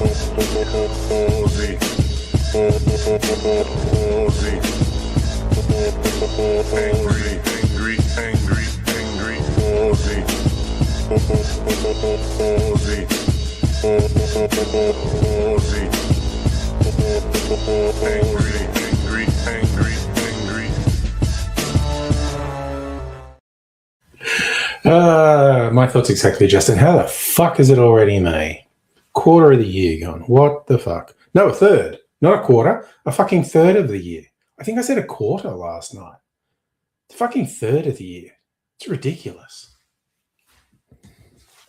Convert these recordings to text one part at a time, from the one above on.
Ozzy. Angry. Ozzy. My thoughts exactly, Justin. How the fuck is it already May? Quarter of the year gone. What the fuck? No, a third. Not a quarter. A fucking third of the year. I think I said a quarter last night. It's a fucking third of the year. It's ridiculous.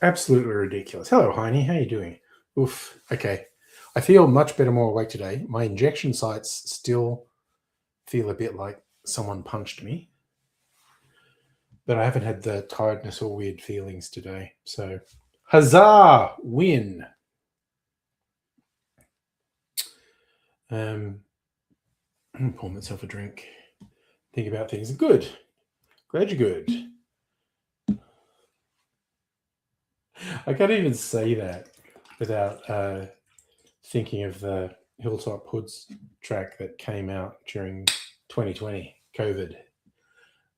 Absolutely ridiculous. Hello, Heine. How you doing? Oof. Okay. I feel much better, more awake today. My injection sites still feel a bit like someone punched me. But I haven't had the tiredness or weird feelings today. So, huzzah! Win! I'm going to pour myself a drink. Think about things. Good. Glad you're good. I can't even say that without thinking of the Hilltop Hoods track that came out during 2020, COVID.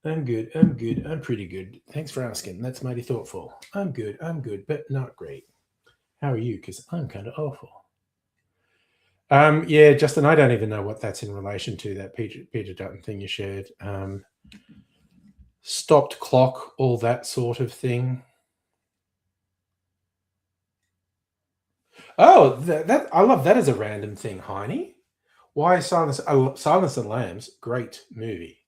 I'm good. I'm pretty good. Thanks for asking. That's mighty thoughtful. I'm good, but not great. How are you? Because I'm kind of awful. Yeah, Justin, I don't even know what that's in relation to, that Peter Dutton thing you shared. Stopped clock, all that sort of thing. Oh, that I love that as a random thing, Heine. Why Silence of the Lambs? Great movie.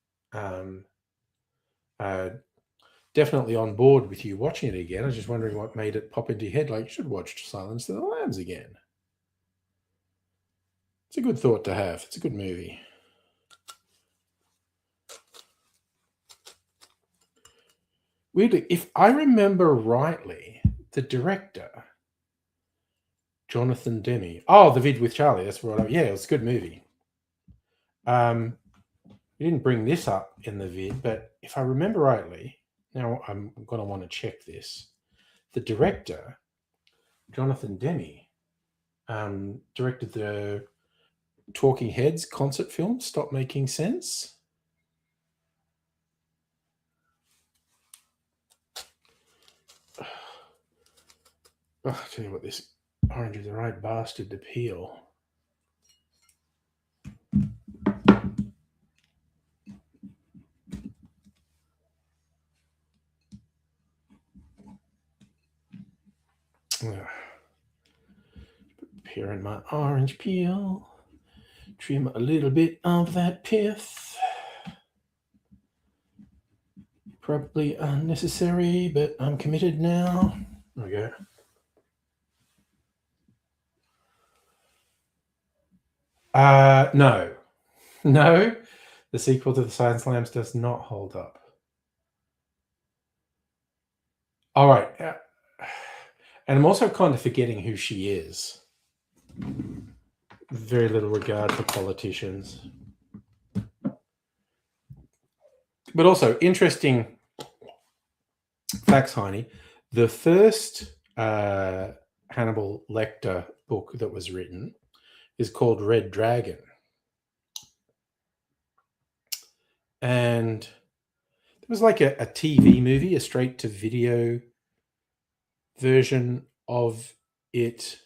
Definitely on board with you watching it again. I was just wondering what made it pop into your head like you should watch Silence of the Lambs again. It's a good thought to have. It's a good movie. Weirdly, if I remember rightly, the director, Jonathan Demme. Oh, The Vid with Charlie. That's right. Yeah, it was a good movie. We didn't bring this up in the vid, but if I remember rightly, now I'm going to want to check this. The director, Jonathan Demme, directed the Talking Heads concert film, Stop Making Sense. Oh, I'll tell you what, this orange is the right bastard to peel. Here in my orange peel, trim a little bit of that pith. Probably unnecessary, but I'm committed now. There we go. No. The sequel to the Silence of the Lambs does not hold up. All right. And I'm also kind of forgetting who she is. Very little regard for politicians. But also, interesting facts, Heine. The first Hannibal Lecter book that was written is called Red Dragon. And it was like a TV movie, a straight-to-video version of it,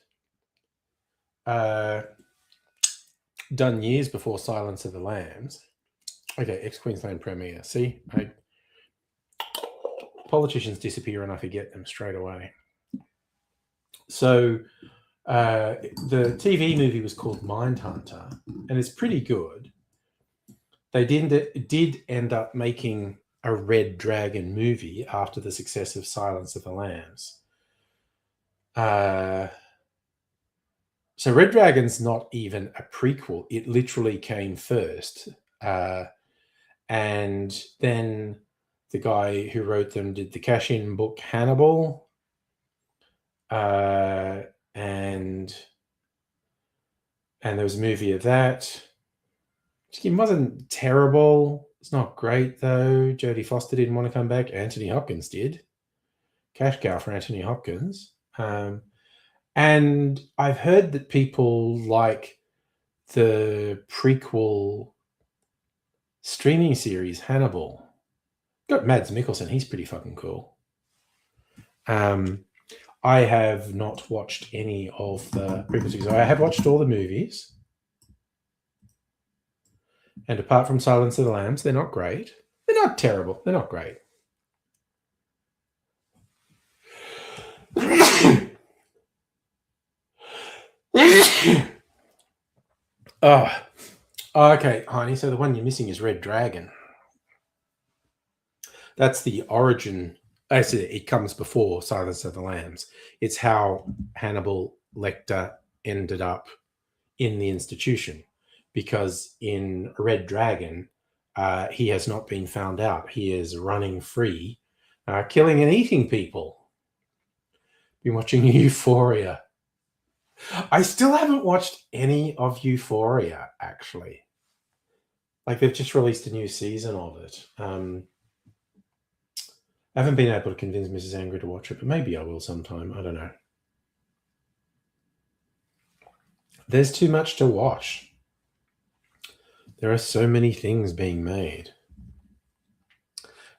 done years before Silence of the Lambs. Okay, ex-Queensland Premier. See, politicians disappear and I forget them straight away. So the TV movie was called Mindhunter, and it's pretty good. They did end up making a Red Dragon movie after the success of Silence of the Lambs. So Red Dragon's not even a prequel. It literally came first. And then the guy who wrote them did the cash-in book Hannibal. And there was a movie of that. It wasn't terrible. It's not great, though. Jodie Foster didn't want to come back. Anthony Hopkins did. Cash cow for Anthony Hopkins. And I've heard that people like the prequel streaming series Hannibal. Got Mads Mikkelsen. He's pretty fucking cool. I have not watched any of the prequel series. I have watched all the movies. And apart from Silence of the Lambs, they're not great. They're not terrible. They're not great. Oh, okay, honey. So the one you're missing is Red Dragon. That's the origin. I said it comes before Silence of the Lambs. It's how Hannibal Lecter ended up in the institution, because in Red Dragon, he has not been found out. He is running free, killing and eating people. Been watching Euphoria. I still haven't watched any of Euphoria, actually. Like, they've just released a new season of it. I haven't been able to convince Mrs. Angry to watch it, but maybe I will sometime. I don't know. There's too much to watch. There are so many things being made.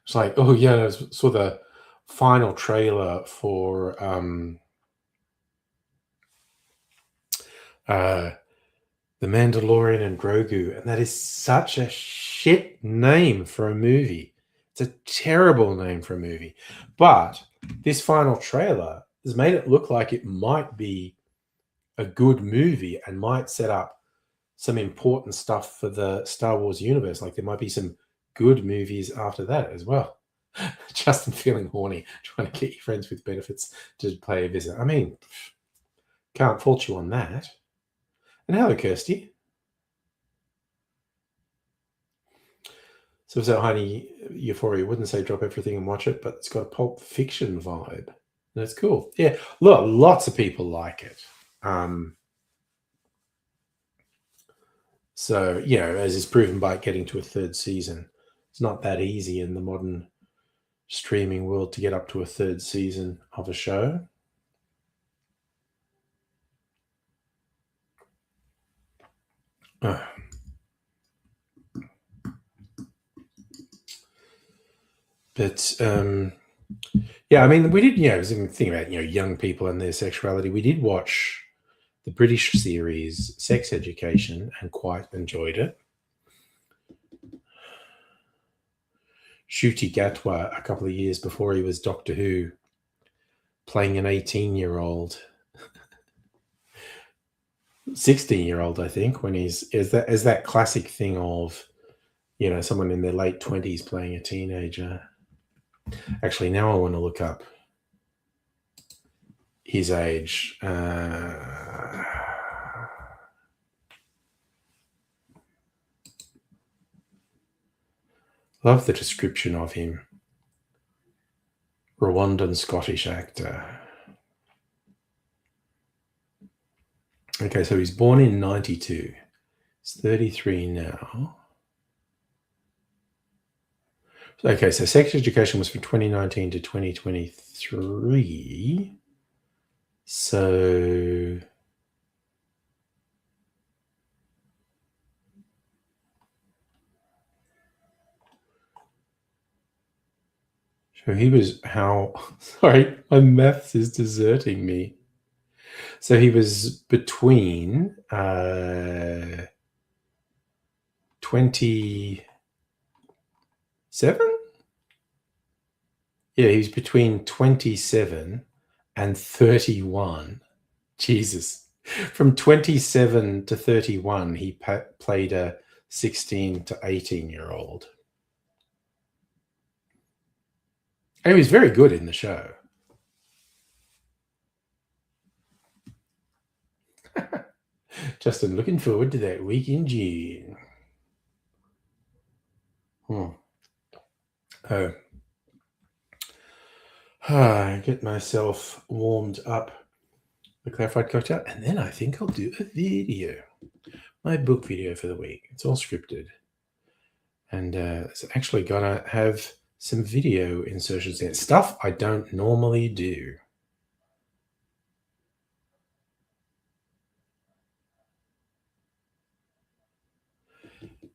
It's like, oh yeah, I saw the final trailer for The Mandalorian and Grogu, and that is such a shit name for a movie. It's a terrible name for a movie. But this final trailer has made it look like it might be a good movie and might set up some important stuff for the Star Wars universe. Like, there might be some good movies after that as well. Justin feeling horny, trying to get your friends with benefits to pay a visit. I mean, can't fault you on that. And hello, Kirsty. So honey, Euphoria wouldn't say drop everything and watch it, but it's got a Pulp Fiction vibe. That's cool. Yeah, look, lots of people like it. So, as is proven by getting to a third season, it's not that easy in the modern streaming world to get up to a third season of a show. But yeah, I mean, we did. I was thinking about young people and their sexuality. We did watch the British series Sex Education and quite enjoyed it. Ncuti Gatwa, a couple of years before he was Doctor Who, playing an 18-year-old, 16-year-old, I think, when is that classic thing of, someone in their late 20s playing a teenager. Actually, now I want to look up his age. Love the description of him. Rwandan Scottish actor. Okay, so he's born in 92. He's 33 now. Okay, so Sex Education was from 2019 to 2023. So he was sorry, my maths is deserting me. So he was between 27? Yeah, he was between 27 and 31. Jesus. From 27 to 31, he played a 16 to 18-year-old. And he was very good in the show. Justin, looking forward to that week in June. Get myself warmed up, the clarified cocktail, and then I think I'll do a video. My book video for the week. It's all scripted. And it's actually gonna have some video insertions in it. Stuff I don't normally do.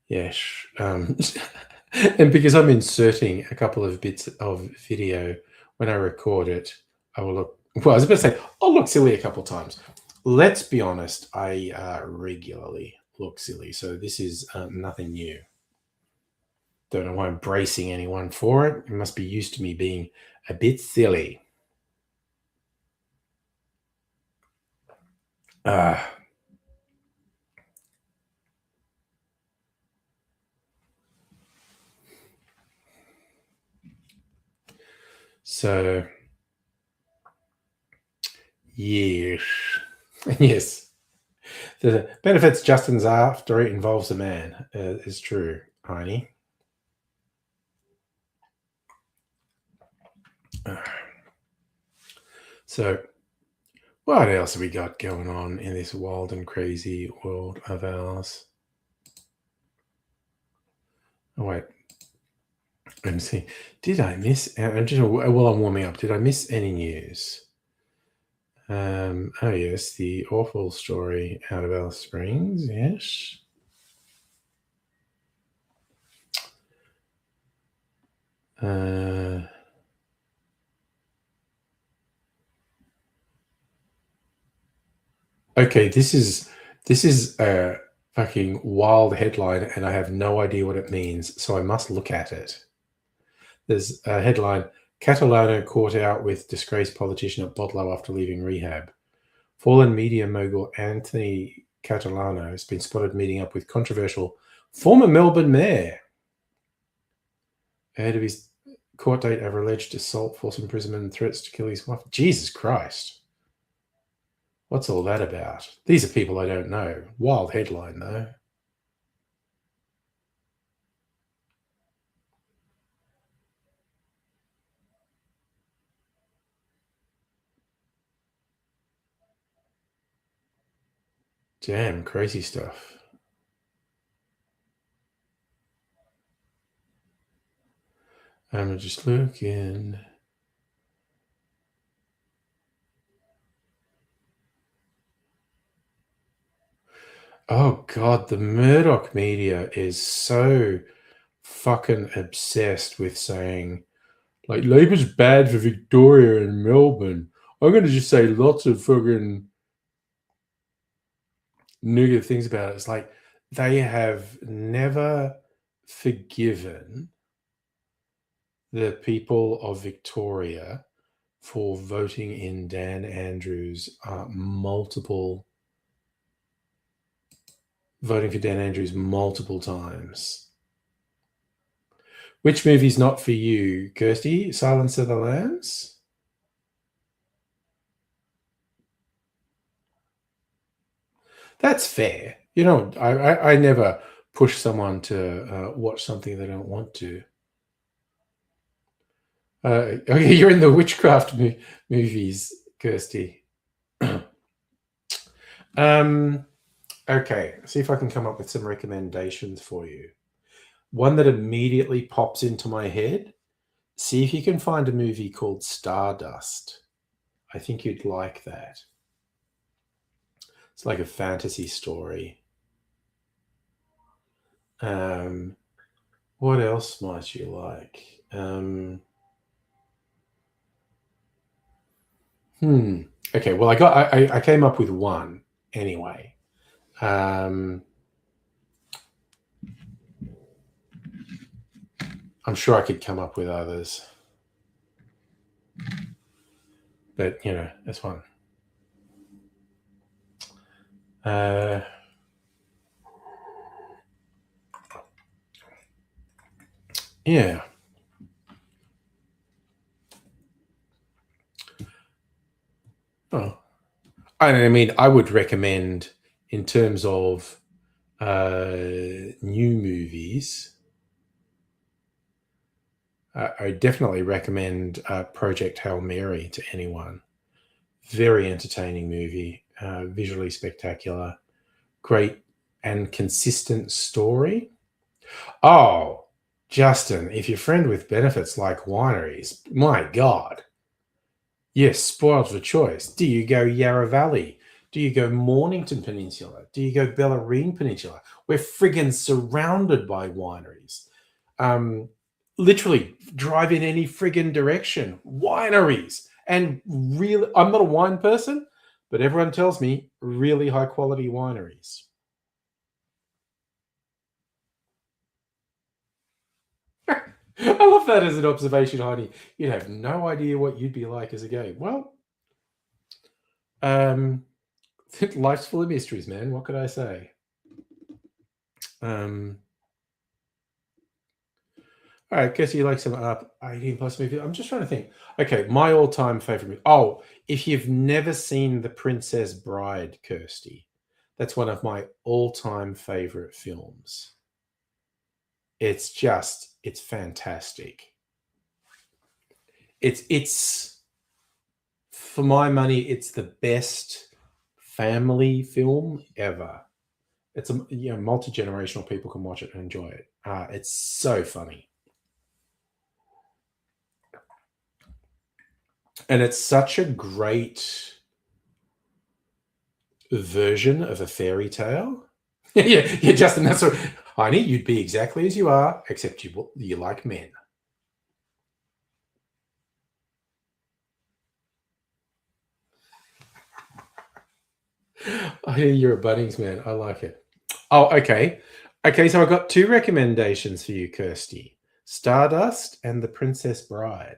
Yes. And because I'm inserting a couple of bits of video when I record it, I will look. Well, I was about to say I'll look silly a couple times. Let's be honest. I regularly look silly, so this is nothing new. Don't know why I'm bracing anyone for it. It must be used to me being a bit silly. So, yes. Yes. The benefits Justin's after it involves a man is true, Heine. So, what else have we got going on in this wild and crazy world of ours? Oh, wait. Let me see. Did I miss? While I'm warming up, did I miss any news? Oh, yes, the awful story out of Alice Springs. Yes. Okay, this is a fucking wild headline, and I have no idea what it means, so I must look at it. There's a headline: Catalano caught out with disgraced politician at Botlow after leaving rehab. Fallen media mogul Anthony Catalano has been spotted meeting up with controversial former Melbourne mayor ahead of his court date over alleged assault, false imprisonment, and threats to kill his wife. Jesus Christ. What's all that about? These are people I don't know. Wild headline, though. Damn, crazy stuff. I'm just looking. Oh, God, the Murdoch media is so fucking obsessed with saying, like, Labour's bad for Victoria and Melbourne. I'm going to just say lots of fucking negative things about it. It's like they have never forgiven the people of Victoria for voting in Dan Andrews multiple times. Which movie's not for you, Kirsty? Silence of the Lambs? That's fair. You know, I never push someone to watch something they don't want to. Okay, you're in the witchcraft movies, Kirsty. Okay, see if I can come up with some recommendations for you. One that immediately pops into my head. See if you can find a movie called Stardust. I think you'd like that. It's like a fantasy story. What else might you like? Okay, well, I came up with one anyway. I'm sure I could come up with others, but you know, that's one. Yeah. Oh, I mean, I would recommend in terms of new movies. I definitely recommend Project Hail Mary to anyone. Very entertaining movie, visually spectacular, great and consistent story. Oh, Justin, if your friend with benefits like wineries, my God. Yes, spoiled for choice. Do you go Yarra Valley? Do you go Mornington Peninsula? Do you go Bellarine Peninsula? We're friggin' surrounded by wineries. Literally, drive in any friggin' direction. Wineries. And really, I'm not a wine person, but everyone tells me really high quality wineries. I love that as an observation, Heidi. You'd have no idea what you'd be like as a gay. Well, life's full of mysteries, man. What could I say? All right, guess you like some 18 plus movie. I'm just trying to think. Okay, my all-time favorite movie. Oh, if you've never seen The Princess Bride, Kirsty, that's one of my all-time favorite films. It's fantastic. It's for my money, it's the best family film ever. It's multi-generational people can watch it and enjoy it. It's so funny. And it's such a great version of a fairy tale. yeah, Justin, that's what, honey, you'd be exactly as you are, except you like men. I hear you're a Bunnings man. I like it. Oh, okay. Okay, so I've got two recommendations for you, Kirsty. Stardust and The Princess Bride.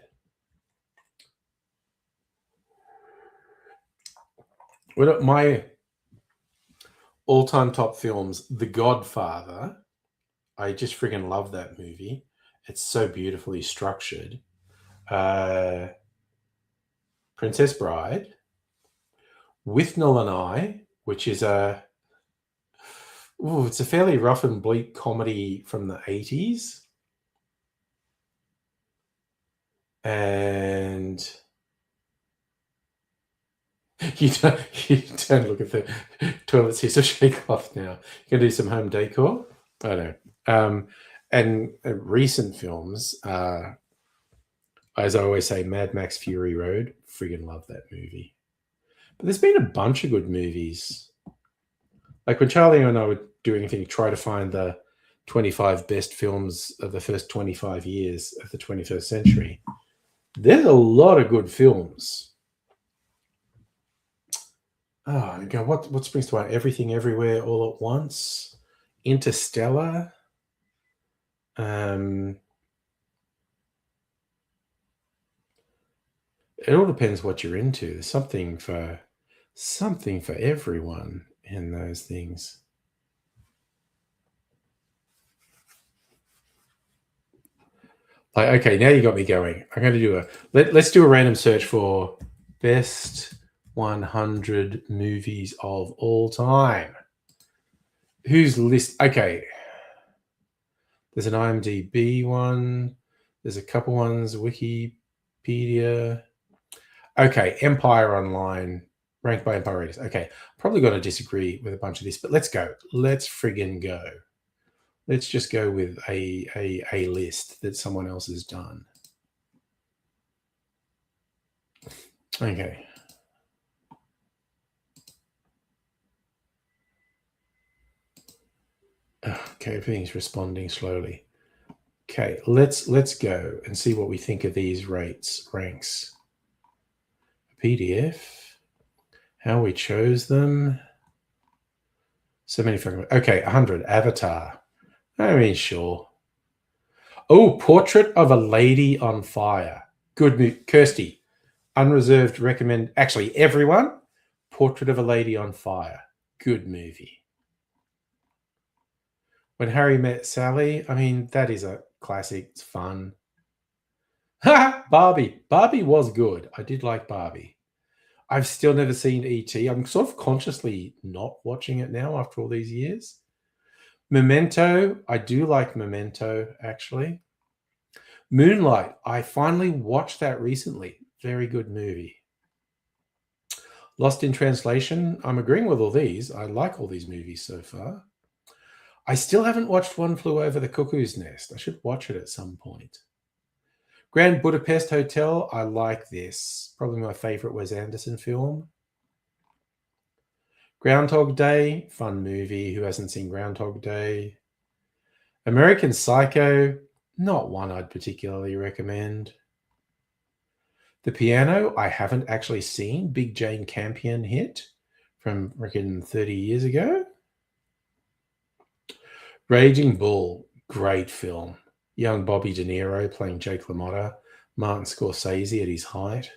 Well, my all-time top films, The Godfather. I just friggin' love that movie. It's so beautifully structured. Princess Bride. Withnail and I, which is it's a fairly rough and bleak comedy from the 80s. And you don't look at the toilet seat of shake off now. You can do some home decor. I know. And recent films, as I always say, Mad Max Fury Road. Friggin' love that movie. But there's been a bunch of good movies. Like when Charlie and I were doing anything, try to find the 25 best films of the first 25 years of the 21st century. There's a lot of good films. Oh, God, what springs to mind? Everything, Everywhere, All at Once, Interstellar. It all depends what you're into. There's something for everyone in those things. Like, okay, now you got me going. I'm going to do let's do a random search for best 100 movies of all time. Whose list? Okay. There's an IMDb one. There's a couple ones, Wikipedia. Okay, Empire Online, ranked by Empire ratings. Okay, probably going to disagree with a bunch of this, but let's go. Let's friggin' go. Let's just go with a list that someone else has done. Okay. Okay, everything's responding slowly. Okay, let's go and see what we think of these ranks. PDF, how we chose them. So many fucking. Okay, 100. Avatar. I mean, sure. Oh, Portrait of a Lady on Fire. Good movie. Kirsty, unreserved recommend. Actually, everyone, Portrait of a Lady on Fire. Good movie. When Harry Met Sally. I mean, that is a classic. It's fun. Barbie. Barbie was good. I did like Barbie. I've still never seen E.T. I'm sort of consciously not watching it now after all these years. Memento. I do like Memento, actually. Moonlight. I finally watched that recently. Very good movie. Lost in Translation. I'm agreeing with all these. I like all these movies so far. I still haven't watched One Flew Over the Cuckoo's Nest. I should watch it at some point. Grand Budapest Hotel. I like this. Probably my favorite Wes Anderson film. Groundhog Day, fun movie. Who hasn't seen Groundhog Day? American Psycho, not one I'd particularly recommend. The Piano, I haven't actually seen. Big Jane Campion hit from reckon 30 years ago. Raging Bull, great film. Young Bobby De Niro playing Jake LaMotta. Martin Scorsese at his height.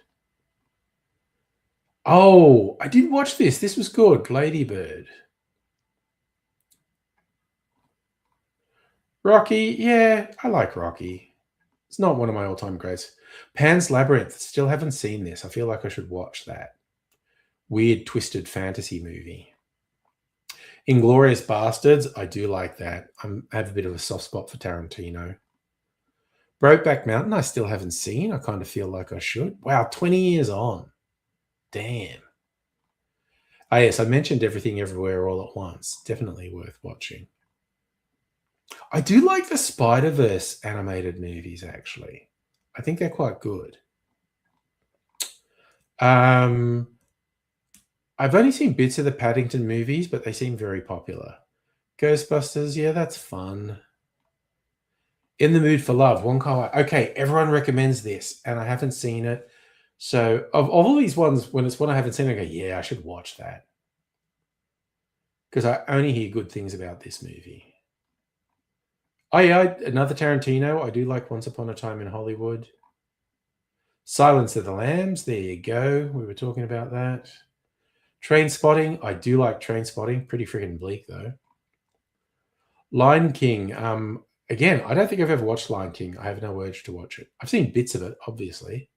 Oh, I did watch this. This was good. Lady Bird. Rocky, yeah, I like Rocky. It's not one of my all-time greats. Pan's Labyrinth, still haven't seen this. I feel like I should watch that. Weird, twisted fantasy movie. Inglourious Bastards, I do like that. I have a bit of a soft spot for Tarantino. Brokeback Mountain, I still haven't seen. I kind of feel like I should. Wow, 20 years on. Damn. Oh, yes, I mentioned Everything Everywhere All at Once. Definitely worth watching. I do like the Spider-Verse animated movies, actually. I think they're quite good. I've only seen bits of the Paddington movies, but they seem very popular. Ghostbusters, yeah, that's fun. In the Mood for Love, Wong Kar-wai. Okay, everyone recommends this, and I haven't seen it. So, of all these ones, when it's one I haven't seen, I go, yeah, I should watch that. Because I only hear good things about this movie. Oh, yeah, another Tarantino. I do like Once Upon a Time in Hollywood. Silence of the Lambs, there you go. We were talking about that. Trainspotting, I do like Trainspotting. Pretty freaking bleak, though. Lion King, again, I don't think I've ever watched Lion King. I have no urge to watch it. I've seen bits of it, obviously.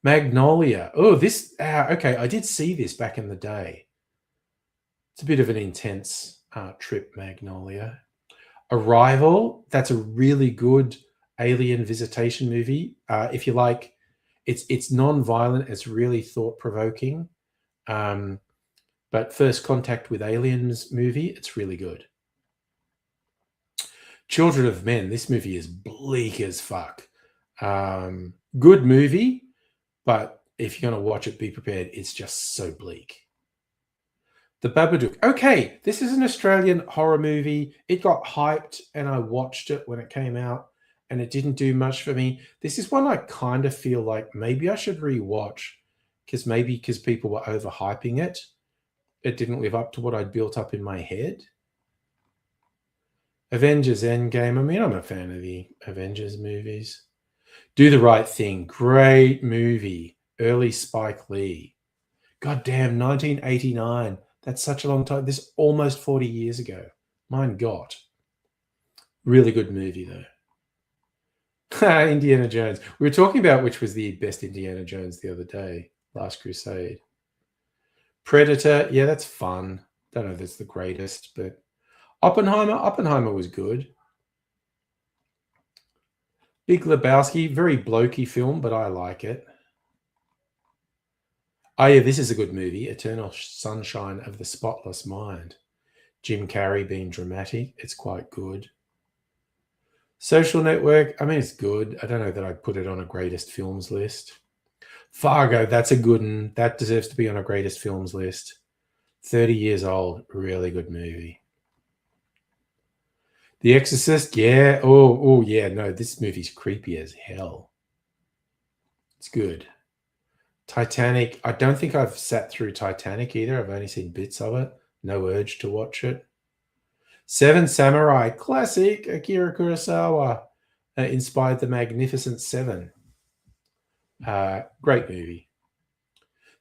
Magnolia. Oh, this, okay, I did see this back in the day. It's a bit of an intense trip, Magnolia. Arrival, that's a really good alien visitation movie. If you like, it's non-violent, it's really thought-provoking. But First Contact with Aliens movie, it's really good. Children of Men, this movie is bleak as fuck. Good movie, but if you're going to watch it, be prepared. It's just so bleak. The Babadook. Okay, this is an Australian horror movie. It got hyped, and I watched it when it came out, and it didn't do much for me. This is one I kind of feel like maybe I should rewatch, because people were overhyping it. It didn't live up to what I'd built up in my head. Avengers Endgame. I mean, I'm a fan of the Avengers movies. Do the Right Thing. Great movie. Early Spike Lee. Goddamn, 1989. That's such a long time. This is almost 40 years ago. Mein Gott. Really good movie, though. Indiana Jones. We were talking about which was the best Indiana Jones the other day. Last Crusade. Predator. Yeah, that's fun. Don't know if that's the greatest, but Oppenheimer was good. Big Lebowski. Very blokey film, but I like it. Oh, yeah, this is a good movie. Eternal Sunshine of the Spotless Mind. Jim Carrey being dramatic. It's quite good. Social Network. I mean, it's good. I don't know that I'd put it on a greatest films list. Fargo. That's a good one. That deserves to be on a greatest films list. 30 years old. Really good movie. The Exorcist. Yeah. Oh, yeah. No, this movie's creepy as hell. It's good. Titanic. I don't think I've sat through Titanic either. I've only seen bits of it. No urge to watch it. Seven Samurai. Classic. Akira Kurosawa inspired The Magnificent Seven. Great movie.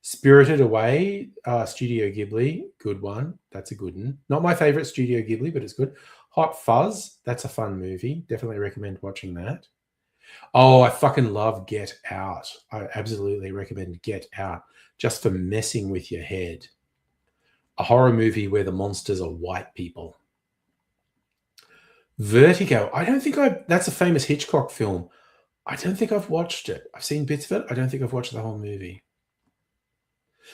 Spirited Away. Studio Ghibli. Good one. That's a good one. Not my favorite Studio Ghibli, but it's good. Hot Fuzz. That's a fun movie. Definitely recommend watching that. Oh, I fucking love Get Out. I absolutely recommend Get Out just for messing with your head. A horror movie where the monsters are white people. Vertigo. I don't think that's a famous Hitchcock film. I don't think I've watched it. I've seen bits of it. I don't think I've watched the whole movie.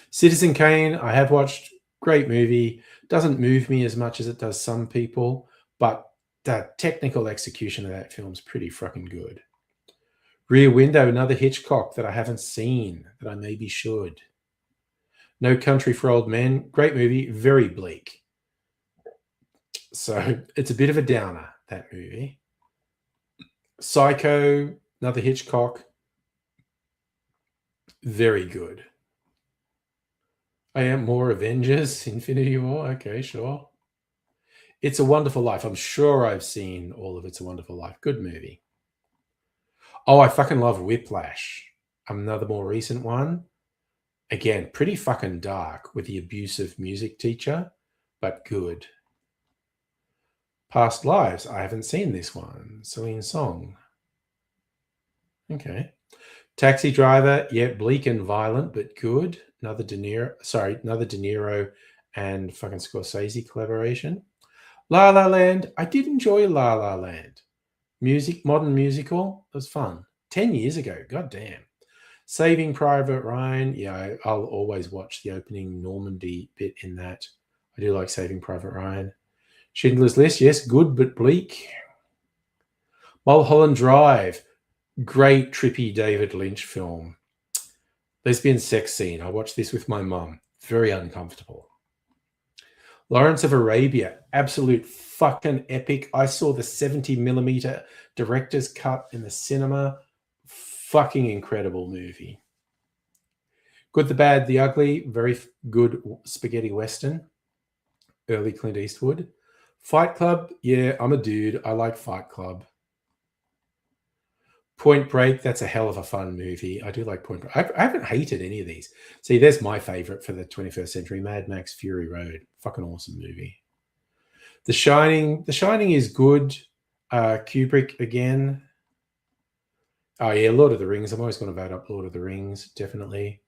Citizen Kane. I have watched. Great movie. Doesn't move me as much as it does some people, but the technical execution of that film's pretty fucking good. Rear Window, another Hitchcock that I haven't seen that I maybe should. No Country for Old Men, great movie, very bleak. So it's a bit of a downer, that movie. Psycho, another Hitchcock, very good. I Am More Avengers, Infinity War. Okay, sure. It's a Wonderful Life. I'm sure I've seen all of It's a Wonderful Life. Good movie. Oh, I fucking love Whiplash. Another more recent one. Again, pretty fucking dark with the abusive music teacher, but good. Past Lives. I haven't seen this one. Celine Song. Okay. Taxi Driver. Yeah, bleak and violent, but good. Another De Niro and fucking Scorsese collaboration. La La Land. I did enjoy La La Land. Modern musical. It was fun. 10 years ago. God damn. Saving Private Ryan. Yeah, I'll always watch the opening Normandy bit in that. I do like Saving Private Ryan. Schindler's List. Yes, good but bleak. Mulholland Drive. Great trippy David Lynch film. Lesbian sex scene. I watched this with my mum. Very uncomfortable. Lawrence of Arabia. Absolute fucking epic. I saw the 70mm director's cut in the cinema. Fucking incredible movie. Good, the Bad, the Ugly. Very good spaghetti western. Early Clint Eastwood. Fight Club. Yeah, I'm a dude. I like Fight Club. Point Break, that's a hell of a fun movie. I do like Point Break. I haven't hated any of these. See, there's my favorite for the 21st century, Mad Max Fury Road. Fucking awesome movie. The Shining is good. Kubrick again. Oh yeah, Lord of the Rings. I'm always going to vote up Lord of the Rings, definitely.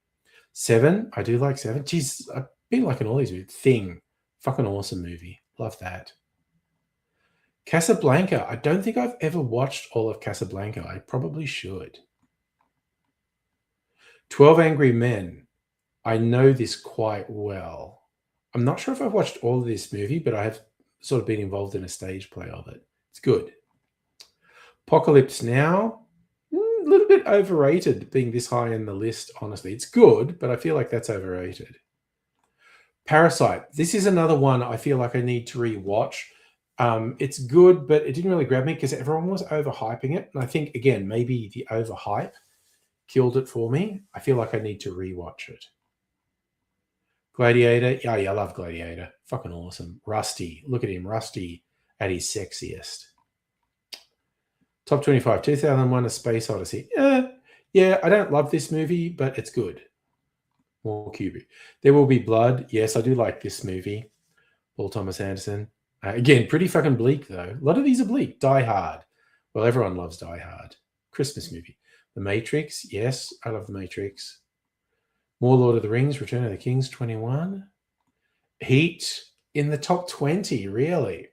Seven, I do like Seven. Jeez, I've been liking all these movies. Thing, fucking awesome movie. Love that. Casablanca. I don't think I've ever watched all of Casablanca. I probably should. 12 Angry Men. I know this quite well. I'm not sure if I've watched all of this movie, but I have sort of been involved in a stage play of it. It's good. Apocalypse Now. A little bit overrated being this high in the list, honestly. It's good, but I feel like that's overrated. Parasite. This is another one I feel like I need to rewatch. It's good, but it didn't really grab me because everyone was overhyping it. And I think, again, maybe the overhype killed it for me. I feel like I need to rewatch it. Gladiator. Yeah, I love Gladiator. Fucking awesome. Rusty. Look at him. Rusty at his sexiest. Top 25. 2001 A Space Odyssey. Yeah, I don't love this movie, but it's good. More Kubrick. There Will Be Blood. Yes, I do like this movie. Paul Thomas Anderson. Again, pretty fucking bleak, though. A lot of these are bleak. Die Hard. Well, everyone loves Die Hard. Christmas movie. The Matrix. Yes, I love The Matrix. More Lord of the Rings. Return of the Kings 21. Heat in the top 20, really.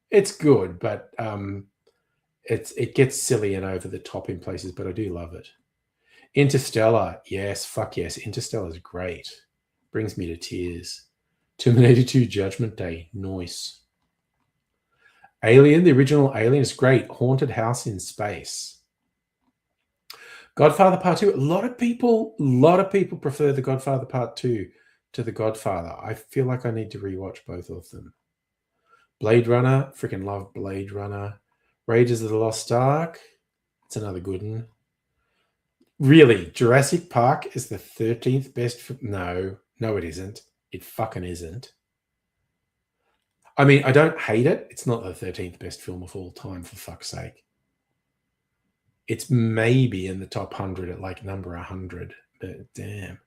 It's good, but it gets silly and over the top in places, but I do love it. Interstellar. Yes, fuck yes. Interstellar's great. Brings me to tears. Terminator 2 Judgment Day. Nice. Alien, the original Alien is great. Haunted House in Space. Godfather Part 2. A lot of people prefer The Godfather Part 2 to The Godfather. I feel like I need to rewatch both of them. Blade Runner. Freaking love Blade Runner. Raiders of the Lost Ark. It's another good one. Really, Jurassic Park is the 13th best. No, it isn't. It fucking isn't. I mean, I don't hate it. It's not the 13th best film of all time, for fuck's sake. It's maybe in the top 100 at like number 100, but damn.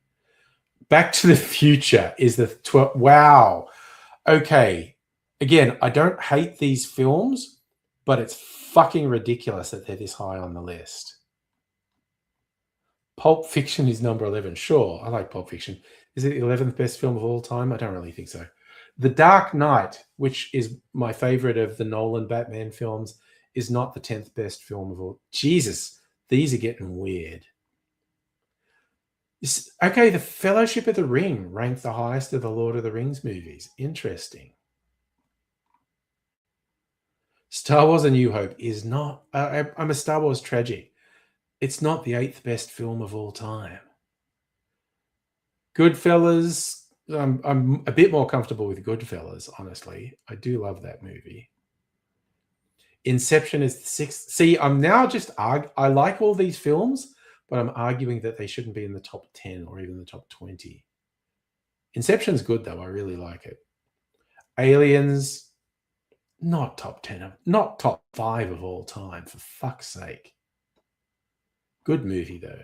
Back to the Future is the 12th. Wow. Okay. Again, I don't hate these films, but it's fucking ridiculous that they're this high on the list. Pulp Fiction is number 11. Sure, I like Pulp Fiction. Is it the 11th best film of all time? I don't really think so. The Dark Knight, which is my favorite of the Nolan Batman films, is not the 10th best film of all. Jesus, these are getting weird. Okay, The Fellowship of the Ring ranked the highest of the Lord of the Rings movies. Interesting. Star Wars A New Hope is not... I'm a Star Wars tragic. It's not the 8th best film of all time. Goodfellas. I'm a bit more comfortable with Goodfellas, honestly. I do love that movie. Inception is the sixth. See, I'm now just I like all these films, but I'm arguing that they shouldn't be in the top 10 or even the top 20. Inception's good though. I really like it. Aliens, not top 10, not top 5 of all time, for fuck's sake. Good movie though.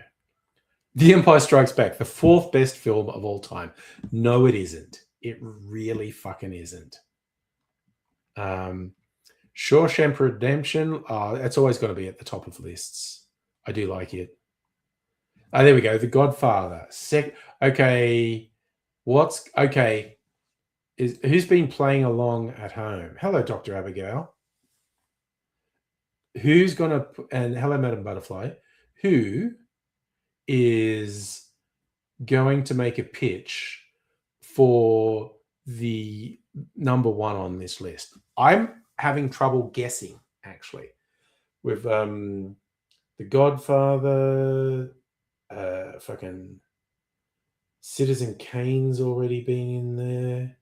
The Empire Strikes Back, the 4th best film of all time. No, it isn't. It really fucking isn't. Shawshank Redemption, it's always got to be at the top of lists. I do like it. There we go. The Godfather. Okay. Who's been playing along at home? Hello, Dr. Abigail. And hello, Madam Butterfly. Who is going to make a pitch for the number one on this list? I'm having trouble guessing, actually, with The Godfather, fucking Citizen Kane's already been in there.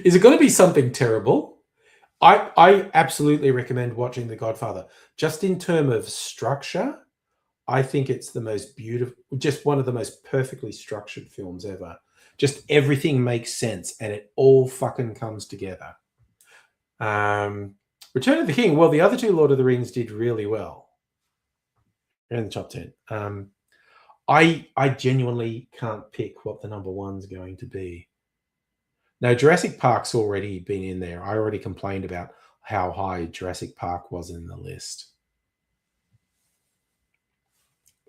Is it going to be something terrible? I absolutely recommend watching The Godfather. Just in terms of structure, I think it's the most beautiful, just one of the most perfectly structured films ever. Just everything makes sense and it all fucking comes together. Return of the King. Well, the other two Lord of the Rings did really well. They're in the top 10. I genuinely can't pick what the number one's going to be. Now, Jurassic Park's already been in there. I already complained about how high Jurassic Park was in the list.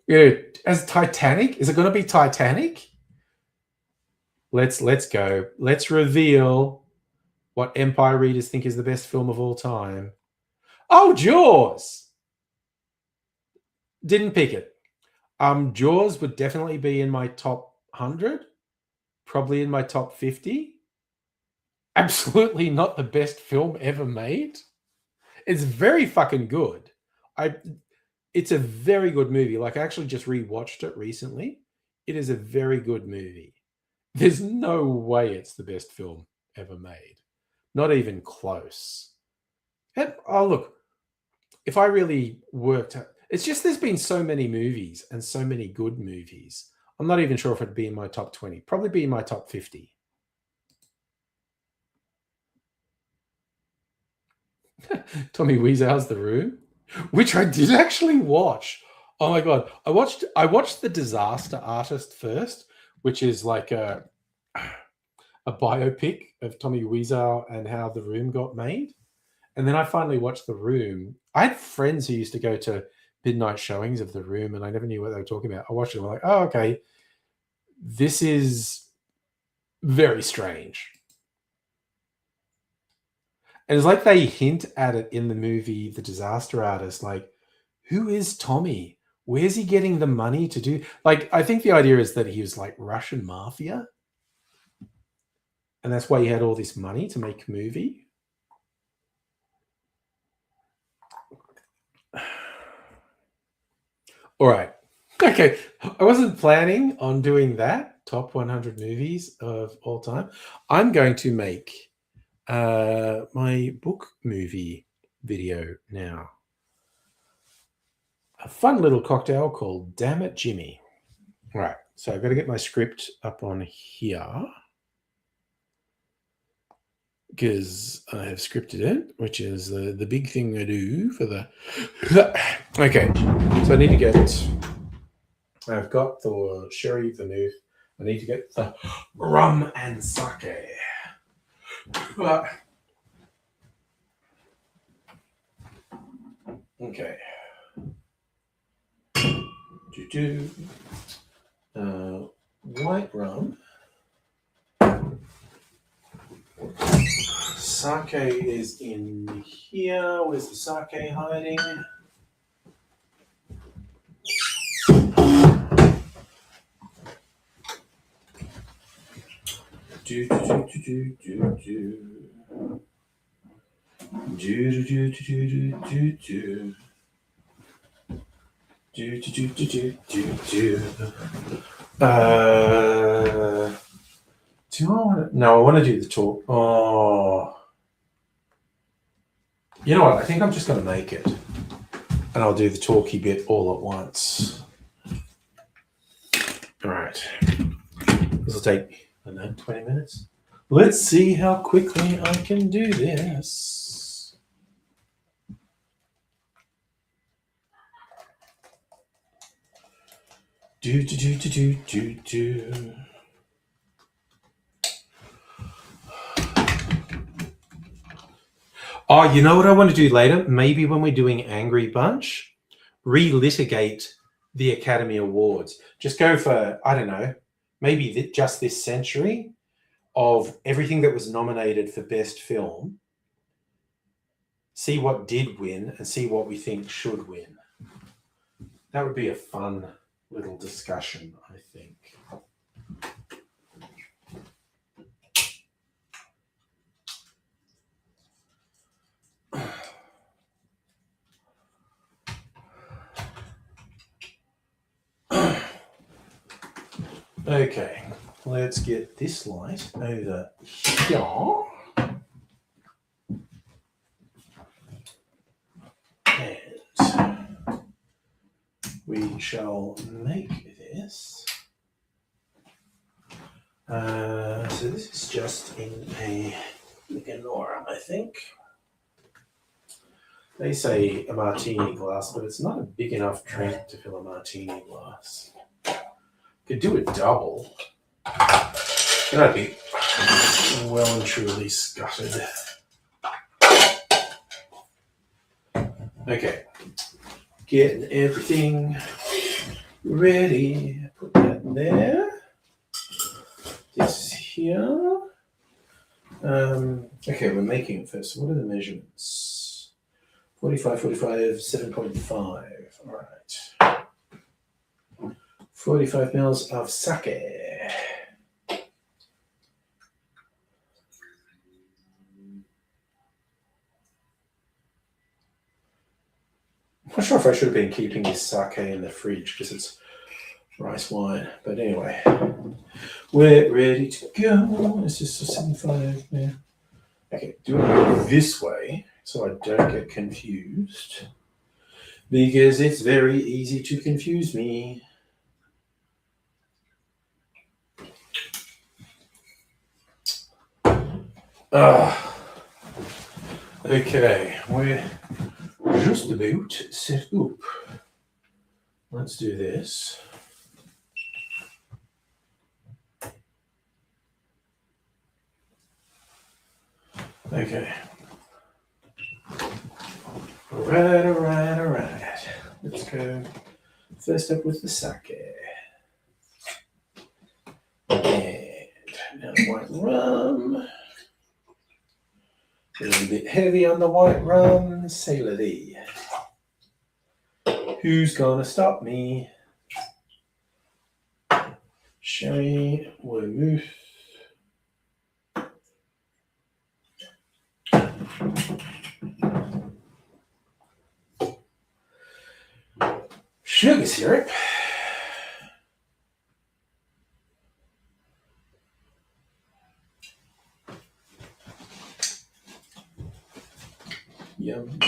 Yeah, as Titanic? Is it going to be Titanic? Let's go. Let's reveal what Empire readers think is the best film of all time. Oh, Jaws! Didn't pick it. Jaws would definitely be in my top 100. Probably in my top 50. Absolutely not the best film ever made. It's very fucking good. It's a very good movie. Like, I actually just rewatched it recently. It is a very good movie. There's no way it's the best film ever made. Not even close. Look, if I really worked, it's just there's been so many movies and so many good movies. I'm not even sure if it'd be in my top 20. Probably be in my top 50. Tommy Wiseau's The Room, which I did actually watch. Oh my god, I watched The Disaster Artist first, which is like a biopic of Tommy Wiseau and how The Room got made. And then I finally watched The Room. I had friends who used to go to midnight showings of The Room, and I never knew what they were talking about. I watched it and I'm like, oh, okay, this is very strange. And it's like they hint at it in the movie The Disaster Artist. Like, who is Tommy? Where's he getting the money to do? Like, I think the idea is that he was like Russian mafia. And that's why he had all this money to make a movie. All right. Okay. I wasn't planning on doing that. Top 100 movies of all time. I'm going to make my book movie video now. A fun little cocktail called Damn It, Jimmy. All right. So I've got to get my script up on here because I have scripted it, which is the big thing I do for the... Okay. So I need to get... I've got the sherry vermouth. I need to get the rum and sake. Okay. White rum. Sake is in here. Where's the sake hiding? Do. Do I want to? No, I want to do the talk. Oh, you know what? I think I'm just going to make it, and I'll do the talky bit all at once. All right. This will take, I don't know, 20 minutes. Let's see how quickly I can do this. Do. Oh, you know what I want to do later? Maybe when we're doing Angry Bunch, relitigate the Academy Awards. Just go for, I don't know, maybe just this century of everything that was nominated for Best Film. See what did win and see what we think should win. That would be a fun little discussion, I think. Okay, let's get this light over here. And we shall make this. So this is just in a Leonora, I think. They say a martini glass, but it's not a big enough drink to fill a martini glass. Could do a double. Then I'd be well and truly scuttered. Okay. Getting everything ready. Put that there. This here. Okay, we're making it first. So what are the measurements? 45, 7.5. All right. 45 mils of sake. I'm not sure if I should have been keeping this sake in the fridge because it's rice wine. But anyway, we're ready to go. It's just a 75 there. Okay, do it this way so I don't get confused because it's very easy to confuse me. Okay, we're just about set up. Let's do this. Okay. All right. Let's go first up with the sake. And now white rum. A little bit heavy on the white rum. C'est la vie. Who's gonna stop me? Sherry, vermouth. Sugar syrup. Yum.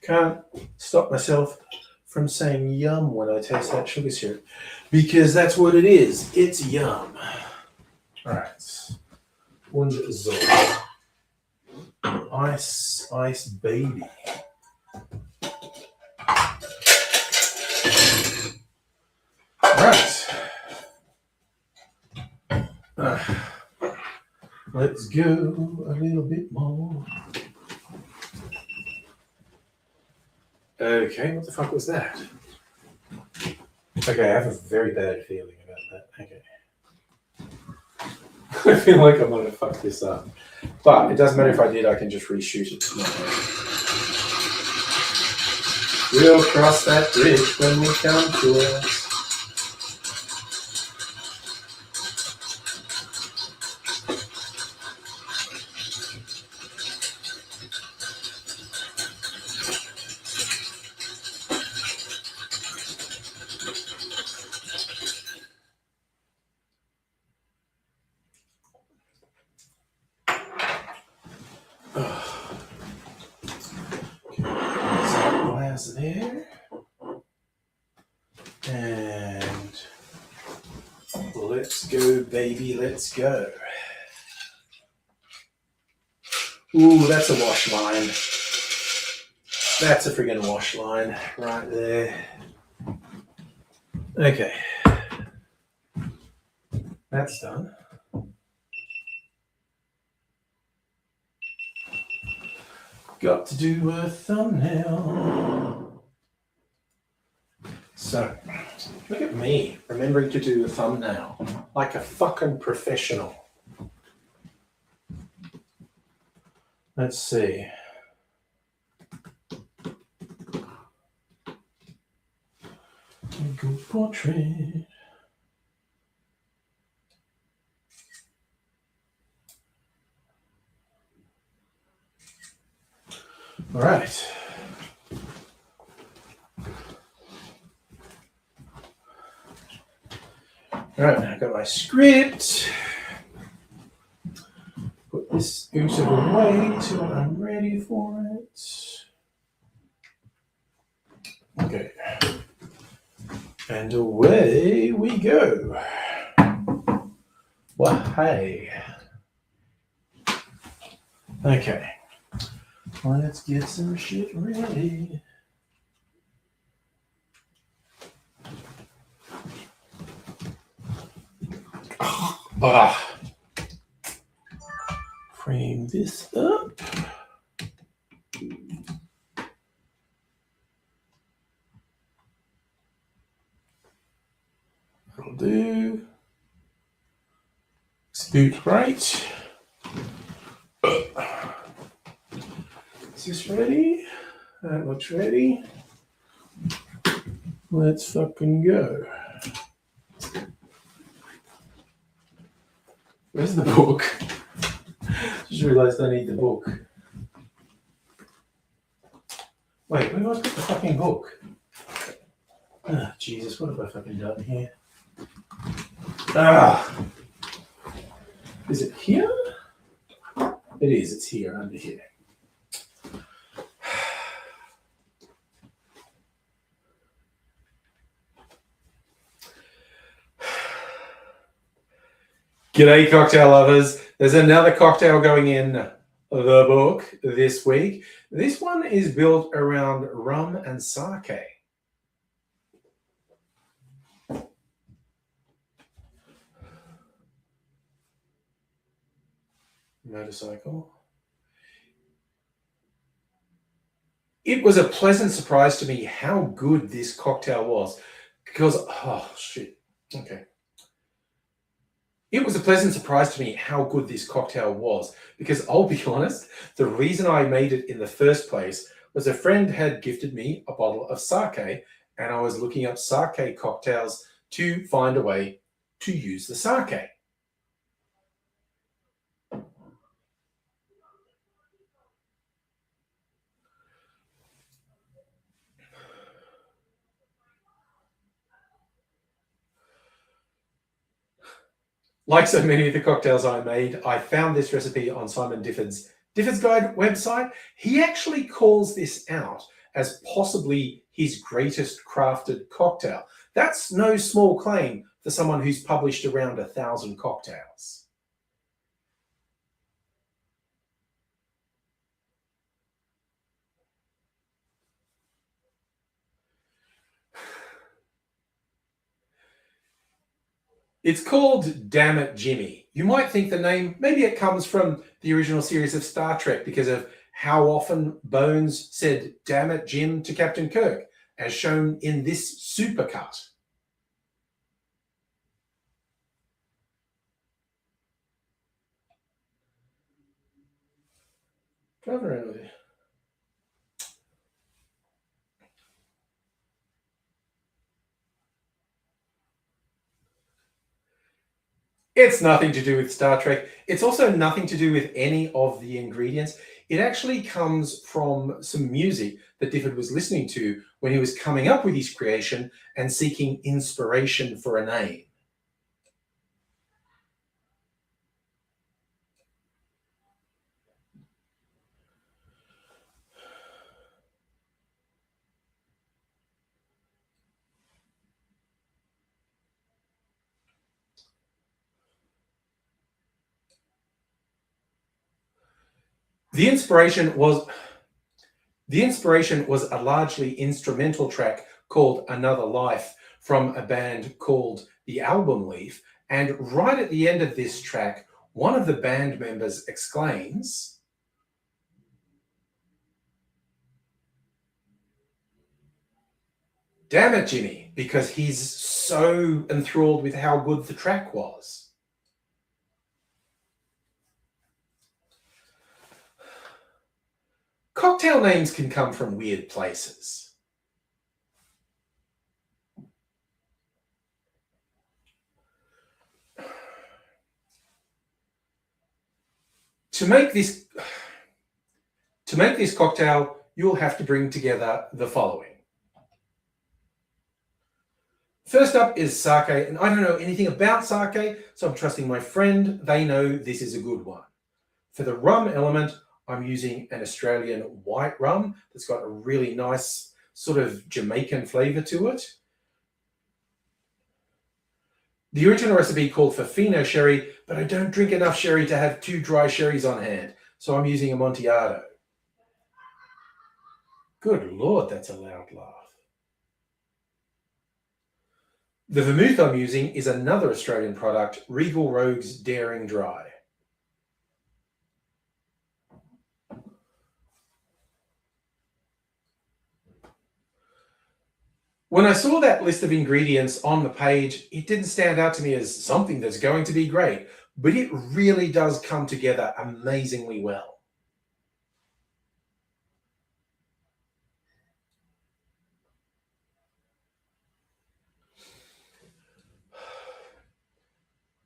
Can't stop myself from saying yum when I taste that sugar syrup because that's what it is. It's yum. All right. Und so. Ice baby. Right. Let's go a little bit more. Okay, what the fuck was that? Okay, I have a very bad feeling about that. Okay. I feel like I'm gonna fuck this up. But it doesn't matter if I did, I can just reshoot it. We'll cross that bridge when we come to it. sanitizer there. And let's go, baby, let's go. Ooh, that's a wash line. That's a friggin' wash line right there. Okay. That's done. Got to do a thumbnail. So, look at me, remembering to do a thumbnail like a fucking professional. Let's see. Good portrait. All right. All right, I've got my script. Put this out of the way till I'm ready for it. Okay. And away we go. Well, hey. Okay. Let's get some shit ready. Frame this up. That'll do. Scoot right. Is this ready? That looks ready. Let's fucking go. Where's the book? Just realized I need the book. Wait, where do I put the fucking book? Ah, Jesus, what have I fucking done here? Ah! Is it here? It is, it's here, under here. G'day, cocktail lovers. There's another cocktail going in the book this week. This one is built around rum and sake. Motorcycle. It was a pleasant surprise to me how good this cocktail was. Because, oh, shit. Okay. It was a pleasant surprise to me how good this cocktail was. Because I'll be honest, the reason I made it in the first place was a friend had gifted me a bottle of sake, and I was looking up sake cocktails to find a way to use the sake. Like so many of the cocktails I made, I found this recipe on Simon Difford's Guide website. He actually calls this out as possibly his greatest crafted cocktail. That's no small claim for someone who's published around 1,000 cocktails. It's called Damn It, Jimmy. You might think the name, maybe it comes from the original series of Star Trek because of how often Bones said "Damn it, Jim" to Captain Kirk, as shown in this supercut. Drive around with it. It's nothing to do with Star Trek. It's also nothing to do with any of the ingredients. It actually comes from some music that Difford was listening to when he was coming up with his creation and seeking inspiration for a name. The inspiration was a largely instrumental track called Another Life from a band called The Album Leaf. And right at the end of this track, one of the band members exclaims, "Damn it, Jimmy," because he's so enthralled with how good the track was. Cocktail names can come from weird places. To make this cocktail, you'll have to bring together the following. First up is sake, and I don't know anything about sake, so I'm trusting my friend. They know this is a good one. For the rum element, I'm using an Australian white rum that's got a really nice sort of Jamaican flavor to it. The original recipe called for Fino sherry, but I don't drink enough sherry to have 2 dry sherries on hand, so I'm using Amontillado. Good Lord, that's a loud laugh. The vermouth I'm using is another Australian product, Regal Rogue's Daring Dry. When I saw that list of ingredients on the page, it didn't stand out to me as something that's going to be great, but it really does come together amazingly well.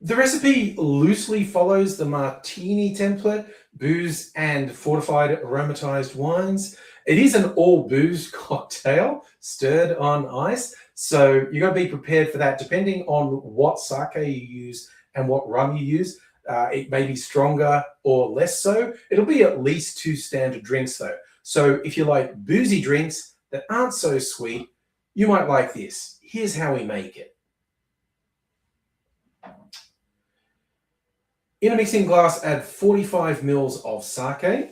The recipe loosely follows the martini template, booze and fortified aromatized wines. It is an all booze cocktail stirred on ice, so you got to be prepared for that. Depending on what sake you use and what rum you use, it may be stronger or less so. It'll be at least 2 standard drinks though. So if you like boozy drinks that aren't so sweet, you might like this. Here's how we make it. In a mixing glass, add 45 mils of sake,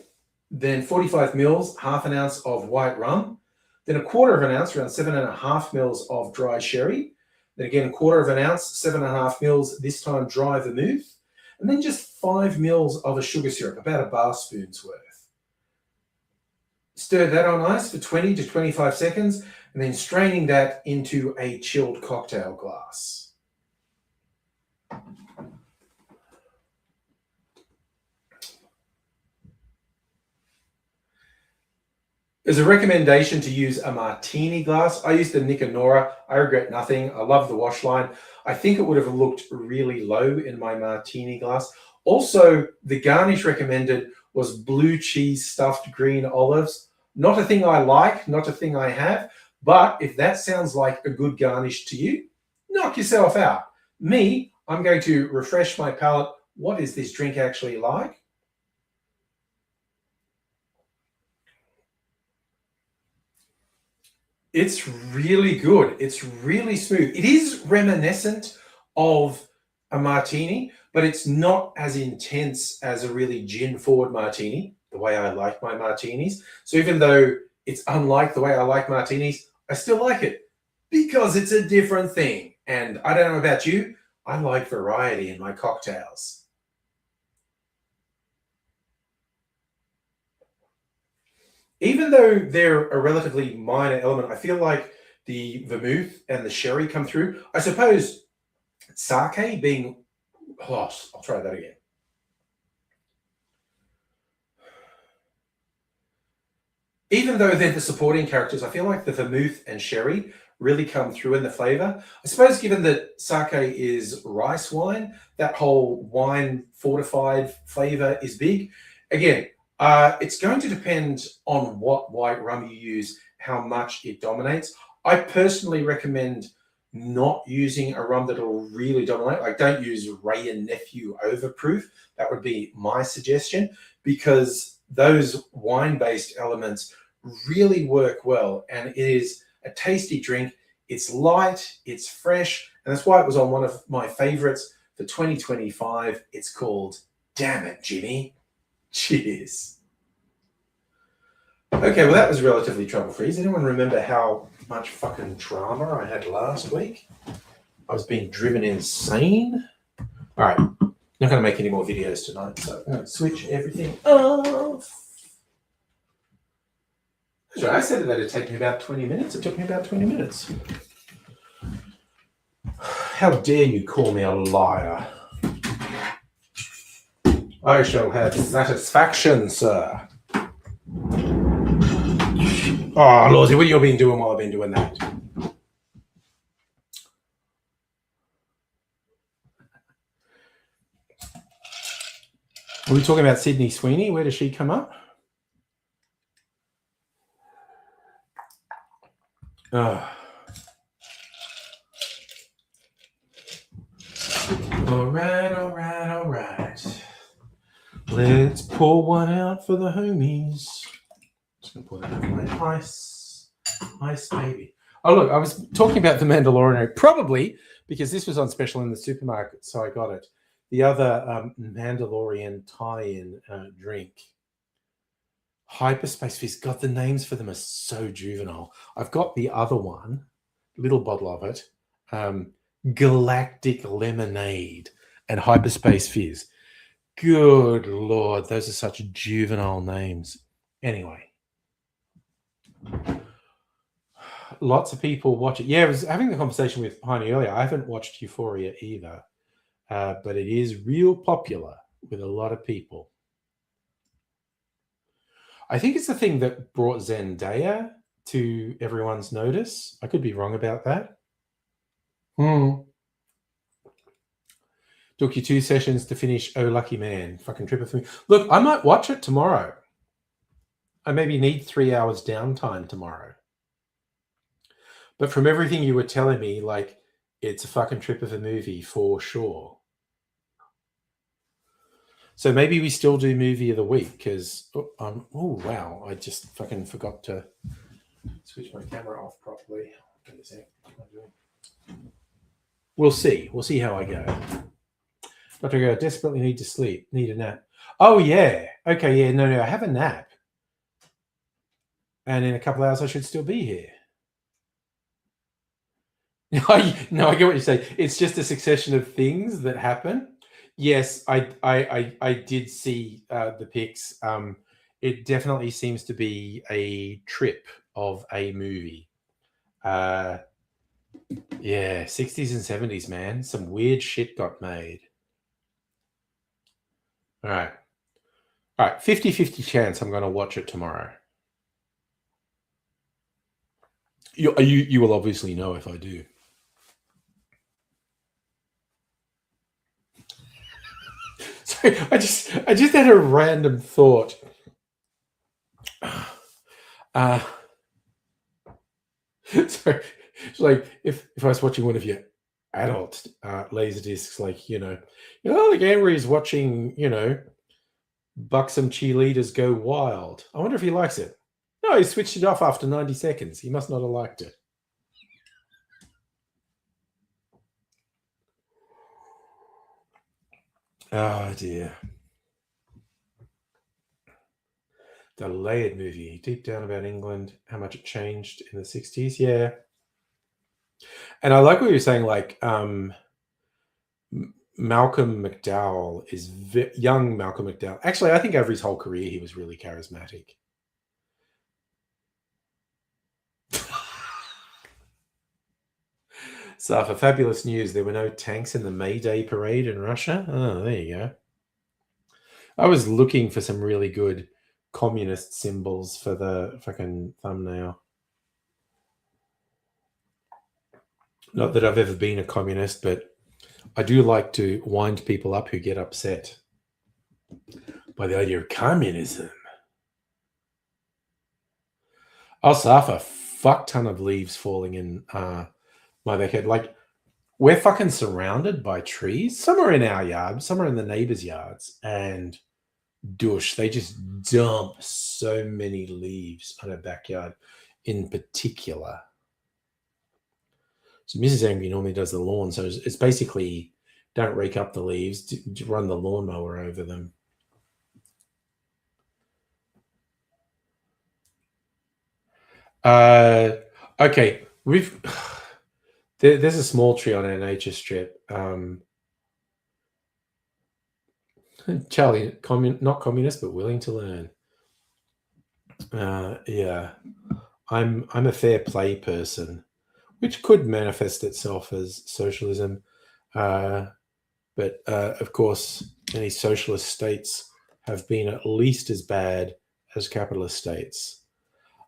then 45 mils, half an ounce of white rum, then a quarter of an ounce, around 7.5 mils of dry sherry, then again a quarter of an ounce, 7.5 mils, this time dry vermouth, and then just 5 mils of a sugar syrup, about a bar spoon's worth. Stir that on ice for 20 to 25 seconds, and then straining that into a chilled cocktail glass. As a recommendation to use a martini glass, I used the Nicanora. I regret nothing. I love the wash line. I think it would have looked really low in my martini glass. Also, the garnish recommended was blue cheese stuffed green olives. Not a thing I like, not a thing I have, but if that sounds like a good garnish to you, knock yourself out. Me, I'm going to refresh my palate. What is this drink actually like? It's really good. It's really smooth. It is reminiscent of a martini, but it's not as intense as a really gin-forward martini, the way I like my martinis. So even though it's unlike the way I like martinis, I still like it because it's a different thing. And I don't know about you, I like variety in my cocktails. Even though they're a relatively minor element, I feel like the vermouth and the sherry come through. I suppose sake being, oh, I'll try that again. Even though they're the supporting characters, I feel like the vermouth and sherry really come through in the flavor. I suppose given that sake is rice wine, that whole wine fortified flavor is big. Again, it's going to depend on what white rum you use, how much it dominates. I personally recommend not using a rum that'll really dominate. Like, don't use Wray and Nephew Overproof. That would be my suggestion, because those wine-based elements really work well, and it is a tasty drink. It's light, it's fresh, and that's why it was on one of my favorites for 2025. It's called Damn It, Jimmy. Cheers. Okay, well, that was relatively trouble-free. Does anyone remember how much fucking drama I had last week? I was being driven insane. All right, not going to make any more videos tonight, so I'm going to switch everything off. That's right, I said that it'd take me about 20 minutes. It took me about 20 minutes. How dare you call me a liar? I shall have satisfaction, sir. Oh, Lordy, what have you been doing while I've been doing that? Are we talking about Sydney Sweeney? Where does she come up? Oh. All right. Let's pour one out for the homies. Just gonna pour that over my ice baby. Oh look, I was talking about The Mandalorian, probably because this was on special in the supermarket, so I got it. The other Mandalorian tie-in drink, Hyperspace Fizz. God, the names for them are so juvenile. I've got the other one, little bottle of it, Galactic Lemonade and Hyperspace Fizz. Good Lord, those are such juvenile names. Anyway, lots of people watch it. Yeah, I was having the conversation with Heine earlier. I haven't watched Euphoria either, but it is real popular with a lot of people. I think it's the thing that brought Zendaya to everyone's notice. I could be wrong about that. Took you 2 sessions to finish Oh Lucky Man. Fucking trip for me. Look, I might watch it tomorrow. I maybe need 3 hours downtime tomorrow. But from everything you were telling me, like, it's a fucking trip of a movie for sure. So maybe we still do movie of the week because, oh wow, I just fucking forgot to switch my camera off properly. Wait a sec. We'll see. We'll see how I go. Dr. Go, desperately need to sleep. Need a nap. Oh, yeah. Okay, yeah. No, I have a nap. And in a couple of hours, I should still be here. No, I get what you're saying. It's just a succession of things that happen. Yes, I did see the pics. It definitely seems to be a trip of a movie. Yeah, 60s and 70s, man. Some weird shit got made. All right. 50-50 chance I'm going to watch it tomorrow. You will obviously know if I do. Sorry, I just had a random thought. Sorry, it's like if I was watching one of your adult laser discs, like the game where he's watching, buxom cheerleaders go wild. I wonder if he likes it. No, he switched it off after 90 seconds. He must not have liked it. Oh dear. The Laird movie, deep down about England, how much it changed in the 60s. Yeah. And I like what you're saying, like Malcolm McDowell is young Malcolm McDowell. Actually, I think over his whole career, he was really charismatic. So for fabulous news, there were no tanks in the May Day parade in Russia. Oh, there you go. I was looking for some really good communist symbols for the fucking thumbnail. Not that I've ever been a communist, but I do like to wind people up who get upset by the idea of communism. Also, I have a fuck ton of leaves falling in my backyard. Like, we're fucking surrounded by trees. Some are in our yard, some are in the neighbors' yards, and douche, they just dump so many leaves on our backyard in particular. So Mrs. Angry normally does the lawn, so it's basically don't rake up the leaves, to run the lawnmower over them. Okay, there's a small tree on our nature strip. Charlie, not communist, but willing to learn. Yeah, I'm a fair play person, which could manifest itself as socialism. Uh, but of course, many socialist states have been at least as bad as capitalist states.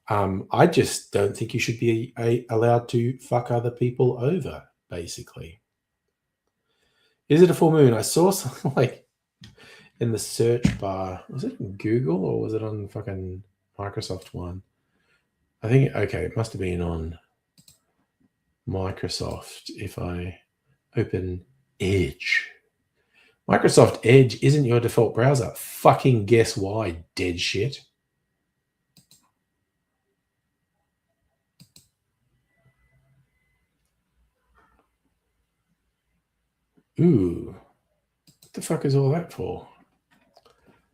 I just don't think you should be allowed to fuck other people over, basically. Is it a full moon? I saw something like in the search bar. Was it in Google or was it on fucking Microsoft one? I think, okay, it must have been on Microsoft if I open Edge. Microsoft Edge isn't your default browser. Fucking guess why, dead shit. Ooh, what the fuck is all that for?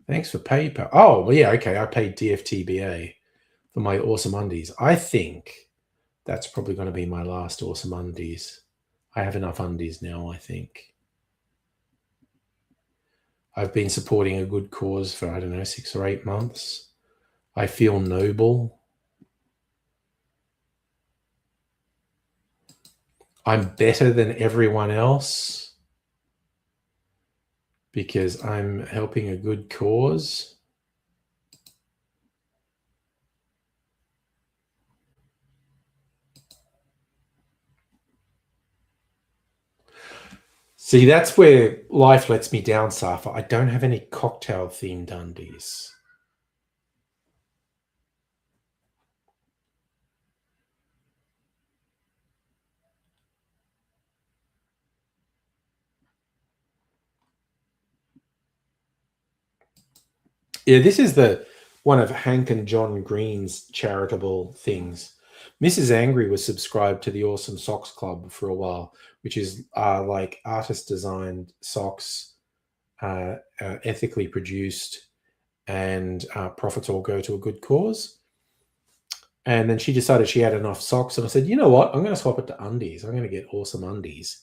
Thanks for PayPal. Oh, well, yeah, okay. I paid DFTBA for my Awesome Undies. I think that's probably going to be my last Awesome Undies. I have enough undies now, I think. I've been supporting a good cause for, I don't know, 6 or 8 months. I feel noble. I'm better than everyone else because I'm helping a good cause. See, that's where life lets me down, Safa. I don't have any cocktail-themed undies. Yeah, this is the one of Hank and John Green's charitable things. Mrs. Angry was subscribed to the Awesome Socks Club for a while, which is like artist designed socks, ethically produced, and profits all go to a good cause. And then she decided she had enough socks, and I said, you know what? I'm going to swap it to undies. I'm going to get Awesome Undies.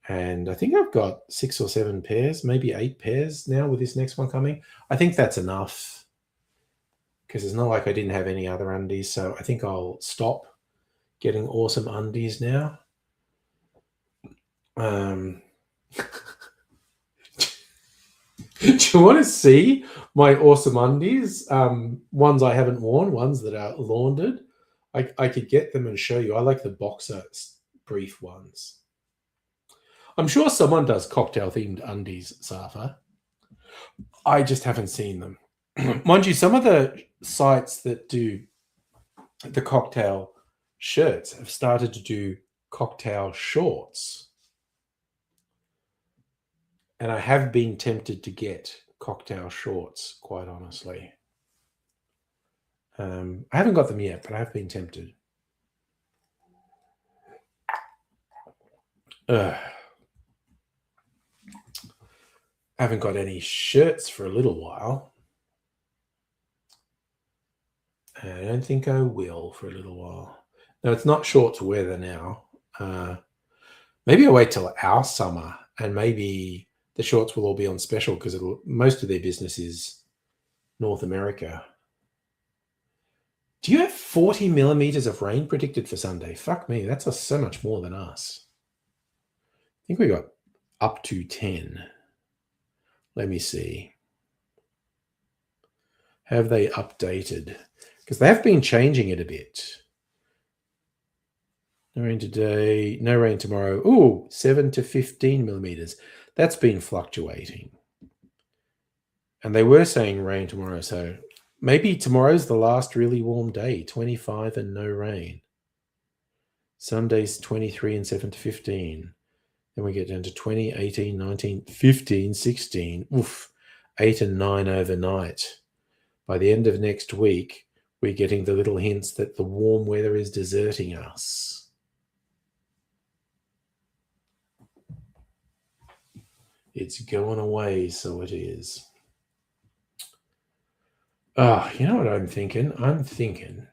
And I think I've got 6 or 7 pairs, maybe 8 pairs now with this next one coming. I think that's enough because it's not like I didn't have any other undies. So I think I'll stop getting Awesome Undies now. Do you want to see my Awesome Undies? Ones I haven't worn, ones that are laundered. I could get them and show you. I like the boxer brief ones. I'm sure someone does cocktail themed undies, Safa. I just haven't seen them. Mind you, some of the sites that do the cocktail shirts have started to do cocktail shorts. And I have been tempted to get cocktail shorts, quite honestly. I haven't got them yet, but I have been tempted. I haven't got any shirts for a little while. I don't think I will for a little while. No, it's not shorts weather now. Maybe I'll wait till our summer, and maybe the shorts will all be on special because most of their business is North America. Do you have 40 millimeters of rain predicted for Sunday? Fuck me, that's so much more than us. I think we got up to 10. Let me see. Have they updated? Because they have been changing it a bit. No rain today, no rain tomorrow. Ooh, 7 to 15 millimeters. That's been fluctuating. And they were saying rain tomorrow, so maybe tomorrow's the last really warm day, 25 and no rain. Sundays 23 and 7 to 15. Then we get down to 20, 18, 19, 15, 16. Oof, 8 and 9 overnight. By the end of next week, we're getting the little hints that the warm weather is deserting us. It's going away, so it is. You know what I'm thinking? I'm thinking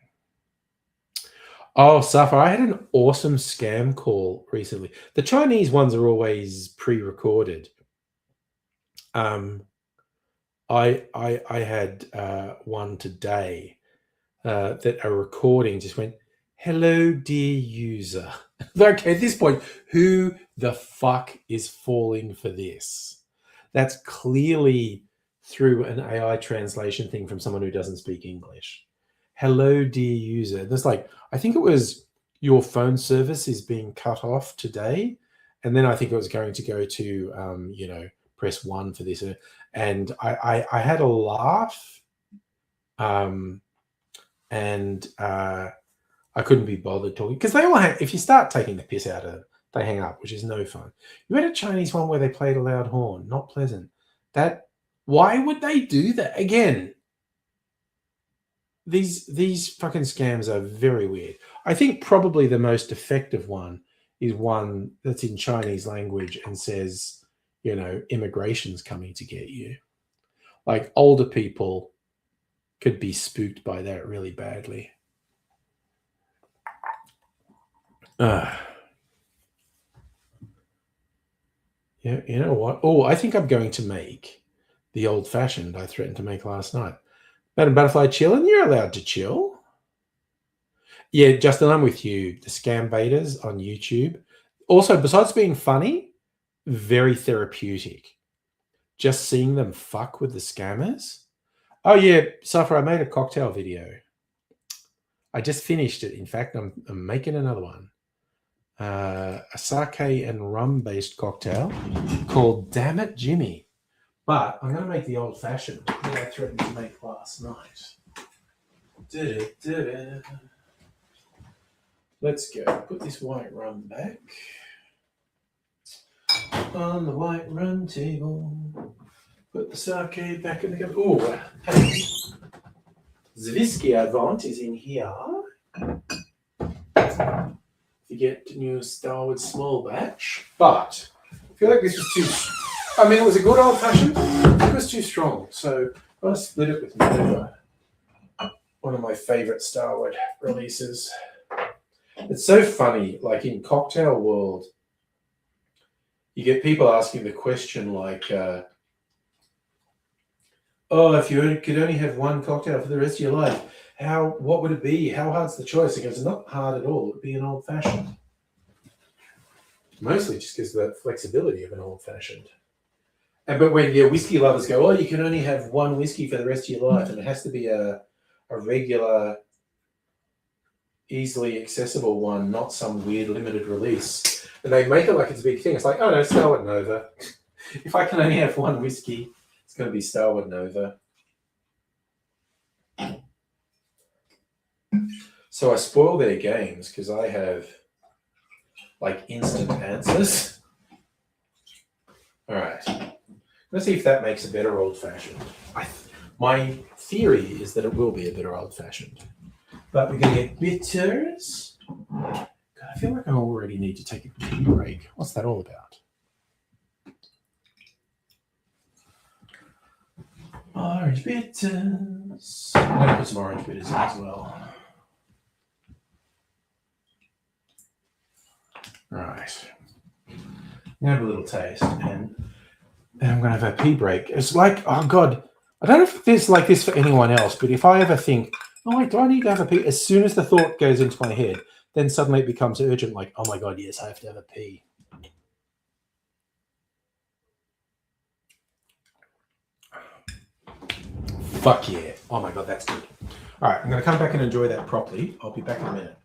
Oh, Safar, I had an awesome scam call recently. The Chinese ones are always pre-recorded. I had one today that a recording just went, "Hello, dear user." Okay, at this point, who the fuck is falling for this? That's clearly through an AI translation thing from someone who doesn't speak English. Hello, dear user. There's like, I think it was your phone service is being cut off today. And then I think it was going to go to, press one for this. And I had a laugh. Um, and I couldn't be bothered talking because they all hang, if you start taking the piss out of them, they hang up, which is no fun. You had a Chinese one where they played a loud horn, not pleasant. That why would they do that again? These fucking scams are very weird. I think probably the most effective one is one that's in Chinese language and says, immigration's coming to get you. Like older people could be spooked by that really badly. Yeah, you know what? Oh, I think I'm going to make the old fashioned I threatened to make last night. Madam Butterfly chilling, you're allowed to chill. Yeah, Justin, I'm with you. The scam baiters on YouTube. Also, besides being funny, very therapeutic. Just seeing them fuck with the scammers. Oh yeah, Suffer, I made a cocktail video. I just finished it. In fact, I'm making another one. A sake and rum based cocktail called Damn It Jimmy. But I'm going to make the old fashioned that I threatened to make last night. Da-da-da-da. Let's go. Put this white rum back on the white rum table. Put the sake back in the cup. Oh, hey. The whiskey Avant is in here. You get new Star Wars small batch, but I feel like this was too. I mean, it was a good old fashioned. It was too strong, so I'm gonna split it with Nova, one of my favorite Star Wars releases. It's so funny, like in cocktail world, you get people asking the question like, "Oh, if you could only have one cocktail for the rest of your life, what would it be? How hard's the choice?" It goes, "It's not hard at all. It'd be an old fashioned." Mostly just because of the flexibility of an old fashioned. But when the whiskey lovers go, "Oh, you can only have one whiskey for the rest of your life, and it has to be a regular, easily accessible one, not some weird limited release," and they make it like it's a big thing. It's like, oh no, Starward Nova. If I can only have one whiskey, it's going to be Starward Nova. So I spoil their games because I have like instant answers. All right. Let's see if that makes a better old fashioned. My theory is that it will be a better old fashioned. But we're going to get bitters. God, I feel like I already need to take a tea break. What's that all about? Orange bitters. I'm going to put some orange bitters in as well. Right. I'm going to have a little taste and I'm going to have a pee break. It's like, oh God, I don't know if it's like this for anyone else, but if I ever think, oh wait, do I need to have a pee? As soon as the thought goes into my head, then suddenly it becomes urgent, like, oh my God, yes, I have to have a pee. Fuck yeah. Oh my God, that's good. All right, I'm going to come back and enjoy that properly. I'll be back in a minute.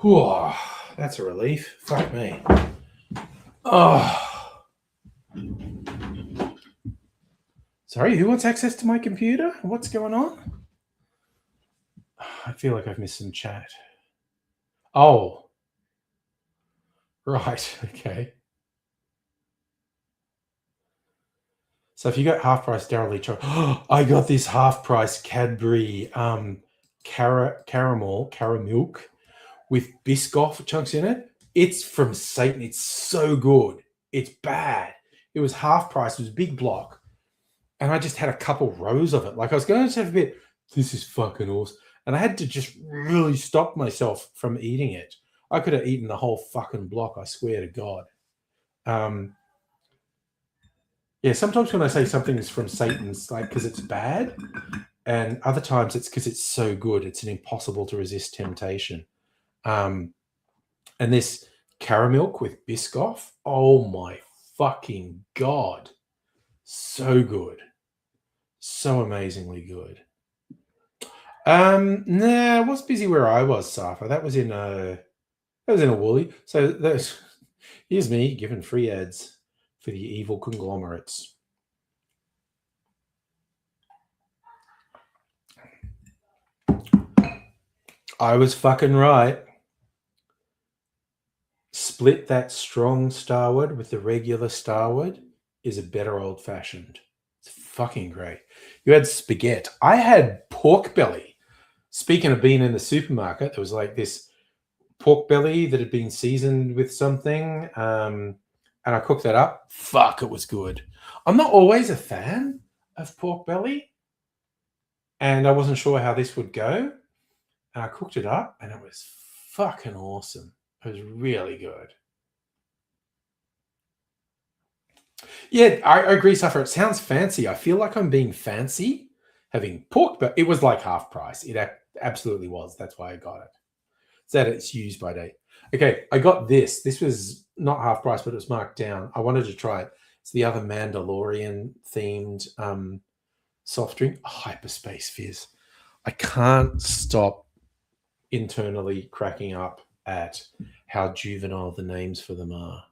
Whew, that's a relief. Fuck me. Oh. Sorry, who wants access to my computer? What's going on? I feel like I've missed some chat. Oh. Right, okay. So if you got half price Daryl Lee chocolate, I got this half price Cadbury caramel with Biscoff chunks in it. It's from Satan. It's so good. It's bad. It was half price. It was a big block. And I just had a couple rows of it. Like I was going to have a bit, this is fucking awesome. And I had to just really stop myself from eating it. I could have eaten the whole fucking block, I swear to God. Yeah, sometimes when I say something is from Satan's, like because it's bad, and other times it's because it's so good, it's an impossible to resist temptation. And this caramel with Biscoff, oh my fucking God. So good. So amazingly good. Nah, I was busy where I was, Safa. That was in a Woolly. So here's me giving free ads for the evil conglomerates. I was fucking right. Split that strong Starward with the regular Starward is a better old fashioned. It's fucking great. You had spaghetti. I had pork belly. Speaking of being in the supermarket, there was like this pork belly that had been seasoned with something, and I cooked that up. Fuck, it was good. I'm not always a fan of pork belly, and I wasn't sure how this would go. And I cooked it up, and it was fucking awesome. It was really good. Yeah, I agree, Suffer. It sounds fancy. I feel like I'm being fancy having pork, but it was like half price. It absolutely was. That's why I got it. It's that it's used by date. Okay, I got this. This was not half price, but it was marked down. I wanted to try it. It's the other Mandalorian themed soft drink, Hyperspace Fizz. I can't stop internally cracking up at how juvenile the names for them are.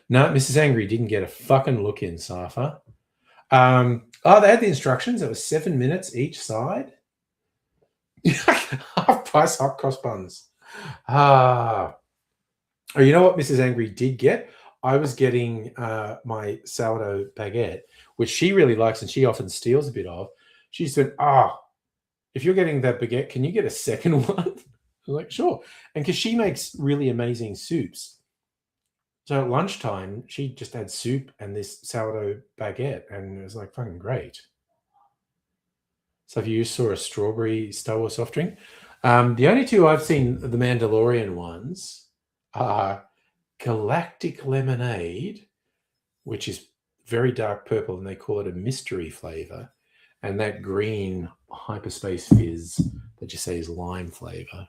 No, Mrs. Angry didn't get a fucking look in, Safa. They had the instructions. It was 7 minutes each side. Half price hot cross buns. Oh, you know what Mrs. Angry did get? I was getting my sourdough baguette, which she really likes and she often steals a bit of. She said, if you're getting that baguette, can you get a second one? I was like, sure. And because she makes really amazing soups. So at lunchtime, she just had soup and this sourdough baguette, and it was like fucking great. So if you saw a strawberry Star Wars soft drink, the only two I've seen, the Mandalorian ones, are Galactic Lemonade, which is very dark purple, and they call it a mystery flavor, and that green Hyperspace Fizz that you say is lime flavor.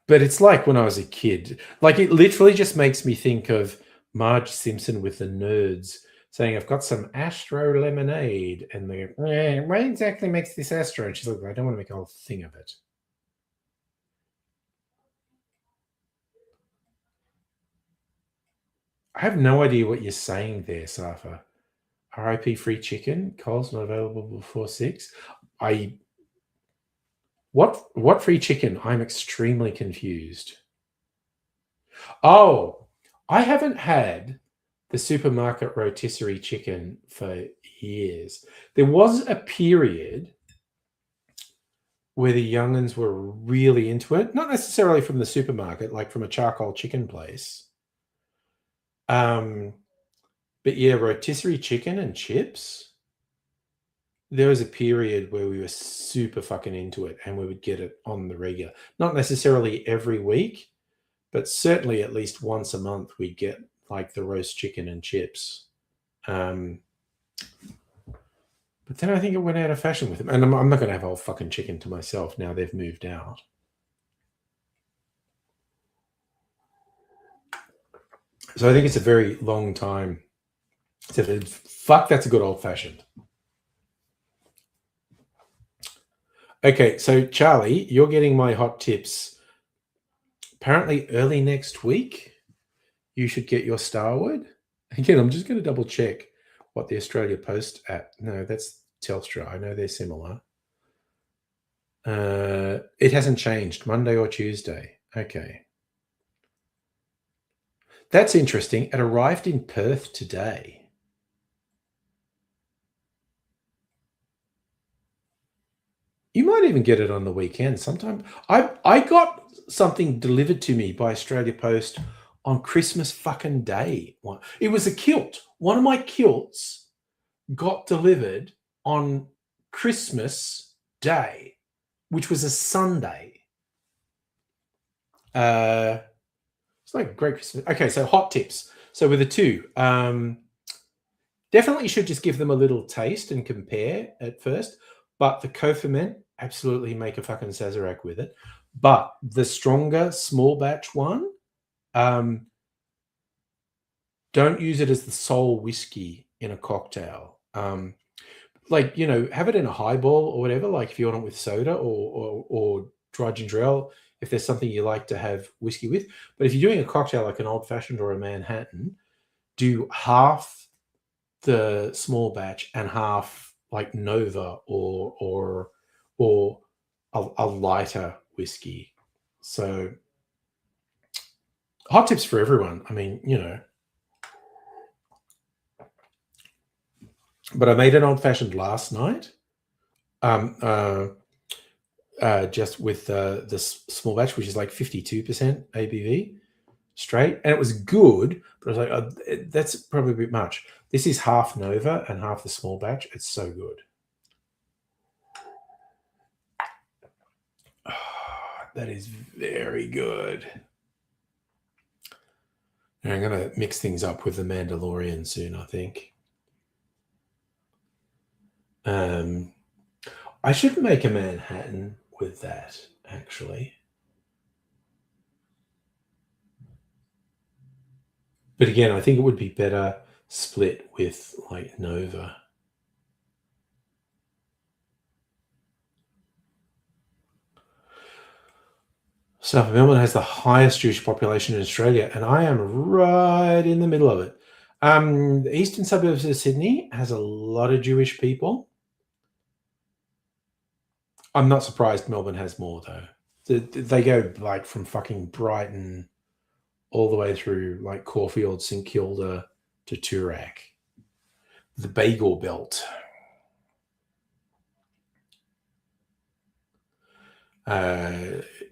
But it's like when I was a kid. Like it literally just makes me think of Marge Simpson with the Nerds saying, I've got some Astro Lemonade. And they go, what exactly makes this Astro? And she's like, I don't want to make a whole thing of it. I have no idea what you're saying there, Safa. RIP free chicken. Cole's not available before 6. What free chicken? I'm extremely confused. Oh, I haven't had the supermarket rotisserie chicken for years. There was a period where the young'uns were really into it, not necessarily from the supermarket, like from a charcoal chicken place. But yeah, rotisserie chicken and chips. There was a period where we were super fucking into it and we would get it on the regular. Not necessarily every week, but certainly at least once a month we'd get like the roast chicken and chips. But then I think it went out of fashion with them. And I'm not going to have a whole fucking chicken to myself now they've moved out. So I think it's a very long time. Fuck, that's a good old fashioned. Okay, so Charlie, you're getting my hot tips. Apparently, early next week, you should get your Starwood. Again, I'm just going to double check what the Australia Post app. No, that's Telstra. I know they're similar. It hasn't changed. Monday or Tuesday. Okay. That's interesting. It arrived in Perth today. You might even get it on the weekend sometime. I got something delivered to me by Australia Post on Christmas fucking day. It was a kilt. One of my kilts got delivered on Christmas Day, which was a Sunday. It's like great Christmas. Okay, so hot tips. So with the two, definitely you should just give them a little taste and compare at first. But the co-ferment, absolutely make a fucking Sazerac with it. But the stronger small batch one, don't use it as the sole whiskey in a cocktail. Like, you know, have it in a highball or whatever, like if you want it with soda or dry ginger ale, if there's something you like to have whiskey with. But if you're doing a cocktail like an old fashioned or a Manhattan, do half the small batch and half like Nova or a lighter whiskey. So hot tips for everyone. I mean, you know. But I made an old fashioned last night. Just with the small batch, which is like 52% ABV straight, and it was good. But I was like, that's probably a bit much. This is half Nova and half the small batch. It's so good. Oh, that is very good. And I'm going to mix things up with the Mandalorian soon, I think. I should make a Manhattan with that, actually. But again, I think it would be better split with like Nova. South Melbourne has the highest Jewish population in Australia, and I am right in the middle of it. The eastern suburbs of Sydney has a lot of Jewish people. I'm not surprised Melbourne has more, though. They go like from fucking Brighton all the way through like Caulfield, St Kilda to Toorak. The Bagel Belt.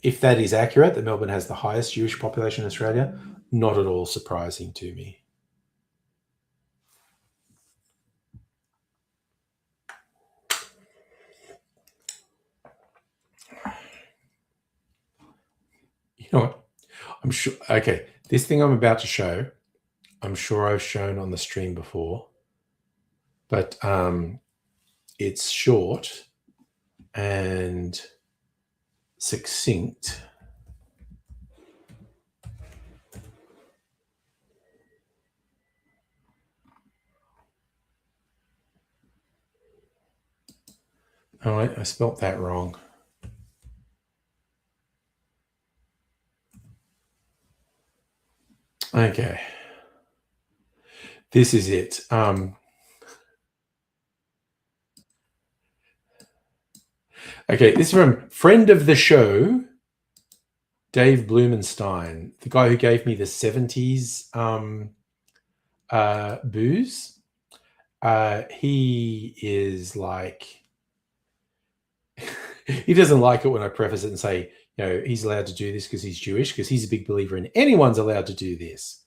If that is accurate, that Melbourne has the highest Jewish population in Australia, not at all surprising to me. You know what? I'm sure. Okay, this thing I'm about to show, I'm sure I've shown on the stream before, but it's short and succinct. Oh, I spelt that wrong. Okay. This is it. Okay, this is from friend of the show, Dave Blumenstein, the guy who gave me the 70s booze. He is like, he doesn't like it when I preface it and say, you know, he's allowed to do this because he's Jewish, because he's a big believer in anyone's allowed to do this.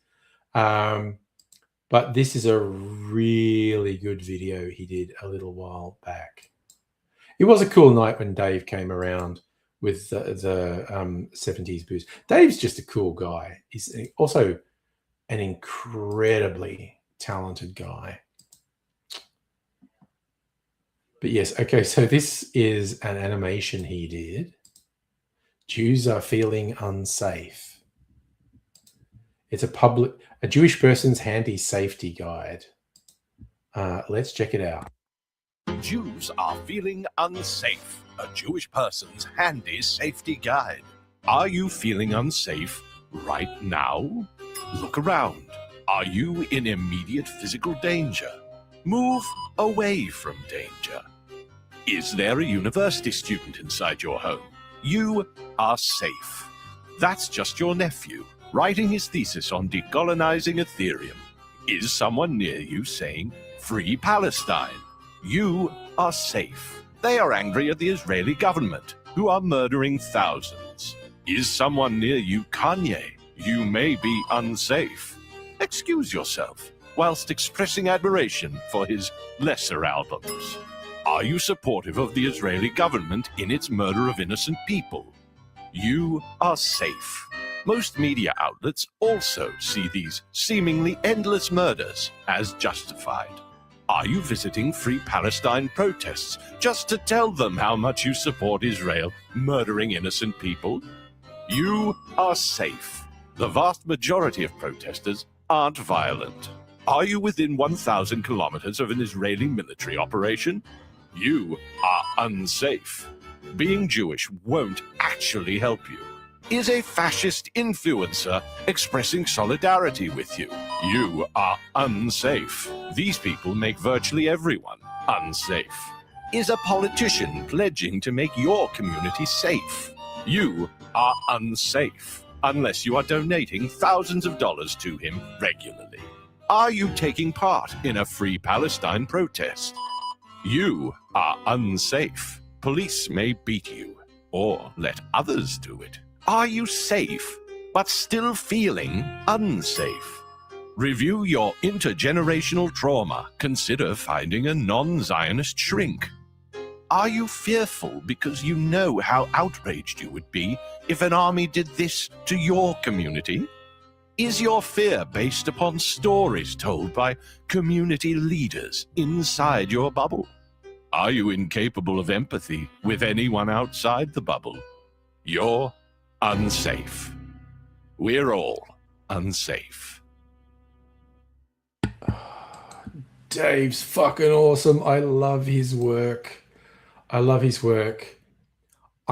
But this is a really good video he did a little while back. It was a cool night when Dave came around with the 70s booze. Dave's just a cool guy. He's also an incredibly talented guy. But yes, okay, so this is an animation he did. Jews are feeling unsafe. It's a Jewish person's handy safety guide. Let's check it out. Jews are feeling unsafe. a Jewish person's handy safety guide. Are you feeling unsafe right now? Look around. Are you in immediate physical danger? Move away from danger. Is there a university student inside your home? You are safe. That's just your nephew, writing his thesis on decolonizing Ethereum. Is someone near you saying, "Free Palestine"? You are safe. They are angry at the Israeli government, who are murdering thousands. Is someone near you Kanye? You may be unsafe. Excuse yourself, whilst expressing admiration for his lesser albums. Are you supportive of the Israeli government in its murder of innocent people? You are safe. Most media outlets also see these seemingly endless murders as justified. Are you visiting Free Palestine protests just to tell them how much you support Israel murdering innocent people? You are safe. The vast majority of protesters aren't violent. Are you within 1,000 kilometers of an Israeli military operation? You are unsafe. Being Jewish won't actually help you. Is a fascist influencer expressing solidarity with you? You are unsafe. These people make virtually everyone unsafe. Is a politician pledging to make your community safe? You are unsafe, unless you are donating thousands of dollars to him regularly. Are you taking part in a Free Palestine protest? You are unsafe. Police may beat you, or let others do it. Are you safe, but still feeling unsafe? Review your intergenerational trauma. Consider finding a non-Zionist shrink. Are you fearful because you know how outraged you would be if an army did this to your community? Is your fear based upon stories told by community leaders inside your bubble? Are you incapable of empathy with anyone outside the bubble? You're unsafe. We're all unsafe. Dave's fucking awesome. I love his work. I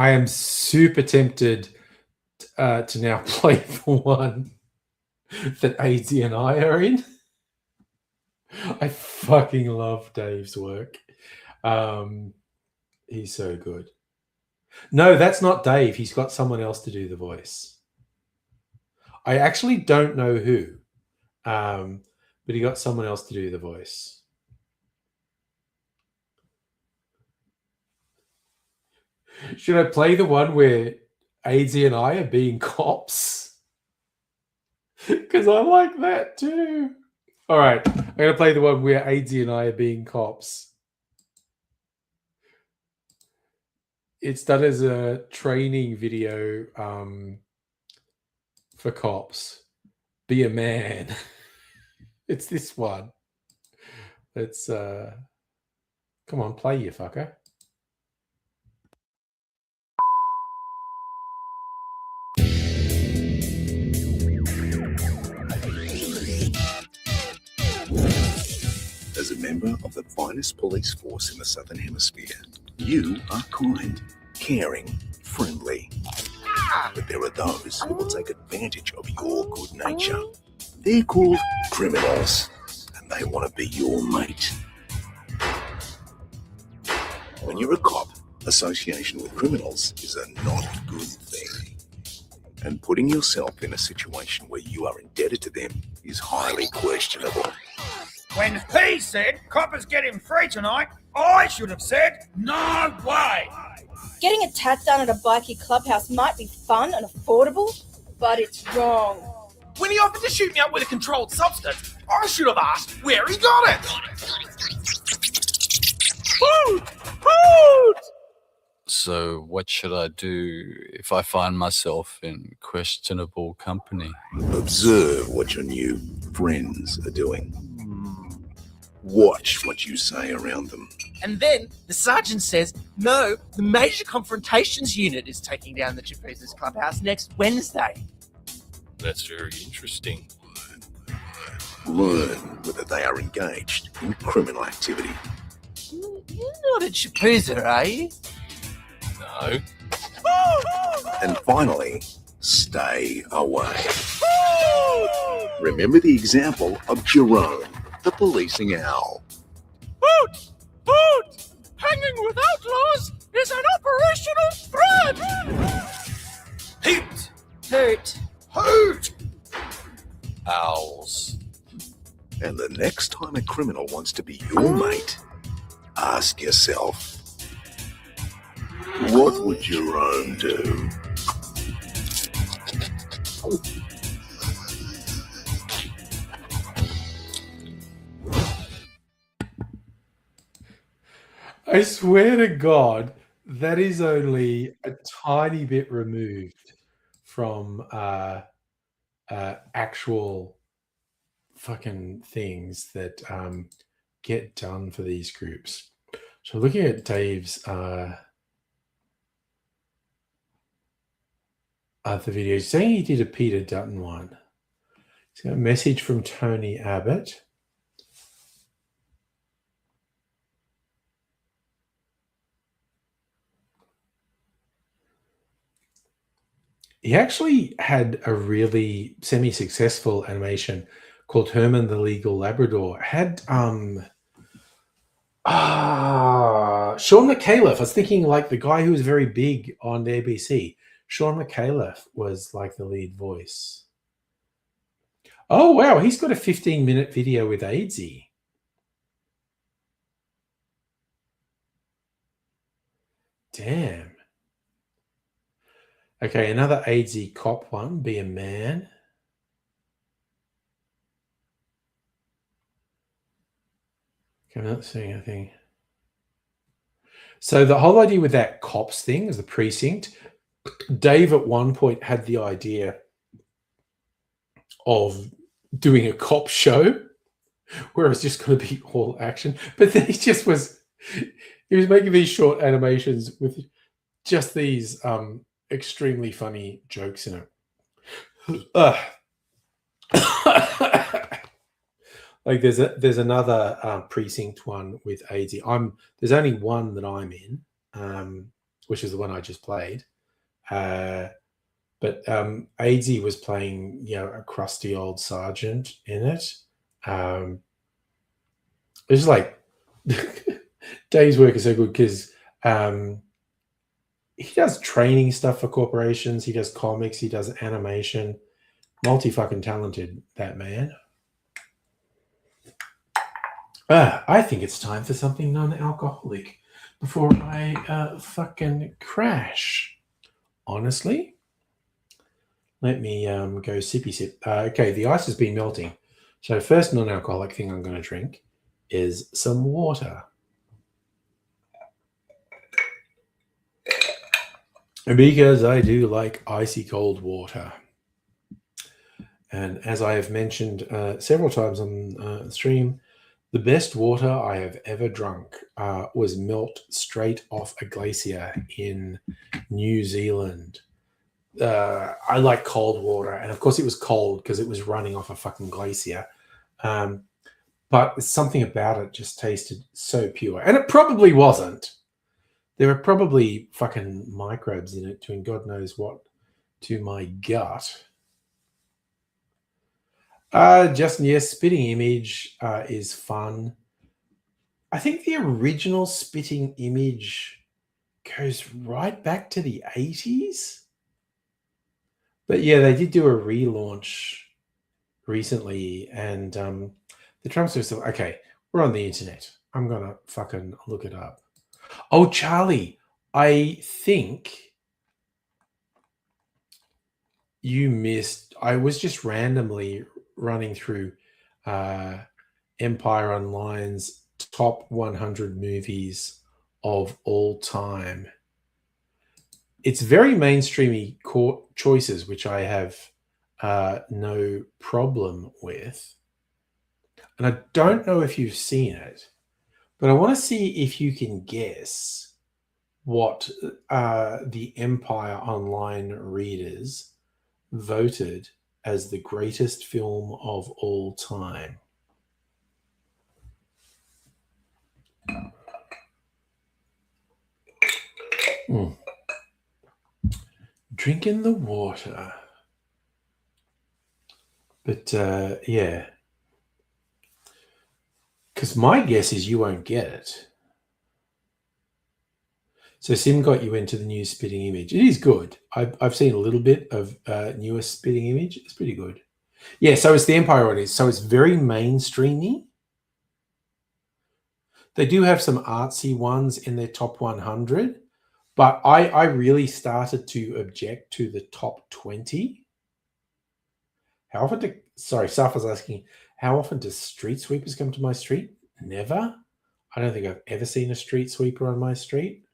am super tempted to now play the one that AZ and I are in. I fucking love Dave's work. He's so good. No, that's not Dave. He's got someone else to do the voice. I actually don't know who, but he got someone else to do the voice. Should I play the one where AZ and I are being cops? Because I like that too. All right, I'm going to play the one where AZ and I are being cops. It's done as a training video for cops. Be a man. It's this one. It's come on, play, you fucker. As a member of the finest police force in the Southern Hemisphere, you are kind, caring, friendly. But there are those who will take advantage of your good nature. They're called criminals, and they want to be your mate. When you're a cop, association with criminals is a not good thing. And putting yourself in a situation where you are indebted to them is highly questionable. When he said coppers get him free tonight, I should have said no way. Getting a tat done at a bikie clubhouse might be fun and affordable, but it's wrong. When he offered to shoot me up with a controlled substance, I should have asked where he got it. Food! Food! So what should I do if I find myself in questionable company? Observe what your new friends are doing. Watch what you say around them. And then the sergeant says, no, the Major Confrontations Unit is taking down the Jafuza's clubhouse next Wednesday. That's very interesting. Learn whether they are engaged in criminal activity. You're not a Jafuza, are you? No. And finally, stay away. Remember the example of Jerome, the policing owl. Hoot! Hoot! Hanging with outlaws is an operational threat! Hoot! Hoot. Hoot! Owls. And the next time a criminal wants to be your mate, ask yourself, what would Jerome do? I swear to God, that is only a tiny bit removed from actual fucking things that get done for these groups. So looking at Dave's other videos, saying he did a Peter Dutton one. He's got a message from Tony Abbott. He actually had a really semi-successful animation called Herman the Legal Labrador. It had Sean McAuliffe. I was thinking like the guy who was very big on the ABC. Sean McAuliffe was like the lead voice. Oh wow, he's got a 15-minute video with AIDSy. Damn. Okay, another AIDSy cop one. Be a man. Okay, I'm not seeing anything. So the whole idea with that cops thing is the precinct. Dave at one point had the idea of doing a cop show where it's just going to be all action. But then he was making these short animations with just these extremely funny jokes in it. Like there's another precinct one with AIDSy. There's only one that I'm in, which is the one I just played. But AIDSy was playing, a crusty old sergeant in it. It's like Dave's work is so good because he does training stuff for corporations. He does comics. He does animation. Multi-fucking talented, that man. I think it's time for something non-alcoholic before I fucking crash. Honestly. Let me go sippy sip. Okay, the ice has been melting. So first non-alcoholic thing I'm going to drink is some water. Because I do like icy cold water. And as I have mentioned several times on the stream, the best water I have ever drunk was melt straight off a glacier in New Zealand. I like cold water, and of course it was cold because it was running off a fucking glacier. But something about it just tasted so pure, and it probably wasn't. There were probably fucking microbes in it doing God knows what to my gut. Justin, yes, Spitting Image is fun. I think the original Spitting Image goes right back to the 80s. But yeah, they did do a relaunch recently, and the drums are still okay. We're on the internet. I'm gonna fucking look it up. Oh, Charlie, I think you missed. I was just randomly running through Empire Online's top 100 movies of all time. It's very mainstreamy choices, which I have no problem with. And I don't know if you've seen it, but I want to see if you can guess what the Empire Online readers voted as the greatest film of all time. drinking the water. But yeah. Because my guess is you won't get it. So Sim got you into the new Spitting Image. It is good. I've seen a little bit of newest Spitting Image. It's pretty good. Yeah, so it's the Empire Audience. So it's very mainstreamy. They do have some artsy ones in their top 100, but I really started to object to the top 20. How often Safa's asking, how often do street sweepers come to my street? Never. I don't think I've ever seen a street sweeper on my street.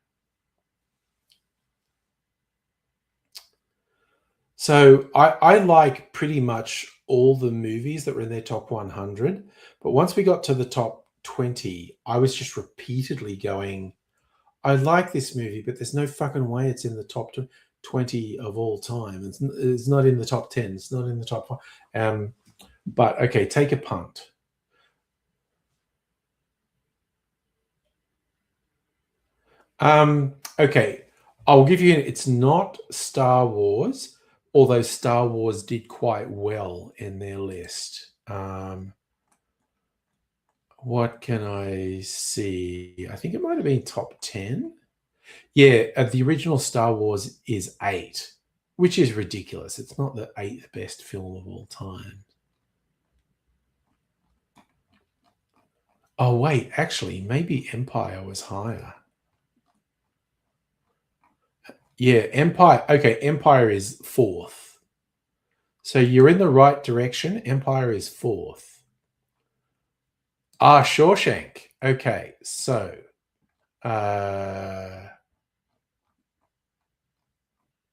So I like pretty much all the movies that were in their top 100. But once we got to the top 20, I was just repeatedly going, I like this movie, but there's no fucking way it's in the top 20 of all time. It's not in the top 10. It's not in the top 5. But okay, take a punt. Okay, I'll give you, it's not Star Wars, although Star Wars did quite well in their list. What can I see? I think it might have been top 10. Yeah, the original Star Wars is 8, which is ridiculous. It's not the 8th best film of all time. Oh, wait, actually, maybe Empire was higher. Yeah, Empire. Okay, Empire is 4th. So you're in the right direction. Empire is 4th. Shawshank. Okay, so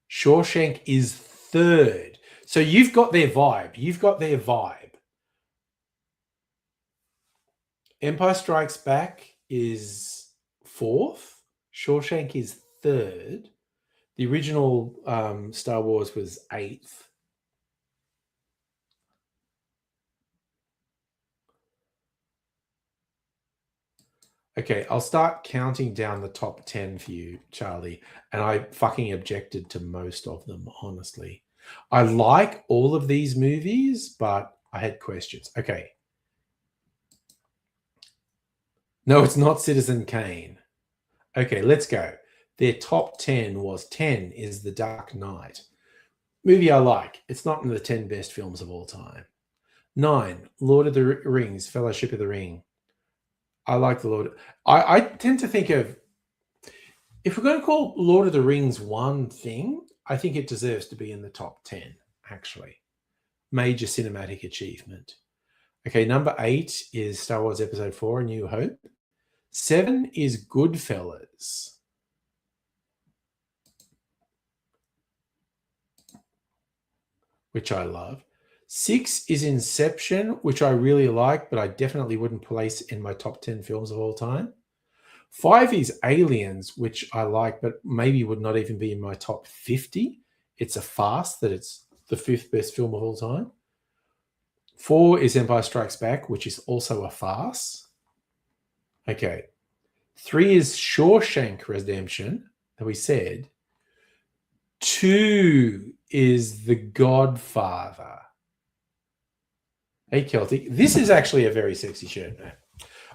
Shawshank is 3rd. So you've got their vibe. Empire Strikes Back is 4th. Shawshank is 3rd. The original Star Wars was 8th. Okay, I'll start counting down the top 10 for you, Charlie. And I fucking objected to most of them, honestly. I like all of these movies, but I had questions. Okay. No, it's not Citizen Kane. Okay, let's go. Their top 10 was 10 is The Dark Knight. Movie I like. It's not in the 10 best films of all time. 9, Lord of the Rings, Fellowship of the Ring. I like the Lord. I tend to think of, if we're going to call Lord of the Rings one thing, I think it deserves to be in the top 10, actually. Major cinematic achievement. Okay, number 8 is Star Wars Episode 4, A New Hope. 7 is Goodfellas. Which I love. 6 is Inception, which I really like, but I definitely wouldn't place in my top 10 films of all time. 5 is Aliens, which I like, but maybe would not even be in my top 50. It's a farce that it's the 5th best film of all time. 4 is Empire Strikes Back, which is also a farce. Okay. 3 is Shawshank Redemption, that we said. 2 is The Godfather. Hey, Celtic. This is actually a very sexy shirt, man.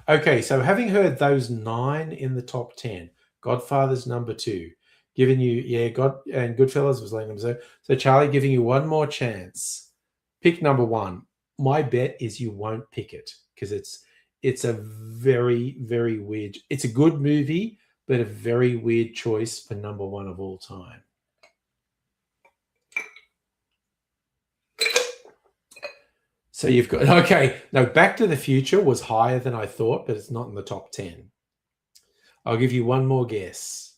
Okay, so having heard those 9 in the top 10, Godfather's number 2, giving you, and Goodfellas was like number 0. So Charlie, giving you one more chance. Pick number 1. My bet is you won't pick it because it's a very, very weird. It's a good movie, but a very weird choice for number 1 of all time. So you've got, okay, no, Back to the Future was higher than I thought, but it's not in the top 10. I'll give you one more guess.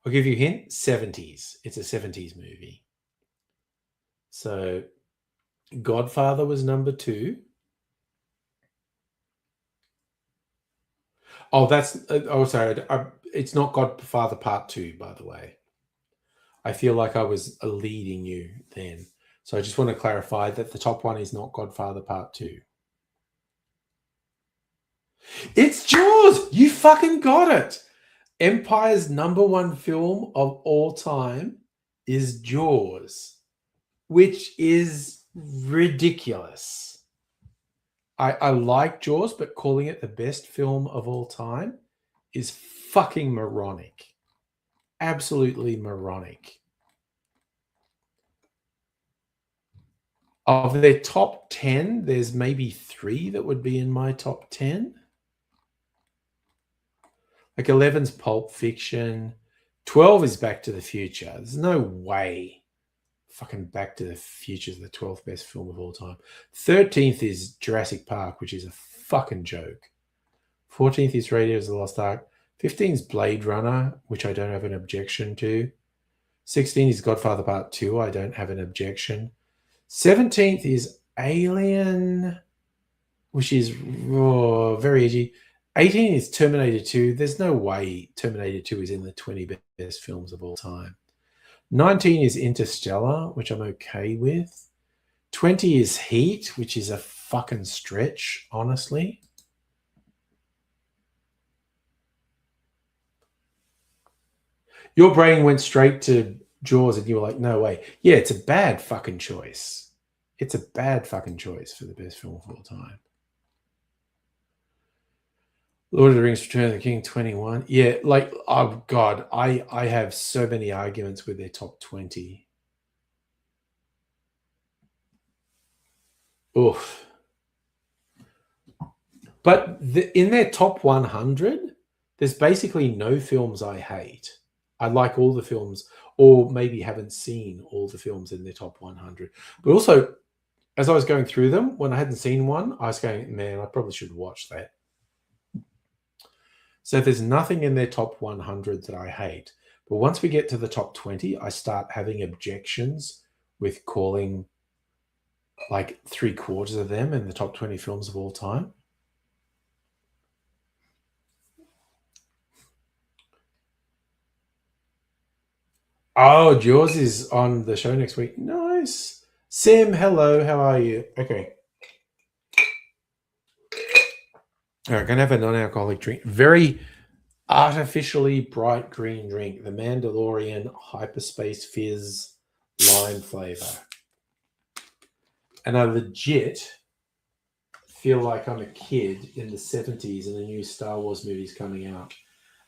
I'll give you a hint, 70s. It's a 70s movie. So Godfather was number 2. Oh, sorry. It's not Godfather Part 2, by the way. I feel like I was leading you then. So I just want to clarify that the top 1 is not Godfather Part 2. It's Jaws! You fucking got it! Empire's #1 film of all time is Jaws, which is ridiculous. I like Jaws, but calling it the best film of all time is fucking moronic. Absolutely moronic. Of their top 10, there's maybe 3 that would be in my top 10. Like 11's Pulp Fiction. 12 is Back to the Future. There's no way fucking Back to the Future is the 12th best film of all time. 13th is Jurassic Park, which is a fucking joke. 14th is Raiders of the Lost Ark. 15th is Blade Runner, which I don't have an objection to. 16th is Godfather Part 2. I don't have an objection. 17th is Alien, which is very edgy. 18 is Terminator 2. There's no way Terminator 2 is in the 20 best films of all time. 19 is Interstellar, which I'm okay with. 20 is Heat, which is a fucking stretch, honestly. Your brain went straight to Jaws and you were like, no way. Yeah, it's a bad fucking choice. It's a bad fucking choice for the best film of all time. Lord of the Rings, Return of the King, 21. Yeah, like, oh God, I have so many arguments with their top 20. Oof. But in their top 100, there's basically no films I hate. I like all the films, or maybe haven't seen all the films in their top 100. But also, as I was going through them, when I hadn't seen one, I was going, man, I probably should watch that. So there's nothing in their top 100 that I hate. But once we get to the top 20, I start having objections with calling like 3/4 of them in the top 20 films of all time. Oh, Jaws is on the show next week. Nice. Sim, hello. How are you? Okay. All right, going to have a non-alcoholic drink. Very artificially bright green drink. The Mandalorian Hyperspace Fizz lime flavor. And I legit feel like I'm a kid in the 70s and a new Star Wars movie's coming out.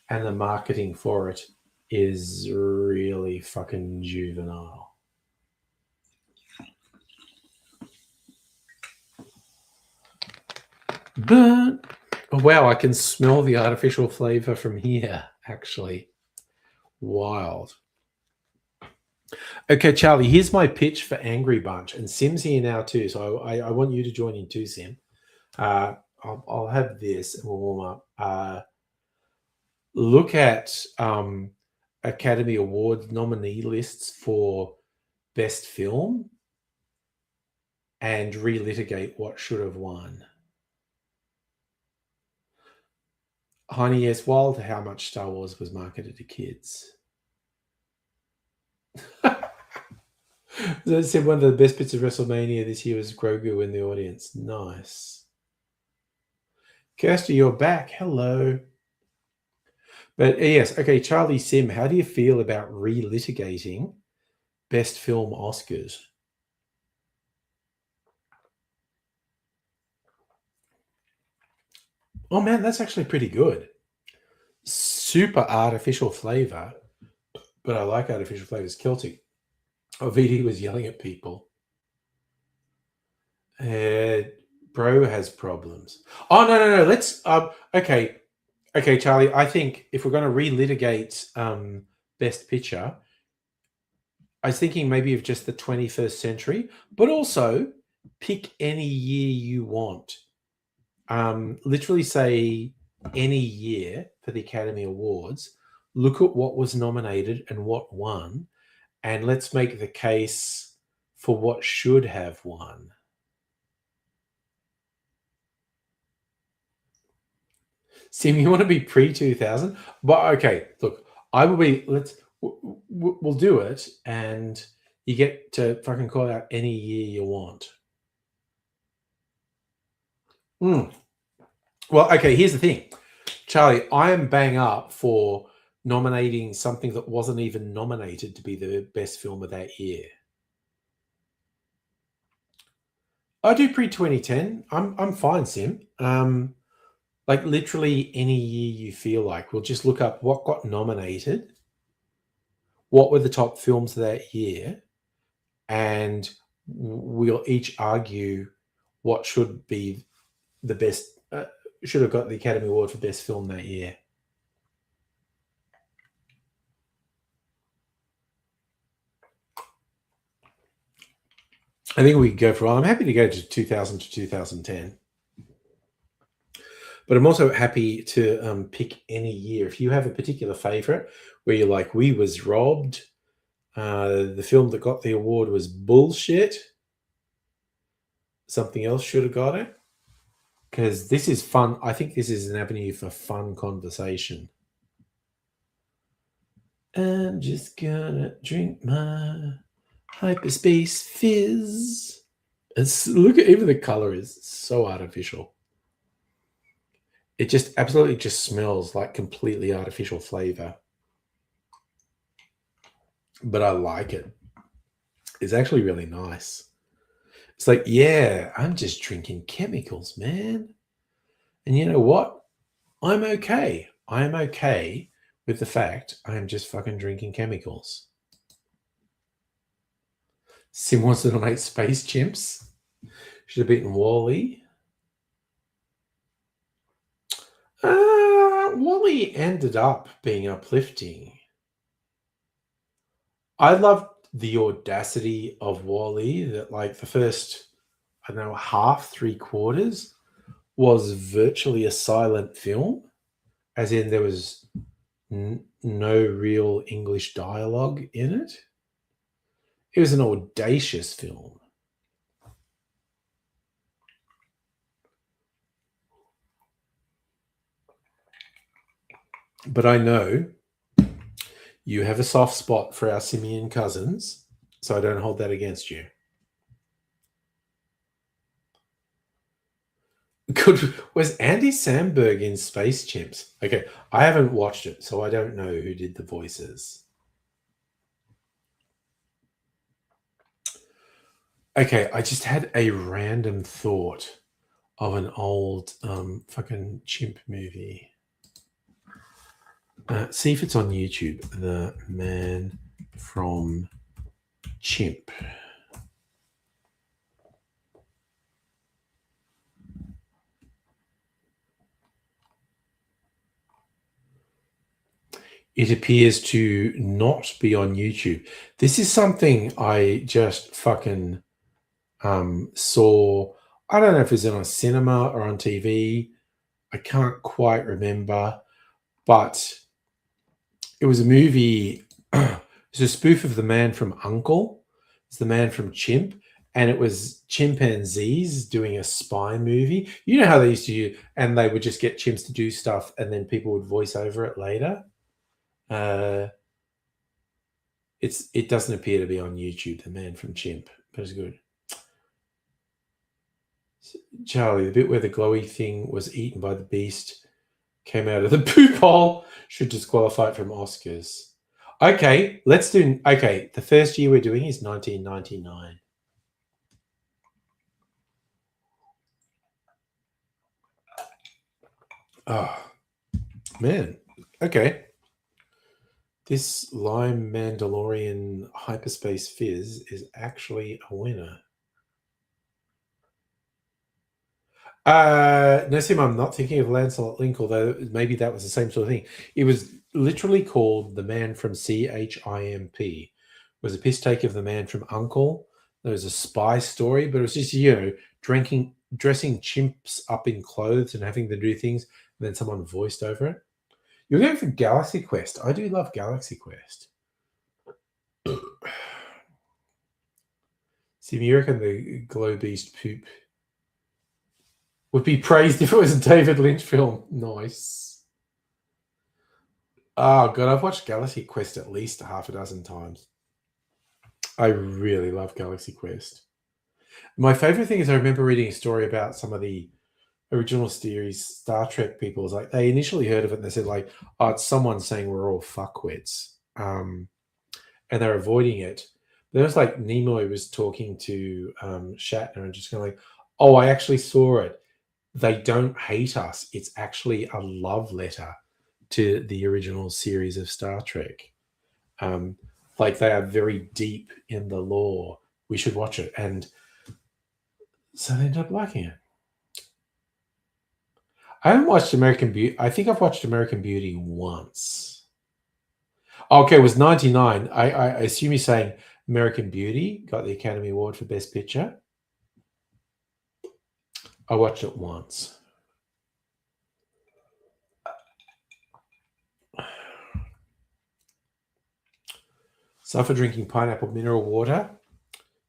And the marketing for it is really fucking juvenile. But, oh, wow, I can smell the artificial flavor from here, actually. Wild. Okay, Charlie, here's my pitch for Angry Bunch. And Sim's here now too, so I want you to join in too, Sim. I'll have this and we'll warm up. Look at Academy Award nominee lists for Best Film and relitigate what should have won. Heine S. Wild, how much Star Wars was marketed to kids? As I said, one of the best bits of WrestleMania this year was Grogu in the audience. Nice. Kirsty, you're back. Hello. But yes, okay, Charlie Sim, how do you feel about relitigating Best Film Oscars? Oh man, that's actually pretty good. Super artificial flavor, but I like artificial flavors. Celtic. Oh, VD was yelling at people. Bro has problems. Oh, no. Let's, okay, Charlie, I think if we're going to relitigate Best Picture, I was thinking maybe of just the 21st century, but also pick any year you want. Literally say any year for the Academy Awards, look at what was nominated and what won, and let's make the case for what should have won. Sim, you want to be pre-2000? But okay, look, I will be, we'll do it, and you get to fucking call out any year you want. Well, okay, here's the thing. Charlie, I am bang up for nominating something that wasn't even nominated to be the best film of that year. I do pre-2010. I'm fine, Sim. Like literally any year you feel like. We'll just look up what got nominated, what were the top films that year, and we'll each argue what should be the best, should have got the Academy Award for Best Film that year. I think we could go for all. I'm happy to go to 2000 to 2010. But I'm also happy to pick any year. If you have a particular favorite where you're like, we was robbed, the film that got the award was bullshit, something else should have got it. Because this is fun. I think this is an avenue for fun conversation. I'm just gonna drink my hyperspace fizz. Look at, even the color is so artificial. It just absolutely just smells like completely artificial flavor. But I like it. It's actually really nice. It's like, yeah, I'm just drinking chemicals, man. And you know what? I'm okay. I am okay with the fact I am just fucking drinking chemicals. Sim wants to nominate Space Chimps. Should have beaten Wall-E. Wall-E ended up being uplifting. I loved the audacity of Wall-E, that like the first, I don't know, half, 3/4 was virtually a silent film, as in there was no real English dialogue in it. It was an audacious film. But I know you have a soft spot for our simian cousins, so I don't hold that against you. Was Andy Samberg in Space Chimps? Okay, I haven't watched it, so I don't know who did the voices. Okay, I just had a random thought of an old fucking chimp movie. See if it's on YouTube. The Man from Chimp. It appears to not be on YouTube. This is something I just fucking saw. I don't know if it's on a cinema or on TV. I can't quite remember. But it was a movie. It's a spoof of The Man from Uncle. It's The Man from Chimp. And it was chimpanzees doing a spy movie. You know how they used to do, and they would just get chimps to do stuff and then people would voice over it later. It doesn't appear to be on YouTube, The Man from Chimp, but it's good. Charlie, the bit where the glowy thing was eaten by the beast came out of the poop hole should disqualify it from Oscars. Okay, let's do. Okay, the first year we're doing is 1999. Oh, man. Okay. This Lime Mandalorian Hyperspace Fizz is actually a winner. No, Sim, I'm not thinking of Lancelot Link, although maybe that was the same sort of thing. It was literally called The Man from CHIMP. It was a piss take of The Man from Uncle. There was a spy story, but it was just, you know, dressing chimps up in clothes and having them do things, and then someone voiced over it. You're going for Galaxy Quest. I do love Galaxy Quest. See, you reckon the Glow Beast poop would be praised if it was a David Lynch film? Nice. Oh, God, I've watched Galaxy Quest at least half a dozen times. I really love Galaxy Quest. My favorite thing is I remember reading a story about some of the original series Star Trek people is like they initially heard of it and they said like, oh, it's someone saying we're all fuckwits, and they're avoiding it. Then it was like Nimoy was talking to Shatner and just kind of like, oh, I actually saw it. They don't hate us. It's actually a love letter to the original series of Star Trek. Like they are very deep in the lore. We should watch it. And so they ended up liking it. I haven't watched American Beauty. I think I've watched American Beauty once. Okay, it was 99. I assume you're saying American Beauty got the Academy Award for Best Picture. I watched it once. Suffer drinking pineapple mineral water.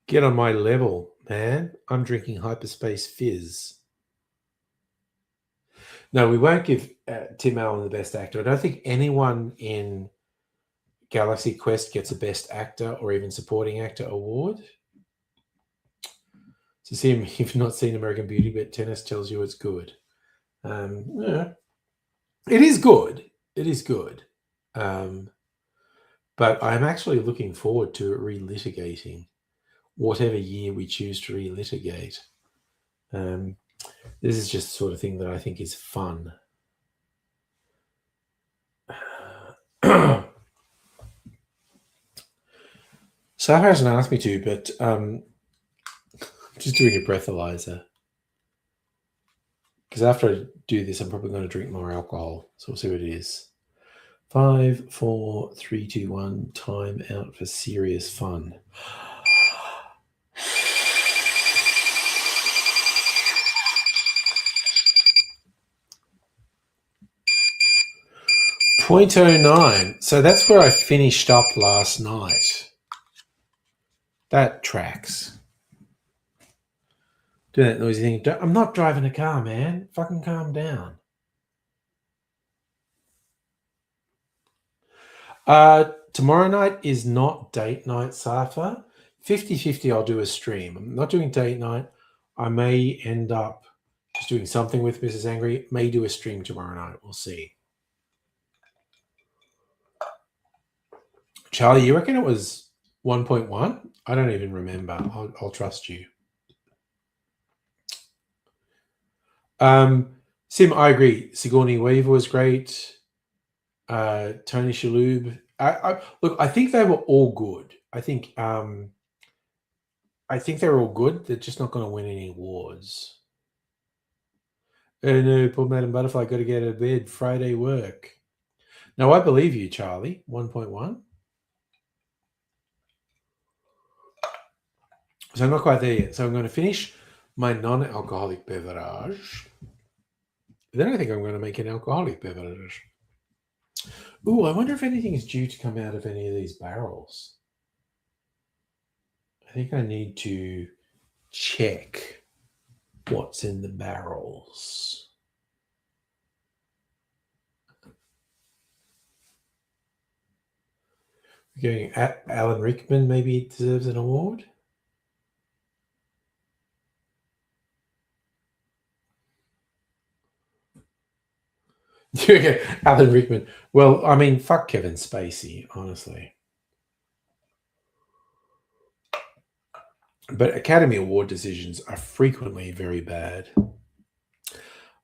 Get on my level, man. I'm drinking Hyperspace Fizz. No, we won't give Tim Allen the Best Actor. I don't think anyone in Galaxy Quest gets a Best Actor or even Supporting Actor award. So see, you've not seen American Beauty, but Tennis tells you it's good. Yeah. It is good. It is good. But I'm actually looking forward to relitigating whatever year we choose to relitigate. This is just the sort of thing that I think is fun. Sarah hasn't asked me to, but I'm just doing a breathalyzer. Because after I do this, I'm probably going to drink more alcohol. So we'll see what it is. 5, 4, 3, 2, 1. Time out for serious fun. .09. So that's where I finished up last night. That tracks. Do that noisy thing. I'm not driving a car, man. Fucking calm down. Tomorrow night is not date night, Safa. 50-50 I'll do a stream. I'm not doing date night. I may end up just doing something with Mrs. Angry. May do a stream tomorrow night. We'll see. Charlie, you reckon it was 1.1? I don't even remember. I'll trust you. Sim, I agree. Sigourney Weaver was great. Tony Shalhoub. Look, I think they were all good. I think they're all good. They're just not going to win any awards. No, poor Madam Butterfly got to get out of bed. Friday work. No, I believe you, Charlie. 1.1. So I'm not quite there yet. So I'm going to finish my non-alcoholic beverage. Then I think I'm going to make an alcoholic beverage. Ooh, I wonder if anything is due to come out of any of these barrels. I think I need to check what's in the barrels. We're going Alan Rickman maybe deserves an award. Alan Rickman. Well, I mean, fuck Kevin Spacey, honestly. But Academy Award decisions are frequently very bad.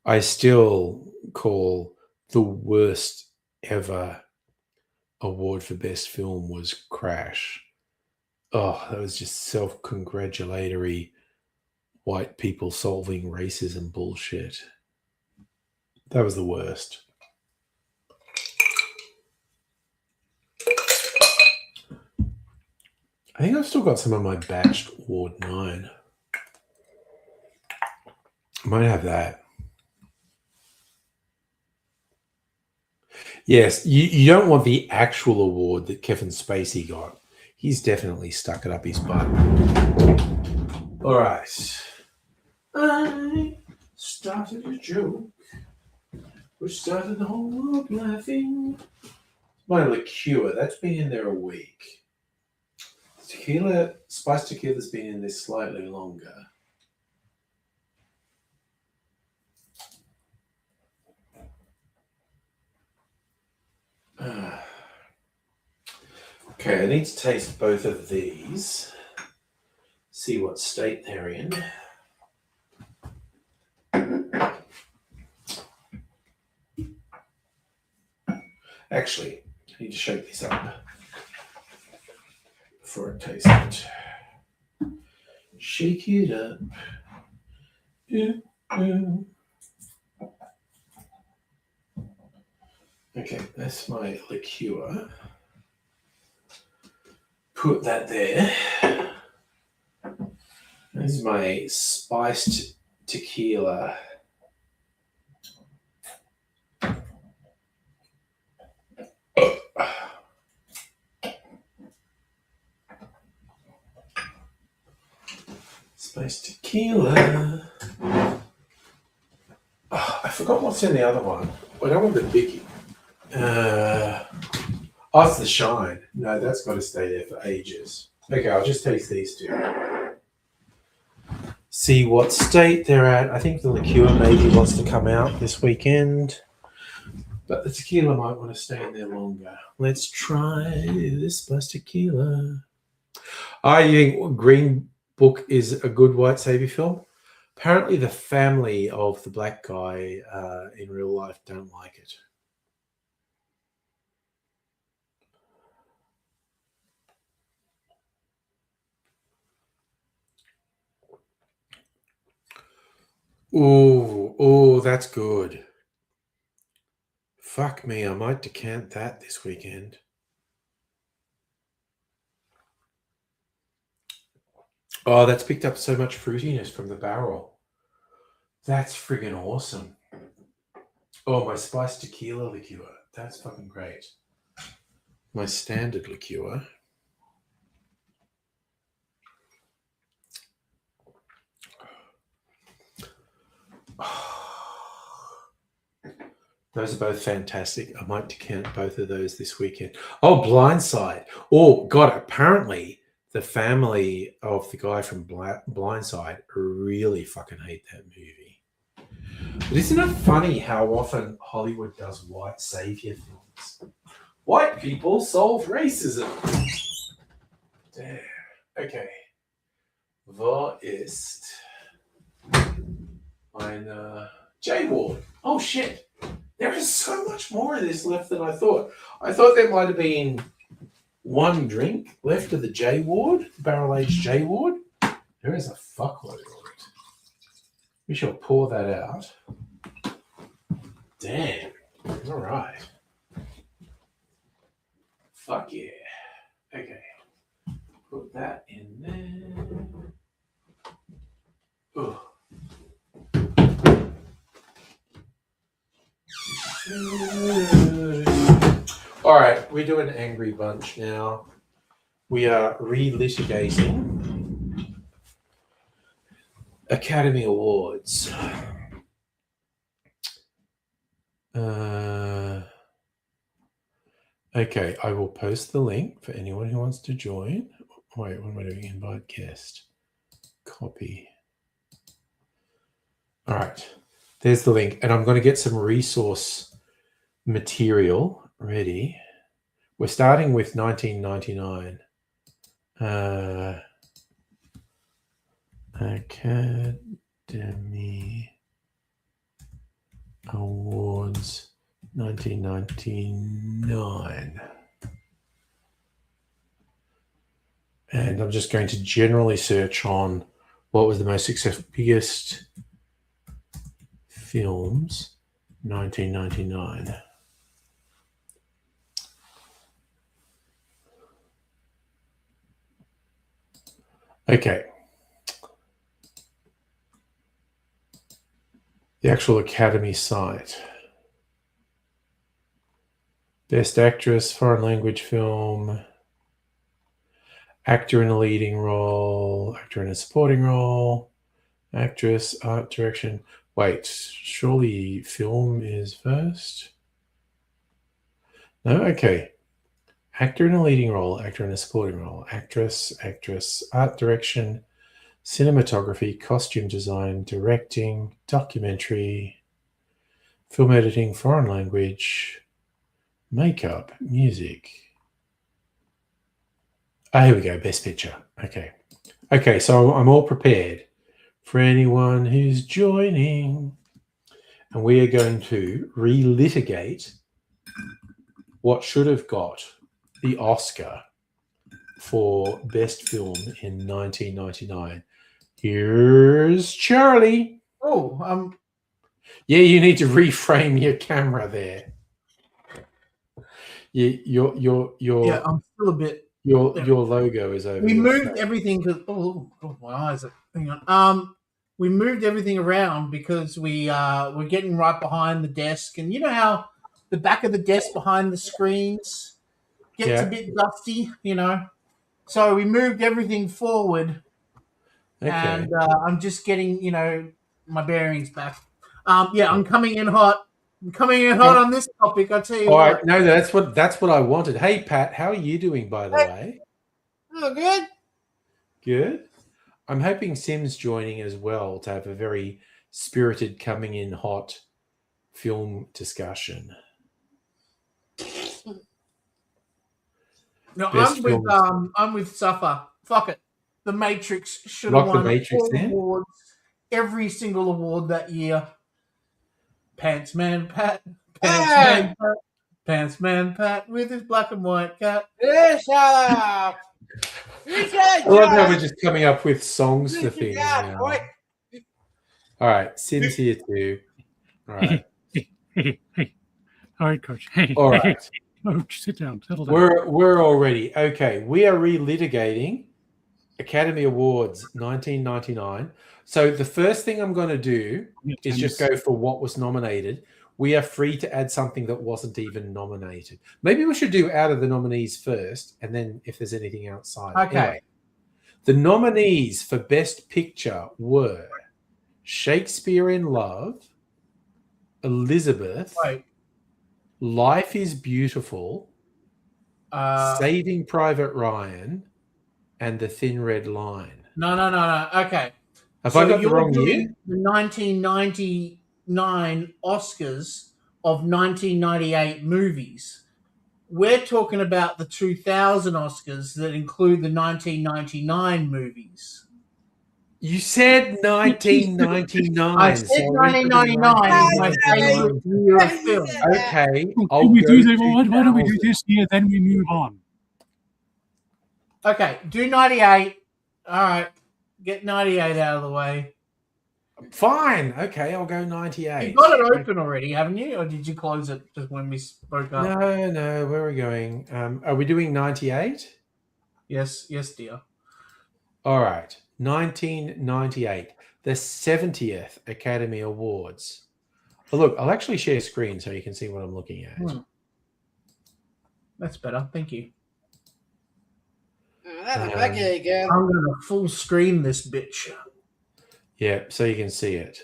I still call the worst ever award for best film was Crash. Oh, that was just self-congratulatory white people solving racism bullshit. That was the worst. I think I've still got some of my batched Ward 9. I might have that. Yes, you don't want the actual award that Kevin Spacey got. He's definitely stuck it up his butt. All right. I started a joke, which started the whole world laughing. My liqueur, that's been in there a week. Tequila, spiced tequila's been in there slightly longer. Okay, I need to taste both of these. See what state they're in. Actually, I need to shake this up before I taste it. Shake it up. Ooh, ooh. Okay, that's my liqueur. Put that there. This is my spiced tequila. Spiced tequila. Oh, I forgot what's in the other one. I don't want the biggie. It's the Shine. No, that's got to stay there for ages. Okay, I'll just taste these two. See what state they're at. I think the liqueur maybe wants to come out this weekend, but the tequila might want to stay in there longer. Let's try this spiced tequila. I think Green Book is a good white savior film. Apparently, the family of the black guy in real life don't like it. Oh, that's good. Fuck me, I might decant that this weekend. Oh, that's picked up so much fruitiness from the barrel. That's friggin' awesome. Oh, my spiced tequila liqueur. That's fucking great. My standard liqueur. Those are both fantastic. I might decant both of those this weekend. Oh, Blindside. Oh, God, apparently the family of the guy from Blindside really fucking hate that movie. But isn't it funny how often Hollywood does white savior films? White people solve racism. Damn. Okay. Wo ist meine J Ward? Oh, shit. There is so much more of this left than I thought. I thought there might have been one drink left of the J Ward, barrel-aged J Ward. There is a fuckload of it. We shall pour that out. Damn. All right. Fuck yeah. Okay. Put that in there. Oh. All right, we're doing Angry Bunch now. We are relitigating Academy Awards. Okay, I will post the link for anyone who wants to join. Wait, what am I doing? Invite guest. Copy. All right, there's the link. And I'm going to get some resource material ready. We're starting with 1999. Academy Awards 1999. And I'm just going to generally search on what was the most successful, biggest films 1999. Okay. The actual Academy site. Best Actress, Foreign Language Film, Actor in a Leading Role, Actor in a Supporting Role, Actress, Art Direction. Wait, surely Film is first? No? Okay. Actor in a Leading Role, Actor in a Supporting Role, Actress, Art Direction, Cinematography, Costume Design, Directing, Documentary, Film Editing, Foreign Language, Makeup, music. Oh, here we go. Best picture. Okay. Okay, so I'm all prepared for anyone who's joining. And we are going to relitigate what should have got the Oscar for Best Film in 1999. Here's Charlie. Oh, Yeah, you need to reframe your camera there. Your yeah, I'm still a bit. your logo is over. We your moved face. everything because my eyes are. Hang on. We moved everything around because we're getting right behind the desk, and you know how the back of the desk behind the screens gets a bit dusty, you know. So we moved everything forward, Okay. and I'm just getting my bearings back. Yeah, I'm coming in hot. I'm coming in hot on this topic. I tell you All what. right. No, that's what I wanted. Hey, Pat, how are you doing, by the way? Oh, good. Good. I'm hoping Sim's joining as well to have a very spirited coming in hot film discussion. No, Best I'm with Suffer. Fuck it. The Matrix should have Lock the won Matrix all in? awards, every single award that year. Pants Man Pat, Pants Man Pat with his black and white cat. Yeah, shut up. I love how we're just coming up with songs for things now. All right, Sim's here too. All right. All right, Coach. Hey. All right. Coach, sit down. Settle down. We're already okay. We are relitigating Academy Awards 1999. So the first thing I'm going to do is just go for what was nominated. We are free to add something that wasn't even nominated. Maybe we should do out of the nominees first, and then if there's anything outside. Okay. Anyway, the nominees for Best Picture were Shakespeare in Love, Elizabeth, Wait. Life is Beautiful, Saving Private Ryan, and The Thin Red Line. No. Okay. Have I got the wrong doing year? The 1999 Oscars of 1998 movies. We're talking about the 2000 Oscars that include the 1999 movies. You said 1999. I said 1999 is my favorite year of film. Okay, Why don't we do this here, then we move on? Okay, do 98. All right, get 98 out of the way. Fine. Okay, I'll go 98. You've got it open already, haven't you? Or did you close it just when we spoke up? No. Where are we going? Are we doing 98? Yes, dear. All right. 1998, the 70th Academy Awards. Oh, look, I'll actually share screen so you can see what I'm looking at. That's better. Thank you. That's back here again. I'm going to full screen this bitch. Yeah, so you can see it.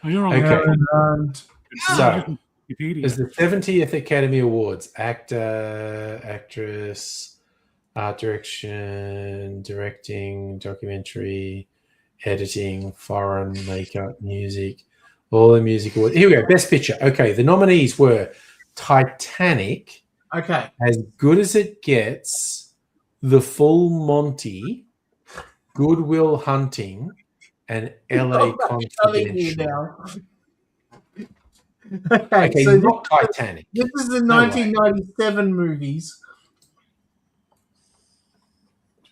Oh, you're on. Okay. And So, Wikipedia. there's the 70th Academy Awards. Actor, actress, art direction, directing, documentary, editing, foreign, makeup, music, all the music awards. Here we go. Best Picture. Okay, the nominees were Titanic, okay. As Good as It Gets, The Full Monty, Good Will Hunting, and LA Confidential. Okay, so not Titanic. This is the No way. 1997 movies.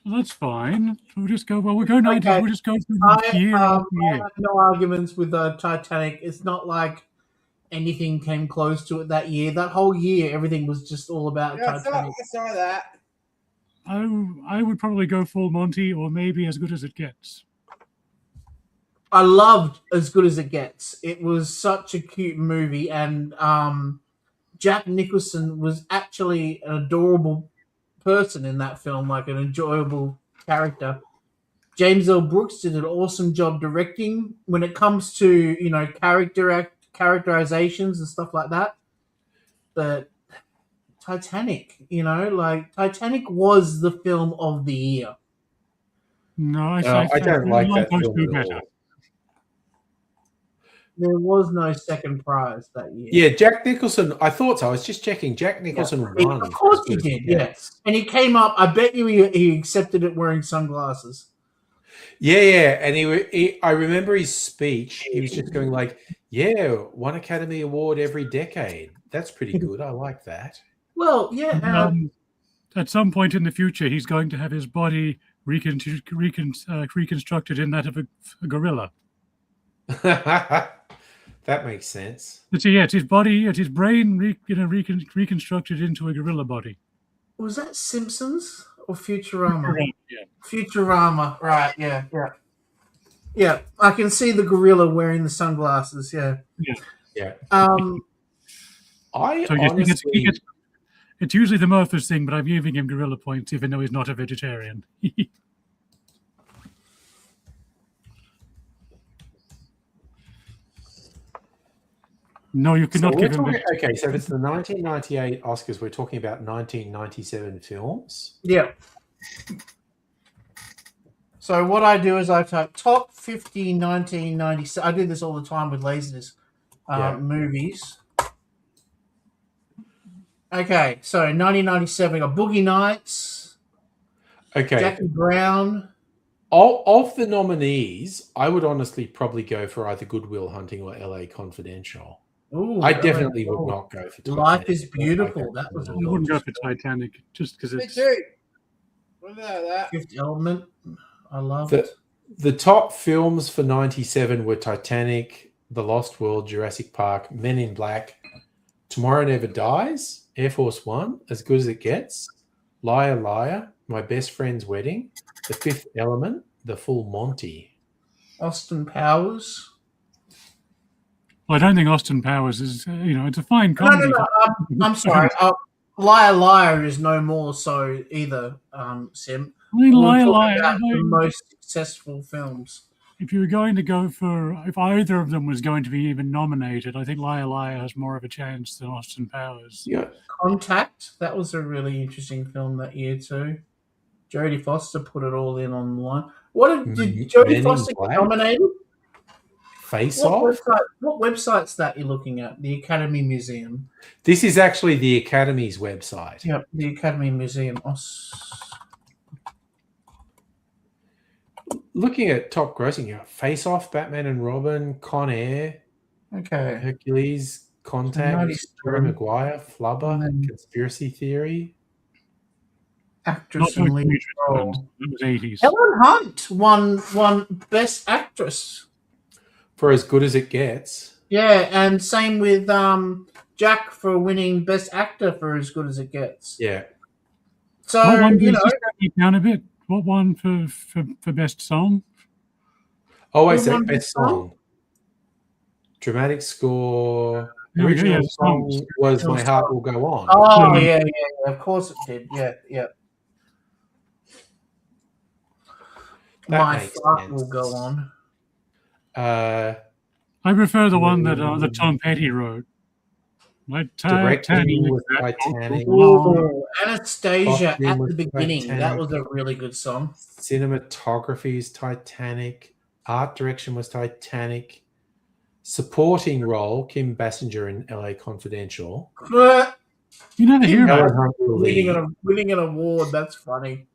Well, that's fine. We'll just go. Well, we'll go 90s. Okay. We'll just go through I year after I year. have no arguments with Titanic. It's not like anything came close to it that year. That whole year, everything was just all about Titanic. I saw that. I would probably go Full Monty, or maybe As Good as It Gets. I loved As Good as It Gets. It was such a cute movie, and Jack Nicholson was actually an adorable person in that film, like an enjoyable character. James L. Brooks did an awesome job directing when it comes to characterizations and stuff like that. But Titanic, Titanic was the film of the year. No, I I don't like that those film two at better. all. There was no second prize that year. Yeah, Jack Nicholson. I thought so. I was just checking. Jack Nicholson won. Of course As he Good as did, It yeah. Gets. And he came up. I bet you he accepted it wearing sunglasses. Yeah, and I remember his speech. He was just going like, "Yeah, one Academy Award every decade. That's pretty good. I like that." Well, yeah. At some point in the future, he's going to have his body reconstructed in that of a gorilla. That makes sense. It's his body, it's his brain, reconstructed into a gorilla body. Was that Simpsons or Futurama? Yeah. Futurama, right? Yeah. Yeah, I can see the gorilla wearing the sunglasses. Yeah. Yeah. So it's usually the Murphys thing, but I'm giving him gorilla points, even though he's not a vegetarian. No, you cannot give him. Okay, so if it's the 1998 Oscars, we're talking about 1997 films. Yeah. So what I do is I type top 50 1997. I do this all the time with lasers movies. Okay, so 1997 got Boogie Nights. Okay. Jackie Brown. Of the nominees, I would honestly probably go for either Good Will Hunting or LA Confidential. Ooh, I definitely would not go for Titanic. Life is Beautiful. That was I wouldn't go for Titanic just because it's. What about that? Fifth Element. I love The- it. The top films for 97 were Titanic, The Lost World, Jurassic Park, Men in Black, Tomorrow Never Dies, Air Force One, As Good as It Gets, Liar Liar, My Best Friend's Wedding, The Fifth Element, The Full Monty. Austin Powers. Well, I don't think Austin Powers is. It's a fine No, comedy. I'm sorry. Liar Liar is no more so either, Sim. I mean, We're Liar talking Liar. about the most successful films. If you were going to go for, if either of them was going to be even nominated, I think Liar Liar has more of a chance than Austin Powers. Yeah. Contact. That was a really interesting film that year too. Jodie Foster put it all in on one. Did Men Jodie in Foster get Black? nominated? Face What Off? website's that you're looking at? The Academy Museum. This is actually the Academy's website. Yep, the Academy Museum. Looking at top grossing, you got Face Off, Batman and Robin, Con Air, Okay. Hercules, Contact, 97. Jerry Maguire, Flubber, And then- Conspiracy Theory. Actress Not and like lead Demetrius role. Jones. That was 80s. Helen Hunt won Best Actress. For As Good as It Gets. Yeah, and same with Jack for winning Best Actor for As Good as It Gets. Yeah. So What one? you Just know, step it down a bit. What one for best song? Oh, wait, Who so won best Best Song? song. Dramatic score. Yeah, Original yeah, song songs. was My Heart Will Go On. oh yeah, of course it did. Yeah. That My makes Heart sense. Will Go On. I prefer the one that Tom Petty wrote. My Directing Titanic. was Titanic. Ooh, Anastasia Costume at was the beginning. That Titanic. was a really good song. Cinematography is Titanic. Art direction was Titanic. Supporting role, Kim Basinger in LA Confidential. But You never hear about Helen it. Hunt for lead. winning an award, that's funny.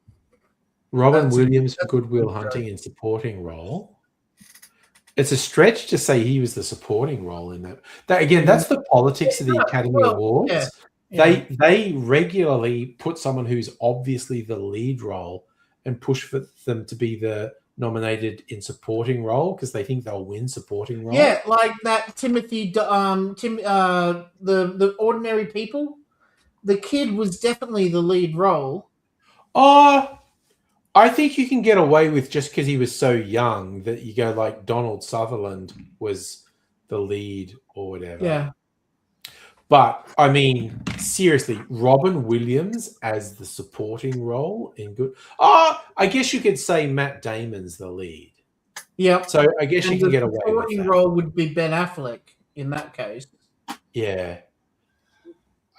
Robin That's- Williams for that's Good Will a good Hunting in supporting role. It's a stretch to say he was the supporting role in that. Again, that's the politics of the Yeah, Academy well, Awards. yeah. They regularly put someone who's obviously the lead role and push for them to be the nominated in supporting role because they think they'll win supporting role. Yeah, like that Timothy, the Ordinary People. The kid was definitely the lead role. I think you can get away with just because he was so young that you go like Donald Sutherland was the lead or whatever. Yeah. But I mean, seriously, Robin Williams as the supporting role in Good. I guess you could say Matt Damon's the lead. Yep. So I guess you And can the get away with supporting that. role would be Ben Affleck in that case. Yeah.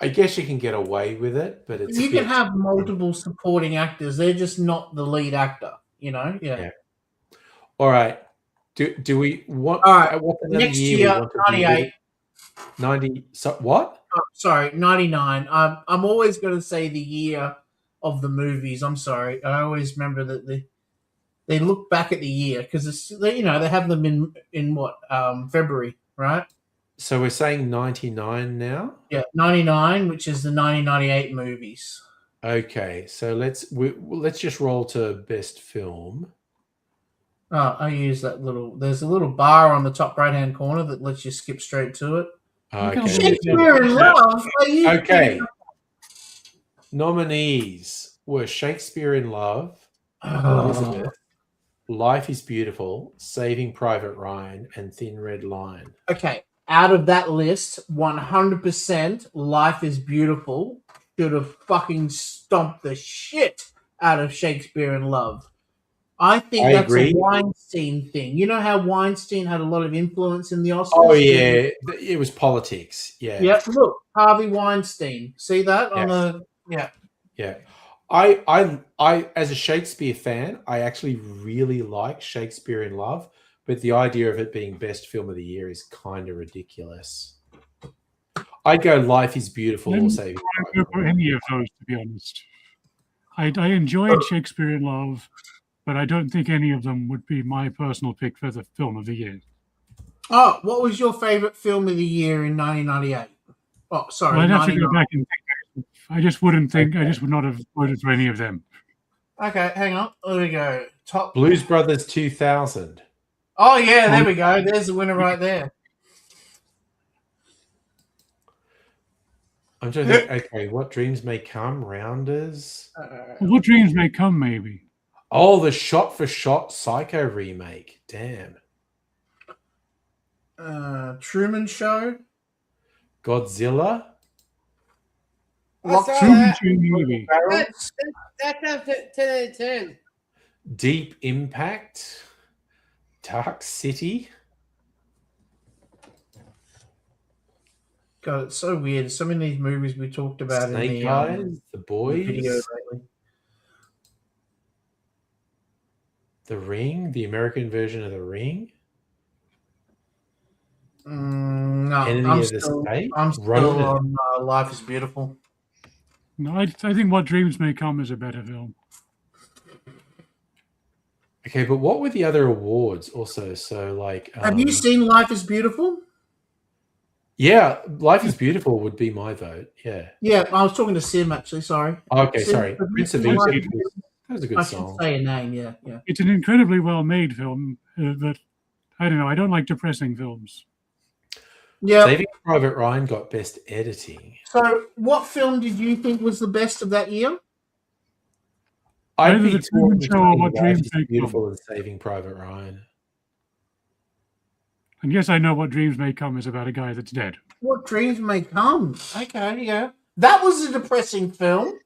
I guess you can get away with it, but it's You can have multiple supporting actors. They're just not the lead actor, you know? Yeah. All right. Do we what? All right, What's another next year? year, we want to be 98. 90. So what? Oh, sorry, 99. I'm always going to say the year of the movies. I'm sorry. I always remember that they look back at the year because they have them in what February, right? So we're saying 99 now. Yeah, 99, which is the 1998 movies. Okay, so let's just roll to best film. Oh, I use that little. There's a little bar on the top right hand corner that lets you skip straight to it. Okay. Shakespeare in Love. Okay. Nominees were Shakespeare in Love, Elizabeth, Life is Beautiful, Saving Private Ryan, and Thin Red Line. Okay, out of that list, 100% Life is Beautiful should have fucking stomped the shit out of Shakespeare in Love. I think that's agree. a Weinstein thing. You know how Weinstein had a lot of influence in the Oscars? Oh, yeah. It was politics. Yeah. Yep, look, Harvey Weinstein. See that on the... Yeah. Yeah. I as a Shakespeare fan, I actually really like Shakespeare in Love, but the idea of it being best film of the year is kind of ridiculous. I'd go Life is Beautiful or Saving I don't go for any of those, to be honest. I enjoyed Shakespeare in Love, but I don't think any of them would be my personal pick for the film of the year. Oh, what was your favorite film of the year in 1998? Oh, sorry. Well, I'd have to go back and think. I just wouldn't think. I just would not have voted for any of them. Okay, hang on. There we go. Top Blues Brothers 2000. Oh, yeah, there we go. There's the winner right there. I'm trying to think, okay, What Dreams May Come, Rounders. What Dreams May Come, maybe. Oh, the shot-for-shot Psycho remake. Damn. Truman Show. Godzilla. Truman Show movie. That's up to 10. Deep Impact. Dark City. God, it's so weird. So many of these movies we talked about Snake in the Eyes. The Boys. video lately. The Ring. The American version of The Ring. No, Enemy I'm of the still, State. I'm still Ronin. on Life is Beautiful. No, I think What Dreams May Come is a better film. Okay, but what were the other awards also? So, like, Have you seen Life is Beautiful? Yeah, Life is Beautiful would be my vote. Yeah. Yeah, I was talking to Sim actually. Sorry. Okay, Sim, sorry. have you Prince of seen Life Egypt. is Beautiful? That was a good I should song. say a name. Yeah, yeah. It's an incredibly well-made film, but I don't know. I don't like depressing films. Yeah. Saving Private Ryan got best editing. So, what film did you think was the best of that year? I'd Either be the Truman torn Show or between What Life Dreams is May Come. Beautiful and Saving Private Ryan. And yes, I know What Dreams May Come is about a guy that's dead. What Dreams May Come. Okay, yeah. That was a depressing film.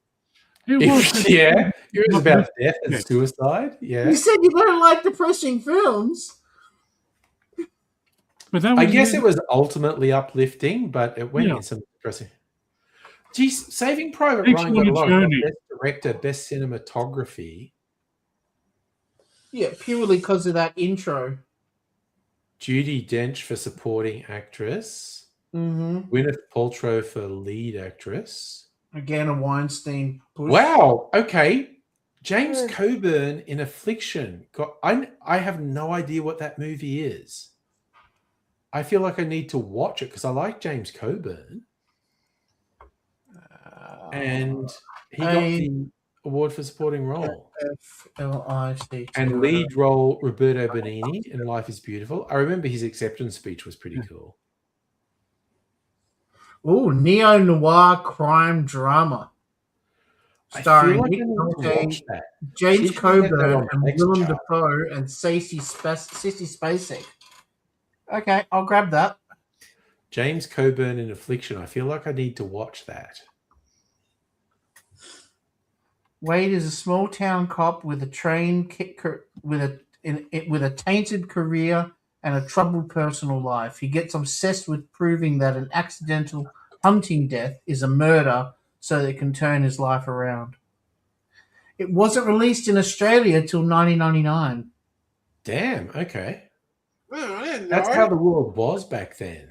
It was. Yeah, it was about death and suicide. Yeah. You said you don't like depressing films. But that I was guess it was ultimately uplifting, but it went Yeah. in some depressing. Geez, Saving Private Takes Ryan you got on a a lot. journey. Best director, best cinematography. Yeah, purely because of that intro. Judi Dench for supporting actress. Mm-hmm. Gwyneth Paltrow for lead actress. Again, a Weinstein push. Wow. Okay. James Coburn in Affliction. I have no idea what that movie is. I feel like I need to watch it because I like James Coburn. And he got the award for supporting role. F-L-I-C. And lead role, Roberto Benigni in Life is Beautiful. I remember his acceptance speech was pretty cool. Oh, neo-noir crime drama. I Starring feel like Nick I need to Nolte, watch that. James See if we can get that Coburn, on the and next Willem chart. Dafoe, and Sissy Spacek. Okay, I'll grab that. James Coburn in Affliction. I feel like I need to watch that. Wade is a small town cop with a with a tainted career and a troubled personal life. He gets obsessed with proving that an accidental hunting death is a murder so that it can turn his life around. It wasn't released in Australia till 1999. Damn. Okay. don't That's know. how the world was back then.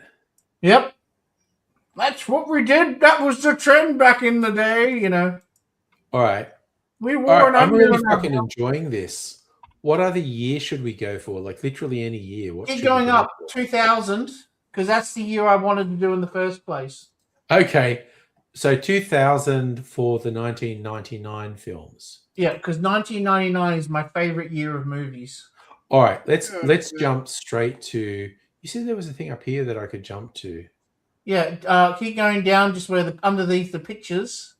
Yep. That's what we did. That was the trend back in the day, you know. All right. We All wore right. an I'm onion really on our fucking belt. enjoying this. What other year should we go for? Like literally any year. What Keep should we going go up, for? 2000, because that's the year I wanted to do in the first place. Okay. So 2000 for the 1999 films. Yeah, because 1999 is my favorite year of movies. All right. Let's Yeah. jump straight to. You said there was a thing up here that I could jump to. Yeah, keep going down just where underneath the pictures.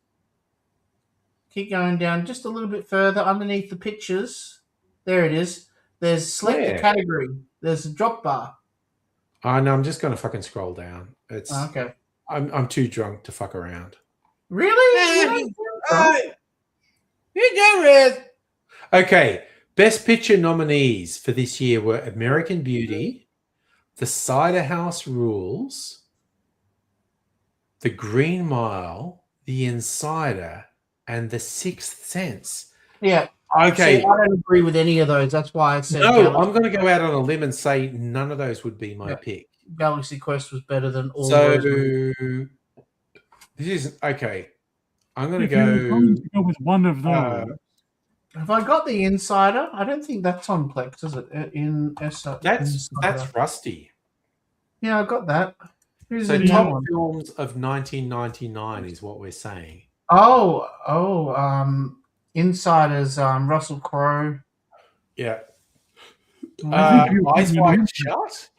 Keep going down just a little bit further underneath the pictures. There it is. There's select the Where? category. There's a drop bar. Oh no, I'm just going to fucking scroll down. It's. Okay. I'm too drunk to fuck around. Really? You do it. Okay. Best Picture nominees for this year were American Beauty, The Cider House Rules, The Green Mile, The Insider, and The Sixth Sense. Yeah. Okay. See, I don't agree with any of those. That's why I said No, I'm going to go out on a limb and say none of those would be my pick. Galaxy Quest was better than all So those movies. this is okay. I'm going to If you're going go. to go with one of those, Have I got the Insider? I don't think that's on Plex, is it? That's Rusty. Yeah, I got that. Who's So in that top one? films of 1999 is what we're saying. Insiders, Russell Crowe. Yeah. I think you- Eyes you Wide mentioned- Shut.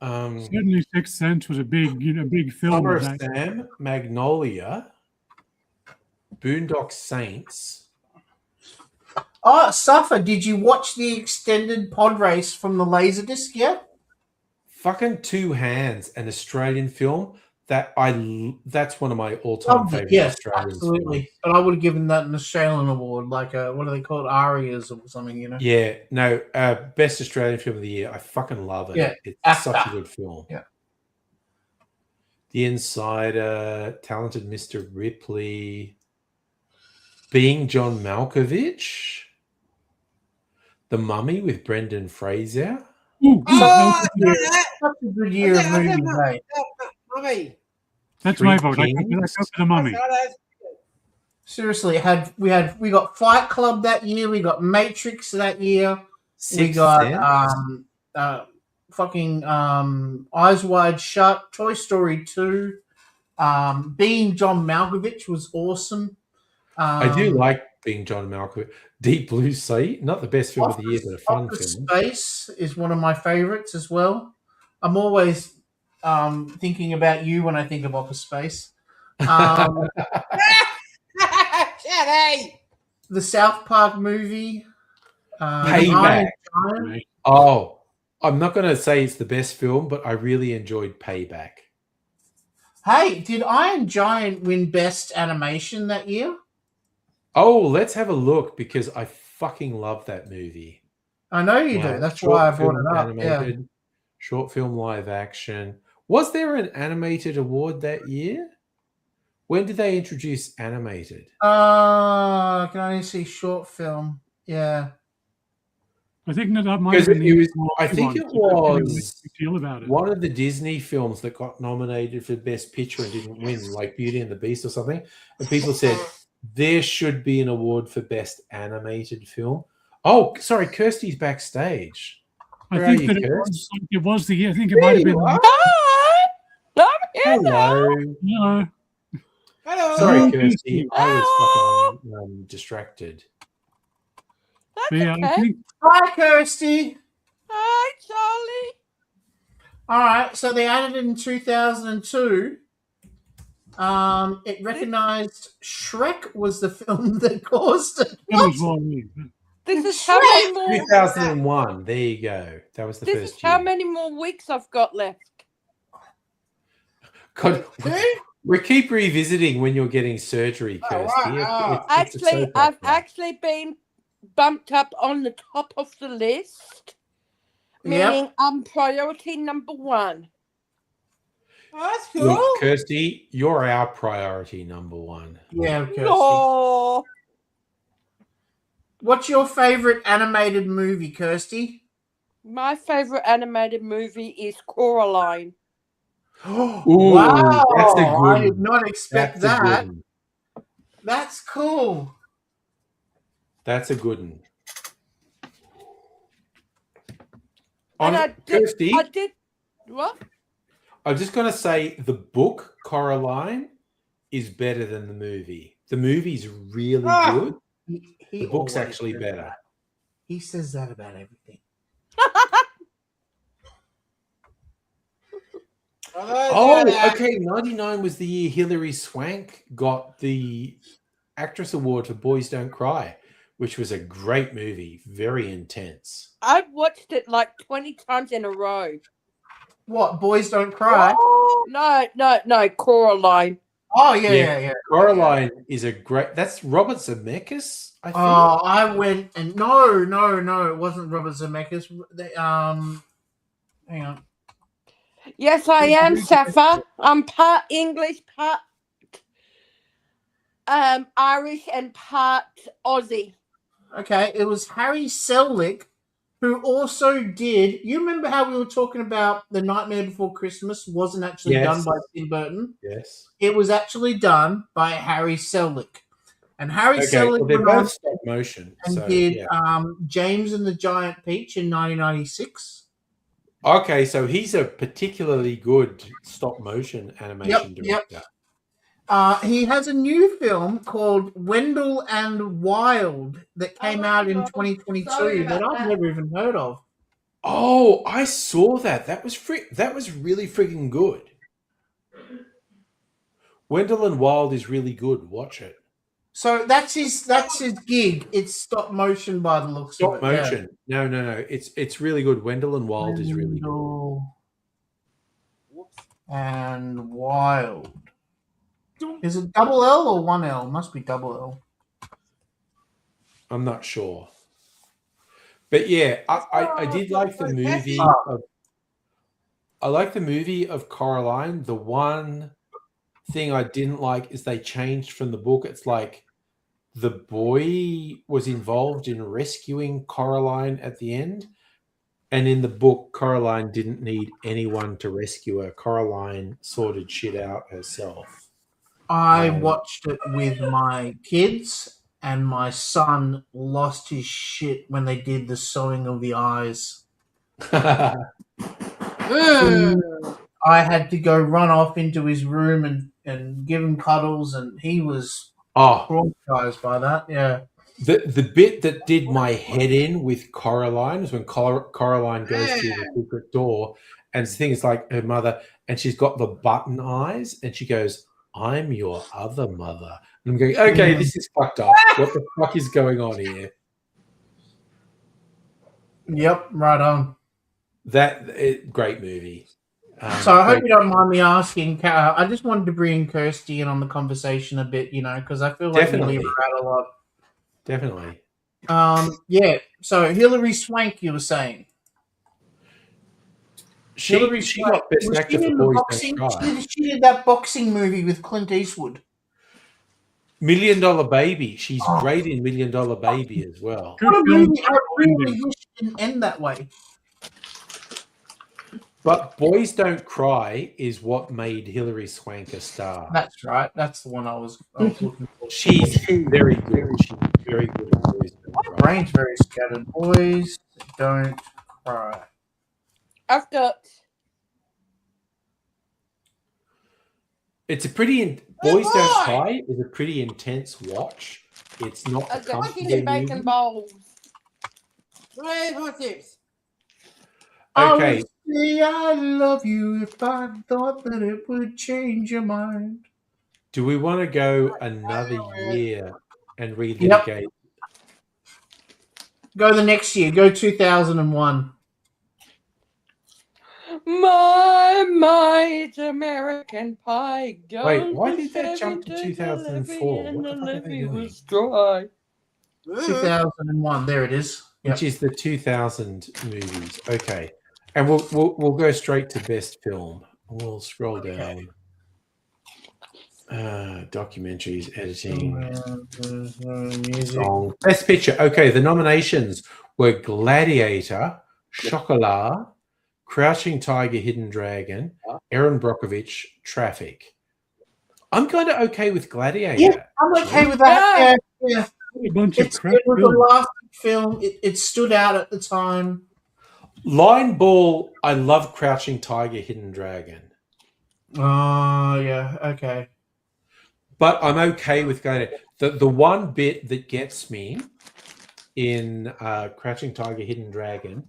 certainly Sixth Sense was a big film. Summer of of that. Sam, Magnolia, Boondock Saints. Oh, Suffer, did you watch the extended pod race from the Laserdisc yet? Fucking Two Hands, an Australian film that's one of my all-time Loved it, favorite yes, Australian absolutely. films. But I would have given that an Australian award, like what are they called? Arias or something, you know? Yeah, no, best Australian film of the year. I fucking love it. Yeah, It's actor. such a good film. Yeah. The Insider, Talented Mr. Ripley, Being John Malkovich, The Mummy with Brendan Fraser. Ooh, Oh, Such a good year of movies, mate. Mummy. that's Three my vote. I go Kings. for the Mummy. Seriously, we got Fight Club that year, we got Matrix that year, we Sixth got Sense. Eyes Wide Shut, Toy Story 2, Being John Malkovich was awesome. I do like Being John Malkovich. Deep Blue Sea, not the best film of the year, but a fun Office film. Space is one of my favorites as well. I'm always thinking about you when I think of Office Space. Shut The South Park movie. Payback. Iron Giant. Oh, I'm not going to say it's the best film, but I really enjoyed Payback. Hey, did Iron Giant win Best Animation that year? Oh, let's have a look because I fucking love that movie. I know you Wow. do. That's Short why I brought film it up. Yeah. animated, short film live action. Was there an animated award that year? When did they introduce animated? I can only see short film. Yeah. I think that might Because have been it was, the I think one, it so I didn't make was a big deal about it. one of the Disney films that got nominated for Best Picture and didn't win, like Beauty and the Beast or something. And people said there should be an award for Best Animated Film. Oh, sorry, Kirsty's backstage. I Where think are that you, Kirst? it was the year. I think it might have been. Hello. No, Hello. Sorry, Oh, Kirsty. I was fucking distracted. but yeah, I think Hi, Kirsty. Hi, Charlie. All right. So they added it in 2002. It recognized Shrek was the film that caused it. that was wrong. This is how many more. 2001. There you go. That was the This is first how year. many more weeks I've got left. God, we keep revisiting when you're getting surgery, Oh, Kirsty. wow. It's a Actually, soap I've opera. actually been bumped up on the top of the list, meaning I'm priority number one. Oh, that's cool. Look, Kirsty, you're our priority number one. Yeah, Kirsty. No. What's your favorite animated movie, Kirsty? My favorite animated movie is Coraline. Ooh, Wow, that's a good I did one. not expect That's a good that. one. That's cool. That's a good one. And Kirsty, I did. What? I'm just going to say the book Coraline is better than the movie. The movie's really good. The book's always actually says better. that. He says that about everything. Oh, okay. 99 was the year Hilary Swank got the Actress Award for Boys Don't Cry, which was a great movie. Very intense. I've watched it like 20 times in a row. What? Boys Don't Cry? No, Coraline. Oh, yeah. Coraline is a great... That's Robert Zemeckis, I think. Oh, I went and... No, it wasn't Robert Zemeckis. Hang on. Yes, I am, Safa. I'm part English, part Irish, and part Aussie. Okay, it was Harry Selick, who also did... You remember how we were talking about The Nightmare Before Christmas wasn't actually done by Tim Burton? Yes. It was actually done by Harry Selick. And Harry Okay, Selick well, they're went on both stop motion. and So, did yeah. James and the Giant Peach in 1996. Okay, so he's a particularly good stop motion animation director. He has a new film called Wendell and Wild that came out in 2022 that I've never even heard of. Oh, I saw that. That was really freaking good. Wendell and Wild is really good. Watch it. So that's his gig. It's stop motion by the looks of it. Stop motion. No. It's really good. Wendell and Wild is really good. Wendell and Wild. Is it double L or one L? Must be double L. I'm not sure. But yeah, I did like the movie I like the movie of Coraline. The one thing I didn't like is they changed from the book. It's like the boy was involved in rescuing Coraline at the end. And in the book, Coraline didn't need anyone to rescue her. Coraline sorted shit out herself. I watched it with my kids, and my son lost his shit when they did the sewing of the eyes. I had to go run off into his room and give him cuddles, and he was traumatized by that. Yeah. The bit that did my head in with Coraline is when Coraline goes through the secret door, and the thing is like her mother, and she's got the button eyes, and she goes, "I'm your other mother." And I'm going, okay, this is fucked up. What the fuck is going on here? Yep, right on. Great movie. So I hope you don't mind me asking. I just wanted to bring Kirsty in on the conversation a bit, because I feel like we leave her out a lot. Definitely. Yeah. So Hilary Swank, you were saying. She got Best Actor for Boys Don't Cry. She did that boxing movie with Clint Eastwood. $1 Million Baby. She's great in $1 Million Baby as well. What a movie! I really wish it didn't end that way. But Boys Don't Cry is what made Hilary Swank a star. That's right. That's the one I was looking for. She's very good. She's very good at Boys Don't Cry. My brain's very scattered. Boys Don't Cry. I've got. It's a pretty. Boys Don't Cry is a pretty intense watch. It's not a I've got comfortable chicken bacon movie. balls. Okay. I would say I love you if I thought that it would change your mind. Do we want to go another year and relitigate? Go the next year. Go 2001. My American Pie. Wait, why did that jump to 2004? What the fuck are they doing? 2001. There it is. Which is the 2000 movies. Okay. And we'll go straight to best film. We'll scroll down. Documentaries, editing, music. song. Best picture. Okay, the nominations were Gladiator, Chocolat, Crouching Tiger, Hidden Dragon, Aaron Brockovich, Traffic. I'm kind of okay with Gladiator. Yeah, I'm okay with that. Yeah. A bunch of crap It was films. a lasting film. It stood out at the time. Line Ball, I love Crouching Tiger, Hidden Dragon. Oh, yeah. Okay. But I'm okay with Gladiator. The one bit that gets me in Crouching Tiger, Hidden Dragon,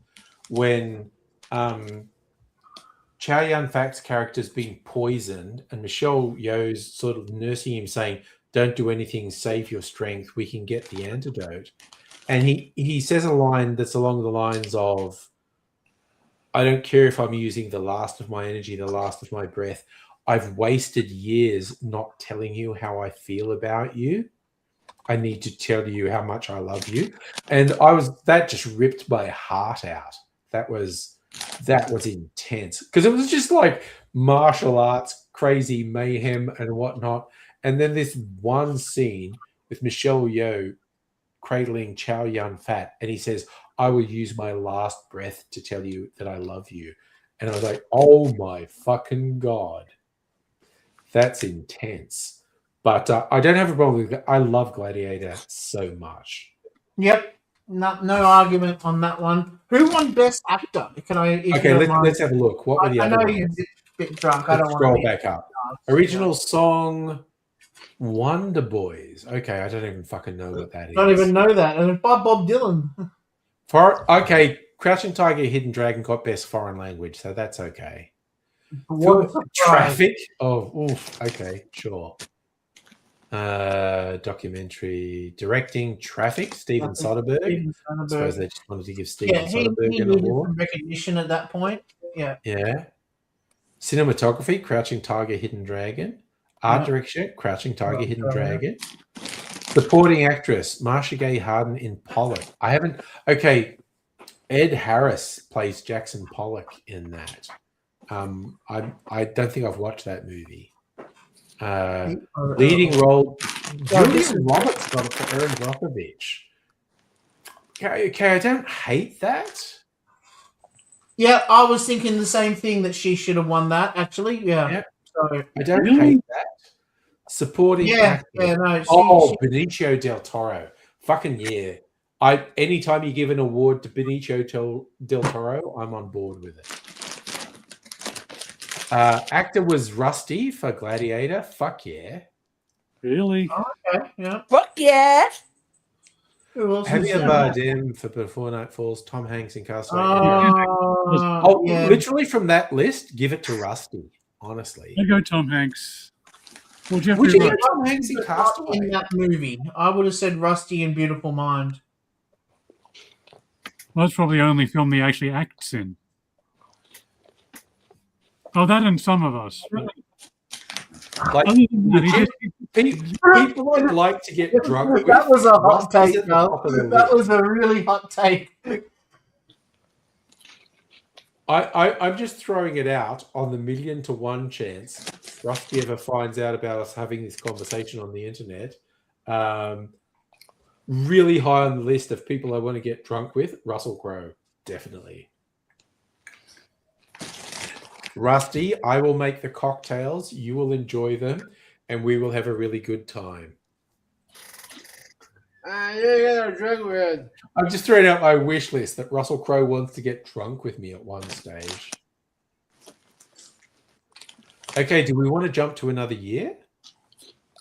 when Chow Yun-fat's character's being poisoned and Michelle Yeoh's sort of nursing him saying, don't do anything, save your strength, we can get the antidote. And he says a line that's along the lines of, I don't care if I'm using the last of my energy, the last of my breath. I've wasted years not telling you how I feel about you. I need to tell you how much I love you. And that just ripped my heart out. That was intense because it was just like martial arts, crazy mayhem and whatnot. And then this one scene with Michelle Yeoh cradling Chow Yun-fat, and he says, I will use my last breath to tell you that I love you. And I was like, oh my fucking God. That's intense. But I don't have a problem with it. I love Gladiator so much. Yep. No argument on that one. Who won Best Actor? Let's have a look. What were the other I know ones? you're a bit drunk. Let's I don't want scroll to back up. Original song, Wonder Boys. Okay, I don't even fucking know what that is. Don't even know that. And it's by Bob Dylan. Crouching Tiger, Hidden Dragon got Best Foreign Language, so that's okay. What a surprise. Traffic. Oh, oof. Okay, sure. Documentary directing, Traffic, Steven Soderbergh. I suppose they just wanted to give Steven Soderbergh he an needed award. some recognition at that point. Yeah. Yeah. Cinematography, Crouching Tiger, Hidden Dragon. Art direction, Crouching Tiger, Hidden Dragon. Supporting actress, Marcia Gay Harden in Pollock. Okay, Ed Harris plays Jackson Pollock in that. I don't think I've watched that movie. Leading role, Julia Roberts got it for Erin Brockovich. Okay, I don't hate that. Yeah, I was thinking the same thing, that she should have won that, actually. Yeah. So, I don't hate that. Supporting actor. Benicio del Toro. Fucking yeah. Anytime you give an award to Benicio del Toro, I'm on board with it. Actor was Rusty for Gladiator. Fuck yeah. Really? Okay, yeah. Fuck yeah. Javier Bardem for Before Night Falls. Tom Hanks in Castaway. Yeah. Literally from that list, give it to Rusty. Honestly, I go Tom Hanks. Would you go Tom Hanks in Castaway? In that movie, I would have said Rusty and Beautiful Mind. Well, that's probably the only film he actually acts in. Oh, that and Some of Us. Like, other than that, people would like to get drunk. That was a hot take, though. That was a really hot take. I'm just throwing it out on the 1,000,000 chance Rusty ever finds out about us having this conversation on the internet. Really high on the list of people I want to get drunk with, Russell Crowe, definitely. Rusty, I will make the cocktails, you will enjoy them, and we will have a really good time. Drunk with. I'm just throwing out my wish list that Russell Crowe wants to get drunk with me at one stage. Okay, do we want to jump to another year?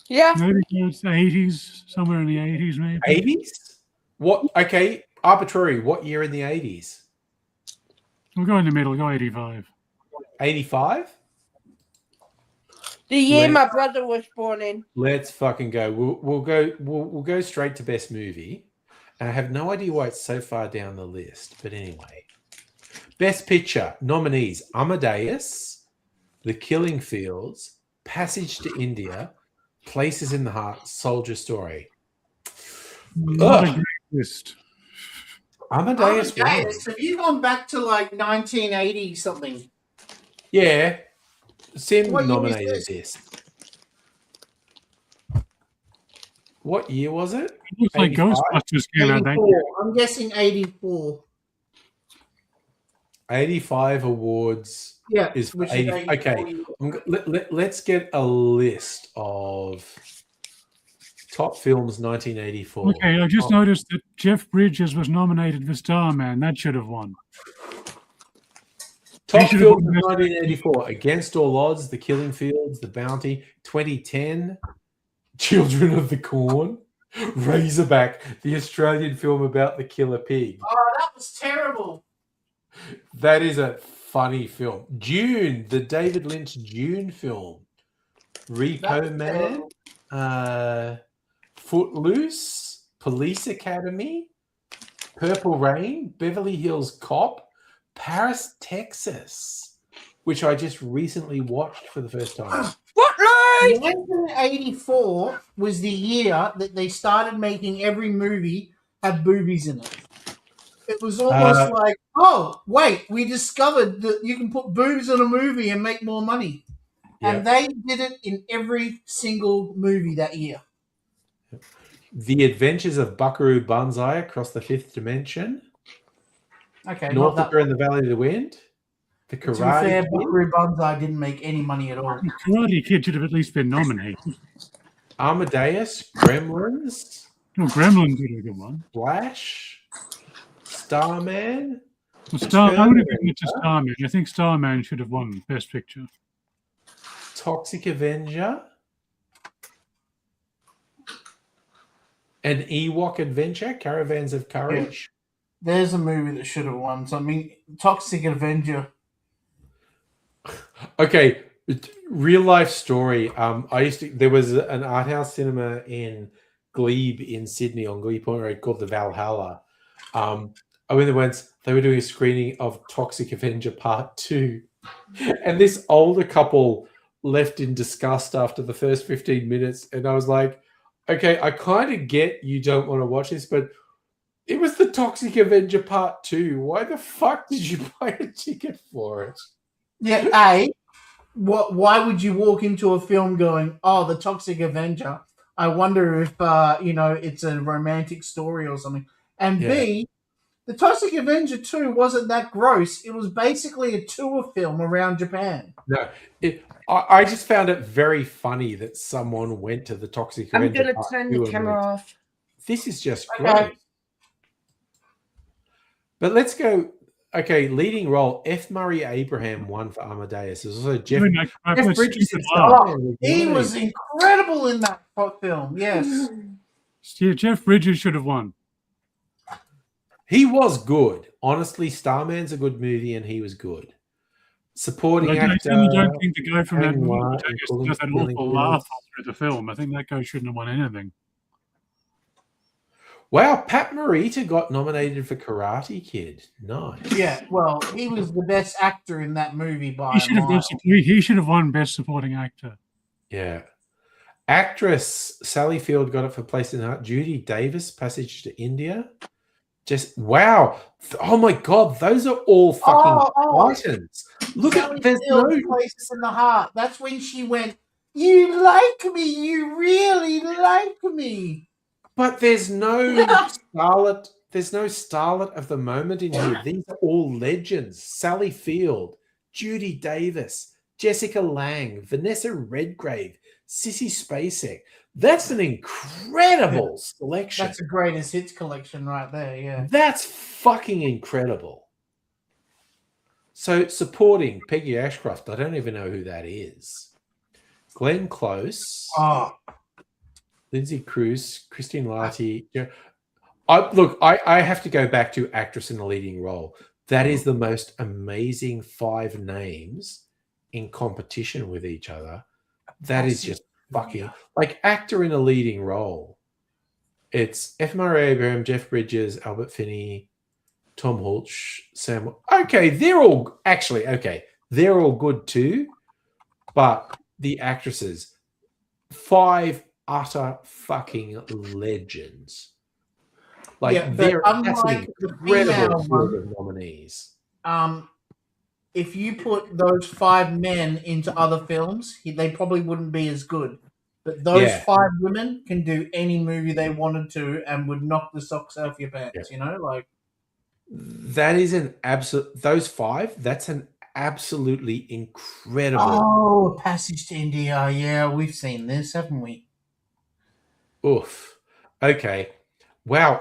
Yeah. Maybe it's the 80s, somewhere in the 80s, maybe. 80s? What? Okay, arbitrary. What year in the 80s? We'll go in the middle. We'll go 85. 85? The year my brother was born in. Let's fucking go. We'll go straight to best movie. And I have no idea why it's so far down the list. But anyway. Best picture nominees: Amadeus, The Killing Fields, Passage to India, Places in the Heart, Soldier Story. Not a great list. Amadeus. Have you gone back to like 1980 something? Yeah. Sim What year nominated is this. What year was it? It looks like 85? Ghostbusters came out that 84. year. I'm guessing 84. 85 awards Yeah, is for which is 80. 84 Okay, years. let's get a list of top films 1984. Okay, I just noticed that Jeff Bridges was nominated for Starman. That should have won. Top should have films of won Best 1984: Against All Odds, The Killing Fields, The Bounty. 2010, Children of the Corn, Razorback, the Australian film about the killer pig. Oh, that was terrible. That is a funny film. Dune, the David Lynch Dune film. Repo Man, Footloose, Police Academy, Purple Rain, Beverly Hills Cop, Paris, Texas, which I just recently watched for the first time. Footloose! 1984 was the year that they started making every movie have boobies in it. It was almost like, oh, wait, we discovered that you can put boobs in a movie and make more money. Yep. And they did it in every single movie that year. The Adventures of Buckaroo Banzai Across the Fifth Dimension. Okay, Northanger in the Valley of the Wind. The to be Karate fair, Kid. Buckaroo Banzai didn't make any money at all. Karate Kid should have at least been nominated. Amadeus, Gremlins, Well, Gremlins would have been one. Flash, Starman. I would have given it to Starman. I think Starman should have won Best Picture. Toxic Avenger, An Ewok Adventure, Caravans of Courage. There's a movie that should have won. So, I mean, Toxic Avenger. Okay, real life story. There was an art house cinema in Glebe in Sydney on Glebe Point Road called the Valhalla. I went there once. They were doing a screening of Toxic Avenger Part 2, and this older couple left in disgust after the first 15 minutes, and I was like, okay, I kind of get you don't want to watch this, but it was the Toxic Avenger Part 2. Why the fuck did you buy a ticket for it? Yeah, why would you walk into a film going, oh, the Toxic Avenger? I wonder if, it's a romantic story or something. And B, the Toxic Avenger 2 wasn't that gross. It was basically a tour film around Japan. No, I just found it very funny that someone went to the Toxic I'm Avenger. going to turn the camera off. This is just Okay. great. But let's go. Okay, leading role. F. Murray Abraham won for Amadeus. There's also Jeff Bridges. He was incredible in that film. Yes. Yeah, Jeff Bridges should have won. He was good. Honestly, Starman's a good movie, and he was good. Supporting I actor. certainly don't think the guy from that movie Noir, does that awful laugh through the film. I think that guy shouldn't have won anything. Wow, Pat Morita got nominated for Karate Kid. Nice. Yeah, well, he was the best actor in that movie by He should have won Best Supporting Actor. Yeah. Actress Sally Field got it for Place in Heart. Judy Davis, Passage to India. Just wow. Oh my God, those are all fucking titans. Look Sally at there's Field, no Places in the Heart. That's when she went, you like me, you really like me. But there's no starlet. There's no starlet of the moment in here. These are all legends. Sally Field, Judy Davis, Jessica Lange, Vanessa Redgrave, Sissy Spacek. That's an incredible selection. That's a greatest hits collection right there, yeah. That's fucking incredible. So supporting Peggy Ashcroft, I don't even know who that is. Glenn Close. Oh. Lindsay Cruz, Christine Lahti. I have to go back to actress in a leading role. That is the most amazing 5 names in competition with each other. That is just fucking like actor in a leading role. It's F. Murray Abraham, Jeff Bridges, Albert Finney, Tom Hulce, Sam. Okay, they're all they're all good too. But the actresses, 5 utter fucking legends. Like that's an incredible field of nominees. If you put those 5 men into other films, they probably wouldn't be as good. But those 5 women can do any movie they wanted to and would knock the socks off your pants, you know? Like That is an absolute. Those 5. That's an absolutely incredible. Oh, Passage to India. Yeah, we've seen this, haven't we? Oof. Okay. Wow.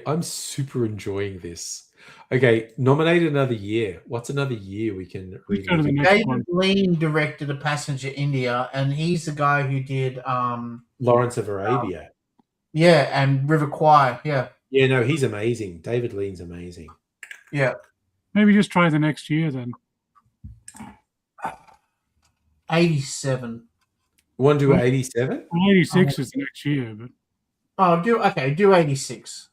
I'm super enjoying this. Okay, nominate another year. What's another year we can read? Go to the next David one. Lean directed A Passenger India, and he's the guy who did Lawrence of Arabia. Yeah, and River Kwai. Yeah. Yeah, no, he's amazing. David Lean's amazing. Yeah. Maybe just try the next year then. 87. Want to do 87? Well, 86 is the next year, but do 86.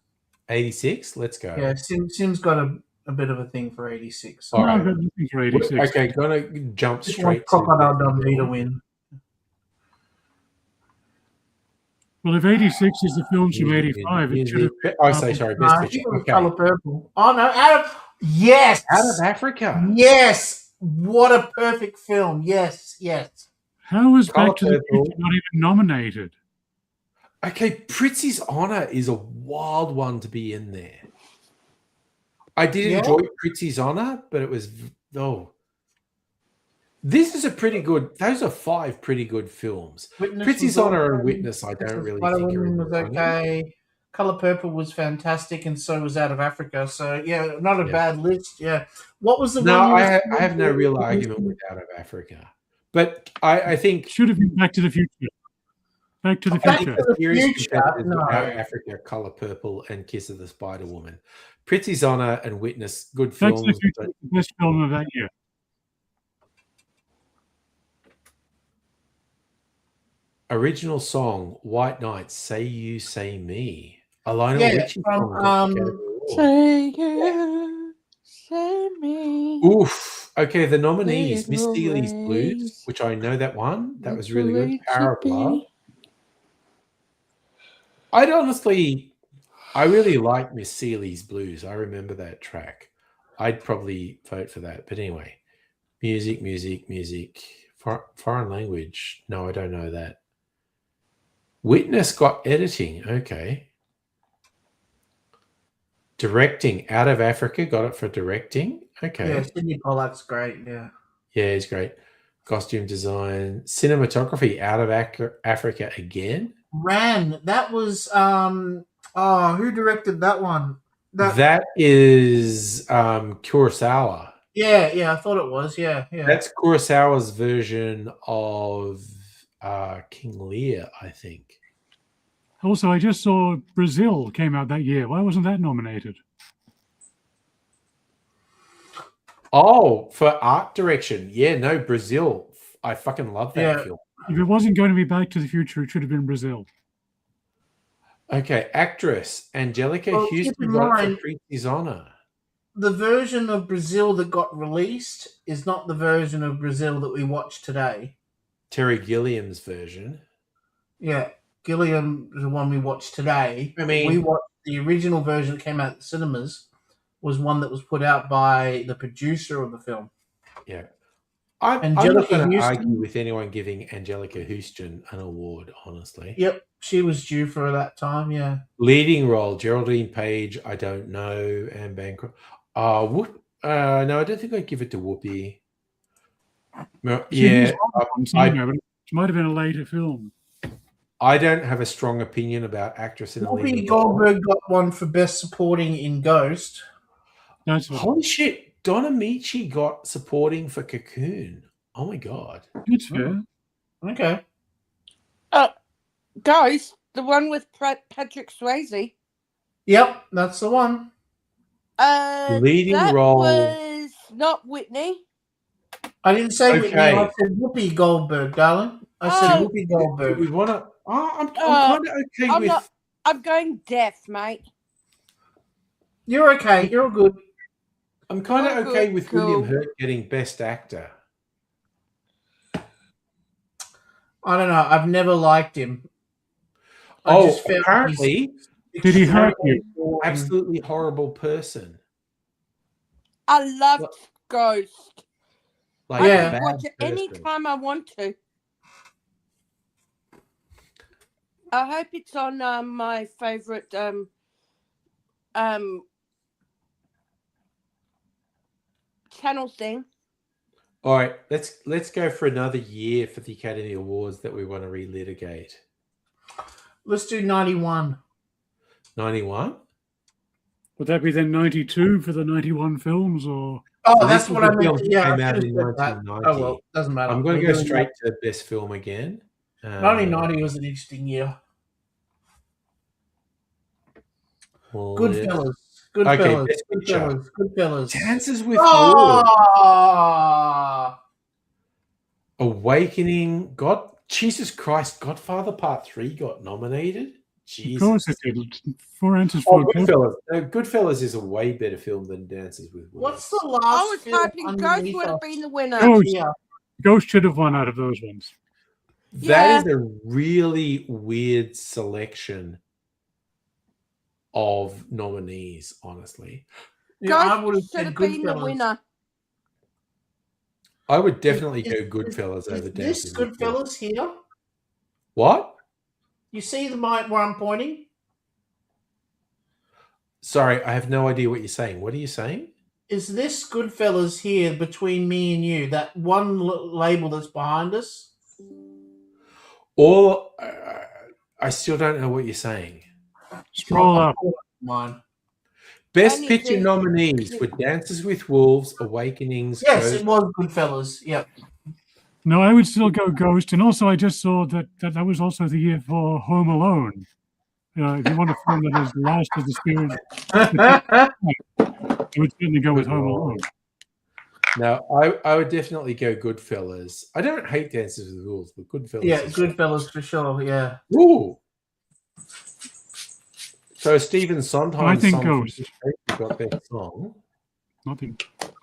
86? Let's go. Yeah, Sim's got a bit of a thing for 86. All right. I've got nothing for 86. Okay, gonna jump Just straight want Crocodile to Dundee to win. Well, if 86 is the films from 85, it should have. I say sorry, No, best I picture. think it was Okay. Colour Purple. Oh no, out of Africa. Yes, what a perfect film. Yes. How was Colour Back to the Purple. Future not even nominated? Okay, Prizzi's Honor is a wild one to be in there. I did enjoy Prizzi's Honor, but it was this is a pretty good. Those are 5 pretty good films. Prizzi's Honor and Witness, I don't really think are in the was running. okay. Color Purple was fantastic, and so was Out of Africa. So yeah, not a bad list. Yeah, what was the No, one? I have no real argument with Out of Africa, but I think Should have been Back to the Future. Back to the I think Future. the serious Future, competitors no. are Out of Africa, Color Purple, and Kiss of the Spider Woman. Prizzi's Honor and Witness, good Back to films. the Future But is the best film of that year. original song, White Nights, Say You, Say Me. A Lionel Yeah, Richie from, song. got the Academy Award. Say you, say me. Oof. Okay, the nominees, Miss Little Steely's Blues, ways. which I know that one. That was Little really good. way Power to of Love. be. I really like Miss Seeley's Blues. I remember that track. I'd probably vote for that. But anyway, music. Foreign language. No, I don't know that. Witness got editing. Okay. Directing. Out of Africa got it for directing. Okay. Yeah, Sidney Pollack's great. Yeah. Yeah, he's great. Costume design. Cinematography. Out of Africa again. Ran. That was who directed that one? That is Kurosawa. Yeah, I thought it was. Yeah. That's Kurosawa's version of King Lear, I think. Also, I just saw Brazil came out that year. Why wasn't that nominated? Oh, for art direction. Yeah, no, Brazil. I fucking love that film. If it wasn't going to be Back to the Future, it should have been Brazil. Okay, actress Angelica Well, keep Houston in got it mind- for Prizzi's Honor. The version of Brazil that got released is not the version of Brazil that we watch today. Terry Gilliam's version. Yeah, Gilliam is the one we watch today. I mean- we watched the original version that came out at the cinemas was one that was put out by the producer of the film. Yeah. I'm not Angelica going to Houston? argue with anyone giving Angelica Houston an award, honestly. Yep, she was due for that time. Yeah, Leading role, Geraldine Page, I don't know, and Bancroft. No, I don't think I'd give it to Whoopi. No, She yeah, is on cinema, but it might have been a later film. I don't have a strong opinion about actress in a Whoopi leading role. Goldberg got one for best supporting in Ghost. That's what, Holy shit, Donna Michi got supporting for Cocoon. Oh my god. that's fair. Okay, Guys, the one with Patrick Swayze. yep, that's the one. Leading that role. was not Whitney. I didn't say Whitney. Okay. I said Whoopi Goldberg, darling. I said Whoopi Do Goldberg. we want to? I'm kind of okay I'm with. not. I'm going deaf, mate. You're okay. You're all good. I'm kind of Oh, okay good, with cool. William Hurt getting Best Actor. I don't know. I've never liked him. Apparently, Did he hurt you? extremely boring. absolutely horrible person. I loved Ghost. Like I Yeah. a can bad watch it person. anytime I want to. I hope it's on my favorite Channel thing. All right, let's go for another year for the Academy Awards that we want to relitigate. Let's do 91. 91? Would that be then 92 for the 91 films, or? Oh, So that's this what is I the meant. film that Yeah, came I out should in have said that. 1990. Oh well, doesn't matter. I'm going to We're go doing straight to best film again. 1990 was an interesting year. Well, Goodfellas. Okay, Goodfellas. best picture. Goodfellas. Dances with Wolves. Ah! Awakening. God, Jesus Christ, Godfather Part 3 got nominated? Jesus. Of course it did. 4 answers Oh, for Goodfellas. No, Goodfellas is a way better film than Dances with Wolves. What's the I last was film hoping Ghost underneath would have us? been the winner. Ghost. Yeah. Ghost should have won out of those ones. That is a really weird selection of nominees, honestly. Yeah, I would have Ghost should said have been the Goodfellas. winner. I would definitely go Is Goodfellas over this Dances with Wolves. Goodfellas here? What? You see the mic where I'm pointing? Sorry, I have no idea what you're saying. What are you saying? Is this Goodfellas here between me and you? That one label that's behind us? Or I still don't know what you're saying. Scroll up. Mine. Best Anything. picture nominees were Dances with Wolves, Awakenings. Yes, Ghost. it was Goodfellas. Yep. No, I would still go Ghost. And also, I just saw that was also the year for Home Alone. If you want a film that has lasted the spirit, I would certainly go with Home Alone. No, I would definitely go Goodfellas. I don't hate Dances with Wolves, but Goodfellas. Yeah, is- Goodfellas for sure. Yeah. Ooh. So Stephen Sondheim. I think song from Ghost. Dick Tracy got that song. Nothing.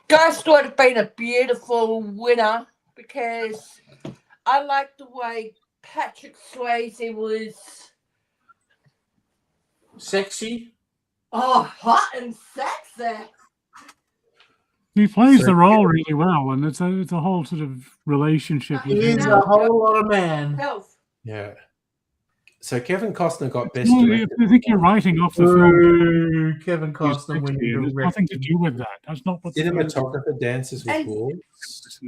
Ghost would have been a beautiful winner because I like the way Patrick Swayze was Sexy. hot and sexy. He plays So- the role really well, and it's a whole sort of relationship. He with is him. a whole lot of man. Health. Yeah. So Kevin Costner got best Well, director. I think you're writing off the film. Ooh, Kevin He's Costner 60, winning and there's director. nothing to do with that. That's not what the film is. Cinematographer Dances with And- Wolves.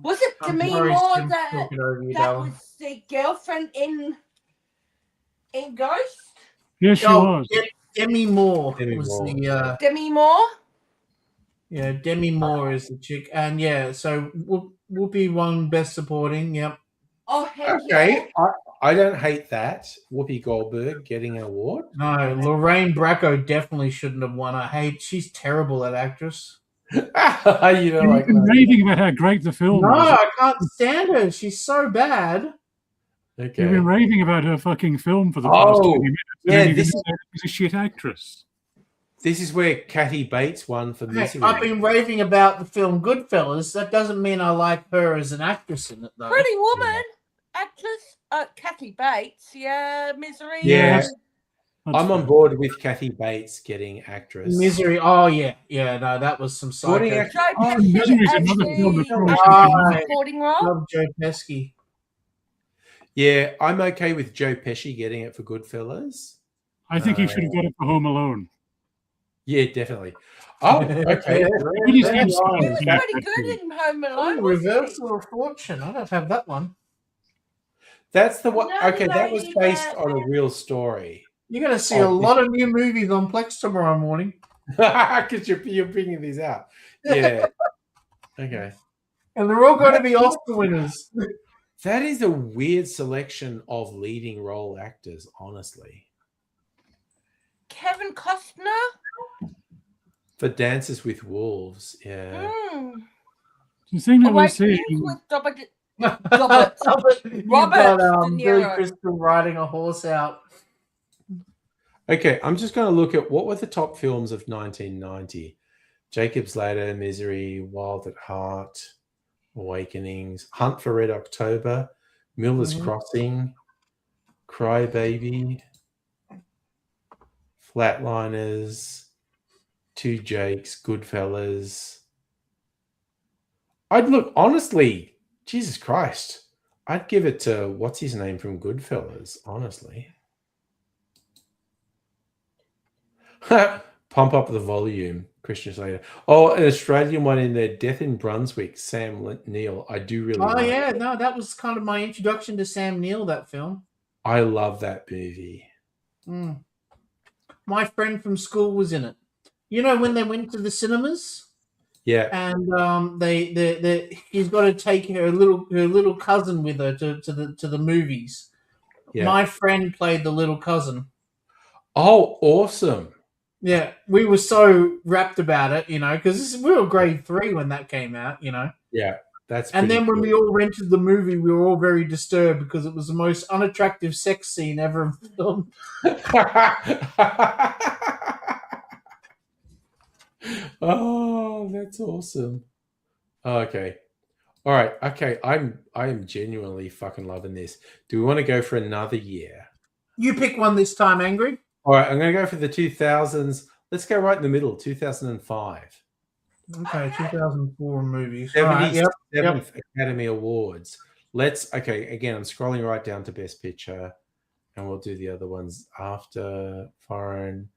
Was it I'm Demi sorry, Moore Tim, that talking over you, that darling. was the girlfriend in Ghost? Yes, she Oh, was. Demi Moore Demi was Moore. the Demi Moore? yeah. Demi Moore is the chick, and yeah. So Whoopi won Best Supporting. Yep. Oh, heck Okay, I don't hate that. Whoopi Goldberg getting an award. No, Lorraine Bracco definitely shouldn't have won. She's terrible, that actress. You know, You've like been raving about how great the film No, was. I can't stand her. She's so bad. okay. You've been raving about her fucking film for the past Oh, 20 minutes. and yeah, then you're this gonna say she's a shit actress. This is where Kathy Bates won for Hey, Misery. I've been raving about the film Goodfellas. That doesn't mean I like her as an actress in it, though. Pretty Woman, actress, Kathy Bates, yeah, Misery. Yeah. That's I'm on fair. board with Kathy Bates getting actress. Misery. Oh yeah, no, that was some Supporting psycho. actor- Joe Oh, Pesci Misery's as another film that's the probably- supporting role. Love Joe Pesci. Yeah, I'm okay with Joe Pesci getting it for Goodfellas. I think he should have got it for Home Alone. Yeah, definitely. Oh, okay. He just Very needs to- He nice. was Yeah, pretty good in Home Oh, Alone. wasn't he? Reversal of Fortune. I don't have that one. That's the one. No, Okay, that was no, based yeah. on a real story. You're going to see a Oh, lot of new movies on Plex tomorrow morning. Because you're bringing these out. Yeah. Okay. And they're all going to be Oscar winners. That is a weird selection of leading role actors, honestly. Kevin Costner. For Dances with Wolves, yeah. The thing that we're Awakenings seeing, with Robert. You've Robert got De Billy Niro. Crystal riding a horse out. Okay, I'm just going to look at what were the top films of 1990. Jacob's Ladder, Misery, Wild at Heart, Awakenings, Hunt for Red October, Miller's Mhm. Crossing, Cry Baby, Flatliners, Two Jakes, Goodfellas. I'd look, honestly, Jesus Christ, I'd give it to what's his name from Goodfellas, honestly. Pump up the volume. Christian Slater. Oh, an Australian one in there, Death in Brunswick, Sam Neill. I do really Oh like yeah, it. no, that was kind of my introduction to Sam Neill. That film. I love that movie. Mm. My friend from school was in it. You know when they went to the cinemas Yeah. and he's got to take her little cousin with her to the movies. Yeah. My friend played the little cousin. Oh, awesome. Yeah, we were so wrapped about it, because we were grade 3 when that came out, Yeah, that's And then when pretty we all rented the movie, we were all very disturbed because it was the most unattractive sex scene ever filmed. Oh, that's awesome. Okay. All right. Okay. I am genuinely fucking loving this. Do we want to go for another year? You pick one this time, Angry. All right. I'm going to go for the 2000s. Let's go right in the middle. 2005. Okay, 2004 movies. 77th Yep. Academy Awards. Okay. Again, I'm scrolling right down to Best Picture, and we'll do the other ones after. Foreign,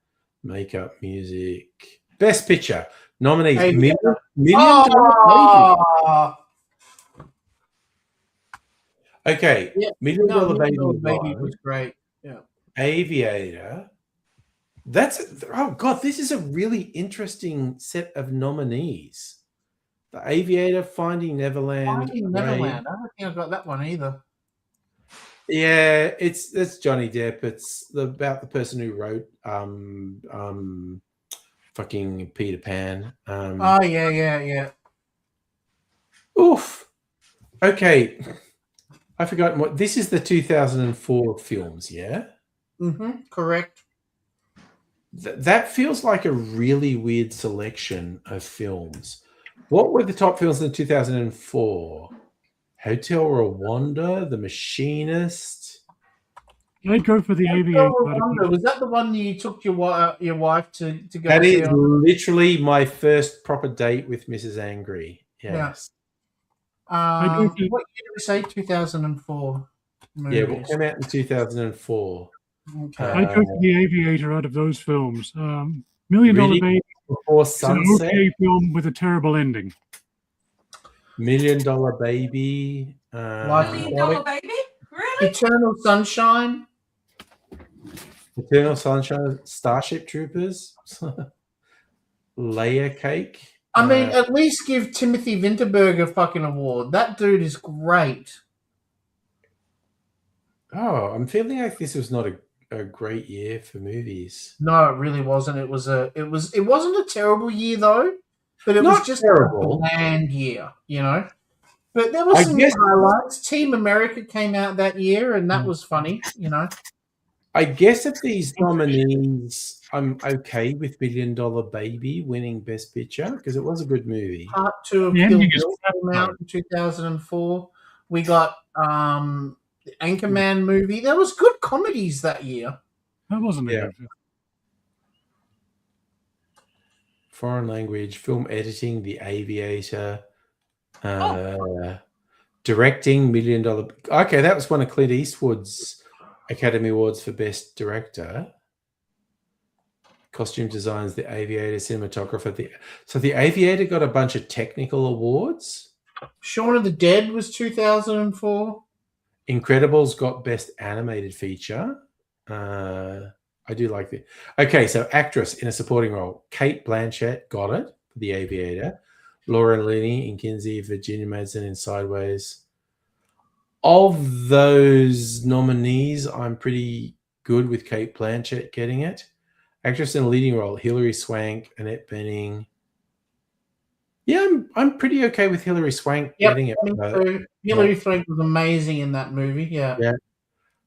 makeup, music. Best Picture nominees. Hey, Million Oh! Okay, Yeah, Million no, Dollar Million Baby, Dollar Baby won. was great. Yeah. Aviator. This is a really interesting set of nominees. The Aviator, Finding Neverland. Finding Neverland. I don't think I got that one either. Yeah, that's Johnny Depp. It's about the person who wrote fucking Peter Pan. Oh yeah. Oof. Okay. I forgot what this is. The 2004 films, yeah? Mm-hmm. Correct. That feels like a really weird selection of films. What were the top films in 2004? Hotel Rwanda, The Machinist. I'd go for the Aviator. Was that the one you took your wife to go That see is on? literally my first proper date with Mrs. Angry. Yes. What year did we say? 2004. Yeah, what came out in 2004? Okay. I'd go for the Aviator out of those films. Million Dollar Really? Baby. Before It's an Sunset? okay film with a terrible ending. Million Dollar Baby. Million Dollar Baby? Really? Eternal Sunshine. Eternal Sunshine, Starship Troopers, Layer Cake. I mean, at least give Timothy Winterberg a fucking award. That dude is great. Oh, I'm feeling like this was not a great year for movies. No, it really wasn't. It wasn't a terrible year though, but it Not was just terrible. a bland year, But there were some highlights. Team America came out that year, and that was funny, I guess of these nominees, I'm okay with Million Dollar Baby winning Best Picture because it was a good movie. Part 2 of The Kill ending is Bill came out in 2004. We got the Anchorman movie. There was good comedies that year. That wasn't a Yeah. good film. Foreign language, film editing, The Aviator, directing, Million Dollar. Okay, that was one of Clint Eastwood's Academy Awards for Best Director. Costume designs, The Aviator, cinematographer. So The Aviator got a bunch of technical awards. Shaun of the Dead was 2004. Incredibles got Best Animated Feature. I do like it. Okay, so actress in a supporting role. Kate Blanchett got it for The Aviator. Laura Linney in Kinsey, Virginia Madsen in Sideways. Of those nominees, I'm pretty good with Kate Blanchett getting it. Actress in a leading role, Hilary Swank, Annette Bening. Yeah, I'm pretty okay with Hilary Swank getting it. Hilary Swank was amazing in that movie. Yeah.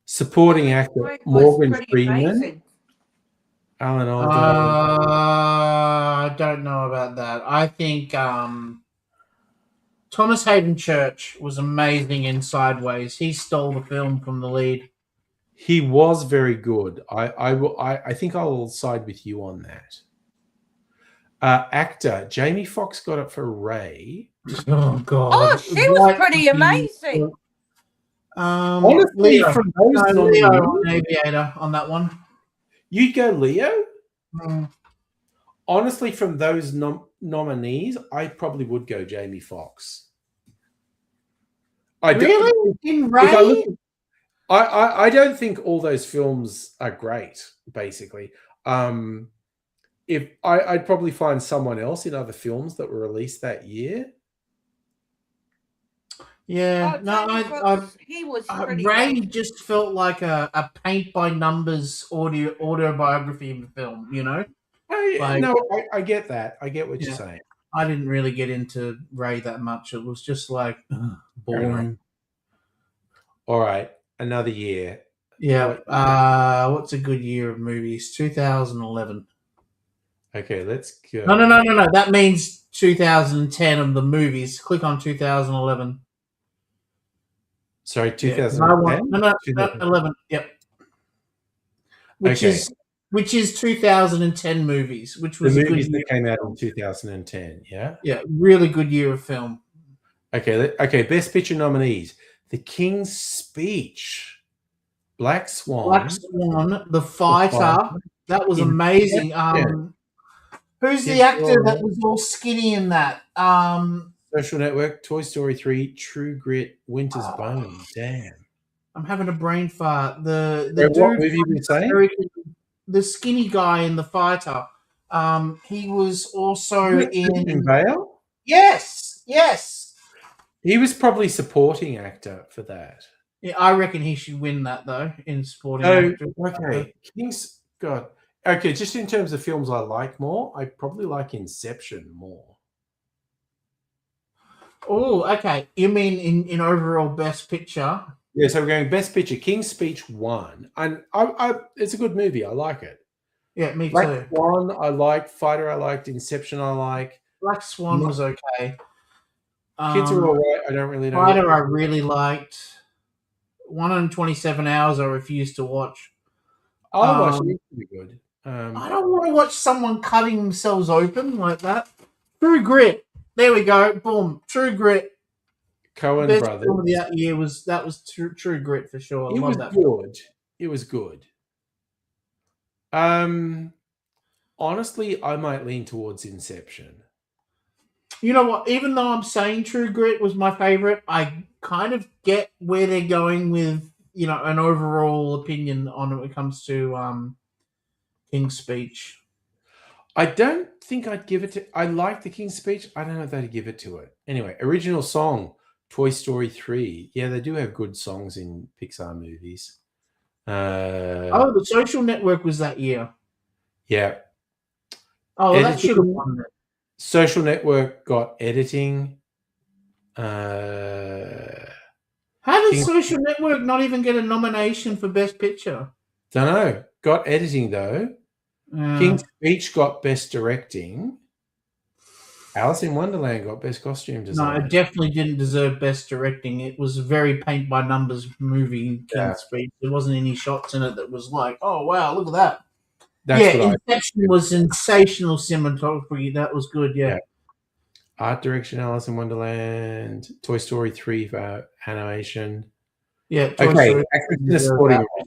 Supporting actor, Swank was Morgan pretty Freeman. amazing. Alan Alda. I don't know about that. I think Thomas Hayden Church was amazing in Sideways. He stole the film from the lead. He was very good. I think I'll side with you on that. Actor Jamie Foxx got it for Ray. Oh God! Oh, she was pretty amazing. Honestly, Leo. from those Leo nominees, on Aviator on that one. you'd go Leo. honestly, from those nominees, I probably would go Jamie Foxx. Really? In If I, Ray? look, I don't think all those films are great. Basically, if I'd probably find someone else in other films that were released that year. Yeah, Oh, no, Jamie Foxx, he was pretty Ray great. just felt like a paint by numbers autobiography of a film. You know, I get that. I get what you're saying. I didn't really get into Ray that much. It was just like boring. All right, another year. Yeah. What's a good year of movies? 2011. Okay, let's go. No. That means 2010 of the movies. Click on 2011. Sorry, 2010? No, 11. Yep. Which is 2010 movies, which was the a movies good year that came out in 2010. Yeah. Yeah, really good year of film. Okay. Best Picture nominees: The King's Speech, Black Swan, The Fighter. That was amazing. Who's the actor that was all skinny in that? Social Network, Toy Story 3, True Grit, Winter's Bone. Damn. I'm having a brain fart. The what dude movie you been saying? The skinny guy in The Fighter. He was also in Bale? Yes. He was probably supporting actor for that. Yeah, I reckon he should win that though in supporting actor. Okay. King's God. Okay, just in terms of films I like more, I probably like Inception more. Oh, okay. You mean in overall best picture? Yeah, so we're going best picture. King's Speech won, and I it's a good movie. I like it. Yeah, me Black too. Swan, I liked. Fighter, I liked. Inception, I like. Black Swan was okay. Kids are all right. I don't really know. Fighter, I really liked. 127 Hours, I refused to watch. I watched it. It's pretty good. I don't want to watch someone cutting themselves open like that. True Grit. There we go. Boom. True Grit. Coen Best Brothers. film of that year was True Grit for sure. It was good. It was good. Honestly, I might lean towards Inception. You know what? Even though I'm saying True Grit was my favorite, I kind of get where they're going with, an overall opinion on it when it comes to King's Speech. I don't think I'd give it to... I like the King's Speech. I don't know if I'd give it to it. Anyway, original song, Toy Story 3. Yeah, they do have good songs in Pixar movies. The Social Network was that year. Yeah. Oh, well, that should have won it. Social Network got editing. How did Social Network not even get a nomination for Best Picture? Don't know. Got editing, though. King's Speech got Best Directing. Alice in Wonderland got Best Costume Design. No, it definitely didn't deserve Best Directing. It was a very paint-by-numbers movie, King's Speech. There wasn't any shots in it that was like, oh, wow, look at that. Inception was sensational cinematography. That was good, yeah. Art direction, Alice in Wonderland. Toy Story 3 for animation. Yeah, Toy Story. Actress in a sporting role.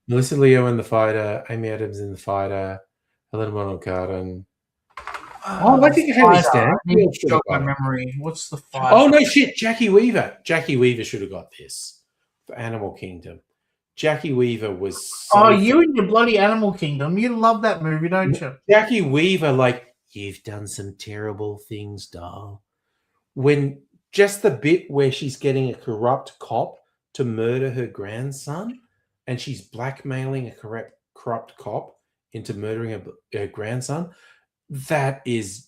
Melissa Leo in The Fighter. Amy Adams in The Fighter. Helena Bonham Carter. I think Haley Stanfield should have got it. Memory. What's The Fighter? Oh, no shit. Jackie Weaver. Jackie Weaver should have got this for Animal Kingdom. Jackie Weaver was... you and your bloody Animal Kingdom. You love that movie, don't you? Jackie Weaver, you've done some terrible things, doll. When just the bit where she's getting a corrupt cop to murder her grandson, and she's blackmailing a corrupt cop into murdering her grandson, that is...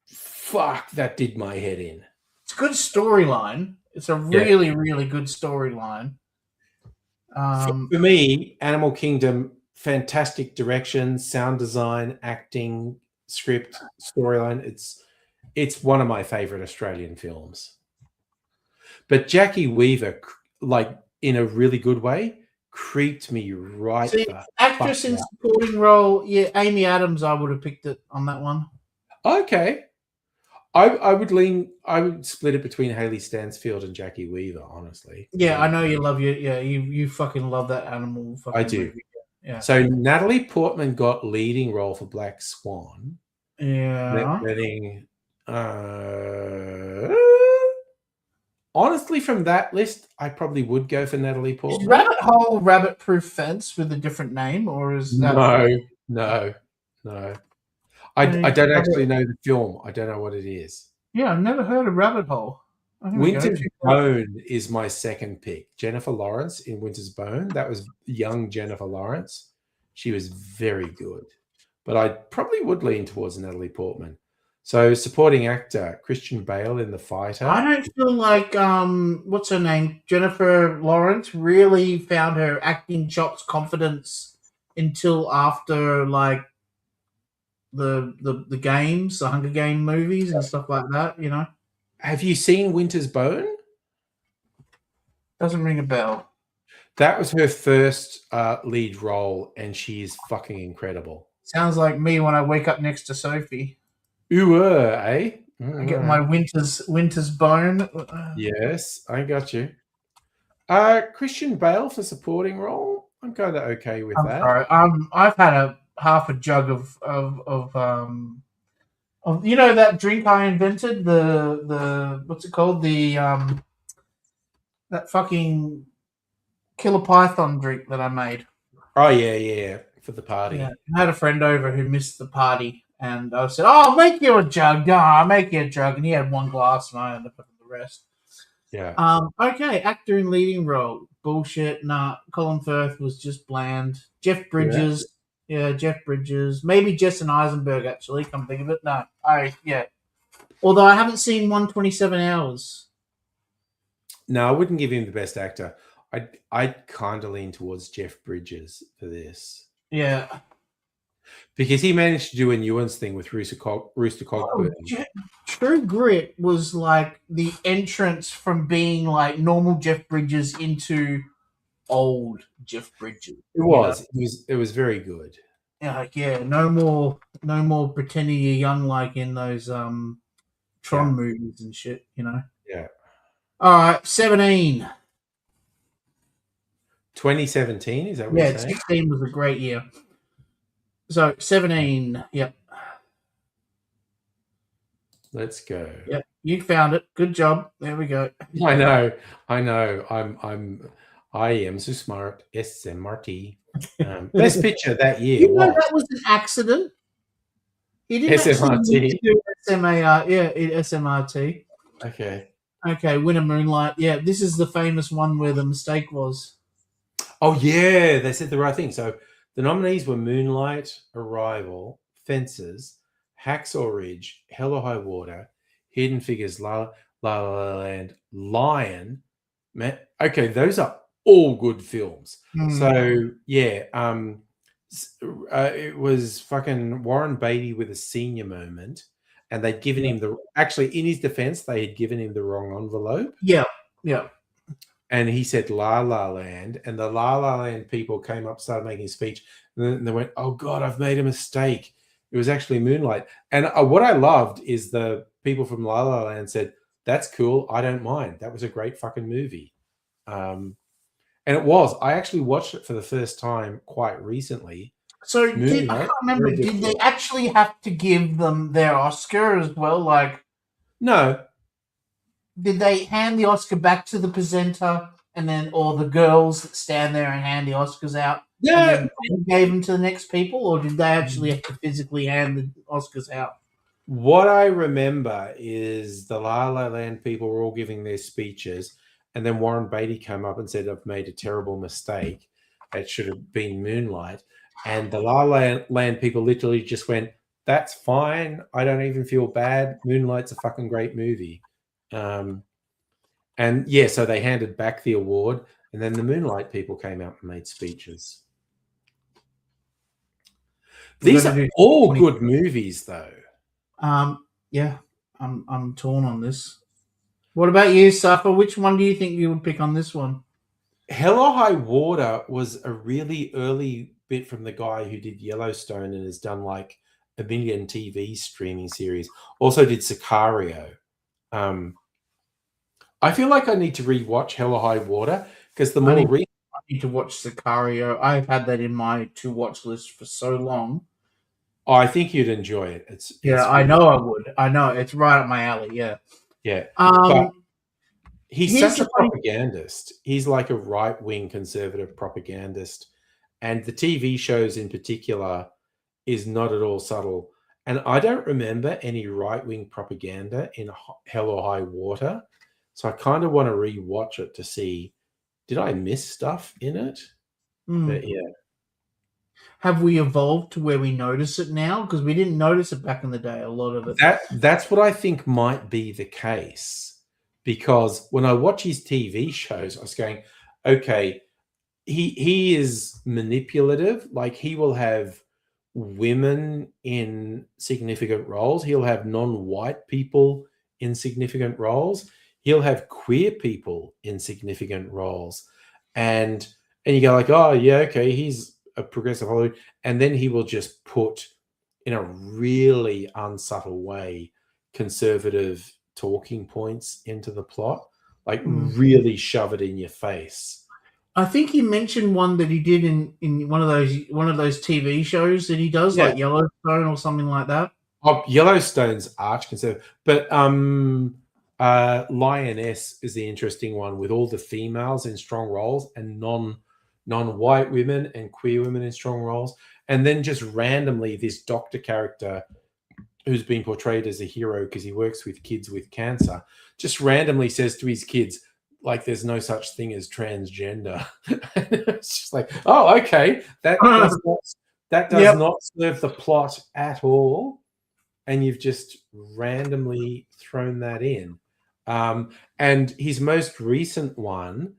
Fuck, that did my head in. It's a good storyline. It's a really, really good storyline. For me, Animal Kingdom, fantastic direction, sound design, acting, script, storyline. It's one of my favorite Australian films. But Jackie Weaver, in a really good way, creeped me right. See, actress in supporting role, Amy Adams. I would have picked it on that one. Okay. I would split it between Haley Stansfield and Jackie Weaver, honestly. Yeah, I know you love you fucking love that animal fucking I do. movie. Yeah. So Natalie Portman got leading role for Black Swan. Yeah. Letting, honestly, from that list, I probably would go for Natalie Is Portman. Rabbit Hole Rabbit Proof Fence with a different name, or is that No. I don't actually know the film. I don't know what it is. Yeah, I've never heard of Rabbit Hole. Winter's Bone is my second pick. Jennifer Lawrence in Winter's Bone. That was young Jennifer Lawrence. She was very good. But I probably would lean towards Natalie Portman. So supporting actor, Christian Bale in The Fighter. I don't feel like what's her name? Jennifer Lawrence really found her acting chops, confidence until after like the games, the Hunger Game movies and stuff like that, you know. Have you seen Winter's Bone? Doesn't ring a bell. That was her first lead role, and she is fucking incredible. Sounds like me when I wake up next to Sophie. Ooh, eh? I get my Winter's Bone. Yes, I got you. Christian Bale for supporting role. I'm kind of okay with that. Sorry. I've had half a jug of you know that drink I invented, the what's it called, the that fucking Killer Python drink that I made. Oh yeah, for the party. Yeah, I had a friend over who missed the party, and I said, "Oh, I'll make you a jug." No, I'll make you a jug, and he had one glass, and I ended up with the rest. Yeah. Okay, actor in leading role. Bullshit. Nah, Colin Firth was just bland. Jeff Bridges. Yeah, Jeff Bridges. Maybe Jason Eisenberg, actually, come think of it. No. Yeah. Although I haven't seen 127 Hours. No, I wouldn't give him the best actor. I'd kind of lean towards Jeff Bridges for this. Yeah. Because he managed to do a nuance thing with Rooster Cogburn. True Grit was like the entrance from being like normal Jeff Bridges into old Jeff Bridges. It was. It was very good. Yeah, like, no more pretending you're young like in those Tron movies and shit, you know. Yeah. All right, 17. 2017, is that what you're saying? 16 was a great year. So 17, yep. Let's go. Yep, you found it. Good job. There we go. I know. I am so smart. SMRT. Best picture that year. You know that was an accident. He didn't SMRT. do SMAR. Yeah, SMRT. Okay, Winner Moonlight. Yeah, this is the famous one where the mistake was. Oh yeah, they said the right thing. So the nominees were Moonlight, Arrival, Fences, Hacksaw Ridge, Hell or High Water, Hidden Figures, La La Land, Lion. Okay, those are all good films. So yeah, it was fucking Warren Beatty with a senior moment, and they'd given him actually in his defense, they had given him the wrong envelope. Yeah. And he said La La Land, and the La La Land people came up, started making a speech, and then they went, "Oh God, I've made a mistake. It was actually Moonlight." And what I loved is the people from La La Land said, "That's cool. I don't mind. That was a great fucking movie." And it was. I actually watched it for the first time quite recently. So I can't remember. Did they actually have to give them their Oscar as well? Like, no. Did they hand the Oscar back to the presenter, and then or the girls that stand there and hand the Oscars out? Yeah, and then gave them to the next people, or did they actually have to physically hand the Oscars out? What I remember is the La La Land people were all giving their speeches, and then Warren Beatty came up and said, "I've made a terrible mistake. It should have been Moonlight." And the La La Land people literally just went, "That's fine. I don't even feel bad. Moonlight's a fucking great movie." And yeah, so they handed back the award, and then the Moonlight people came out and made speeches. These are all good movies, though. Yeah, I'm torn on this. What about you, Safa? Which one do you think you would pick on this one? Hell or High Water was a really early bit from the guy who did Yellowstone and has done like a million TV streaming series. Also did Sicario. I feel like I need to rewatch Hell or High Water because the more I need to watch Sicario. I've had that in my to watch list for so long. Oh, I think you'd enjoy it. It's I really- know I would. I know it's right up my alley. Yeah. Yeah. But he's here's such a the funny- propagandist. He's like a right-wing conservative propagandist. And the TV shows in particular is not at all subtle. And I don't remember any right-wing propaganda in Hell or High Water. So I kind of want to re-watch it to see, did I miss stuff in it? But yeah. Have we evolved to where we notice it now? Because we didn't notice it back in the day, a lot of it. That's what I think might be the case. Because when I watch his TV shows, I was going, okay, he is manipulative. Like, he will have women in significant roles. He'll have non-white people in significant roles. He'll have queer people in significant roles. And you go like, oh, yeah, okay, he's a progressive Hollywood. And then he will just put, in a really unsubtle way, conservative talking points into the plot. Like, really shove it in your face. I think he mentioned one that he did in one of those TV shows that he does, like Yellowstone or something like that. Oh, Yellowstone's arch conservative, but Lioness is the interesting one, with all the females in strong roles and non-white women and queer women in strong roles, and then just randomly this doctor character who's been portrayed as a hero because he works with kids with cancer, just randomly says to his kids, like, there's no such thing as transgender. It's just like, oh, okay, that does not serve the plot at all, and you've just randomly thrown that in. And his most recent one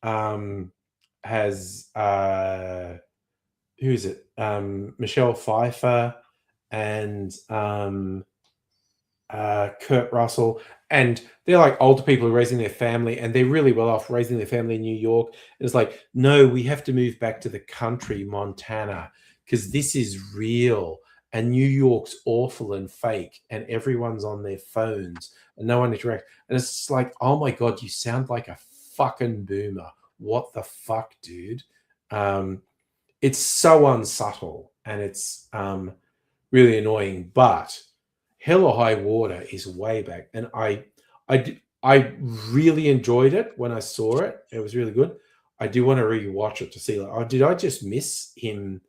has who is it? Michelle Pfeiffer and Kurt Russell, and they're like older people who are raising their family, and they're really well off raising their family in New York. And it's like, no, we have to move back to the country, Montana, because this is real, and New York's awful and fake, and everyone's on their phones and no one interacts. And it's just like, oh my God, you sound like a fucking boomer. What the fuck, dude? It's so unsubtle, and it's really annoying, but Hell or High Water is way back, and I really enjoyed it when I saw it. It was really good. I do want to rewatch it to see, like, oh, did I just miss him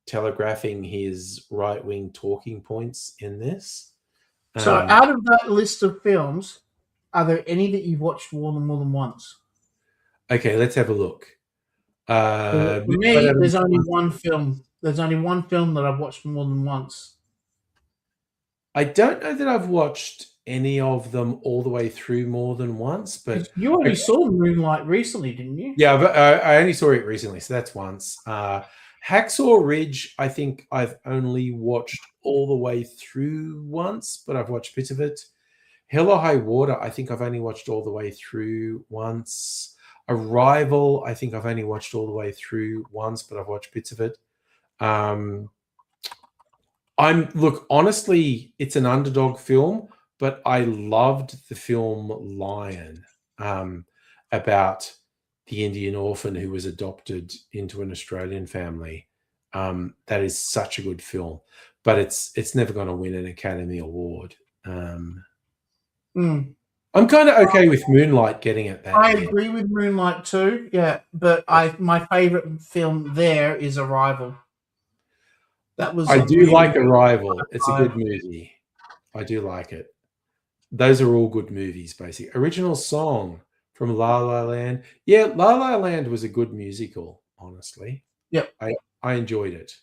telegraphing his right-wing talking points in this? So, out of that list of films, are there any that you've watched more than once? Okay, let's have a look. For me, there's only one film. There's only one film that I've watched more than once. I don't know that I've watched any of them all the way through more than once, but you already saw Moonlight recently, didn't you? Yeah, but I only saw it recently, so that's once. Hacksaw Ridge, I think I've only watched all the way through once, but I've watched bits of it. Hell or High Water, I think I've only watched all the way through once. Arrival, I think I've only watched all the way through once, but I've watched bits of it. Look, honestly, it's an underdog film, but I loved the film Lion, about the Indian orphan who was adopted into an Australian family. That is such a good film, but it's never going to win an Academy Award. I'm kind of okay with Moonlight getting it. I agree with Moonlight too. Yeah, but my favorite film there is Arrival. That was. I do like Arrival. It's a good movie. I do like it. Those are all good movies, basically. Original song from La La Land. Yeah, La La Land was a good musical, honestly. Yep. I enjoyed it.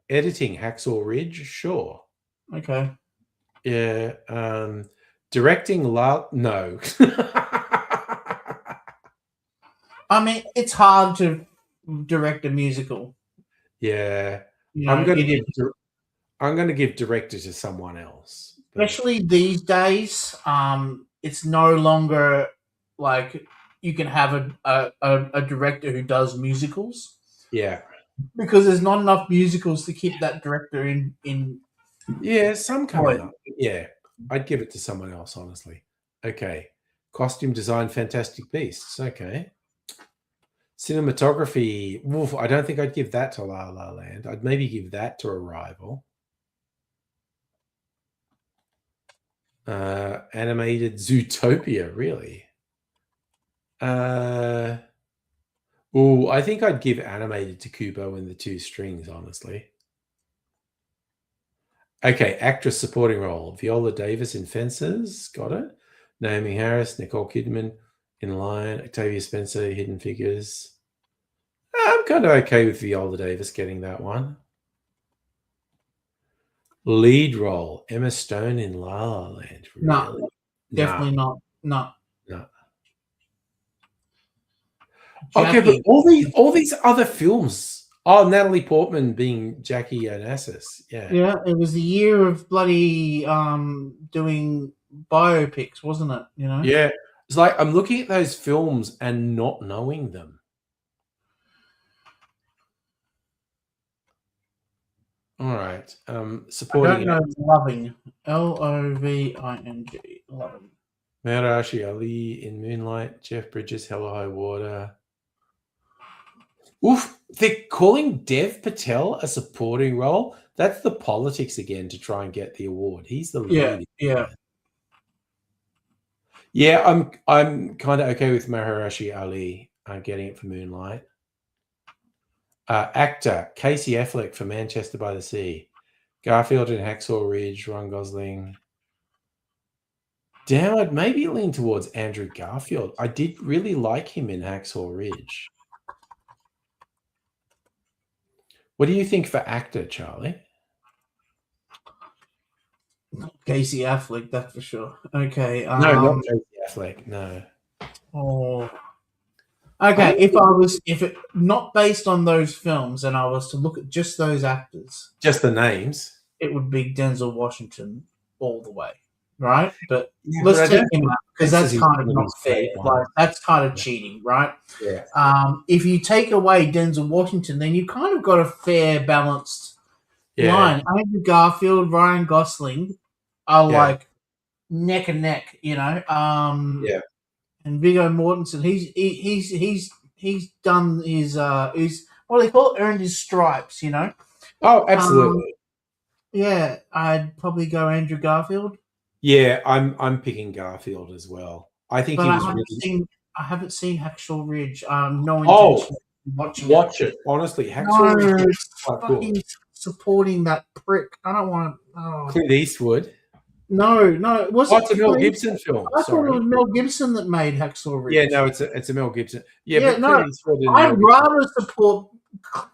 Editing, Hacksaw Ridge, sure. Okay. Yeah. Directing, no. I mean, it's hard to direct a musical. Yeah. You know, I'm going to give director to someone else. Especially these days, it's no longer like you can have a director who does musicals. Yeah. Because there's not enough musicals to keep that director in. Yeah, some coming up. Yeah, I'd give it to someone else, honestly. Okay. Costume design, Fantastic Beasts. Okay. Cinematography. Oof, I don't think I'd give that to La La Land. I'd maybe give that to Arrival. Animated Zootopia, really. I think I'd give animated to Kubo and the Two Strings, honestly. Okay, actress supporting role. Viola Davis in Fences, got it. Naomi Harris, Nicole Kidman in Lion, Octavia Spencer, Hidden Figures. I'm kind of okay with Viola Davis getting that one. Lead role, Emma Stone in La La Land. Really? No, definitely not. No. Okay, but all these other films. Oh, Natalie Portman being Jackie Onassis. Yeah. Yeah, it was the year of bloody doing biopics, wasn't it? You know? Yeah. It's like I'm looking at those films and not knowing them. All right. Supporting. I don't know. Loving. Loving. Loving. Maharashi Ali in Moonlight. Jeff Bridges, Hell or High Water. Oof, they're calling Dev Patel a supporting role. That's the politics again to try and get the award. He's the lead. Yeah, I'm kind of okay with Maharashi Ali getting it for Moonlight. Actor Casey Affleck for Manchester by the Sea. Garfield in Hacksaw Ridge. Ryan Gosling. Damn, I'd maybe lean towards Andrew Garfield. I did really like him in Hacksaw Ridge. What do you think for actor, Charlie? Casey Affleck, that's for sure. Okay. No, not Casey Affleck. No. Oh. Okay, if it not based on those films, and I was to look at just those actors, just the names, it would be Denzel Washington all the way, right? But let's take him out because that's kind of not fair. Like that's kind of cheating, right? Yeah. If you take away Denzel Washington, then you kind of got a fair, balanced line. Andrew Garfield, Ryan Gosling are like neck and neck, you know. And Viggo Mortensen, he's done his what do they call it? Earned his stripes, you know. Oh, absolutely. Yeah, I'd probably go Andrew Garfield. Yeah, I'm picking Garfield as well. I think but he was I haven't seen Hacksaw Ridge. No intention of watch it. Honestly, Hacksaw Ridge is quite cool. Supporting that prick. I don't want Clint Eastwood. No, it's a Mel Gibson film. I thought it was Mel Gibson that made Hacksaw Ridge. Yeah, no, it's a Mel Gibson. Yeah, but I'd rather support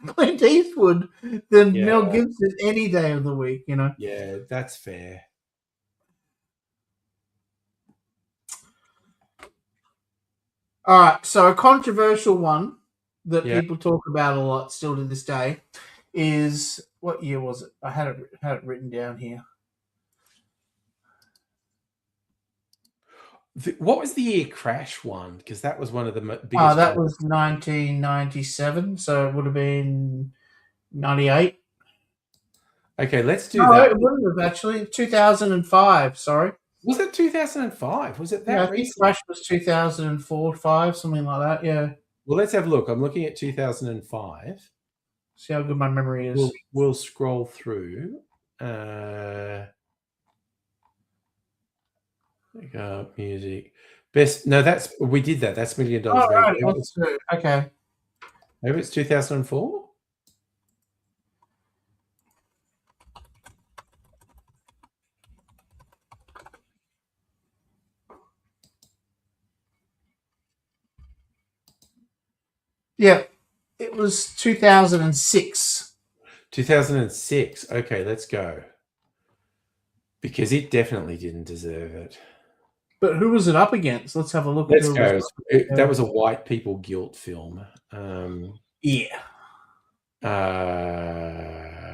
Clint Eastwood than Mel Gibson any day of the week, you know. Yeah, that's fair. All right, so a controversial one that people talk about a lot still to this day is, what year was it? I had it written down here. What was the year Crash won? Because that was one of the biggest. Oh, that was 1997, so it would have been 98. Okay, let's do that. that. It wouldn't have actually. 2005. Sorry. Was it 2005? Was it that? Yeah, I think Crash was 2004, 5, something like that. Yeah. Well, let's have a look. I'm looking at 2005. See how good my memory is. We'll scroll through. Music. Best. No, we did that. That's $1 Million. Oh, right. Okay. Maybe it's 2004. Yeah, it was 2006. 2006. Okay, let's go. Because it definitely didn't deserve it. But who was it up against? Let's have a look. Let's go. That was a white people guilt film. Yeah.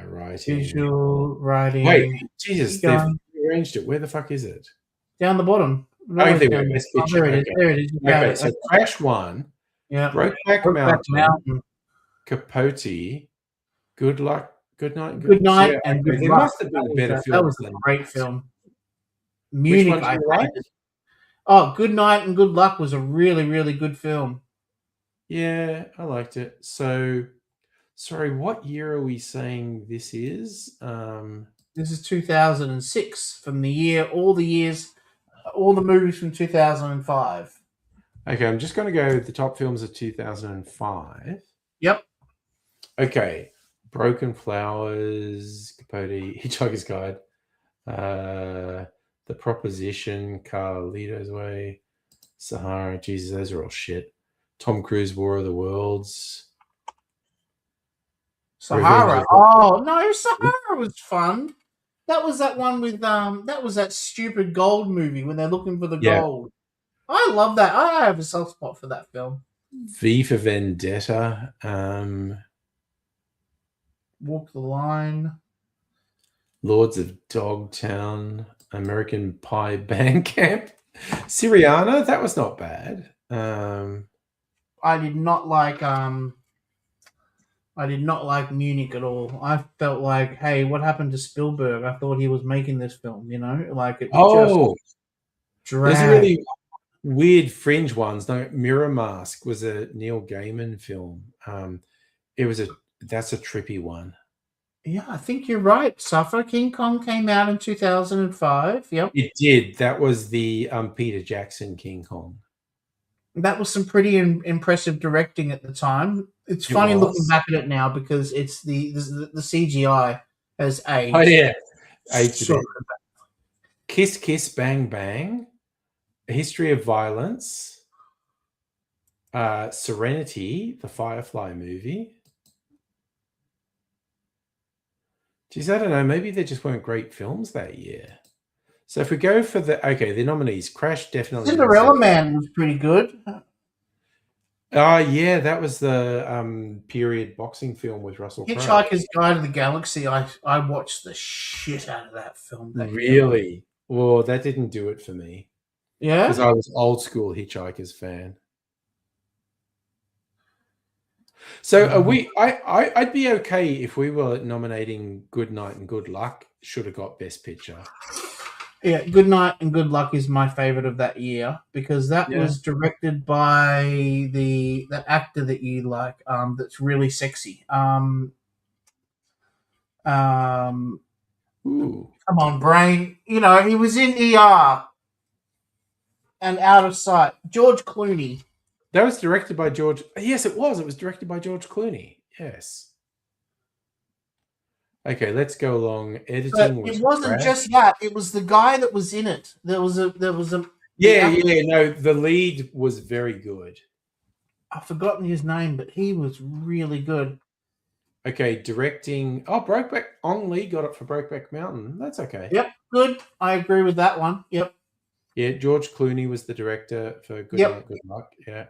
Writing. Visual writing. Wait, Jesus, they've arranged it. Where the fuck is it? Down the bottom. There it is. There it is. Okay, so Crash 1. Yeah. Brokeback Mountain. Capote. Good Luck. Good Night. Good Night and Good Luck. It must have been a better film. That was a great film. Munich, I liked. Oh, Good Night and Good Luck was a really, really good film. Yeah, I liked it. So, sorry, what year are we saying this is? This is 2006 from the year, all the movies from 2005. Okay, I'm just going to go with the top films of 2005. Yep. Okay, Broken Flowers, Capote, Hitchhiker's Guide, The Proposition, Carlito's Way, Sahara. Jesus, those are all shit. Tom Cruise, War of the Worlds. Sahara. Oh no, Sahara was fun. That was that one with that was that stupid gold movie when they're looking for the gold. I love that. I have a soft spot for that film. V for Vendetta. Walk the Line. Lords of Dogtown. American Pie Bandcamp. Syriana, that was not bad. I did not like Munich at all. I felt like, hey, what happened to Spielberg? I thought he was making this film, like it just dragged. There's a really weird fringe ones. No, Mirror Mask was a Neil Gaiman film. That's a trippy one. Yeah, I think you're right. Suffer King Kong came out in 2005. Yep. It did. That was the Peter Jackson King Kong. That was some pretty impressive directing at the time. It's funny looking back at it now because it's the CGI has aged. Oh yeah, aged. Kiss Kiss Bang Bang, A History of Violence, Serenity, the Firefly movie. Geez, I don't know. Maybe there just weren't great films that year. So if we go for the nominees, Crash definitely. Cinderella Man was pretty good. Yeah, that was the period boxing film with Russell Crowe. Hitchhiker's Guide to the Galaxy. I watched the shit out of that film. Really? Well, that didn't do it for me. Yeah, because I was old school Hitchhiker's fan. So are we? I'd be okay if we were nominating Good Night and Good Luck. Should have got Best Picture. Yeah, Good Night and Good Luck is my favorite of that year because that was directed by the actor that you like. That's really sexy. Ooh. Come on, brain. He was in ER and Out of Sight. George Clooney. That was directed by George. Yes, it was. It was directed by George Clooney. Yes. Okay, let's go along. Editing. But it wasn't just that. It was the guy that was in it. There was a. Yeah. No, the lead was very good. I've forgotten his name, but he was really good. Okay, directing. Oh, Brokeback. Ong Lee got it for Brokeback Mountain. That's okay. Yep, good. I agree with that one. Yep. Yeah, George Clooney was the director for Good Night, Good Luck. Yeah.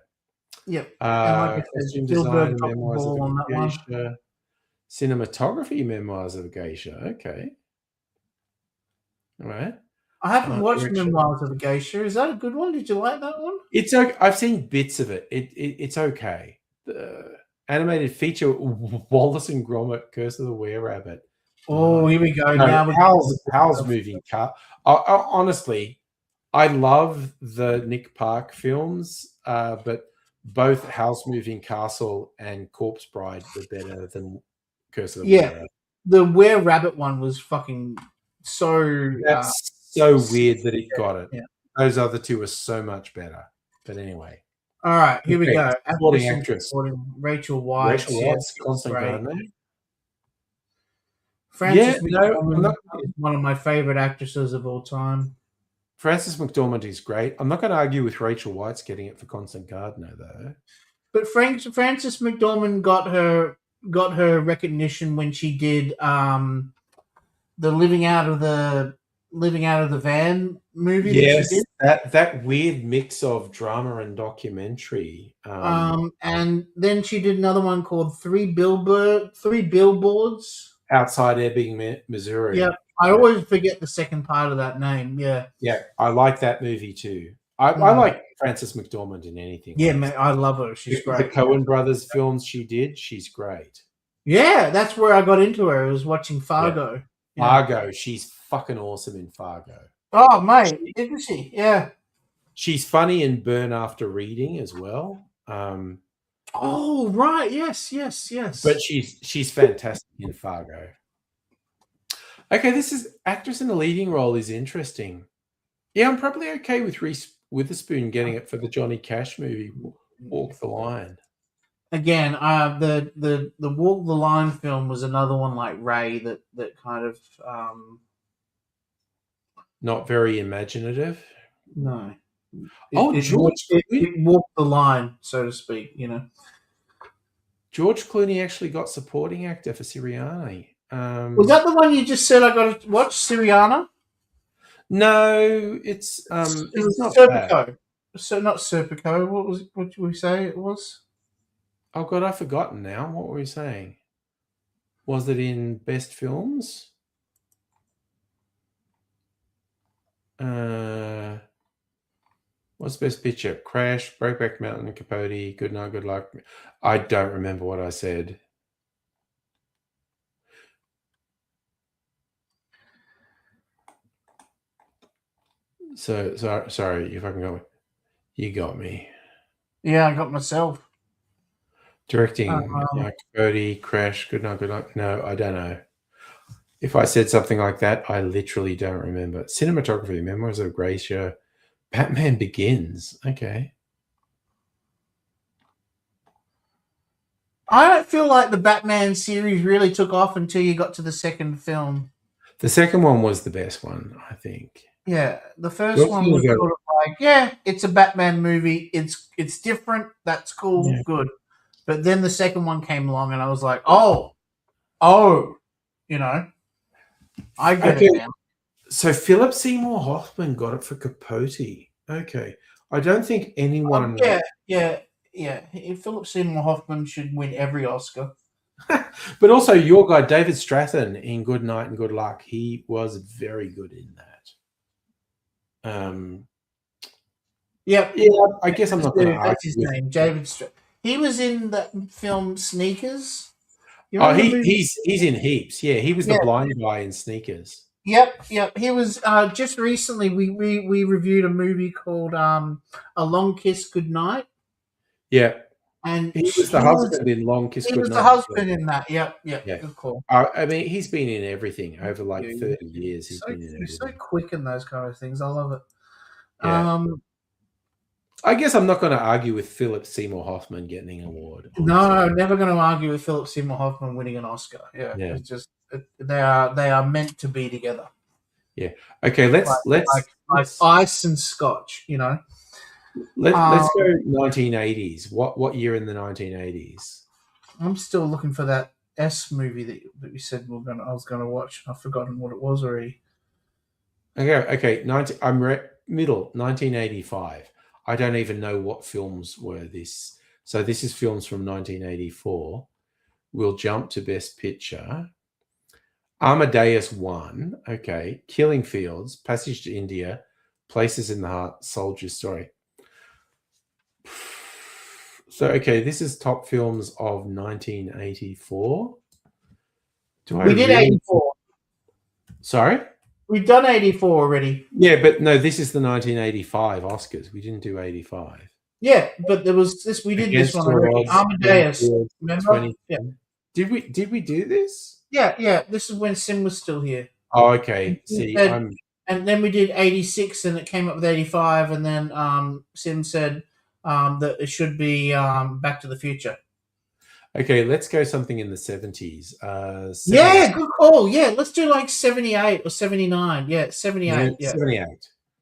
Yep. Costume design, Memoirs of a Geisha. Cinematography, Memoirs of a Geisha. Okay. All right. I haven't watched Memoirs of a Geisha. Is that a good one? Did you like that one? It's okay. I've seen bits of it. It's okay. The animated feature, Wallace and Gromit, Curse of the Were-Rabbit. Oh, here we go. Now Howl's Moving Car. Honestly, I love the Nick Park films, but both Howl's Moving Castle and Corpse Bride were better than Curse of the Were-Rabbit. The Were-Rabbit one was fucking so... That's so weird that it got it. Yeah. Those other two are so much better. But anyway. All right, here we go. Supporting actress. Rachel Weisz. Rachel Weisz, Constant Gardner. Frances McDormand is one of my favorite actresses of all time. Frances McDormand is great. I'm not going to argue with Rachel Weisz getting it for Constant Gardner, though. But Frances McDormand got her recognition when she did the Living Out of the Van movie. Yes, that weird mix of drama and documentary. And then she did another one called Three Billboards Outside Ebbing, Missouri. Yeah, I always forget the second part of that name. Yeah, I like that movie too. I like Frances McDormand in anything. Yeah, man, I love her. She's great. The Coen Brothers films she did, she's great. Yeah, that's where I got into her. I was watching Fargo. Yeah. Fargo, she's fucking awesome in Fargo. Oh, mate, isn't she? Yeah. She's funny in Burn After Reading as well. Oh, right. Yes. But she's fantastic in Fargo. Okay, this is actress in a leading role is interesting. Yeah, I'm probably okay with Reese Witherspoon getting it for the Johnny Cash movie, Walk the Line. Again, the Walk the Line film was another one like Ray that kind of Not very imaginative. no. It walked the line, so to speak. You know, George Clooney actually got supporting actor for Sirianni. Was that the one you just said I got to watch, Sirianni? No, it's not Serpico. bad. So not Serpico. What did we say it was? Oh God, I've forgotten now. What were we saying? Was it in best films? What's best picture? Crash, Brokeback Mountain, Capote, Good Night, Good Luck. I don't remember what I said. So sorry if I can go. You got me. Yeah, I got myself. Directing, Capote, Crash, Good Night, Good Luck. No, I don't know. If I said something like that, I literally don't remember. Cinematography, Memoirs of Gracia, Batman Begins. Okay. I don't feel like the Batman series really took off until you got to the second film. The second one was the best one, I think. Yeah, the first one was sort of like, yeah, it's a Batman movie. It's different. That's cool, good. But then the second one came along, and I was like, oh, you know, I get it now. So Philip Seymour Hoffman got it for Capote. Okay, I don't think anyone. Yeah. Philip Seymour Hoffman should win every Oscar. But also your guy David Stratton in Good Night and Good Luck, he was very good in that. Yeah. I guess I'm not going to argue. That's his name, David Stratton. He was in that film Sneakers. He's in heaps. Yeah, he was the blind guy in Sneakers. Yep. He was just recently. We reviewed a movie called A Long Kiss Goodnight. Yeah, and he was the husband in Long Kiss Goodnight. He was the husband in that. Yep. Good call. I mean, he's been in everything over 30 years. He's been in everything. He's so quick in those kind of things. I love it. Yeah. I guess I'm not going to argue with Philip Seymour Hoffman getting an award. No, never going to argue with Philip Seymour Hoffman winning an Oscar. Yeah. It's just they are meant to be together. Yeah. Okay. Let's like ice and scotch. You know. Let's go 1980s. What year in the 1980s? I'm still looking for that S movie that we said I was going to watch. I've forgotten what it was already. Okay. Middle 1985. I don't even know what films were this. So this is films from 1984. We'll jump to Best Picture. Amadeus won. Okay. Killing Fields, Passage to India, Places in the Heart, Soldier's Story. So, okay, this is top films of 1984. We did 84. Sorry? We've done 84 already. Yeah, but no, this is the 1985 Oscars. We didn't do 85. Yeah, but there was this. We did this one already. Amadeus. Remember? Yeah. Did we do this? Yeah. This is when Sim was still here. Oh, okay. See, and then we did 86, and it came up with 85, and then Sim said that it should be Back to the Future. Okay, let's go something in the 70s. Yeah, good call. Yeah, let's do like 78 or 79. Yeah, 78. Yeah,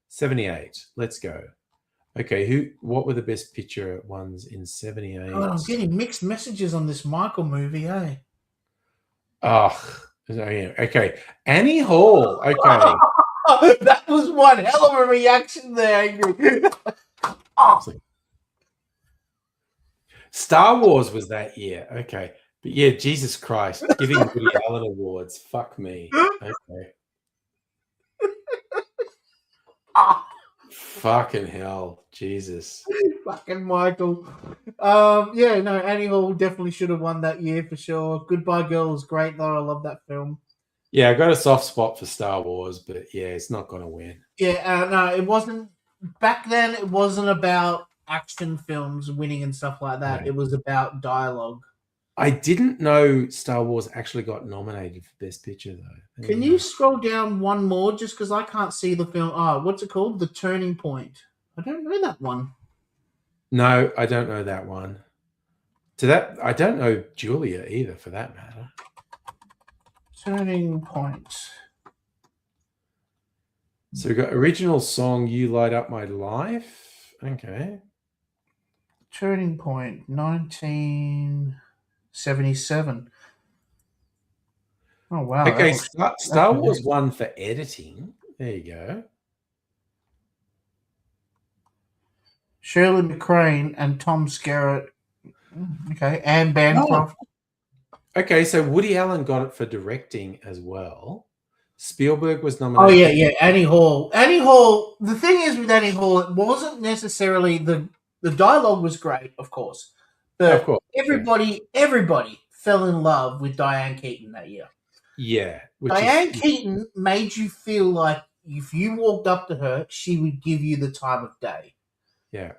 78. Let's go. Okay, what were the Best Picture ones in 78? Oh, I'm getting mixed messages on this Michael movie, eh? Oh, yeah. Okay. Annie Hall. Okay. That was one hell of a reaction there, Angry. Star Wars was that year. Okay. But yeah, Jesus Christ. Giving Woody Allen awards. Fuck me. Okay. Fucking hell. Jesus. Fucking Michael. Annie Hall definitely should have won that year for sure. Goodbye Girl was great though. I love that film. Yeah, I got a soft spot for Star Wars, but yeah, it's not going to win. Yeah, no, it wasn't. Back then, it wasn't about action films winning and stuff like that. Right. It was about dialogue. I didn't know Star Wars actually got nominated for Best Picture, though. Can you scroll down one more just because I can't see the film? Oh, what's it called? The Turning Point. I don't know that one. No, I don't know that one. I don't know Julia either, for that matter. Turning Point. So we've got original song, You Light Up My Life. Okay. Turning Point, 1977. Oh, wow. Okay, Star Wars won for editing. There you go. Shirley MacLaine and Tom Skerritt. Okay, Anne Bancroft. Okay, so Woody Allen got it for directing as well. Spielberg was Oh, nominated. yeah. Annie Hall. Annie Hall. The thing is with Annie Hall, it wasn't necessarily the dialogue was great, of course. But Of course. everybody fell in love with Diane Keaton that year. Yeah. Diane Keaton made you feel like if you walked up to her, she would give you the time of day. Yeah.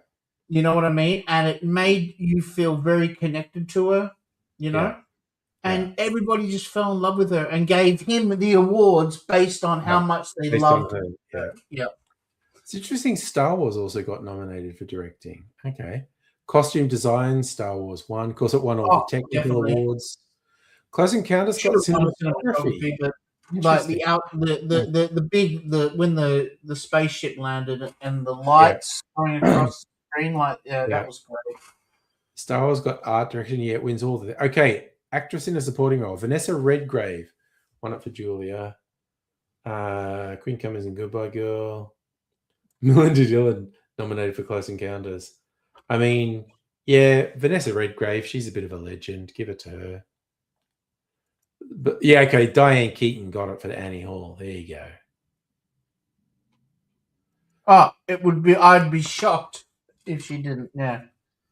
You know what I mean? And it made you feel very connected to her, you know? Yeah. And everybody just fell in love with her and gave him the awards based on how much they Based on loved her, her. Yeah. It's interesting. Star Wars also got nominated for directing. Okay. Costume design, Star Wars won. Of course, it won all the technical definitely. awards. Close Encounters got cinematography. But like when the spaceship landed and the lights going across the screen, that was great. Star Wars got art direction. Yeah, it wins all of it. Okay. Actress in a supporting role. Vanessa Redgrave won it for Julia. Queen Cummins and Goodbye Girl. Melinda Dillon nominated for Close Encounters. I mean, yeah, Vanessa Redgrave, she's a bit of a legend. Give it to her. But yeah, okay, Diane Keaton got it for Annie Hall. There you go. Oh, I'd be shocked if she didn't. Yeah.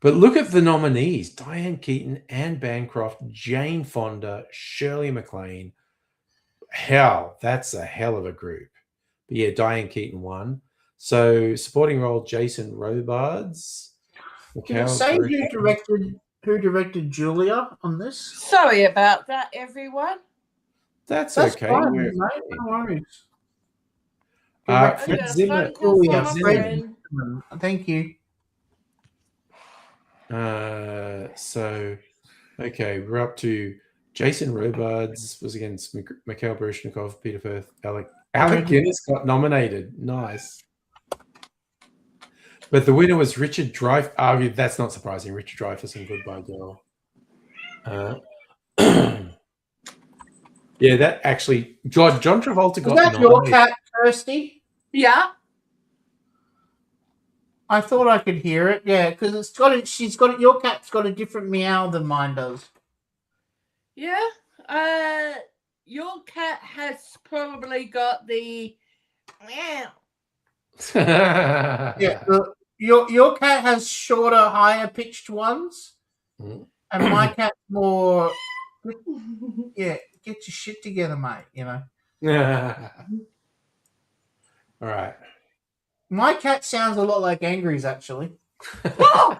But look at the nominees: Diane Keaton, Anne Bancroft, Jane Fonda, Shirley MacLaine. Hell, that's a hell of a group. But yeah, Diane Keaton won. So supporting role, Jason Robards. Can you say who directed Julia on this? Sorry about that, everyone. That's okay. Fine, mate. No worries. Fred Zimmer. Thank you. So, okay, we're up to Jason Robards was against Mikhail Baryshnikov, Peter Firth, Alec Guinness got nominated. Nice. But the winner was Richard Dreyfuss. That's not surprising. Richard Dreyfuss and Goodbye Girl. Yeah, that actually John Travolta got Was that your cat, Kirsty? Yeah. I thought I could hear it. Yeah, because your cat's got a different meow than mine does. Yeah. Your cat has probably got the meow. Yeah, your cat has shorter, higher pitched ones, and my cat's more. Yeah, get your shit together, mate. You know. All right. My cat sounds a lot like Angry's, actually. I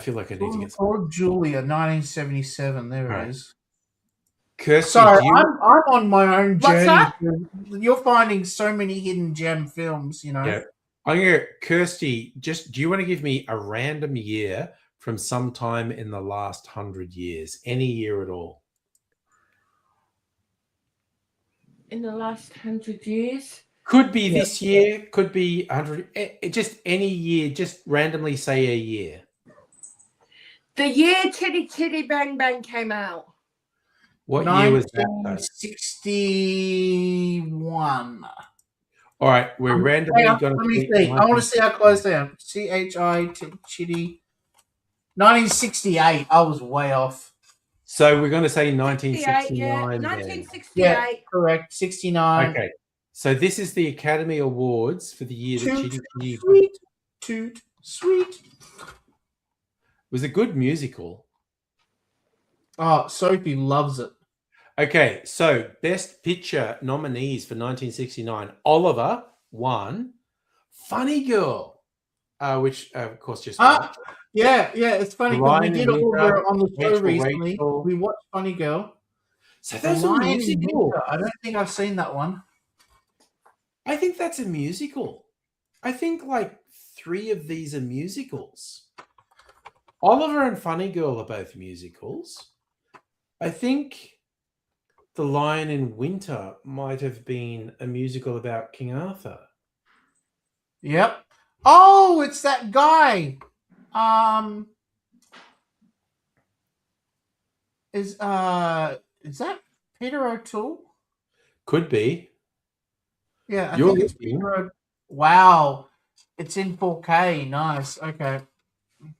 feel like I need to get some. Julia, 1977. There it is. Kirsty, sorry, I'm on my own journey. What's that? You're finding so many hidden gem films, you know. Yeah. I'm gonna Kirsty. Just do you want to give me a random year from some time in the last 100 years, any year at all? In the last 100 years? Could be this year, could be 100, just any year, just randomly say a year. The year Chitty Chitty Bang Bang came out. What year was that? 1961. All right, we're randomly going to... Let me see. I want to see how close I am. Chitty. 1968. I was way off. So we're going to say 1969. Yeah, 1968. Yeah, correct. 69. Okay. So this is the Academy Awards for the year that Chitty Chitty... Sweet. It was a good musical. Oh, Sophie loves it. Okay, so Best Picture nominees for 1969. Oliver won. Funny Girl, which of course just watched. Yeah. It's funny because we Lion did in Winter, Oliver on the show Rachel, recently. Rachel. We watched Funny Girl. So The that's a Lion in musical. Winter. I don't think I've seen that one. I think that's a musical. I think like 3 of these are musicals. Oliver and Funny Girl are both musicals. I think The Lion in Winter might have been a musical about King Arthur. Yep. Oh, it's that guy. Is that Peter O'Toole? Could be. Yeah, I You're think it's looking. Peter O'Toole. Wow. It's in 4K. Nice. Okay.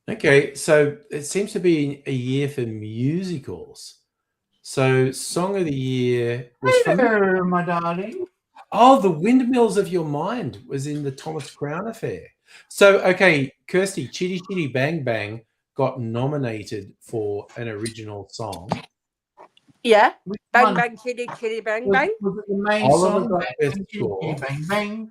Okay, so it seems to be a year for musicals. So Song of the Year was from... Hello, my darling. Oh, The Windmills of Your Mind was in the Thomas Crown Affair. So, okay, Kirsty, Chitty Chitty Bang Bang got nominated for an original song. Yeah. Which Bang, one? bang, chitty, chitty, bang, Was, bang. was it the main Oliver song? got Bang, Best chitty, Score. chitty, bang, bang.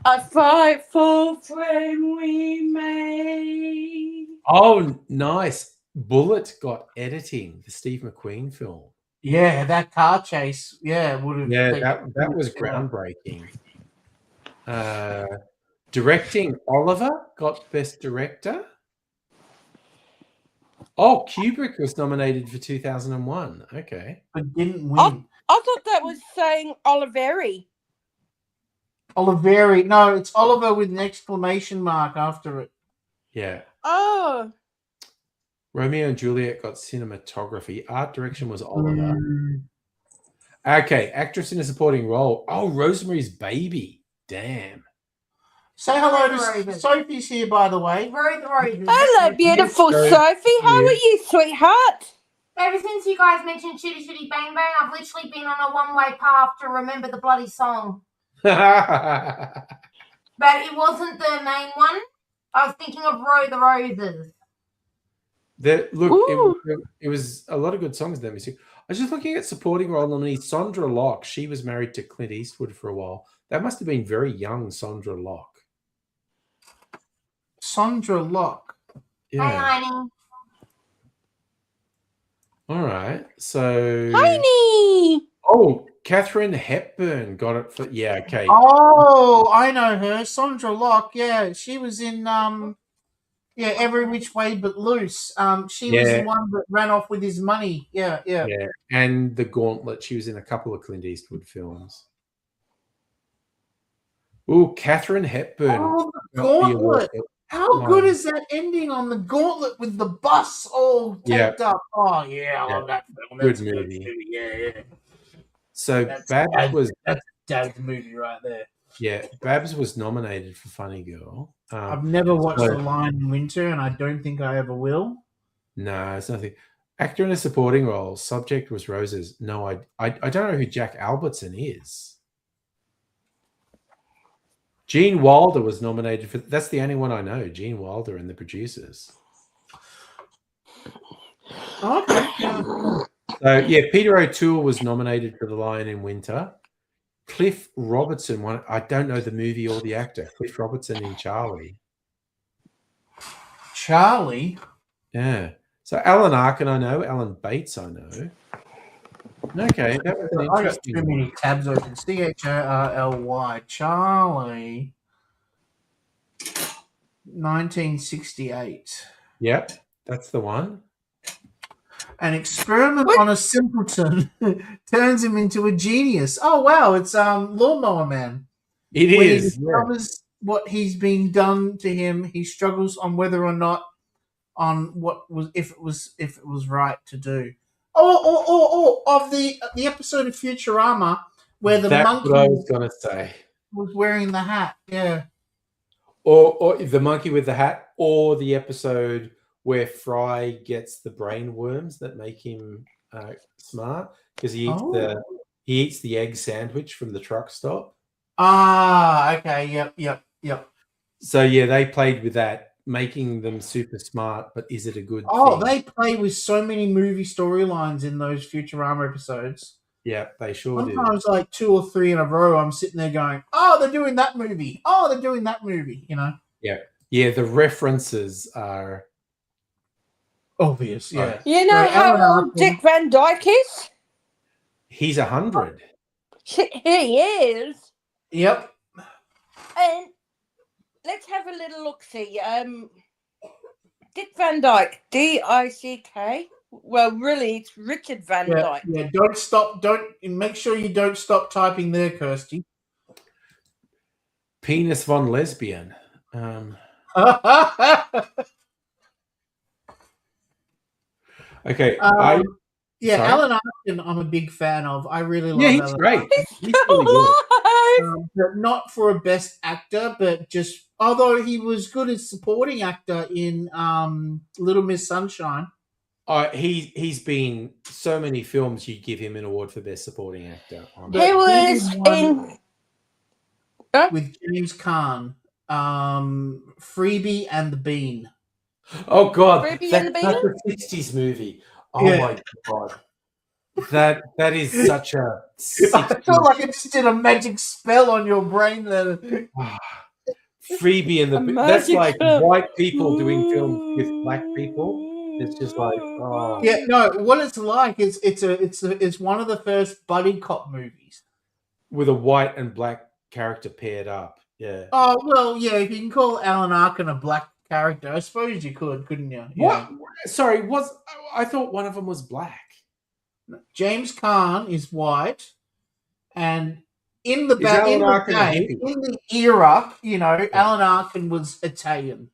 I fight for friend we made. Oh, nice. Bullet got editing, the Steve McQueen film. Yeah, that car chase. Yeah, would have. Yeah, that was groundbreaking. Directing, Oliver got Best Director. Oh, Kubrick was nominated for 2001. Okay. But didn't win. I thought that was saying Oliveri. Oliveri. No, it's Oliver with an exclamation mark after it. Yeah. Oh. Romeo and Juliet got cinematography. Art direction was Oliver. Okay, actress in a supporting role. Oh, Rosemary's Baby. Damn. Say hello to Sophie's here, by the way. Hello, beautiful Sophie. How are you, sweetheart? Ever since you guys mentioned Chitty Chitty Bang Bang, I've literally been on a one-way path to remember the bloody song. But it wasn't the main one. I was thinking of Row the Roses. It was a lot of good songs there. I was just looking at supporting role nominee Sondra Locke. She was married to Clint Eastwood for a while. That must have been very young Sondra Locke. Sondra Locke. Yeah. Hey, honey. All right. So. Honey. Oh, Katharine Hepburn got it for. Yeah. Okay. Oh, I know her. Sondra Locke. Yeah, she was in Every Which Way But Loose. She was the one that ran off with his money. Yeah. And The Gauntlet. She was in a couple of Clint Eastwood films. Oh, Katharine Hepburn. Oh, The Gauntlet. How good is that ending on The Gauntlet with the bus all taped up? Oh, yeah, I love that film. Good movie. Yeah. So that's Dad's movie right there. Yeah, Babs was nominated for Funny Girl. I've never watched The Lion in Winter, and I don't think I ever will. No, it's nothing. Actor in a supporting role. Subject was Roses. No, I don't know who Jack Albertson is. Gene Wilder was nominated for. That's the only one I know. Gene Wilder and The Producers. Okay. So yeah, Peter O'Toole was nominated for The Lion in Winter. Cliff Robertson won. I don't know the movie or the actor. Cliff Robertson in Charlie. Charlie? Yeah. So Alan Arkin, I know. Alan Bates, I know. Okay, that was an I got interesting too many tabs open. CHARLY. Charlie. 1968. Yep, that's the one. An experiment on a simpleton turns him into a genius. Oh wow, it's Lawnmower Man. It when is. he discovers what he's being done to him, he struggles on whether or not if it was right to do. Of the episode of Futurama where the monkey what I was gonna say. was wearing the hat. Yeah. Or the monkey with the hat, or the episode where Fry gets the brain worms that make him smart because he eats the egg sandwich from the truck stop. Ah, okay. Yep. So yeah, they played with that making them super smart, but is it a good Oh, thing? they play with so many movie storylines in those Futurama episodes. Yeah, they sure do. Sometimes like 2 or 3 in a row, I'm sitting there going, "Oh, they're doing that movie. Oh, they're doing that movie." You know, Yeah, the references are obvious. Yeah, You know So how Alan old Arkin- Dick Van Dyke is? he's 100. He is. Yep. And let's have a little look-see. Dick Van Dyke, D-I-C-K. Well, really, it's Richard Van Yeah, Dyke. yeah. Don't stop. Don't make sure you don't stop typing there, Kirsty. Penis von Lesbian. Okay, Yeah, Sorry? Alan Arkin, I'm a big fan of. I really love. yeah, he's Alan great. Arkin. He's really good. But not for a best actor, but just although he was good as supporting actor in Little Miss Sunshine. He's been so many films. You'd give him an award for best supporting actor. On He it. was in... with James Caan, Freebie and the Bean. Oh God, Freebie and the that's a '60s movie. Oh Yeah. my God, that is such a. I felt like it just did a magic spell on your brain there. Freebie and the A that's magic like spell. white people doing films with black people. It's just like Yeah, no. What it's like is it's one of the first buddy cop movies. with a white and black character paired up. Yeah. Oh well, yeah. If you can call Alan Arkin a black character, I suppose you could, couldn't you? What? Sorry, I thought one of them was black. James Caan is white, and in the Is Alan Arkin a day, hippie? in the era, Alan Arkin was Italian.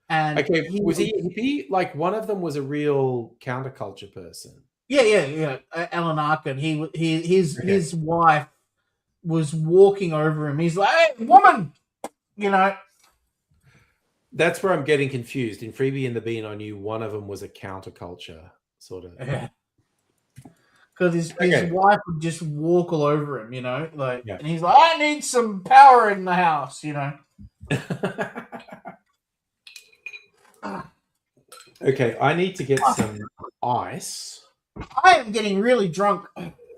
And Okay, was he a hippie? Like one of them was a real counterculture person. Yeah. Alan Arkin. His wife was walking over him. He's like, "Hey, woman!" That's where I'm getting confused. In Freebie and the Bean, I knew one of them was a counterculture sort of. Because his wife would just walk all over him, Yeah. and he's like, "I need some power in the house," Okay, I need to get some ice. I am getting really drunk.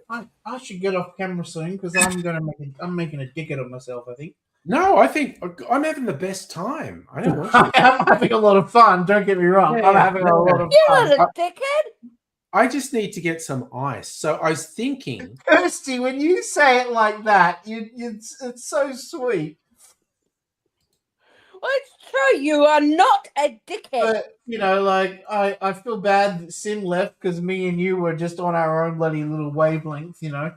I should get off camera soon because I'm making a dickhead of myself, I think. No, I think I'm having the best time. I don't want you. I'm having a lot of fun. Don't get me wrong. Yeah, I'm having a lot of You're fun. not a dickhead. I just need to get some ice. So I was thinking, Kirsty, when you say it like that, it's so sweet. Well, it's true. You are not a dickhead. But I feel bad that Sim left because me and you were just on our own bloody little wavelength. I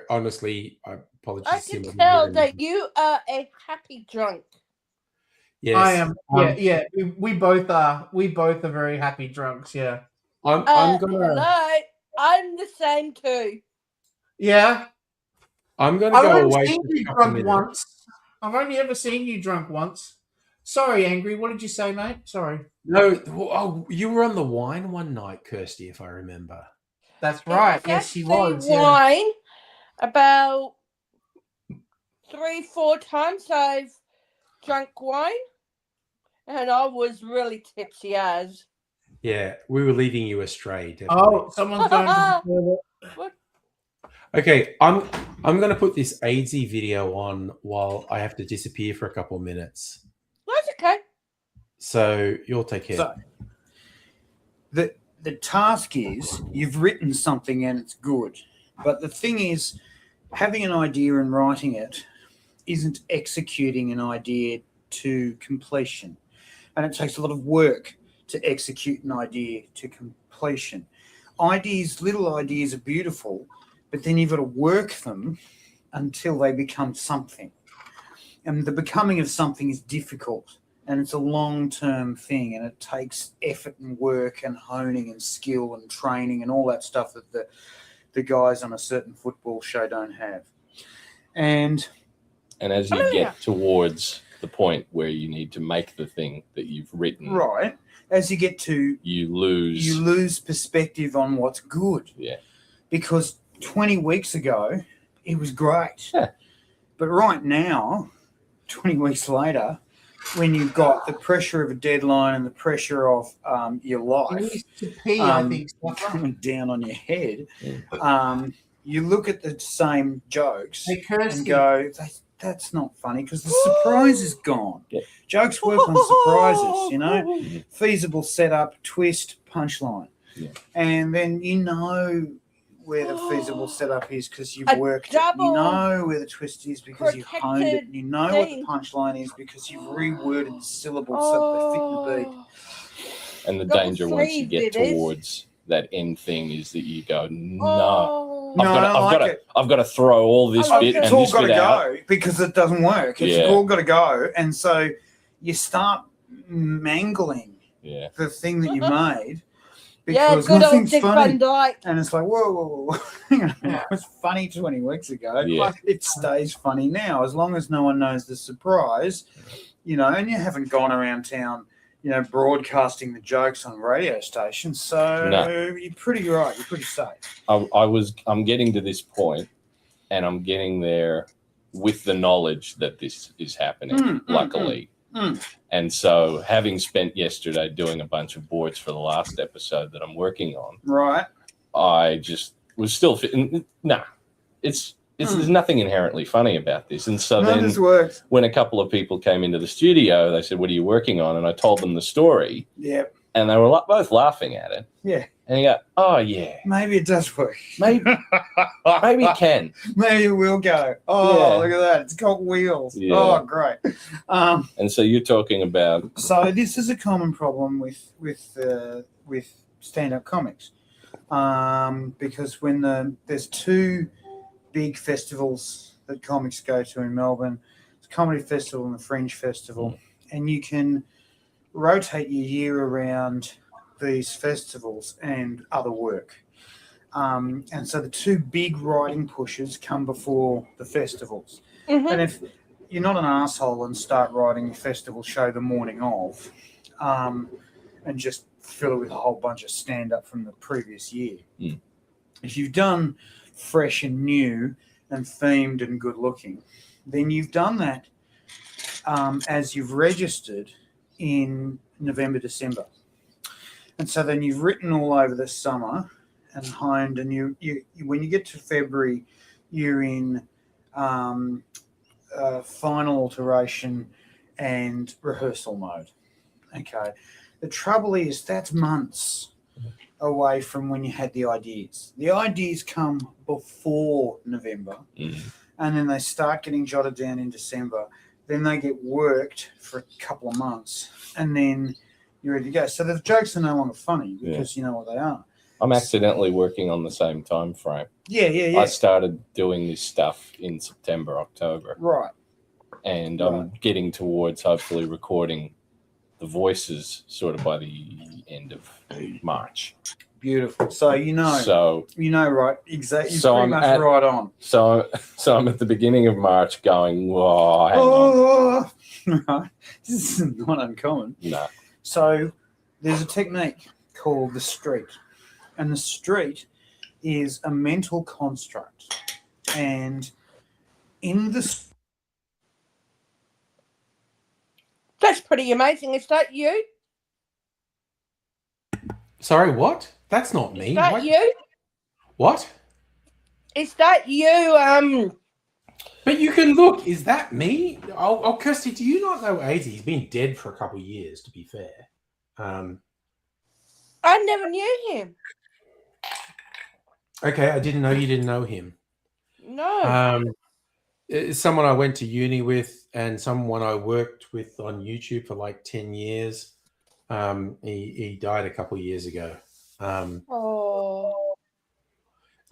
honestly, I apologize. I Sim, can I'm tell very- that you are a happy drunk. Yes, I am. Yeah. We both are. We both are very happy drunks. Yeah. I'm gonna. Hello. I'm the same too. Yeah. I'm gonna I've go only away seen for a you couple drunk minutes. once. I've only ever seen you drunk once. Sorry, Angry. What did you say, mate? Sorry. No, you were on the wine one night, Kirsty, if I remember. That's right. It's Yes, she actually was. Yeah. wine. About 3-4 times I've drunk wine, and I was really tipsy as. Yeah, we were leading you astray. Definitely. Oh, someone's going to the toilet. What? Okay, I'm going to put this AIDSy video on while I have to disappear for a couple of minutes. That's okay. So you'll take care. So, the task is you've written something and it's good, but the thing is, having an idea and writing it isn't executing an idea to completion, and it takes a lot of work to execute an idea to completion. Little ideas are beautiful, but then you've got to work them until they become something. And the becoming of something is difficult, and it's a long-term thing, and it takes effort and work and honing and skill and training and all that stuff that the guys on a certain football show don't have. And as you get towards the point where you need to make the thing that you've written, right, as you get to, you lose perspective on what's good. Yeah. Because 20 weeks ago, it was great. Yeah. But right now, 20 weeks later, when you've got the pressure of a deadline and the pressure of your He life needs to pee, I think. coming down on your head, you look at the same jokes They curse and you. go, that's not funny because the surprise is gone. Jokes work on surprises, you know, feasible setup, twist, punchline. And then you know where the feasible setup is because you've A worked it. You double know where the twist is because you've honed it. protected You know what the thing. punchline is because you've reworded the syllables so that they fit the beat. And the Double danger once you sleeved get it is. towards that end thing is that you go, no, Oh. No, I don't like it. I've got to throw all this I bit like and It's all this got to bit out. go because it doesn't work. It's Yeah. all got to go. And so you start mangling Yeah. the thing that you made Yeah, because good old nothing's Dick funny. Van Dyke. And it's like, whoa. Hang on, it was funny 20 weeks ago. Yeah. It stays funny now as long as no one knows the surprise, you know, and you haven't gone around town, you know, broadcasting the jokes on radio stations. So No. you're pretty right. You're pretty safe. I'm getting to this point, and I'm getting there with the knowledge that this is happening, luckily. And so, having spent yesterday doing a bunch of boards for the last episode that I'm working on, Right. I just was still there's nothing inherently funny about this. And so None of then this works. when a couple of people came into the studio, they said, "What are you working on?" And I told them the story, Yep. and they were both laughing at it. Yeah. And you go, "Oh yeah, Maybe it does work. maybe it can." Maybe it will go. Oh, Yeah. look at that. It's got wheels. Yeah. Oh, great. And so you're talking about So this is a common problem with stand-up comics, because when there's two big festivals that comics go to in Melbourne, it's Comedy Festival and the Fringe Festival, and you can rotate your year around these festivals and other work. And so the two big writing pushes come before the festivals. And if you're not an asshole and start writing your festival show the morning of, and just fill it with a whole bunch of stand-up from the previous year. If you've done fresh and new and themed and good-looking, then you've done that as you've registered in November, December. And so then you've written all over the summer and honed, and you when you get to February, you're in final alteration and rehearsal mode. Okay. The trouble is that's months away from when you had the ideas. The ideas come before November, and then they start getting jotted down in December. Then they get worked for a couple of months, and then you're ready to go. So the jokes are no longer funny because you know what they are. I'm accidentally working on the same time frame. Yeah. I started doing this stuff in September, October. Right. And I'm getting towards hopefully recording the voices sort of by the end of March. Beautiful. So right, exactly. You're pretty much right on. So I'm at the beginning of March going, whoa, hang on. Right. This is not uncommon. No. So there's a technique called the street. And the street is a mental construct. And in the... That's pretty amazing. Is that you? Sorry, what? That's not me. Is that What? you? What? Is that you? But you can look. Is that me? Oh, Kirsty, do you not know AZ? He's been dead for a couple of years, to be fair. I never knew him. Okay, I didn't know you didn't know him. No. Someone I went to uni with and someone I worked with on YouTube for like 10 years. He died a couple of years ago.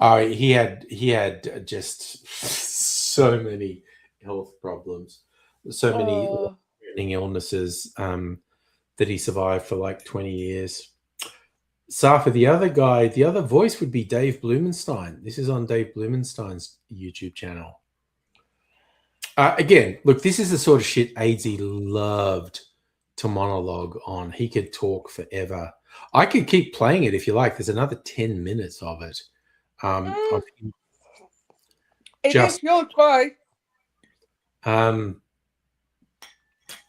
He had just so many health problems, so many threatening illnesses that he survived for like 20 years. Safa, the other voice would be Dave Blumenstein. This is on Dave Blumenstein's YouTube channel. Again, look, this is the sort of shit AZ loved to monologue on. He could talk forever. I could keep playing it if you like. There's another 10 minutes of it. It is your choice.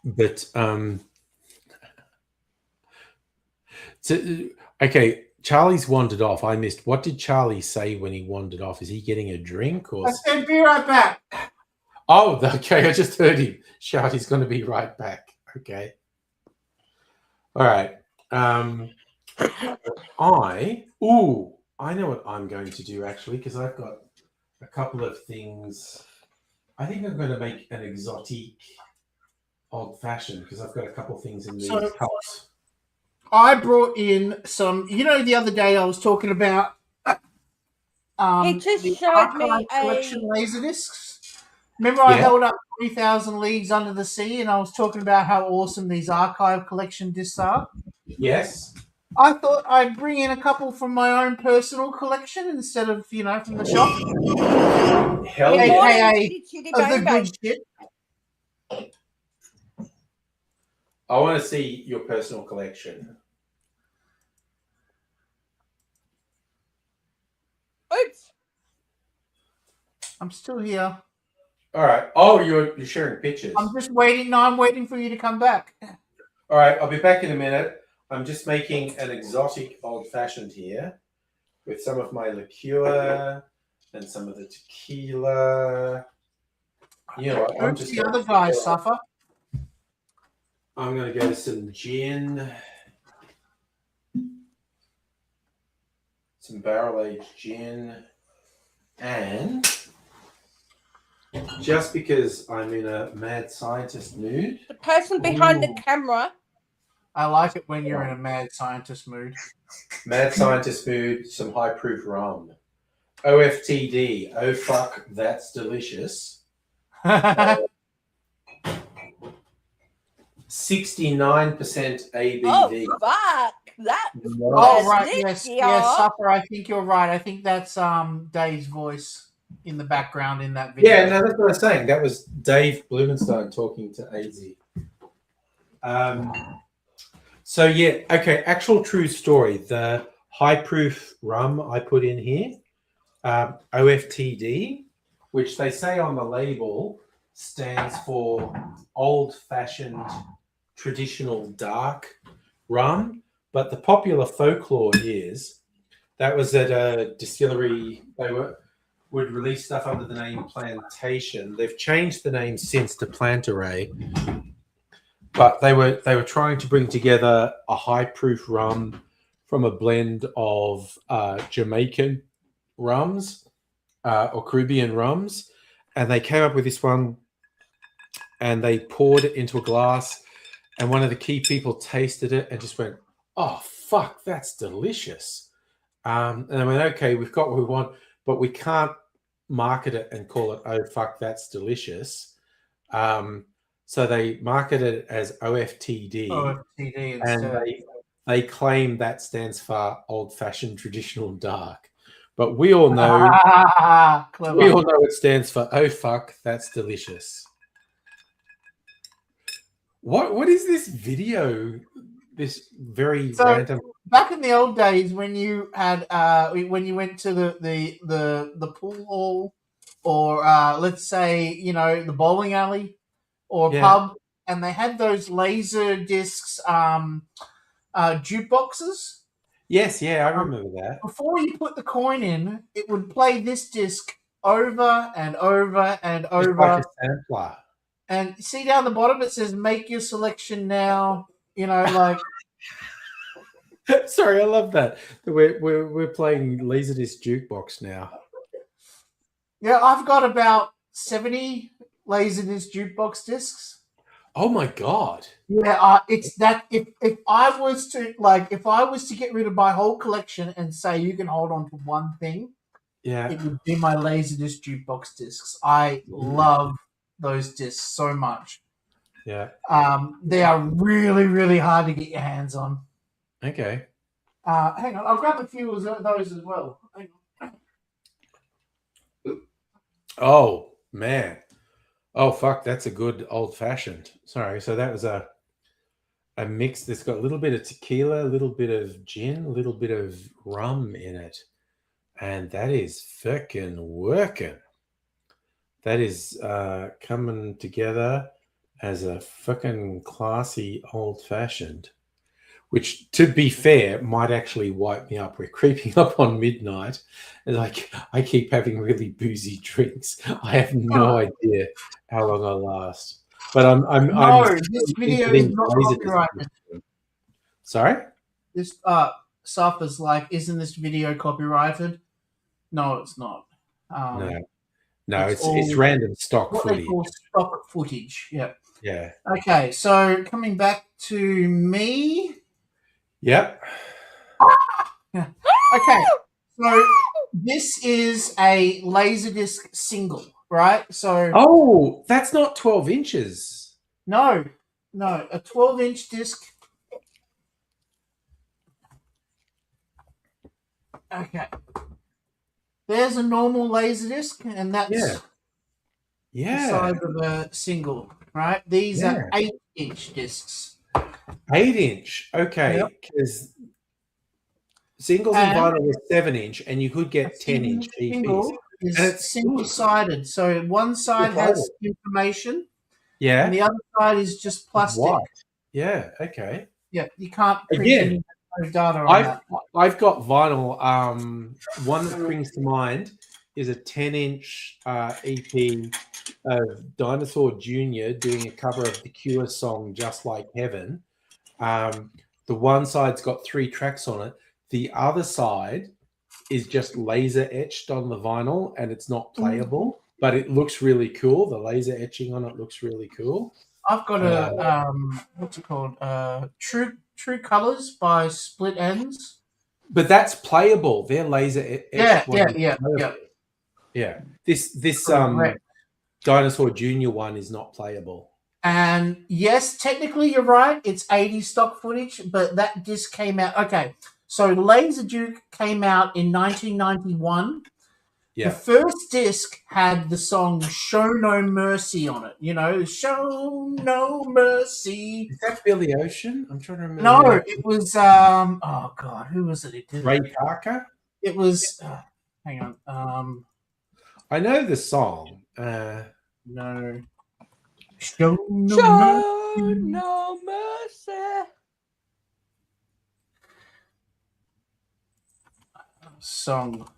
But so, okay, Charlie's wandered off. I missed. What did Charlie say when he wandered off? Is he getting a drink or? I said, "Be right back." Oh, okay. I just heard him shout. He's going to be right back. Okay. All right. I know what I'm going to do actually, because I've got a couple of things. I think I'm going to make an exotic old fashioned because I've got a couple of things in these cups. I brought in some. You know, the other day I was talking about. He just the showed me Archive a- collection laser discs. Remember, I held up 3,000 Leagues Under the Sea, and I was talking about how awesome these archive collection discs are. Yes. I thought I'd bring in a couple from my own personal collection instead of, from the shop. Hell AKA Chitty of the Bang Bang. good shit. I want to see your personal collection. Oops. I'm still here. All right. Oh, you're sharing pictures. I'm just waiting. No, I'm waiting for you to come back. All right. I'll be back in a minute. I'm just making an exotic old fashioned here with some of my liqueur and some of the tequila. You know what? I'm just the other guys suffer. I'm going to go some gin, some barrel-aged gin, and just because I'm in a mad scientist mood. The person behind the camera. I like it when you're in a mad scientist mood. Mad scientist mood, some high-proof rum. OFTD, oh fuck, that's delicious. 69% ABV. Oh, fuck. That Oh, right. Yes, yes, Supper. I think you're right. I think that's Dave's voice in the background in that video. Yeah, no, that's what I was saying. That was Dave Blumenstein talking to AZ. So, yeah, okay, actual true story. The high-proof rum I put in here, OFTD, which they say on the label stands for old-fashioned traditional dark rum. But the popular folklore is that was at a distillery. They would release stuff under the name Plantation. They've changed the name since to Plantaray. But they were trying to bring together a high-proof rum from a blend of Jamaican rums or Caribbean rums. And they came up with this one and they poured it into a glass. And one of the key people tasted it and just went, "Oh, fuck, that's delicious." And I went, "Okay, we've got what we want, but we can't market it and call it, oh, fuck, that's delicious." So they marketed it as OFTD. OFTD and they claim that stands for old-fashioned traditional dark. But we all know it stands for, oh, fuck, that's delicious. What is this video? This very random. Back in the old days, when you had when you went to the pool hall, or let's say the bowling alley or pub, and they had those laser discs jukeboxes. Yes, yeah, I remember that. Before you put the coin in, it would play this disc over and over and over. Like a sampler. And see down the bottom, it says "Make your selection now." Like. Sorry, I love that. We're playing Laserdisc jukebox now. Yeah, I've got about 70 Laserdisc jukebox discs. Oh my god! Yeah, it's that. If I was to get rid of my whole collection and say you can hold on to one thing, it would be my Laserdisc jukebox discs. I love those discs so much. Yeah. They are really, really hard to get your hands on. Okay. Hang on, I'll grab a few of those as well. Hang on. Oh man. Oh fuck, that's a good old fashioned. Sorry, so that was a mix that's got a little bit of tequila, a little bit of gin, a little bit of rum in it. And that is fucking working. That is coming together as a fucking classy old-fashioned, which, to be fair, might actually wipe me up. We're creeping up on midnight, and I keep having really boozy drinks. I have no idea how long I'll last. But I'm this video is not copyrighted. Sorry? This Safa's like, isn't this video copyrighted? No, it's not. No, it's random stock what footage. They call stock footage. Yep. Yeah. Okay, so coming back to me. Yep. Yeah. Okay, so this is a Laserdisc single, right? So Oh, that's not 12 inches. no, a 12-inch disc. Okay. There's a normal Laserdisc, and that's the size of a single, right? These are 8-inch discs. 8-inch. Okay. Because singles and vinyl was 7-inch, and you could get 10-inch Single EPs. is single-sided. So one side has information, Yeah. and the other side is just plastic. White. Yeah. Okay. Yeah, you can't print Again, any data on that. I've got vinyl. One that springs to mind is a 10-inch EP of Dinosaur Jr. doing a cover of the Cure song "Just Like Heaven." The one side's got 3 tracks on it. The other side is just laser etched on the vinyl, and it's not playable, but it looks really cool. The laser etching on it looks really cool. I've got a what's it called? True Colors by Split Ends. But that's playable. They're laser etched. Yeah. This Dinosaur Jr. one is not playable. And yes, technically you're right. It's 80 stock footage, but that disc came out. Okay, so Laserdisc came out in 1991. Yeah. The first disc had the song "Show No Mercy" on it. You know, "Show No Mercy." Is that Billy Ocean? I'm trying to remember. No, it was oh god, who was it? Ray Parker. It was. Hang on. I know the song. No. Show no mercy. No mercy. Song.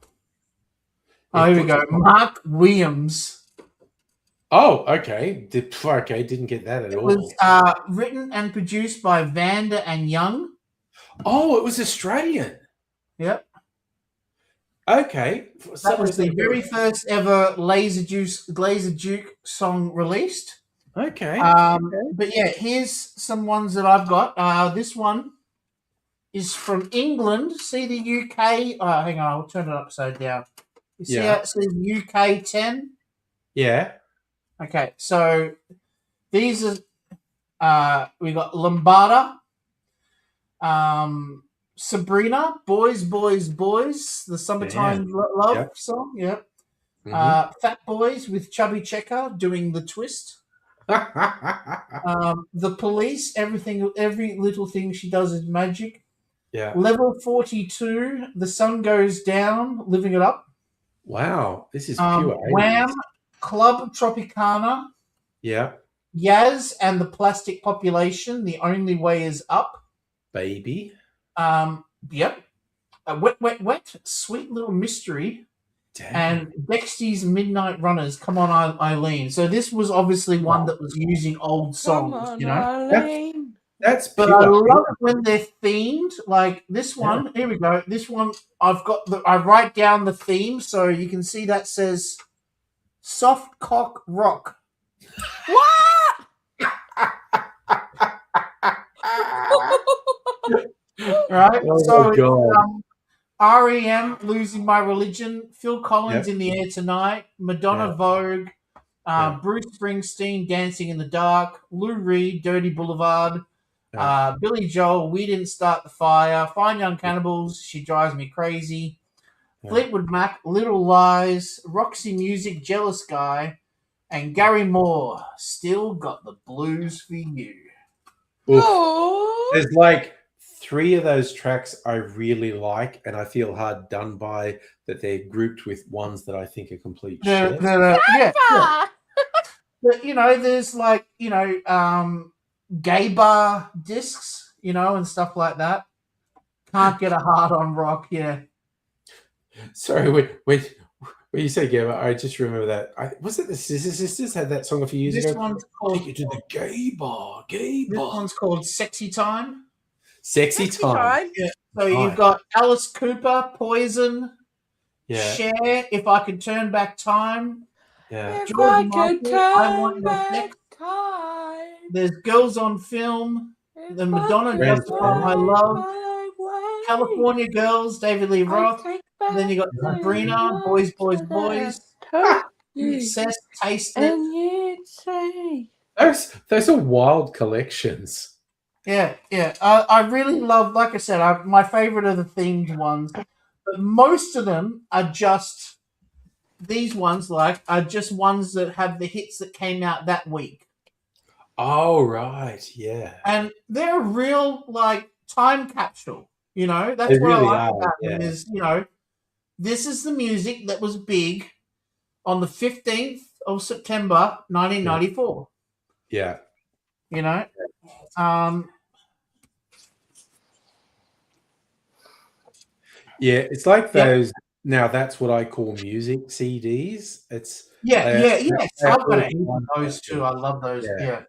Oh, here we go. Mark Williams. Oh, okay. Didn't get that at all. It was written and produced by Vanda and Young. Oh, it was Australian. Yep. Okay. That was the very first ever Laserdisc song released. Okay. But yeah, here's some ones that I've got. This one is from England. See the UK? Oh, hang on, I'll turn it upside down. You see how it says UK 10? Yeah. Okay, so these are we got Lombarda, Sabrina, Boys, Boys, Boys, the Summertime Love song. Yep. Fat Boys with Chubby Checker doing the twist. The Police, every little thing she does is magic. Yeah. Level 42, The Sun Goes Down, Living It Up. Wow, this is pure. Wham, Club Tropicana. Yeah. Yaz and the Plastic Population, The Only Way Is Up. Baby. Yep. Wet, Wet, Wet, Sweet Little Mystery. Damn. And Dexy's Midnight Runners, Come On Eileen. So this was obviously one that was using old songs, you know. That's but pure. I love it when they're themed. Like this one, here we go. This one, I write down the theme so you can see that says Soft Cock Rock. What? Right? Oh so my God. REM, Losing My Religion, Phil Collins, Yep. In the Air Tonight, Madonna, Yeah. Vogue, Bruce Springsteen, Dancing in the Dark, Lou Reed, Dirty Boulevard, Billy Joel, We Didn't Start the Fire, Fine Young Cannibals, She Drives Me Crazy, Fleetwood Mac, Little Lies, Roxy Music, Jealous Guy, and Gary Moore, Still Got the Blues for You. Oof. There's like 3 of those tracks I really like, and I feel hard done by that they're grouped with ones that I think are complete shit. Yeah. But there's like gay bar discs, and stuff like that. Can't get a hard on rock, yeah. Sorry, wait. When you say gay bar, I just remember that. Was it the Scissor Sisters had that song a few years This ago? one's called Take you to the gay bar. This one's called Sexy Time. Sexy Time. Yeah. So you've got Alice Cooper, Poison, Yeah. Cher, If I Could Turn Back Time. Yeah. If George I could Michael, I Want turn Your back Sex. time. There's Girls on Film, the Madonna Grand Justified My Love, California Girls, David Lee Roth. Then you got Sabrina, Boys, Boys, Boys. Success, Taste It. And you'd say, Those are wild collections. Yeah. I really love, like I said, my favorite are the themed ones. But most of them are just, these ones are just ones that have the hits that came out that week. Oh, right. Yeah. And they're a real, time capsule. That's They what I really like are, about yeah. them is, this is the music that was big on the 15th of September, 1994. Yeah. Yeah, it's like those. Now that's what I call music CDs. It's Yes. they're I've got all a heap of those too. I love those. Yeah.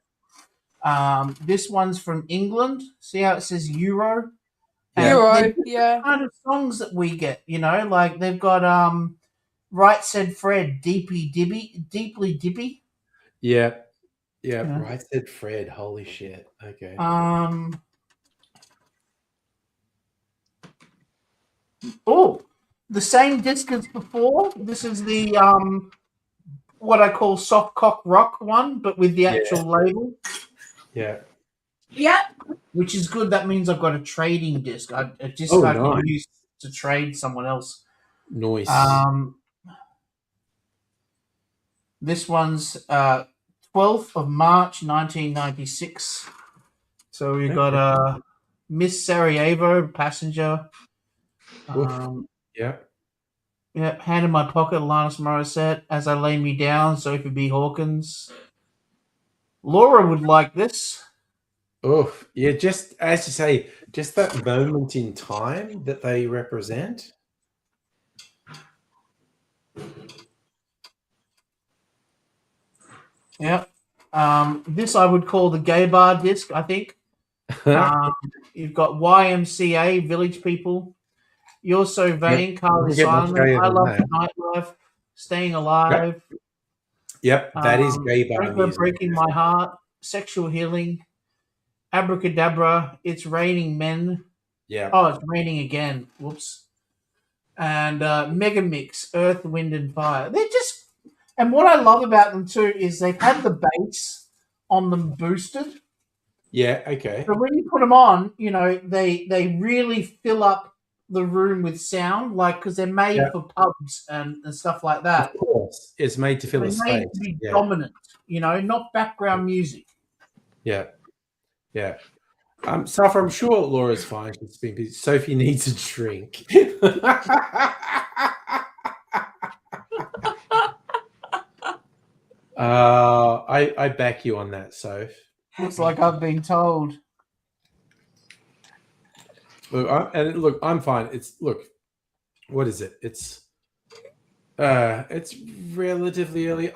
Yeah. This one's from England. See how it says Euro? Euro, yeah. Kind of songs that we get, like they've got Right Said Fred, Deeply Dippy. Yeah. Right said Fred. Holy shit. Okay. Oh, the same disc as before. This is the what I call soft cock rock one, but with the actual label. Yeah. Yeah. Which is good. That means I've got a trading disc. A disc Oh, I nice. can use to trade someone else. Noise. This one's 12th of March 1996. So we've got Miss Sarajevo, Passenger. Yeah. Yeah, Hand in My Pocket, Alanis Morissette, As I Lay Me Down, Sophie B. Hawkins. Laura would like this. Oh, yeah, just as you say, just that moment in time that they represent. Yeah. This I would call the gay bar disc, I think. You've got YMCA, Village People. You're So Vain, Carly Simon. I Love the Nightlife, Staying Alive. Yep, that is gay bar Franklin music. Breaking My Heart, Sexual Healing, Abracadabra, It's Raining Men. Yeah. Oh, It's Raining Again. Whoops. And Mega Mix, Earth, Wind and Fire. They're just, and what I love about them too is they've had the bass on them boosted. Yeah, okay. So when you put them on, they really fill up the room with sound, because they're made for pubs and stuff like that. Of course. It's made to fill They're a made space. to be Yeah. dominant, not background music. Yeah. Yeah. Safa, I'm sure Laura's fine. She's been busy. Sophie needs a drink. I back you on that, Soph. Looks like I've been told. Look, I'm fine. What is it? It's relatively early.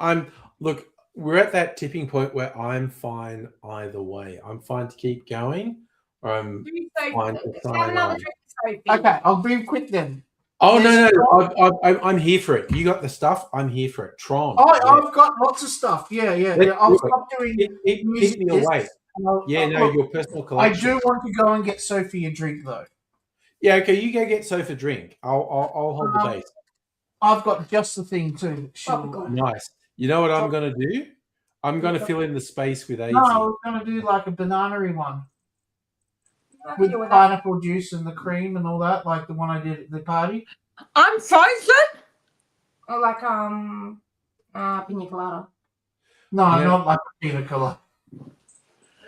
We're at that tipping point where I'm fine either way. I'm fine to keep going, or I'm fine to sign on. Okay, I'll be quick then. Oh no, I'm here for it. You got the stuff. I'm here for it. Tron. I've got lots of stuff. Yeah. I'll stop doing Keep music me discs, away. and I'll- No, look, your personal I collection. do want to go and get Sophie a drink though. Yeah, okay. You go get Soph a drink. I'll hold the base. I've got just the thing too. She'll- Nice. You know what I'm gonna do? I'm gonna fill in the space with AZ. No, I was going to do like a banana-y one. With pineapple juice and the cream and all that, like the one I did at the party. I'm frozen. Or like pina colada. No, Yeah. not like a pina colada.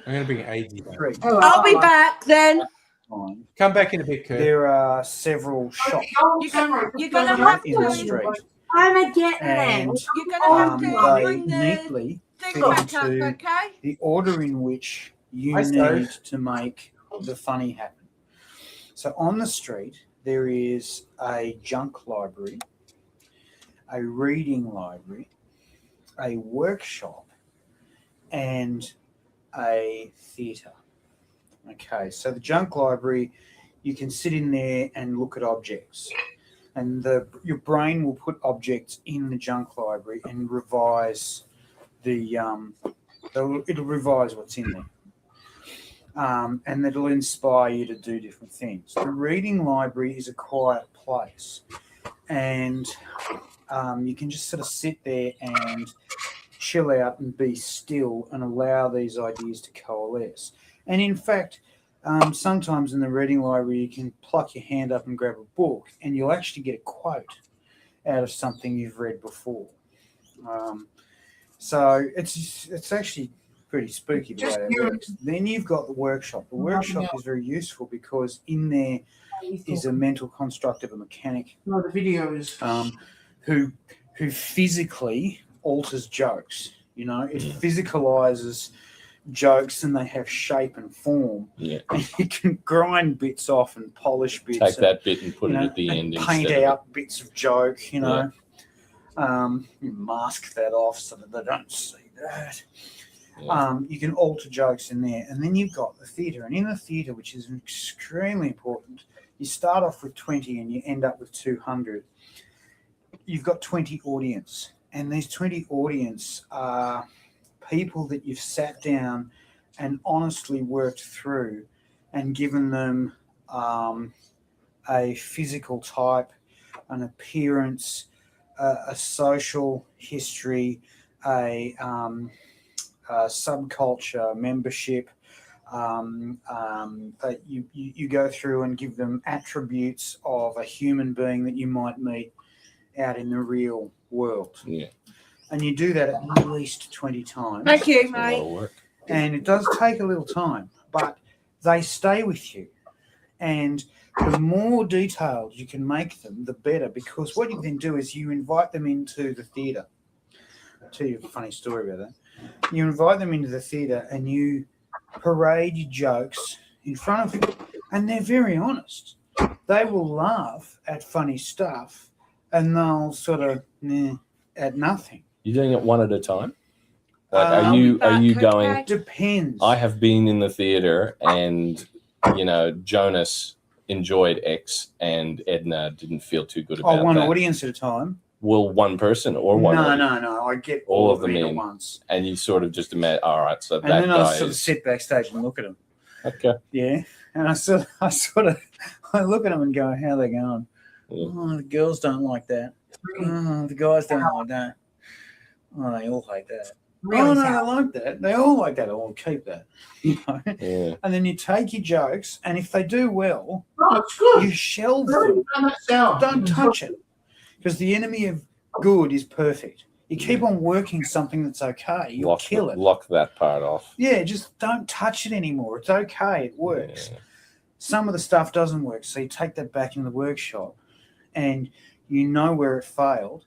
I'm gonna bring AZ back. I'll be back then. Come back in a bit, Kurt. There are several shops You're gonna have in the to. street. I'm a getting And it. You're gonna have to they bring the. neatly Think fit back up, into okay? the order in which you Hi, Stove. need to make the funny happen. So on the street, there is a junk library, a reading library, a workshop, and a theatre. Okay, so the junk library, you can sit in there and look at objects. And your brain will put objects in the junk library and revise it'll revise what's in there. And it'll inspire you to do different things. The reading library is a quiet place, and you can just sort of sit there and chill out and be still and allow these ideas to coalesce. And in fact, sometimes in the reading library, you can pluck your hand up and grab a book, and you'll actually get a quote out of something you've read before. So it's actually pretty spooky the way it works. Then you've got the workshop. The workshop is very useful because in there is a mental construct of a mechanic. No, the videos. Who physically alters jokes. You know, it physicalizes jokes and they have shape and form. Yeah. And you can grind bits off and polish bits. Take and, that bit and put you it know, at the end. and paint instead of out bits of joke, you know. You mask that off so that they don't see that. Yeah. You can alter jokes in there. And then you've got the theatre. And in the theatre, which is extremely important, you start off with 20 and you end up with 200. You've got 20 audience. And these 20 audience are people that you've sat down and honestly worked through and given them a physical type, an appearance, a social history, a subculture membership. You go through and give them attributes of a human being that you might meet out in the real world. Yeah. And you do that at least 20 times. Thank you, It's a lot of mate. work. And it does take a little time, but they stay with you. And the more detailed you can make them, the better, because what you then do is you invite them into the theatre. I'll tell you a funny story about that. You invite them into the theatre and you parade your jokes in front of them, and they're very honest. They will laugh at funny stuff and they'll sort of at nothing. You're doing it one at a time? Like, are you going? Depends. I have been in the theater, and Jonas enjoyed X, and Edna didn't feel too good about one that. audience at a time. Will one person or one? No. I get all of them in at once, and you sort of just imagine. All right, so and that then guy I sort of is sit backstage and look at them. okay. Yeah, and I look at them and go, "How are they going? Yeah. Oh, the girls don't like that. Oh, the guys don't like that. Oh, they all hate that. Oh, no, they like that. They all like that. I'll keep that." You know? Yeah. And then you take your jokes, and if they do well, it's good. you shelve them. Don't touch it, because the enemy of good is perfect. You keep on working something that's okay, you'll kill it. Lock that part off. Yeah, just don't touch it anymore. It's okay. It works. Some of the stuff doesn't work, so you take that back in the workshop, and you know where it failed,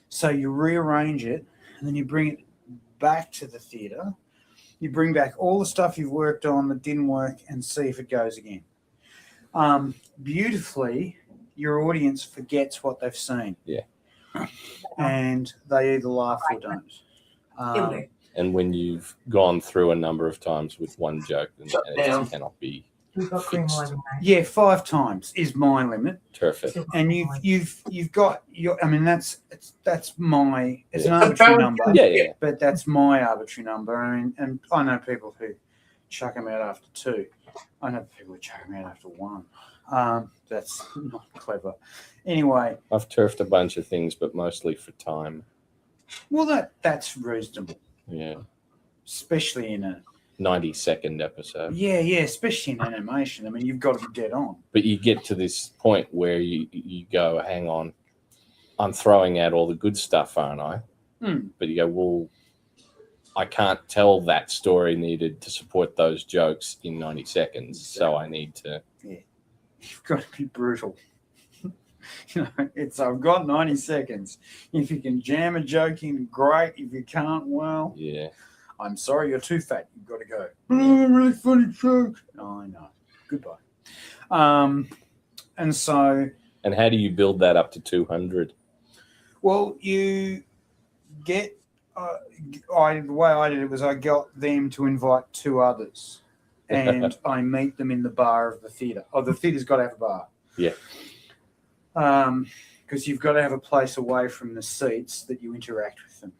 so you rearrange it, and then you bring it back to the theatre. You bring back all the stuff you've worked on that didn't work and see if it goes again. Beautifully, your audience forgets what they've seen. Yeah. And they either laugh or don't. And when you've gone through a number of times with one joke, then it cannot be fixed. Yeah, 5 times is my limit. Perfect. And you've got your. I mean, that's my. It's an Yeah. arbitrary number. Yeah. But that's my arbitrary number. I mean, and I know people who chuck them out after 2. I know people who chuck them out after 1. That's not clever. Anyway, I've turfed a bunch of things, but mostly for time. well, that's reasonable, Yeah. especially in a 90-second episode. yeah, especially in animation. I mean, you've got to be dead on. But you get to this point where you go, hang on, I'm throwing out all the good stuff, aren't I? But you go, well, I can't tell that story needed to support those jokes in 90 seconds. So I need to. Yeah. You've got to be brutal. It's I've got 90 seconds. If you can jam a joke in, great. If you can't, well, Yeah. I'm sorry, you're too fat. You've got to go. Oh, really funny joke. Oh, I know. Goodbye. And so, And how do you build that up to 200? well, you get. The way I did it was I got them to invite 2 others, and I meet them in the bar of the theatre. Oh, the theatre's got to have a bar. Yeah. Because you've got to have a place away from the seats that you interact with them.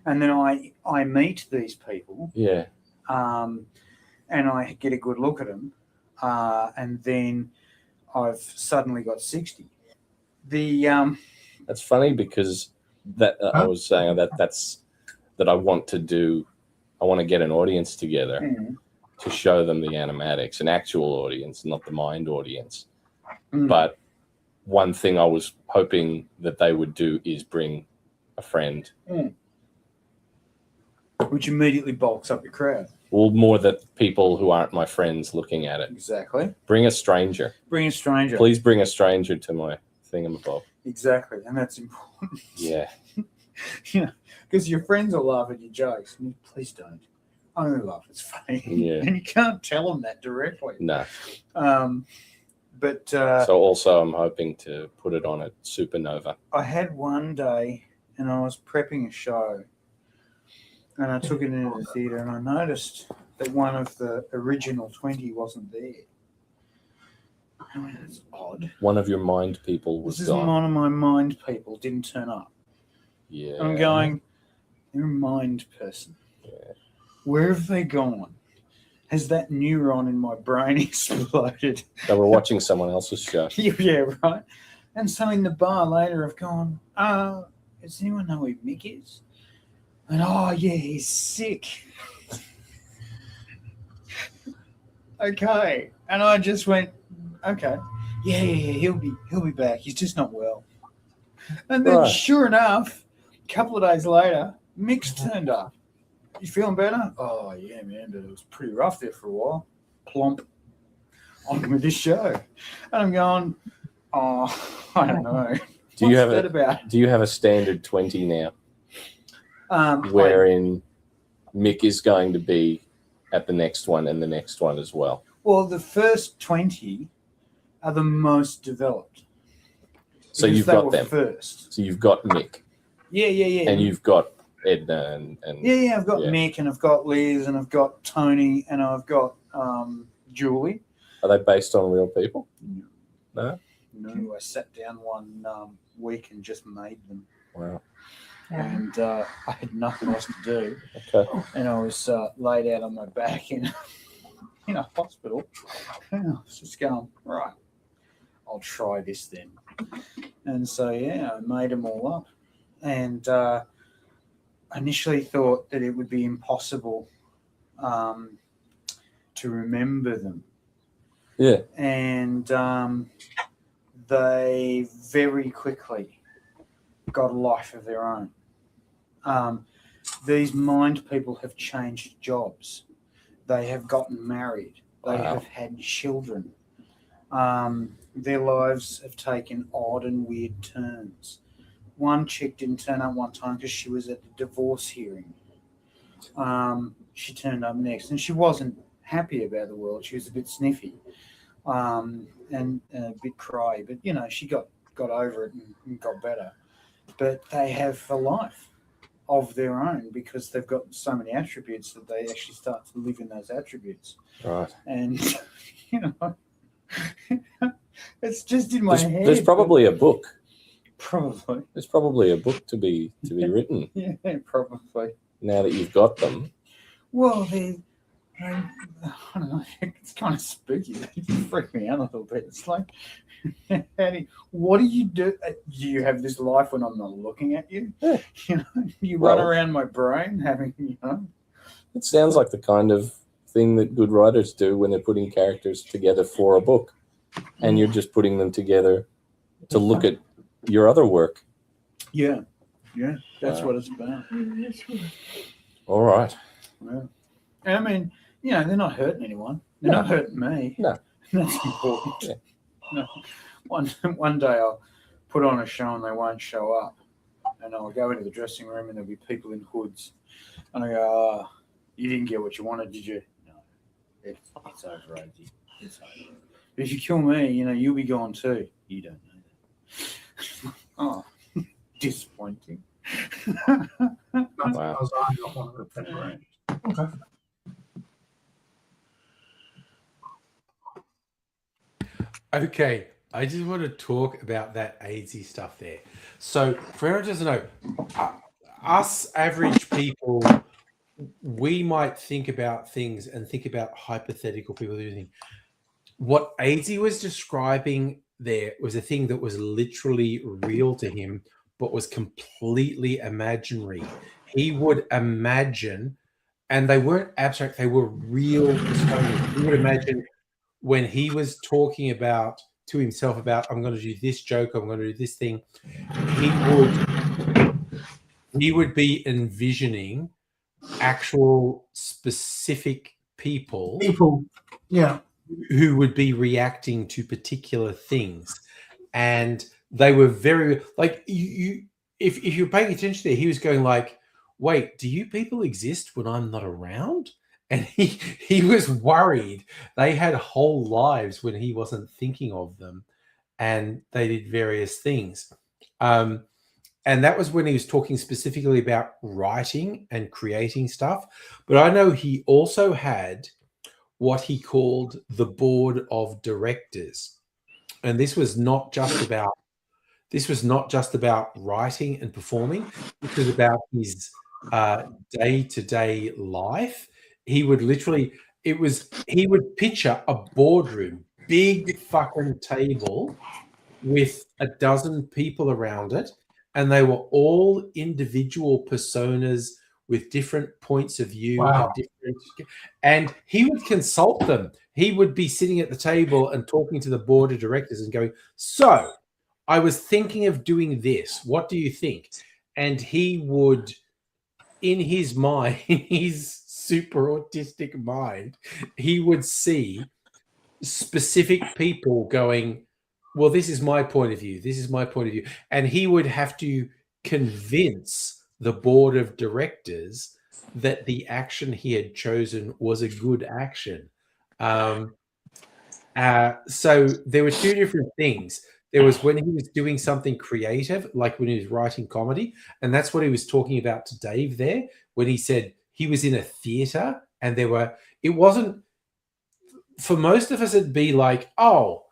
And then I meet these people, Yeah. and I get a good look at them, and then I've suddenly got 60. That's funny because I was saying that I want to do. I want to get an audience together to show them the animatics, an actual audience, not the mind audience. But one thing I was hoping that they would do is bring a friend. Which immediately bulks up your crowd. Well, more that people who aren't my friends looking at it. Exactly. Bring a stranger. Bring a stranger. Please bring a stranger to my thingamabob. Exactly, and that's important. Yeah. Because your friends will laugh at your jokes. Please don't. I only laugh. It's funny. Yeah. And you can't tell them that directly. No. But So also I'm hoping to put it on at Supernova. I had one day, and I was prepping a show, and I took it into the theatre, and I noticed that one of the original 20 wasn't there. I mean, it's odd. One of your mind people was This is gone. one of my mind people didn't turn up. Yeah. I'm going, you're a mind person. Yeah. Where have they gone? Has that neuron in my brain exploded? They were watching someone else's show. Yeah, right. And so in the bar later, I've gone, does anyone know where Mick is? And oh yeah, he's sick. Okay. And I just went, okay. Yeah, he'll be back. He's just not well. And then Right. sure enough, a couple of days later, Mick's turned up. You feeling better? Oh yeah, man, but it was pretty rough there for a while. Plump. On with this show. And I'm going, oh, I don't know. Do you have What's that about? Do you have a standard 20 now? Um, Wherein Mick is going to be at the next one and the next one as well. Well, the first 20 are the most developed. So because you've they got were them. first. So you've got Mick Yeah. and you've got Edna and Yeah, I've got yeah. Mick, and I've got Liz, and I've got Tony, and I've got Julie. Are they based on real people? No? No, I sat down one week and just made them. Wow. And I had nothing else to do. Okay. And I was laid out on my back in a hospital. And I was just going, right, I'll try this then. And so, yeah, I made them all up. And I initially thought that it would be impossible to remember them. Yeah. And they very quickly got a life of their own. These mind people have changed jobs. They have gotten married. They Wow. have had children. Their lives have taken odd and weird turns. One chick didn't turn up one time because she was at the divorce hearing. She turned up next, and she wasn't happy about the world. She was a bit sniffy and a bit cry, but she got over it and got better. But they have a life of their own because they've got so many attributes that they actually start to live in those attributes. Right. And it's just in my head. There's probably a book. Probably. There's probably a book to be written Yeah, probably. now that you've got them. Well, I don't know. It's kind of spooky. It freaked me out a little bit. It's like, what do you do? Do you have this life when I'm not looking at you? Yeah. You Well- run around my brain having, It sounds like the kind of thing that good writers do when they're putting characters together for a book, and you're just putting them together to look at your other work. Yeah, that's Wow. what it's about. All right. Yeah. And I mean, they're not hurting anyone. They're not hurting me. No. That's important. Yeah. No. one day I'll put on a show and they won't show up, and I'll go into the dressing room and there'll be people in hoods, and I go, "Oh, you didn't get what you wanted, did you?" No, it's over, AG. It's over. But if you kill me, you'll be gone too. You don't know that. Oh, disappointing. Wow. Okay. Okay, I just want to talk about that AZ stuff there. So, for everyone who doesn't know, us average people, we might think about things and think about hypothetical people doing things. What AZ was describing there was a thing that was literally real to him, but was completely imaginary. He would imagine, and they weren't abstract, they were real personas. He would imagine when he was talking about to himself about, I'm going to do this joke, I'm going to do this thing, he would be envisioning actual specific people, yeah, who would be reacting to particular things. And they were very like if you're paying attention there, he was going like, wait, do you people exist when I'm not around? And he was worried. They had whole lives when he wasn't thinking of them, and they did various things. And that was when he was talking specifically about writing and creating stuff. But I know he also had what he called the board of directors. And this was not just about writing and performing. This was about his day-to-day life. He would picture a boardroom, big fucking table with a dozen people around it, and they were all individual personas with different points of view. Wow. And he would consult them. He would be sitting at the table and talking to the board of directors and going, so I was thinking of doing this. What do you think? And he would, in his mind, his super autistic mind, he would see specific people going, well, this is my point of view. This is my point of view. And he would have to convince the board of directors that the action he had chosen was a good action. So there were two different things. There was when he was doing something creative, like when he was writing comedy. And that's what he was talking about to Dave there, when he said he was in a theater and it wasn't, for most of us, it'd be like, oh,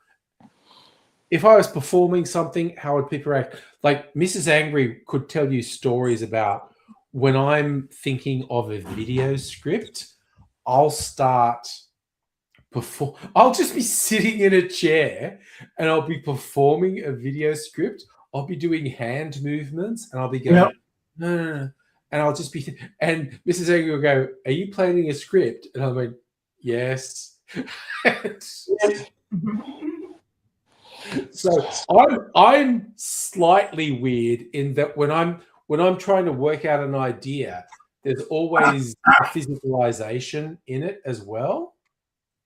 if I was performing something, how would people react? Like Mrs. Angry could tell you stories about when I'm thinking of a video script, I'll just be sitting in a chair and I'll be performing a video script. I'll be doing hand movements and I'll be going, no. And I'll just be, and Mrs. Angry will go, are you planning a script? And I'm like, yes. So I'm slightly weird in that when I'm trying to work out an idea, there's always a physicalization in it as well.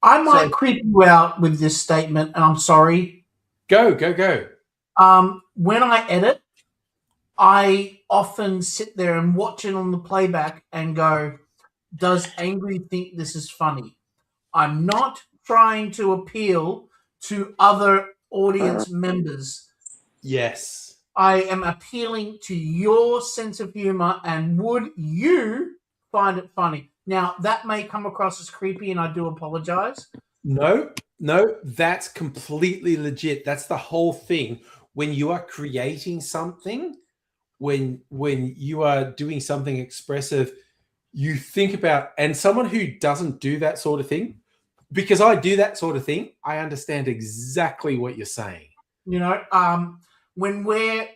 I might creep you out with this statement, and I'm sorry. Go. When I edit, I often sit there and watch it on the playback and go, does Angry think this is funny? I'm not trying to appeal to other audience members. Yes. I am appealing to your sense of humor, and would you find it funny? Now, that may come across as creepy, and I do apologize. No, that's completely legit. That's the whole thing. When you are creating something, when you are doing something expressive, you think about, and someone who doesn't do that sort of thing, because I do that sort of thing, I understand exactly what you're saying. When we're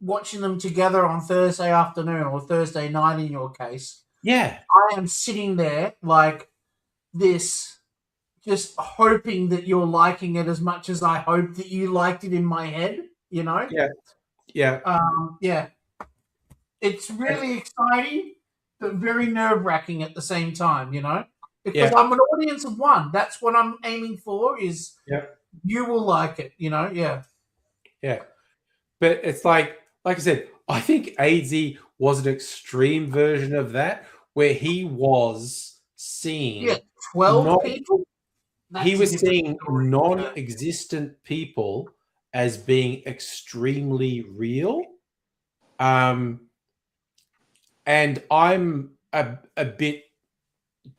watching them together on Thursday afternoon or Thursday night in your case, yeah, I am sitting there like this, just hoping that you're liking it as much as I hope that you liked it in my head, Yeah. It's really exciting, but very nerve-wracking at the same time, Because I'm an audience of one. That's what I'm aiming for, is you will like it, yeah. Yeah. But it's like I said, I think AZ was an extreme version of that, where he was seeing 12 people. He was seeing non-existent people as being extremely real. And I'm a bit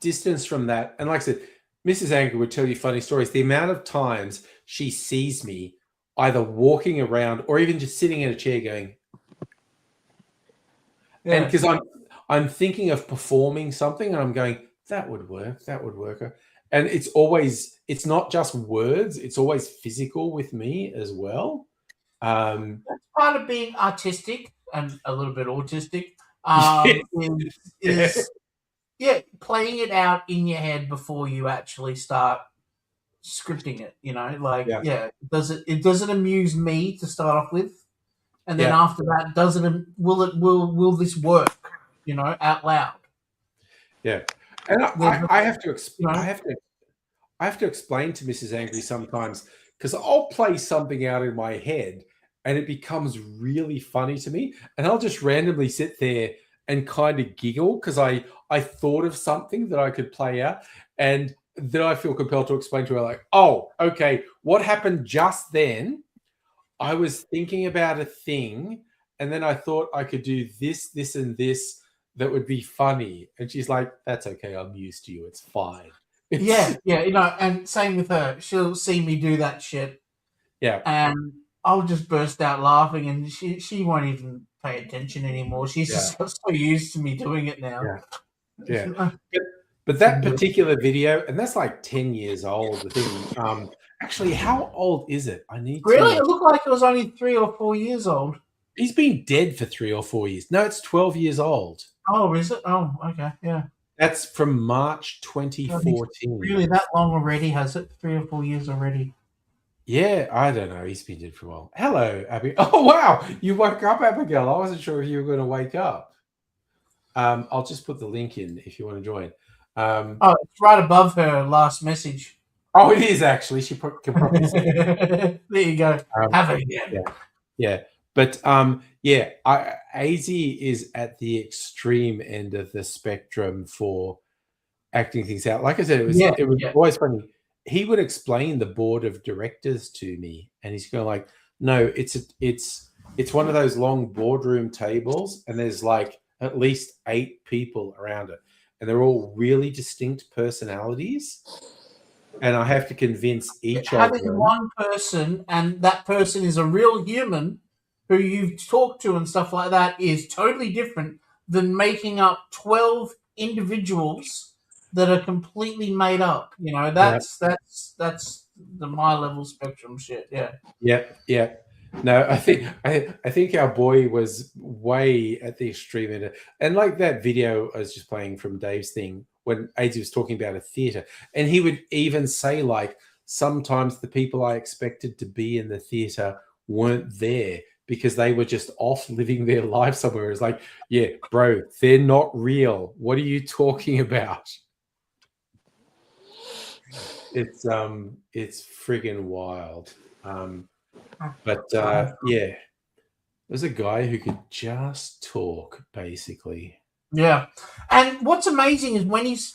distanced from that. And like I said, Mrs. Angry would tell you funny stories. The amount of times she sees me either walking around or even just sitting in a chair going, and because I'm thinking of performing something and I'm going, that would work. And it's not just words, it's always physical with me as well. That's part of being artistic and a little bit autistic. Is playing it out in your head before you actually start scripting it. Does it amuse me to start off with, and then after that, will this work? Out loud. Yeah, and I have to explain to Mrs. Angry sometimes, because I'll play something out in my head and it becomes really funny to me, and I'll just randomly sit there and kind of giggle because I thought of something that I could play out, and then I feel compelled to explain to her, like, oh, okay, what happened just then? I was thinking about a thing, and then I thought I could do this, this, and this that would be funny. And she's like, that's okay, I'm used to you, it's fine. Yeah, and same with her. She'll see me do that shit. Yeah. And I'll just burst out laughing, and she won't even pay attention anymore. She's just so used to me doing it now. Yeah. But that particular video, and that's like 10 years old, the thing. Actually, how old is it? Really? It looked like it was only 3 or 4 years old. He's been dead for 3 or 4 years. No, it's 12 years old. Oh, is it? Oh, okay, yeah. That's from March 2014. Really that long already, has it? 3 or 4 years already? Yeah, I don't know. He's been dead for a while. Hello, Abby. Oh, wow. You woke up, Abigail. I wasn't sure if you were going to wake up. I'll just put the link in if you want to join. It's right above her last message. Oh, it is actually. She can probably see it. There you go. Have it again. Yeah. But AZ is at the extreme end of the spectrum for acting things out. Like I said, it was always funny. He would explain the board of directors to me, and he's going like, "No, it's one of those long boardroom tables, and there's like at least 8 people around it, and they're all really distinct personalities, and I have to convince each of them." Having one person, and that person is a real human who you've talked to and stuff like that, is totally different than making up 12 individuals that are completely made up. That's the my level spectrum shit. Yeah. No, I think our boy was way at the extreme end. And like that video I was just playing from Dave's thing, when AZ was talking about a theater, and he would even say, like, sometimes the people I expected to be in the theater weren't there because they were just off living their life somewhere. It's like, yeah, bro, they're not real. What are you talking about? It's friggin' wild. There's a guy who could just talk, basically. Yeah. And what's amazing is when he's,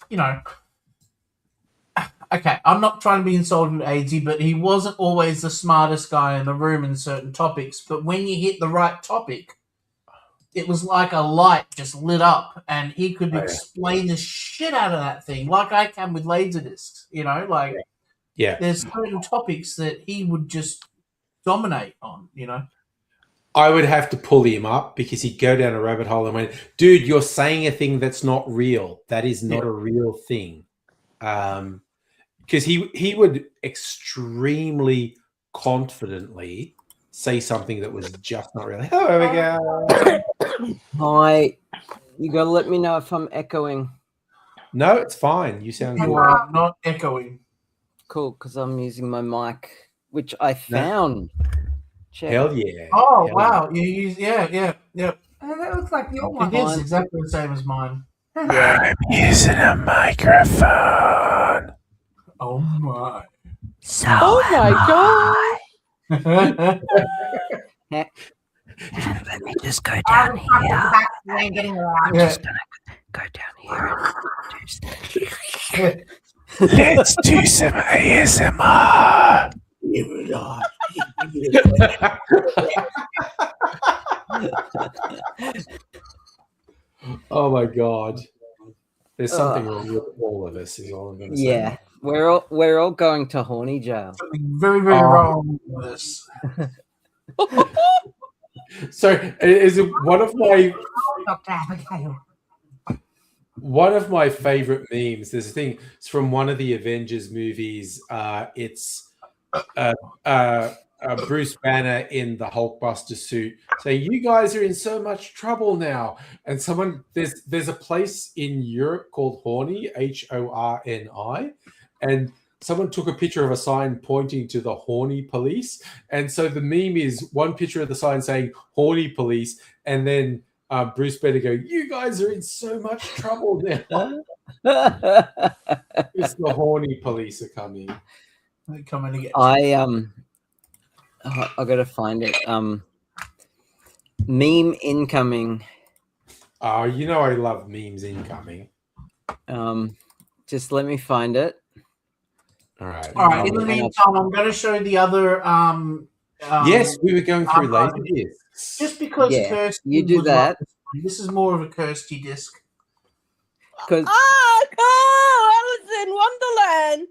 okay, I'm not trying to be insulting to AZ, but he wasn't always the smartest guy in the room in certain topics. But when you hit the right topic, it was like a light just lit up, and he could explain the shit out of that thing, like I can with Laserdiscs. There's certain topics that he would just dominate on. I would have to pull him up because he'd go down a rabbit hole and went, dude, you're saying a thing that's not real. That is not a real thing. Because he would extremely confidently say something that was just not real. Hello, Abigail. Hi. You got to let me know if I'm echoing. No, it's fine. You sound good. Not echoing. Cool, because I'm using my mic, which I found. Check. Hell yeah. Oh, Hell wow. You use, yeah. Oh, that looks like your one. It is exactly the same as mine. I'm using a microphone. Oh, my. Oh, my God. Let me just go I down was fucking here. back and getting her out. I'm just gonna go down here and Let's do some ASMR. Oh my god. There's something wrong with all of us, is all I'm going to say. Yeah, we're all going to horny jail. Something very, very wrong with this. So, is it one of my Dr. Abigail. favorite memes? There's a thing. It's from one of the Avengers movies. It's Bruce Banner in the Hulkbuster suit saying, "You guys are in so much trouble now." And there's a place in Europe called Horny, HORNI, and someone took a picture of a sign pointing to the Horny Police. And so the meme is one picture of the sign saying Horny Police, and then Bruce Banner go, "You guys are in so much trouble now." It's the Horny Police are coming. They're coming to get I gotta find it. Meme incoming. Oh, you know I love memes incoming. Just let me find it. All right. All right. In the meantime, I'm going to show the other. Yes, we were going through Laserdiscs. Just because Yeah, Kirsty you do was that. like, this is more of a Kirsty disc. Because Alice in Wonderland.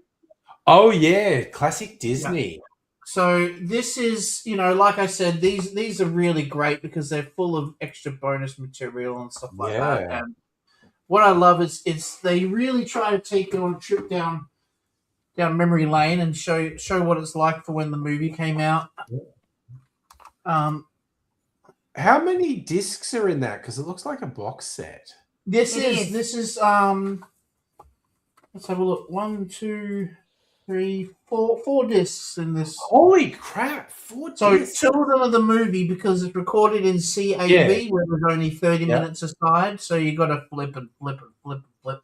Oh yeah, classic Disney. So this is, like I said, these are really great because they're full of extra bonus material and stuff like that. Yeah. And what I love is they really try to take you on a trip down memory lane and show what it's like for when the movie came out. How many discs are in that? Because it looks like a box set. This is let's have a look. 1, 2, 3, 4 discs in this. Holy crap! 4 So discs. 2 of them are the movie because it's recorded in CAV where there's only 30 minutes aside, so you got to flip and flip and flip and flip.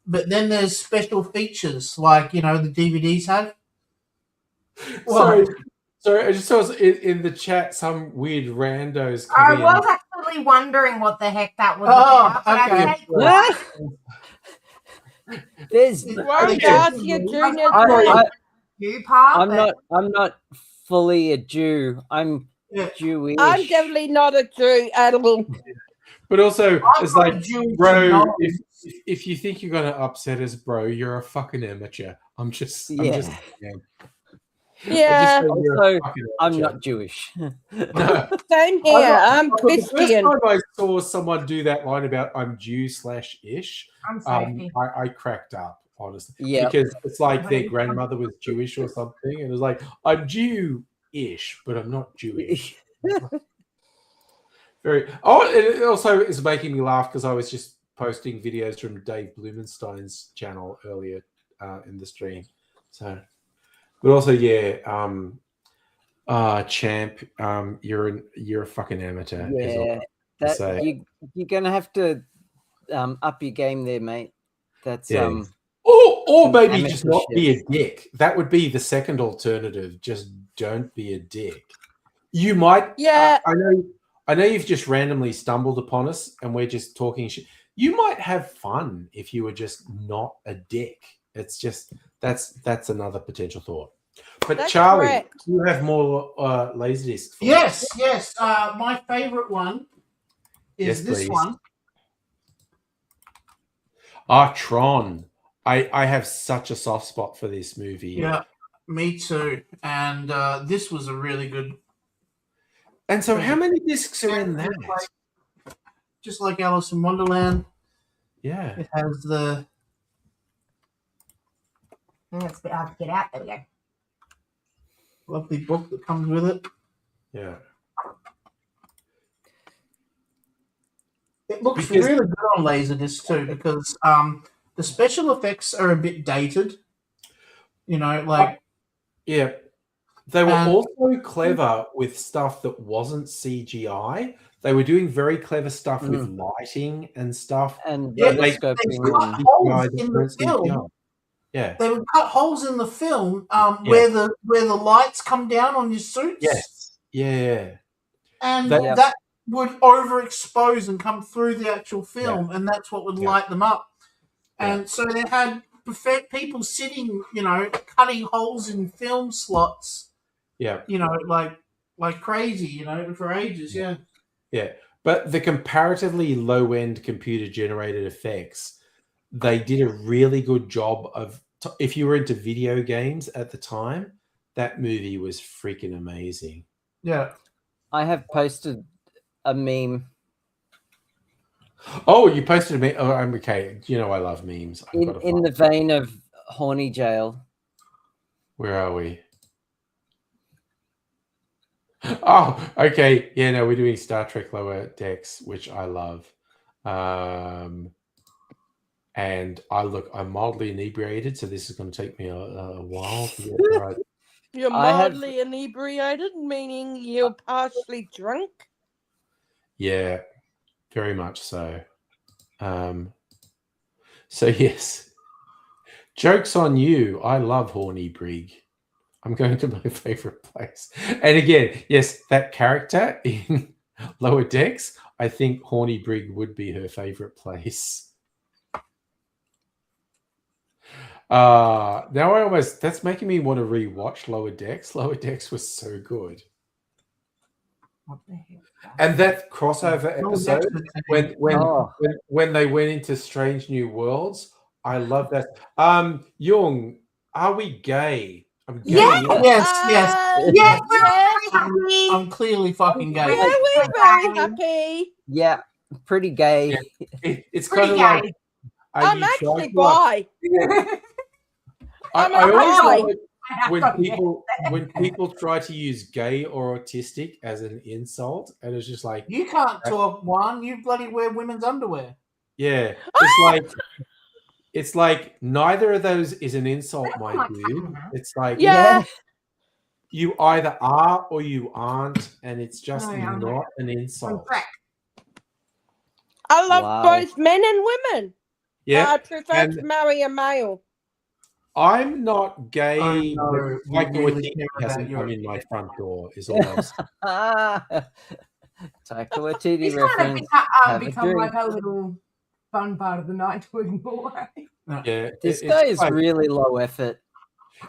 But then there's special features like the DVDs have. Sorry, I just saw in the chat some weird randos I coming was actually wondering what the heck that was Oh, about. But okay. I take what? There's Warren Garcia Jr. I'm not fully a Jew. I'm Jewish. I'm definitely not a Jew at all. But also, it's not like, Jewish bro, knowledge. if you think you're gonna upset us, bro, you're a fucking amateur. Yeah. Also, I'm not Jewish. Same here. I'm The first Christian. time I saw someone do that line about I'm Jew/ish, I'm sorry. I cracked up, honestly. Yeah. Because it's like their grandmother was Jewish or something, and it was like, I'm Jew-ish, but I'm not Jewish. It also is making me laugh because I was just posting videos from Dave Blumenstein's channel earlier in the stream. So, but also, Champ, you're a fucking amateur. is all I have to say. You're gonna have to up your game there, mate. That's or maybe amateur just not shit. be a dick. That would be the second alternative. Just don't be a dick. You might. Yeah. I know you've just randomly stumbled upon us and we're just talking shit. You might have fun if you were just not a dick. It's just that's another potential thought. But That's Charlie, correct. do you have more Laserdiscs? For Yes, us? yes. My favorite one is Yes, this please. one. Tron. I have such a soft spot for this movie. Yeah, me too. And this was a really good. And so, how many discs are in that? Just like Alice in Wonderland, Yeah. it has the. It's a bit hard to get out. There we go. Lovely book that comes with it. Yeah. It looks Because- really good on Laserdisc too because the special effects are a bit dated. Yeah. They were And- also clever with stuff that wasn't CGI. They were doing very clever stuff with lighting and stuff. And Yeah, like they rotoscoping cut and- holes in the film. Yeah. They would cut holes in the film where the lights come down on your suits. Yes. Yeah. And That- that would overexpose and come through the actual film, and that's what would light them up. And so they had people sitting, cutting holes in film slots, Yeah. like crazy, for ages. Yeah. Yeah. But the comparatively low end computer generated effects, they did a really good job of, if you were into video games at the time, that movie was freaking amazing. Yeah. I have posted a meme Oh, you posted a meme. Oh, I'm okay. You know I love memes. I've got to in find the vein of Horny Jail. Where are we? Oh, okay. Yeah, no, we're doing Star Trek Lower Decks, which I love. And I'm mildly inebriated, so this is going to take me a while to get right. You're mildly inebriated, meaning you're partially drunk? Yeah, very much so. So yes, joke's on you. I love Horny Brig. I'm going to my favorite place. And again, yes, that character in Lower Decks, I think Horny Brig would be her favorite place. Now that's making me want to rewatch Lower Decks. Lower Decks was so good. What the hell? And that crossover episode when they went into Strange New Worlds, I love that. Jung, are we gay? I'm gay. Yes. I'm clearly fucking gay. Yeah, we're very happy. Yeah, pretty gay. It's Pretty kind of gay. like I'm actually bi. I always like when people try to use gay or autistic as an insult, and it's just like You can't talk one. You bloody wear women's underwear. yeah, it's like neither of those is an insult, my dude. It's like you either are or you aren't, and it's just not an insult. I love both men and women. Yeah, I prefer to marry a male. I'm not gay. no, but like we the really thing care hasn't about come your in my front door is all I'm saying. Taika Waititi He's kind of reference. Have a become drink. like a little fun part of the night to ignore. Yeah, This it's guy is like- really low effort.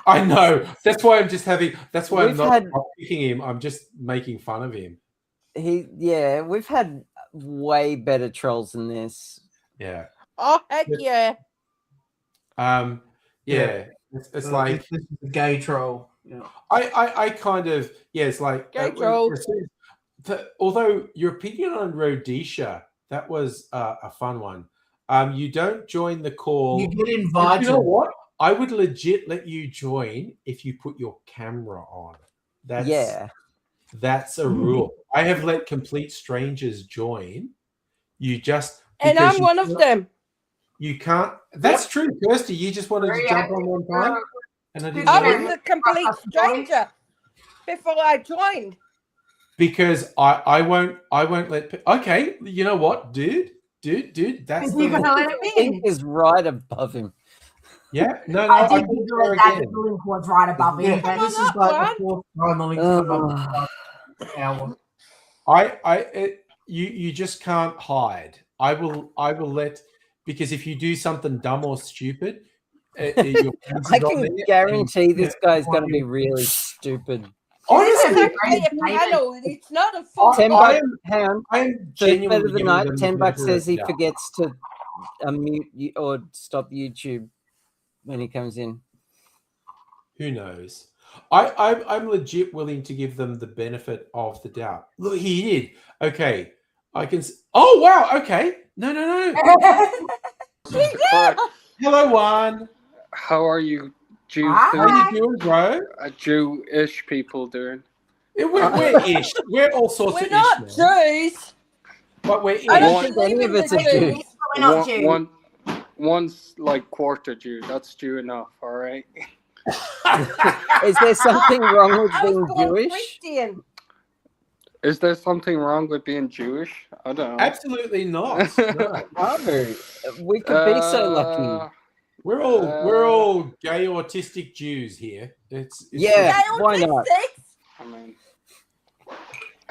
I know. That's why I'm just having. That's why I'm We've not had- picking him. I'm just making fun of him. We've had way better trolls than this. Yeah. Oh, heck yeah. Yeah. It's like this is a gay troll. Yeah. I kind of it's like Gay troll. although your opinion on Rhodesia, that was a fun one. You don't join the call. You get invited. You know what? I would legit let you join if you put your camera on. That's a rule. I have let complete strangers join. You just And I'm one of them. You can't. That's true, Kirsty. You just wanted to jump on one time, and I didn't. I know was a complete stranger before I joined. because I won't let. Okay, you know what, dude. That's You're gonna let him in. Link is right above him. Yeah, no, I I did put do her it that again. the link was right above him. Yeah, but this is like the fourth time the link's come up. Hour. You just can't hide. I will let, because if you do something dumb or stupid, your friends I is on can there guarantee and- this guy's going to be really stupid. Honestly, It's actually a panel. It's not a full. 10 bucks, hang on. I am So it's genuinely better than giving night. them 10 the bucks benefit of says he the doubt. forgets to unmute or stop YouTube when he comes in. Who knows? I'm legit willing to give them the benefit of the doubt. Look, he did. Okay, I can. Oh wow. Okay. No. Hello, Juan. How are you, Jew? How you doing, bro? Jewish people doing? We're ish. We're all sorts We're of not ish. Man. Jews. But we're ish. I don't think believe any in of it's the a Jew. Jews. We're not Jew. One's like quarter Jew. That's Jew enough, all right? Is there something wrong with I was being born Jewish? Christian. Is there something wrong with being Jewish? I don't know. Absolutely not. No. No, we could be so lucky. We're all gay autistic Jews here. It's Yeah, Gay why not? autistic? I mean,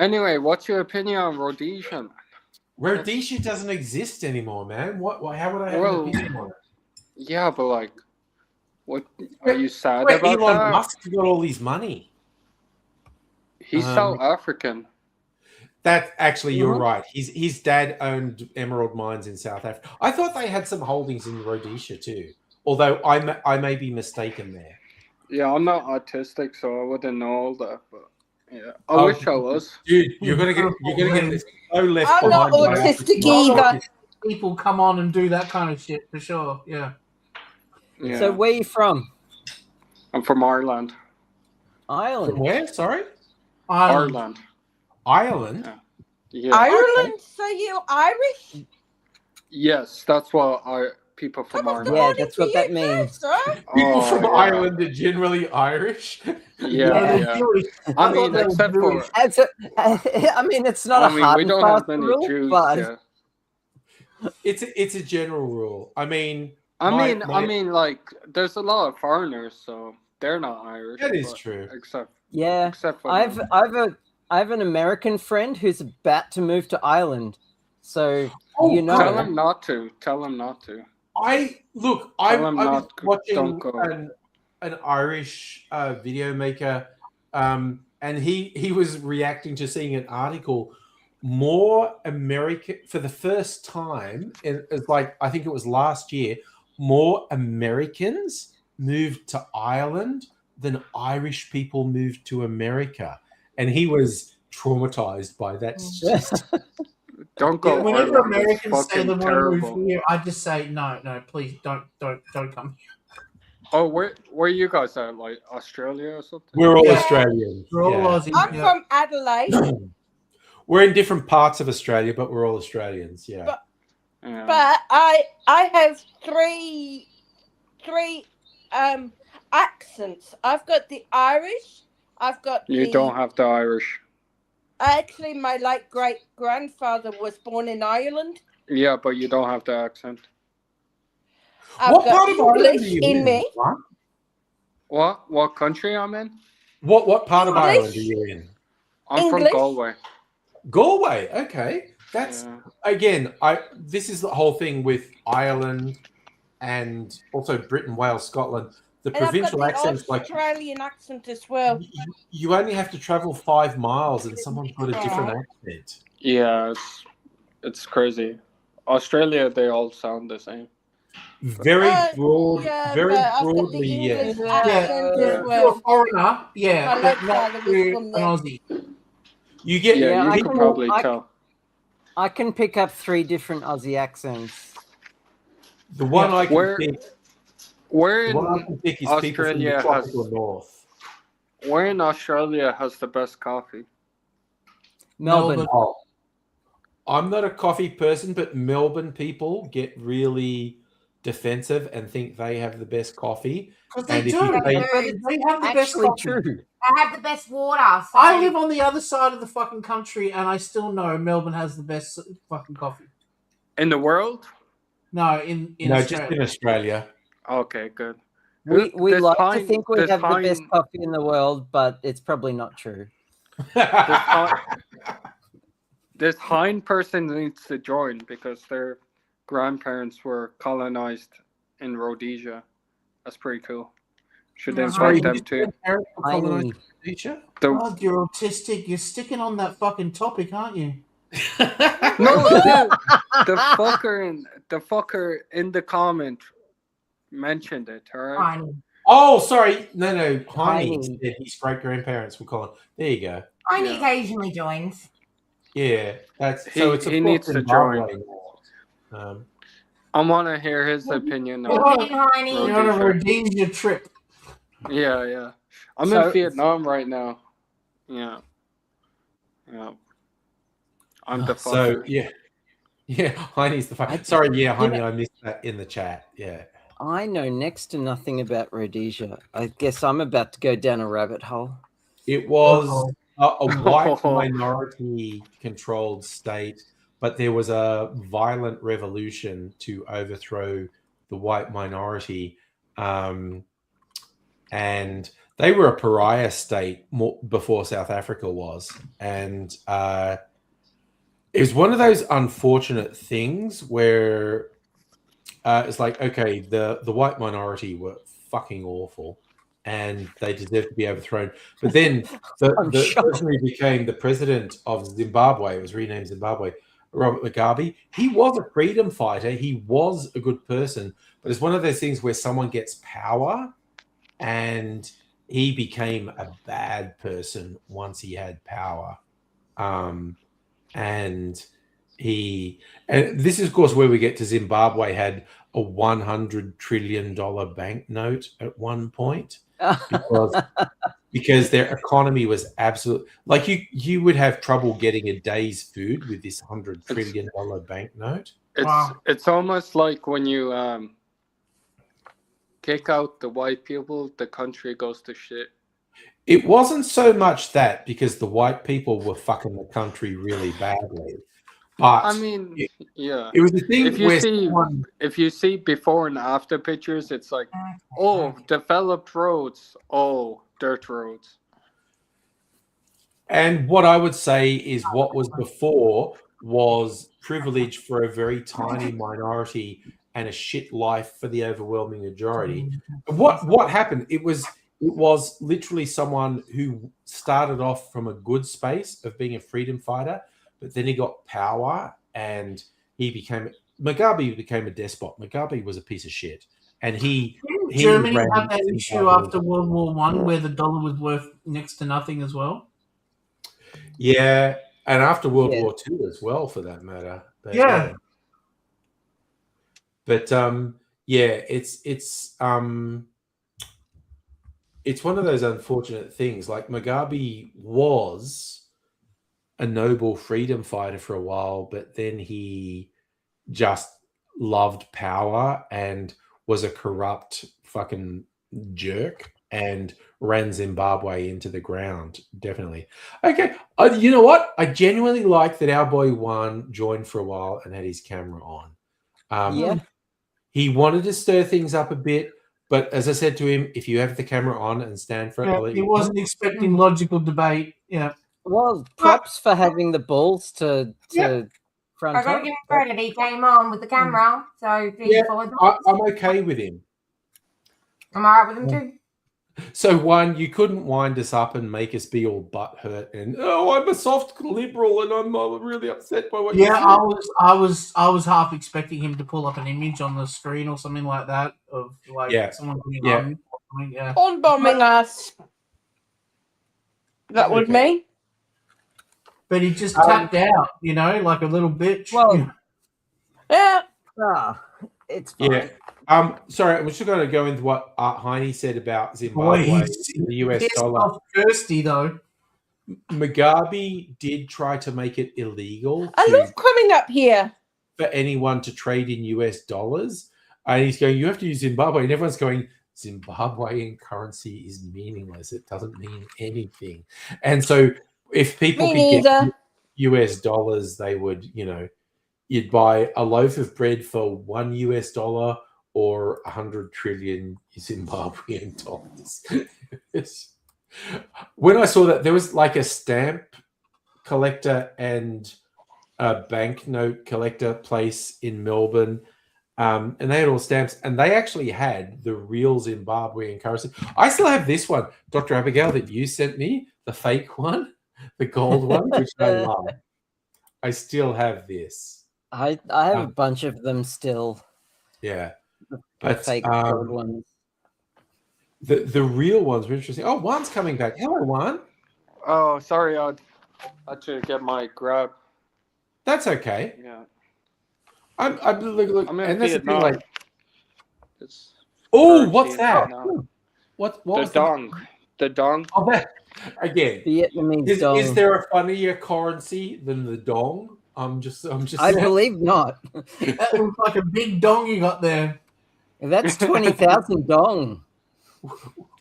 Anyway, what's your opinion on Rhodesia? Rhodesia doesn't exist anymore, man. What? How would I have Well, an opinion on it? Yeah, but like, what are you sad Where about Elon that? Musk's got all these money. He's South African. That actually, you're right. His dad owned emerald mines in South Africa. I thought they had some holdings in Rhodesia too. Although I may be mistaken there. Yeah, I'm not autistic, so I wouldn't know all that. But yeah, I wish I was. Dude, you're gonna get this so left I'm not behind by autistic African- either. People come on and do that kind of shit for sure. Yeah. Yeah. So where are you from? I'm from Ireland. Ireland. From where? Sorry, Ireland. Ireland. Yeah. Ireland? So you're Irish? Yes, that's what people from Ireland. Yeah, that's what that means. People from yeah. Ireland are generally Irish. Yeah. I mean, except for I mean, it's not I a mean, hard we and don't fast have many rule, Jews. but Yeah. It's a general rule. I mean, I mean, like, there's a lot of foreigners, so they're not Irish. That is but- true. Except yeah, for I have an American friend who's about to move to Ireland, so Oh, you know. Tell him not to. Tell him not to. I Tell was him not to. watching Don't go. an Irish video maker, and he was reacting to seeing an article. More American for the first time, it's like I think it was last year. More Americans moved to Ireland than Irish people moved to America, and he was traumatized by that. Don't go. Whenever Ireland. It's Americans say fucking they want to terrible. move here, I just say no, please don't come here. Oh, where you guys at? Like Australia or something? We're all Yeah. Australians. We're all yeah. Aussies. I'm yeah. from Adelaide, We're in different parts of Australia, but we're all Australians. Yeah. Yeah. but I have three accents. I've got the Irish. I've got You the, don't have the Irish. Actually, my late great grandfather was born in Ireland. Yeah, but you don't have the accent. I've What got part of Ireland English are you in in? me. What? What country I'm in? What part of English. Ireland are you in? I'm from English. Galway. Galway. Okay, that's Yeah. again. This is the whole thing with Ireland and also Britain, Wales, Scotland. The And I've got provincial the accents, like Australian accent as well. you only have to travel 5 miles, and someone's got a different accent. Yeah, it's crazy. Australia, they all sound the same. Very broad, yeah, very but I've got the broadly. English Yeah. accent Yeah. as If you're a well. foreigner, yeah, My but late not father to was an from there. Aussie. You get Yeah, you I could can- probably I- tell. I can pick up 3 different Aussie accents. the one I can Where- pick. Where The in one I can pick is people from the Australia has tropical north. where in Australia has the best coffee? Melbourne. Oh, I'm not a coffee person, but Melbourne people get really defensive and think they have the best coffee. Because And they if do. you They, pay- they have the best Actually coffee. true. I have the best water. So I live on the other side of the fucking country, and I still know Melbourne has the best fucking coffee. In the world? No, in No, Australia. just in Australia. Okay, good. We There's like to Hein- think we there's have the best Hein- coffee in the world, but it's probably not true. This Hein person needs to join because their grandparents were colonized in Rhodesia. That's pretty cool. Should invite them too. Heine. Teacher? God, you're autistic. You're sticking on that fucking topic, aren't you? No, the fucker in the comment mentioned it. All right. Fine. Oh, sorry. No. Heine Heine. said his great grandparents were calling. There you go. Heine Yeah. occasionally joins. Yeah, that's He- so. It's he of needs course to Zimbabwe join. now. I want to hear his opinion You're on on, Heine. you're on a Rhodesia trip. Yeah. I'm So- in Vietnam right now. Yeah. I'm the So fucker. yeah, Heine's the fuck. Sorry, yeah, Heine, I missed that in the chat. Yeah. I know next to nothing about Rhodesia. I guess I'm about to go down a rabbit hole. It was a white Oh. minority controlled state, but there was a violent revolution to overthrow the white minority and they were a pariah state before South Africa was, and it was one of those unfortunate things where it's like, okay, the white minority were fucking awful, and they deserve to be overthrown. But then the person who became the president of Zimbabwe, it was renamed Zimbabwe, Robert Mugabe, he was a freedom fighter. He was a good person, but it's one of those things where someone gets power, and he became a bad person once he had power. And this is, of course, where we get to Zimbabwe had a $100 trillion banknote at one point because their economy was absolute. Like you would have trouble getting a day's food with this $100 trillion banknote. It's almost like when you kick out the white people, the country goes to shit. It wasn't so much that, because the white people were fucking the country really badly. But I mean, yeah. It was the thing if you see before and after pictures, it's like, oh, developed roads, oh, dirt roads. And what I would say is what was before was privilege for a very tiny minority and a shit life for the overwhelming majority. What happened? It was literally someone who started off from a good space of being a freedom fighter, but then he got power and Mugabe became a despot. Mugabe was a piece of shit. And Germany had that issue after World War One where the dollar was worth next to nothing as well. Yeah, and after World War II as well, for that matter. But, yeah. But it's one of those unfortunate things. Like, Mugabe was a noble freedom fighter for a while, but then he just loved power and was a corrupt fucking jerk and ran Zimbabwe into the ground. Definitely. Okay. You know what? I genuinely like that our boy Juan joined for a while and had his camera on. He wanted to stir things up a bit, but as I said to him, if you have the camera on and stand for it, he wasn't expecting logical debate. Yeah. Well, props for having the balls to front I got to up. give him credit. He came on with the camera, so he followed. I'm okay with him. I'm all right with him too. So, Juan, you couldn't wind us up and make us be all butthurt and, oh, I'm a soft liberal and I'm really upset by what you said. I was half expecting him to pull up an image on the screen or something like that of someone doing On bombing us. That was me. But he just tapped out, like a little bitch. Well, yeah. It's fine. Yeah. Sorry, I'm just going to go into what Art Heine said about Zimbabwe, the US dollar. Thirsty though. Mugabe did try to make it illegal. I love coming up here for anyone to trade in US dollars, and he's going, you have to use Zimbabwe, and everyone's going, Zimbabwean currency is meaningless. It doesn't mean anything. And so, if people could get US dollars, they would, you'd buy a loaf of bread for $1 US or 100 trillion Zimbabwean dollars. When I saw that, there was like a stamp collector and a banknote collector place in Melbourne, and they had all stamps, and they actually had the real Zimbabwean currency. I still have this one, Dr. Abigail, that you sent me, the fake one, the gold one, which I love. I still have this. I have a bunch of them still. Yeah. The fake gold ones. The real ones were interesting. Oh, Juan's coming back. Hello, Juan. Oh, sorry, I had to get my grab. That's okay. Yeah. I'm look, I'm in and that's the thing, Vietnam. What's that? What the was dong? The dong. Oh, that again. Vietnamese dong. Is there a funnier currency than the dong? I'm just. I believe not. That looks like a big dong you got there. That's 20,000 dong.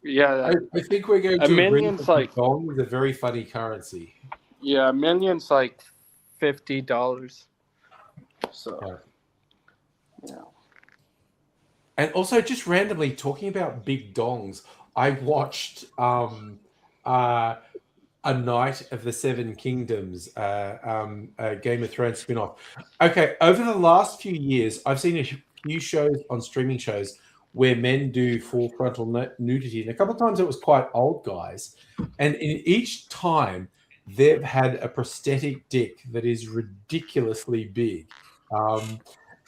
Yeah, I think we're going to a million's like dong is a very funny currency. Yeah, a million's like $50. So, yeah. And also, just randomly talking about big dongs, I watched A Night of the Seven Kingdoms, a Game of Thrones spin-off. Okay, over the last few years, I've seen a few shows on streaming shows where men do full frontal nudity, and a couple of times it was quite old guys, and in each time they've had a prosthetic dick that is ridiculously big,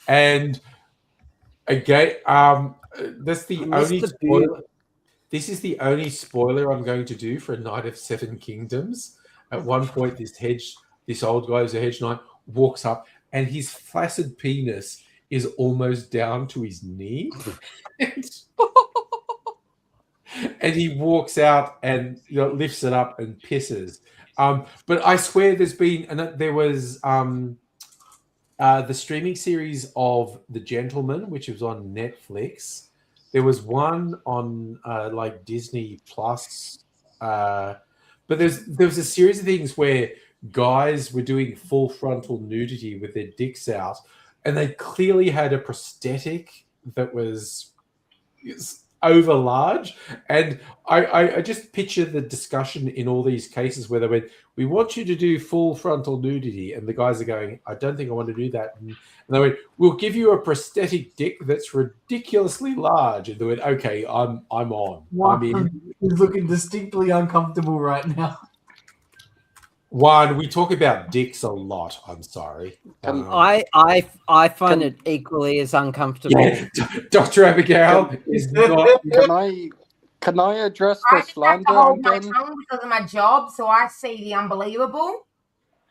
and again, that's the only spoiler. This is the only spoiler I'm going to do for A Night of Seven Kingdoms. At one point, this old guy who's a hedge knight walks up, and his flaccid penis is almost down to his knee. And he walks out and lifts it up and pisses. But I swear there was the streaming series of The Gentleman, which was on Netflix. There was one on like Disney Plus, but there was a series of things where guys were doing full frontal nudity with their dicks out, and they clearly had a prosthetic that was over large. And I just picture the discussion in all these cases where they went, "We want you to do full frontal nudity," and the guys are going, "I don't think I want to do that." And they went, "We'll give you a prosthetic dick that's ridiculously large." And they went, "Okay, I'm on. I'm in." He's looking distinctly uncomfortable right now. One, we talk about dicks a lot. I'm sorry. I find it equally as uncomfortable. Yeah, Dr. Abigail is not. Can I address I the just have to slander hold my again? tongue because of my job, so I see the unbelievable.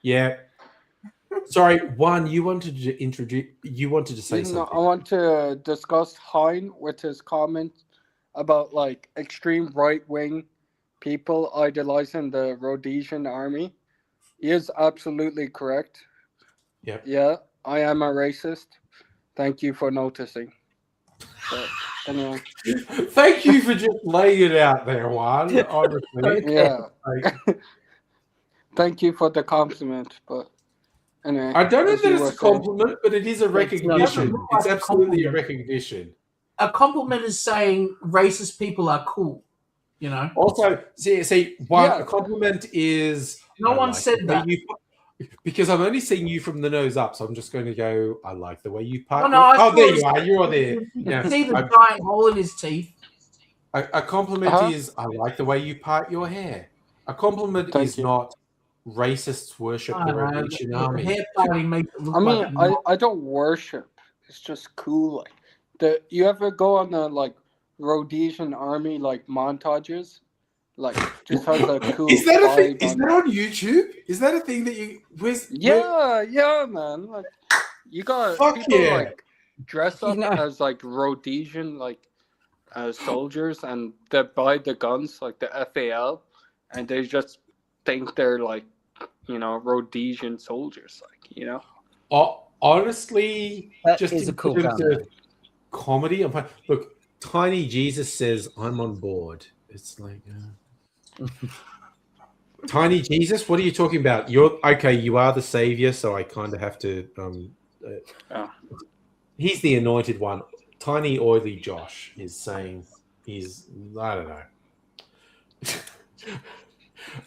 Yeah. Sorry, Juan, you wanted to introduce. You wanted to say I something. want to discuss Hein with his comment about like extreme right wing people idolizing the Rhodesian army. He is absolutely correct. Yeah. Yeah, I am a racist. Thank you for noticing. But anyway. Thank you for just laying it out there, Juan. Honestly. Yeah. Thank you for the compliment, but anyway. I don't know as that you it's were a saying. compliment, but it is a recognition. It's absolutely a recognition. A compliment is saying racist people are cool. You know. Also, see, one a compliment is No I one like said the way that. because I'm only seeing you from the nose up, so I'm just going to go. I like the way you part. Oh, no, I oh, there thought you are. You're there. You Yeah. can see the I- giant hole in his teeth. A compliment Uh-huh. is I like the way you part your hair. A compliment is not racists worship the Rhodesian army. Hair party makes it look I mean, like I don't worship. It's just cool. Like you ever go on the like Rhodesian army like montages? Like just has a cool. Is that a thing? vibe Is on that it. on YouTube? Is that a thing that you? Yeah, man. Like you got Fuck people yeah. like dress up as like Rhodesian like soldiers, and they buy the guns like the FAL, and they just think they're like Rhodesian soldiers, like. Honestly, That just is in a cool terms comment. of comedy, I'm fine. Look, Tiny Jesus says I'm on board. It's like Tiny Jesus. What are you talking about? You're okay. You are the savior, so I kind of have to. He's the anointed one. Tiny oily Josh is saying he's. I don't know.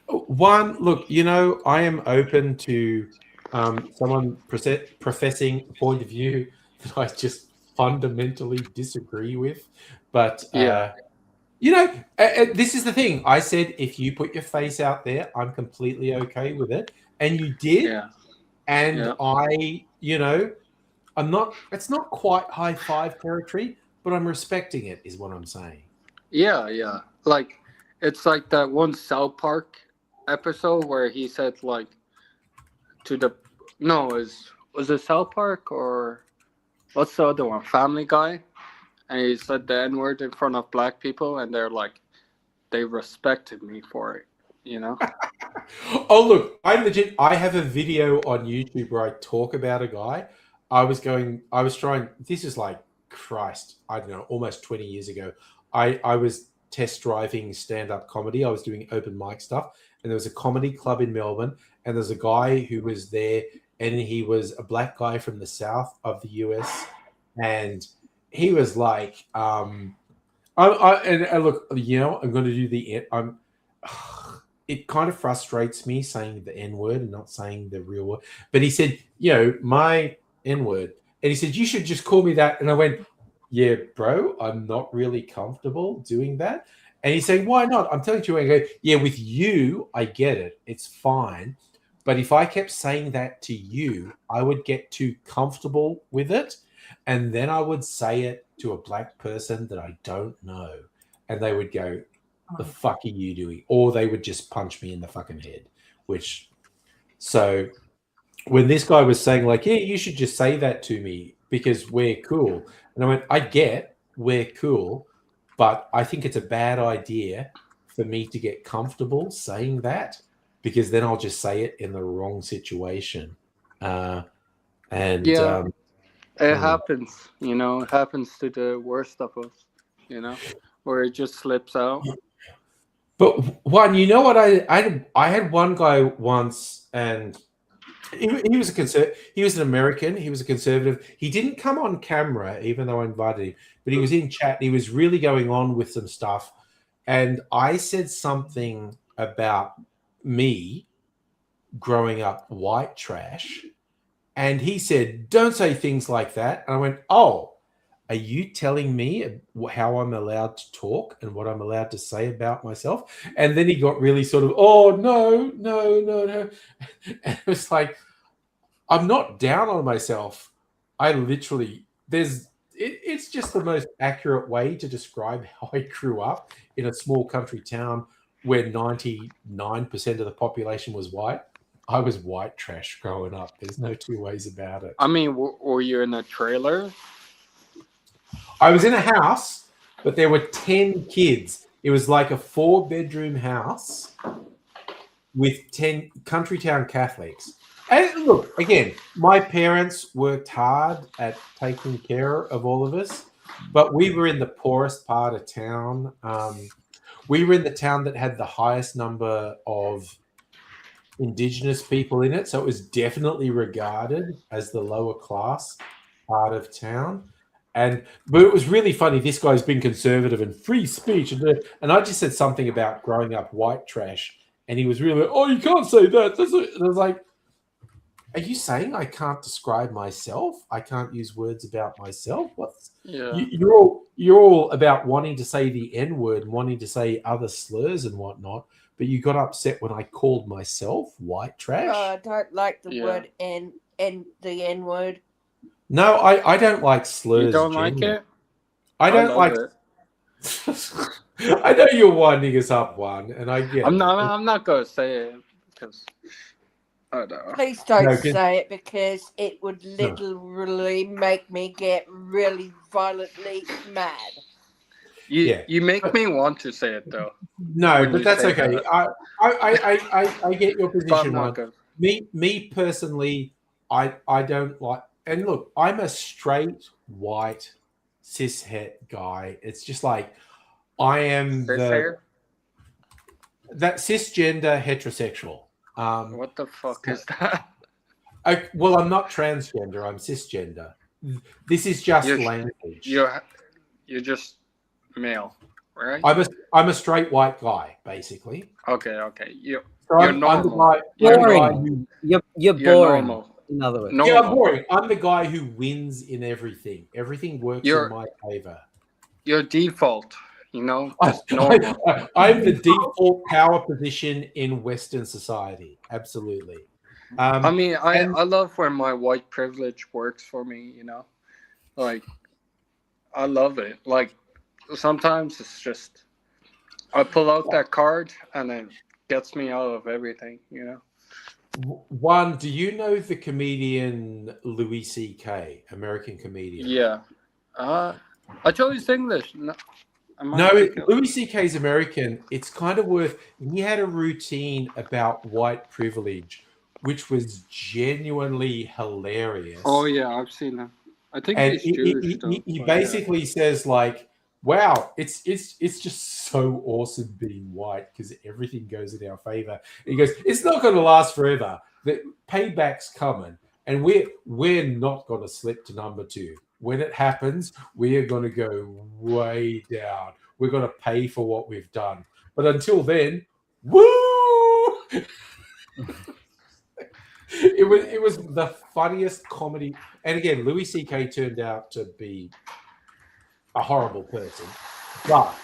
One, look, I am open to someone professing a point of view that I just fundamentally disagree with. But, this is the thing. I said, if you put your face out there, I'm completely okay with it. And you did. Yeah. And I'm not, it's not quite high five territory, but I'm respecting it, is what I'm saying. Yeah. Like it's like that one South Park episode where he said like was it South Park or what's the other one? Family Guy, and he said the N-word in front of black people, and they're like, they respected me for it, Oh, look, I have a video on YouTube where I talk about a guy. This is like, Christ, I don't know, almost 20 years ago. I was test driving stand-up comedy. I was doing open mic stuff, and there was a comedy club in Melbourne, and there's a guy who was there, and he was a black guy from the south of the US, and he was like And look, I'm going to do the. It kind of frustrates me saying the N word and not saying the real word. But he said, my N word, and he said you should just call me that. And I went, yeah, bro, I'm not really comfortable doing that. And he's saying, why not? I'm telling you, I go, yeah, with you, I get it. It's fine. But if I kept saying that to you, I would get too comfortable with it. And then I would say it to a black person that I don't know. And they would go, the fuck are you doing? Or they would just punch me in the fucking head. So when this guy was saying like, yeah, you should just say that to me because we're cool. And I went, I get we're cool, but I think it's a bad idea for me to get comfortable saying that because then I'll just say it in the wrong situation. It happens, it happens to the worst of us, where it just slips out. But what I had one guy once, and he was he was an American. He was a conservative. He didn't come on camera, even though I invited him. But he was in chat. He was really going on with some stuff, and I said something about me growing up white trash, and he said, "Don't say things like that." And I went, "Oh, are you telling me how I'm allowed to talk and what I'm allowed to say about myself?" And then he got really sort of, "Oh, no. And it was like, I'm not down on myself. I literally, it's just the most accurate way to describe how I grew up in a small country town where 99% of the population was white. I was white trash growing up. There's no two ways about it. I mean, were you in a trailer? I was in a house, but there were 10 kids. It was like a 4-bedroom house with 10 country town Catholics. And look, again, my parents worked hard at taking care of all of us, but we were in the poorest part of town. We were in the town that had the highest number of Indigenous people in it, so it was definitely regarded as the lower class part of town. But it was really funny. This guy's been conservative and free speech, and I just said something about growing up white trash, and he was really like, "Oh, you can't say that." And I was like, "Are you saying I can't describe myself? I can't use words about myself? You're all about wanting to say the N word and wanting to say other slurs and whatnot, but you got upset when I called myself white trash." I don't like the word the N word. No, I don't like slurs. You don't like it? I don't like it. I know you're winding us up, and I get I'm not going to say it because I don't know. Please don't say it because it would literally make me get really violently mad. You make me want to say it though. No, but that's okay. I get your position. Me personally, I don't like. And look, I'm a straight white cishet guy. It's just like I am that cisgender heterosexual. What the fuck is that? Well, I'm not transgender. I'm cisgender. This is just language. You're just male, right? I'm a straight white guy, basically. Okay. You're normal. You're boring. Normal. In other words, yeah, I'm boring. I'm the guy who wins in everything. Everything works in my favor. Your default, normal. I'm the default power position in Western society. Absolutely. I mean, I love when my white privilege works for me. Like I love it. Like sometimes it's just I pull out that card and it gets me out of everything. One, do you know the comedian Louis C.K., American comedian? Yeah. I chose English. No, Louis C.K. is American. It's kind of worth... He had a routine about white privilege, which was genuinely hilarious. Oh, yeah, I've seen him. I think he's Jewish. He basically says, like, wow, it's just so awesome being white because everything goes in our favor. He goes, it's not going to last forever. The payback's coming, and we're not going to slip to number 2. When it happens, we are going to go way down. we're going to pay for what we've done. But until then, woo! It was the funniest comedy. And again, Louis C.K. turned out to be a horrible person, but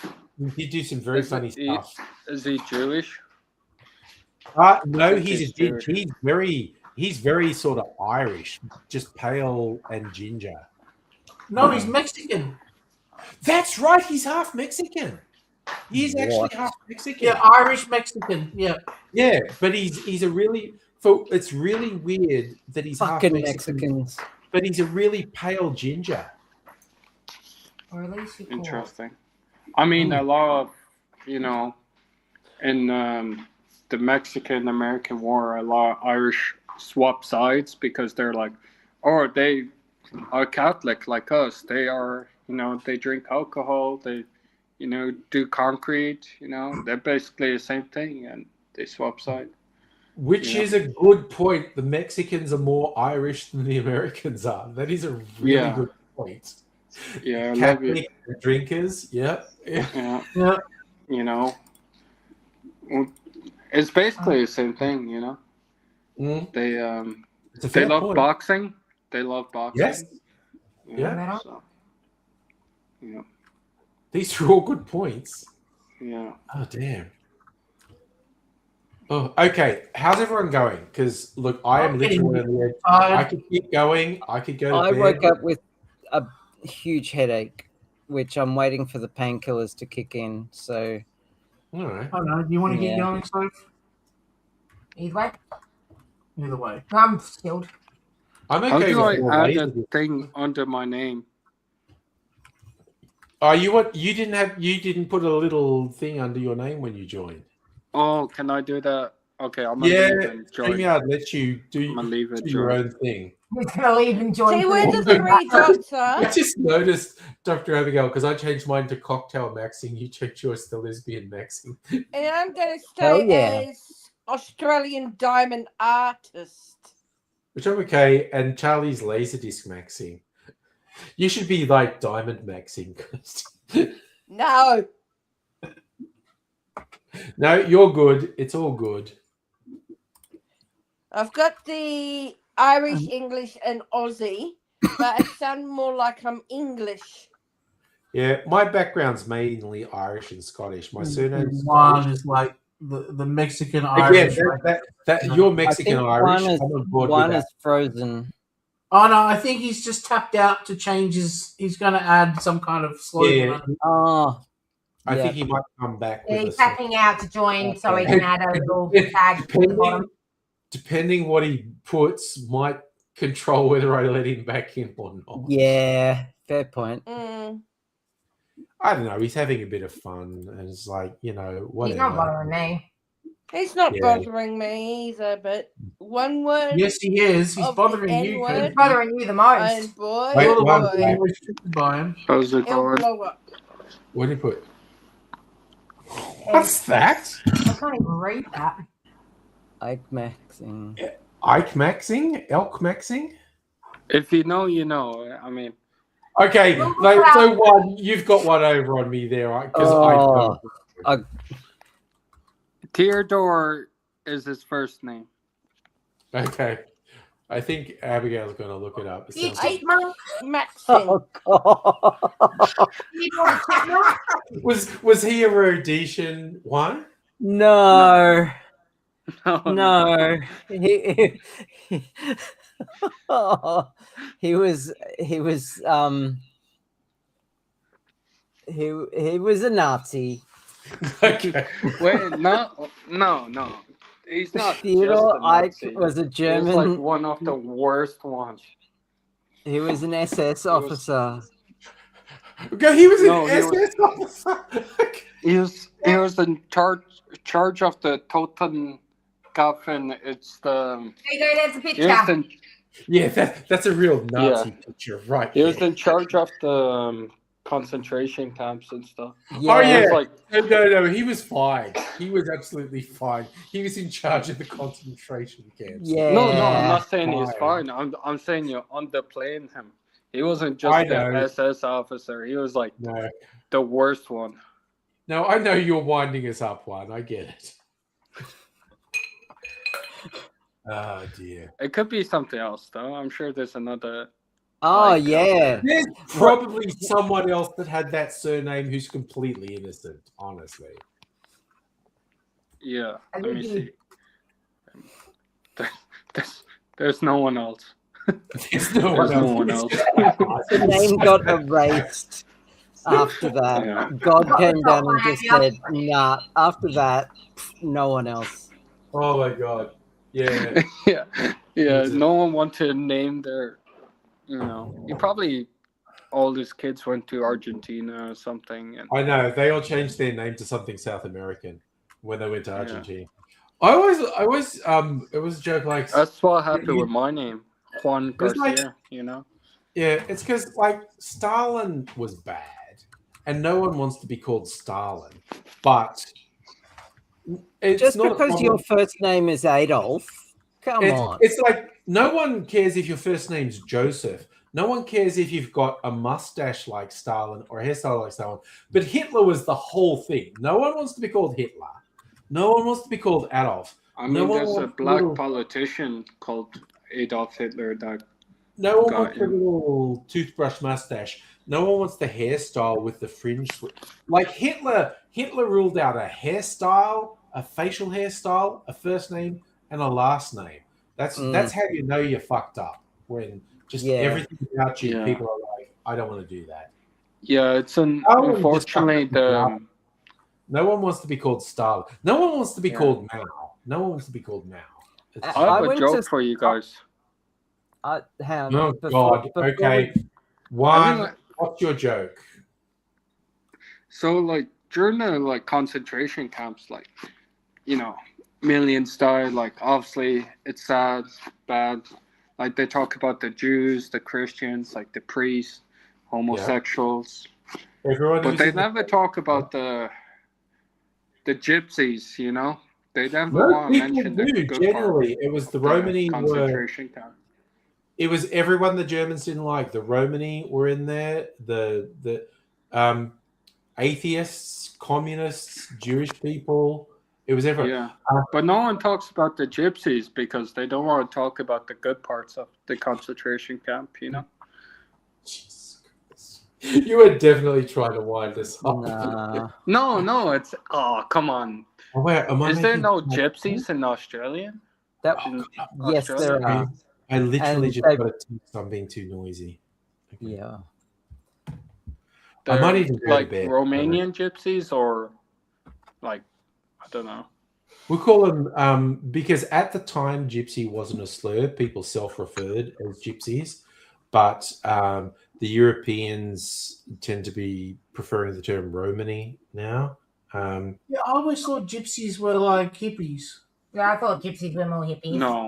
he did do some very funny stuff. Is he Jewish? No, he's very sort of Irish, just pale and ginger. No, he's Mexican. That's right. He's half Mexican. He's actually half Mexican. Yeah, Irish Mexican. Yeah. Yeah, but he's a really. It's really weird that he's Fucking half Mexican, Mexicans. but he's a really pale ginger. Or at least you call it. Interesting. I mean, a lot of, in the Mexican-American War, a lot of Irish swap sides because they're like, oh, they are Catholic like us. They are, they drink alcohol. They, do concrete. They're basically the same thing, and they swap sides. Which is a good point. The Mexicans are more Irish than the Americans are. That is a really good point. Yeah, Catholic drinkers. Yeah. Yeah. It's basically the same thing. They love point. boxing. They love boxing. Yes. Yeah. So, These are all good points. Yeah. Oh damn. Oh, okay. How's everyone going? Because look, I am literally on the edge. I could keep going. I could go to I bed. woke up with a huge headache, which I'm waiting for the painkillers to kick in. So, all right. I don't know. Do you want to get Yeah. going, Soph? Either way. Either way. I'm skilled. I'm How okay do I with four add days a of it. thing under my name? Oh, you didn't put a little thing under your name when you joined. Oh, can I do that? Okay, I'm gonna Yeah, leave and join. StreamYard lets you do your own thing. He's gonna leave and join. See where the three dots are? I just noticed, Dr. Abigail, because I changed mine to cocktail maxing. You changed yours to lesbian maxing. And I'm going to Hell stay yeah. as Australian diamond artist. Which I'm okay. And Charlie's laserdisc maxing. You should be like diamond maxing. No. No, you're good. It's all good. I've got the Irish, English, and Aussie, but I sound more like I'm English. Yeah, my background's mainly Irish and Scottish. My surname's One Scottish. is like the Mexican Again, Irish. you're Mexican I think Irish. one is- I'm on board one with is frozen. Oh no, I think he's just tapped out to change his. He's going to add some kind of slogan. Yeah. Oh, I yeah. think he might come back Yeah, with he's us. tapping out to join so he can add a little tag to the bottom. Depending what he puts, might control whether I let him back in or not. Yeah, fair point. Mm. I don't know. He's having a bit of fun, and it's like He's not whatever. bothering me. He's not Yeah. bothering me either, but one word. Yes, he is. He's of the bothering you. N-word, He's bothering you the most. and boy, Wait, oh You're the one boy, being restricted by him. How's it he'll going? blow up. What did he put? What's that? I can't even read that. Ike maxing. Ike maxing? Elk maxing? If you know, you know. I mean, Okay, so one, you've got one over on me there, right? Because Oh, I Theodore is his first name. Okay. I think Abigail's going to look it up. It You sounds like- chipmunk. Maxing. oh God. You want a chipmunk? Was he a Rhodesian one? No. No, No. He was he was a Nazi. Okay. Wait, no. He's not. Theodore just a Ike Nazi. was a He's German. like one of the worst ones. He was an SS officer. Okay, he was an No, he SS officer. He was in charge of the Totenkopf. It's the. There you go, there's a He was picture. in, Yeah, that's a real Nazi Yeah. picture, right? he was there. in charge of the concentration camps and stuff. Yeah. Oh yeah, It's like- no, he was fine. He was absolutely fine. He was in charge of the concentration camps. Yeah. No, I'm not saying he's Fine. fine. I'm saying you underplaying him. He wasn't I just an know. SS officer. He was like No, the worst one. No, I know you're winding us up, one. I get it. Oh dear. It could be something else, though. I'm sure there's another. Oh yeah. There's probably someone else that had that surname who's completely innocent. Honestly. Yeah. Let me see. There's no one else. There's no one else. The name got erased after that. Yeah. God came down and just said, nah, after that, no one else. Oh my god. Yeah. Yeah. No one wanted to name their. He probably all his kids went to Argentina or something. And I know. They all changed their name to something South American when they went to Argentina. I always it was a joke like that's what happened with my name, Juan Garcia, like, Yeah, it's because like Stalin was bad and no one wants to be called Stalin. But it's just not because your first name is Adolf, come on. It's like no one cares if your first name's Joseph. No one cares if you've got a mustache like Stalin or a hairstyle like Stalin. But Hitler was the whole thing. No one wants to be called Hitler. No one wants to be called Adolf. I mean, there's a black politician called Adolf Hitler that. No one wants the little toothbrush mustache. No one wants the hairstyle with the fringe. Like Hitler ruled out a hairstyle, a facial hairstyle, a first name, and a last name. That's how you know you're fucked up. When just everything about you, people are like, I don't want to do that. Yeah, it's unfortunately the. No one wants to be called Stalin. No one wants to be called Mao. No one wants to be called Mao. I have a joke for you guys. Oh God! Okay, what's your joke? So, like during the concentration camps, millions died. Like obviously, it's sad, bad. Like they talk about the Jews, the Christians, like the priests, homosexuals. But they never talk about the gypsies. They never want to mention the good generally. part. It was the Romani concentration camp. It was everyone the Germans didn't like. The Romani were in there. The atheists, communists, Jewish people. It was everyone. Yeah, but no one talks about the gypsies because they don't want to talk about the good parts of the concentration camp. Jesus Christ. You were definitely trying to wind us up. No, it's come on. Oh, is there no gypsies in Australia? Yes, there are. I literally just got a text. I'm being too noisy. Okay. Yeah. They're I might even go like to bed. Romanian gypsies or I don't know. We call them because at the time gypsy wasn't a slur. People self-referred as gypsies, but the Europeans tend to be preferring the term Romani now. I always thought gypsies were like hippies. Yeah, I thought gypsies were more hippies. No.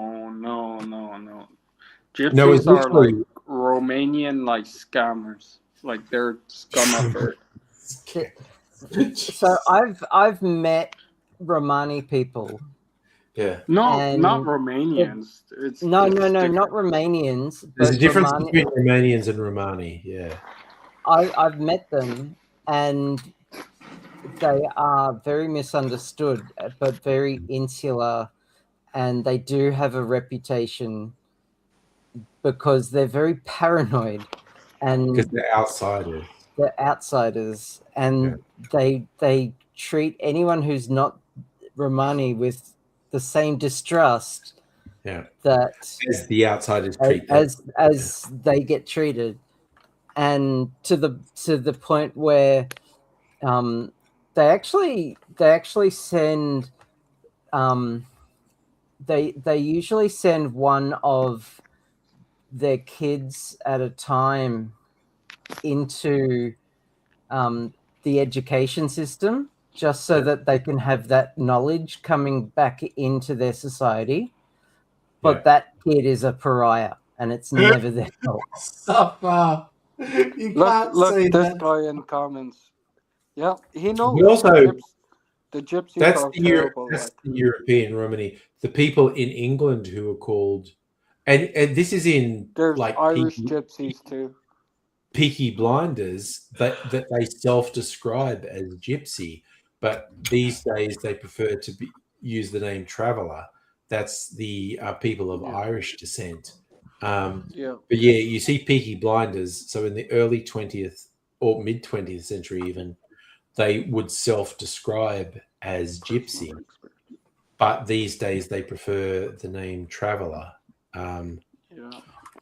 Gypsies No, it's are like literally- Romanian scammers. Like they're scum of earth. So I've met Romani people. Yeah. No, not Romanians. It's not different. Romanians. There's a but difference between Romanians and Romani. Yeah. I've met them, and they are very misunderstood, but very insular, and they do have a reputation because they're very paranoid, and Because they're outsiders. they're outsiders, and they treat anyone who's not Romani with the same distrust Yeah. that As the outsiders treat them. as they get treated, and to the point where they actually send they usually send one of their kids at a time into the education system just so that they can have that knowledge coming back into their society. But that kid is a pariah, and it's never their fault. Stop. You can't Look, say this that. guy in comments. Yeah, he knows. But also, the gypsies that's are the terrible. that's the European Romani. The people in England who are called, and this is in There's Irish Peaky, gypsies too. Peaky Blinders that they self-describe as gypsy. but these days they prefer to use the name Traveller. That's the people of Irish descent. But yeah, you see Peaky Blinders. So in the early 20th or mid 20th century, even they would self-describe as gypsy, but these days they prefer the name Traveller.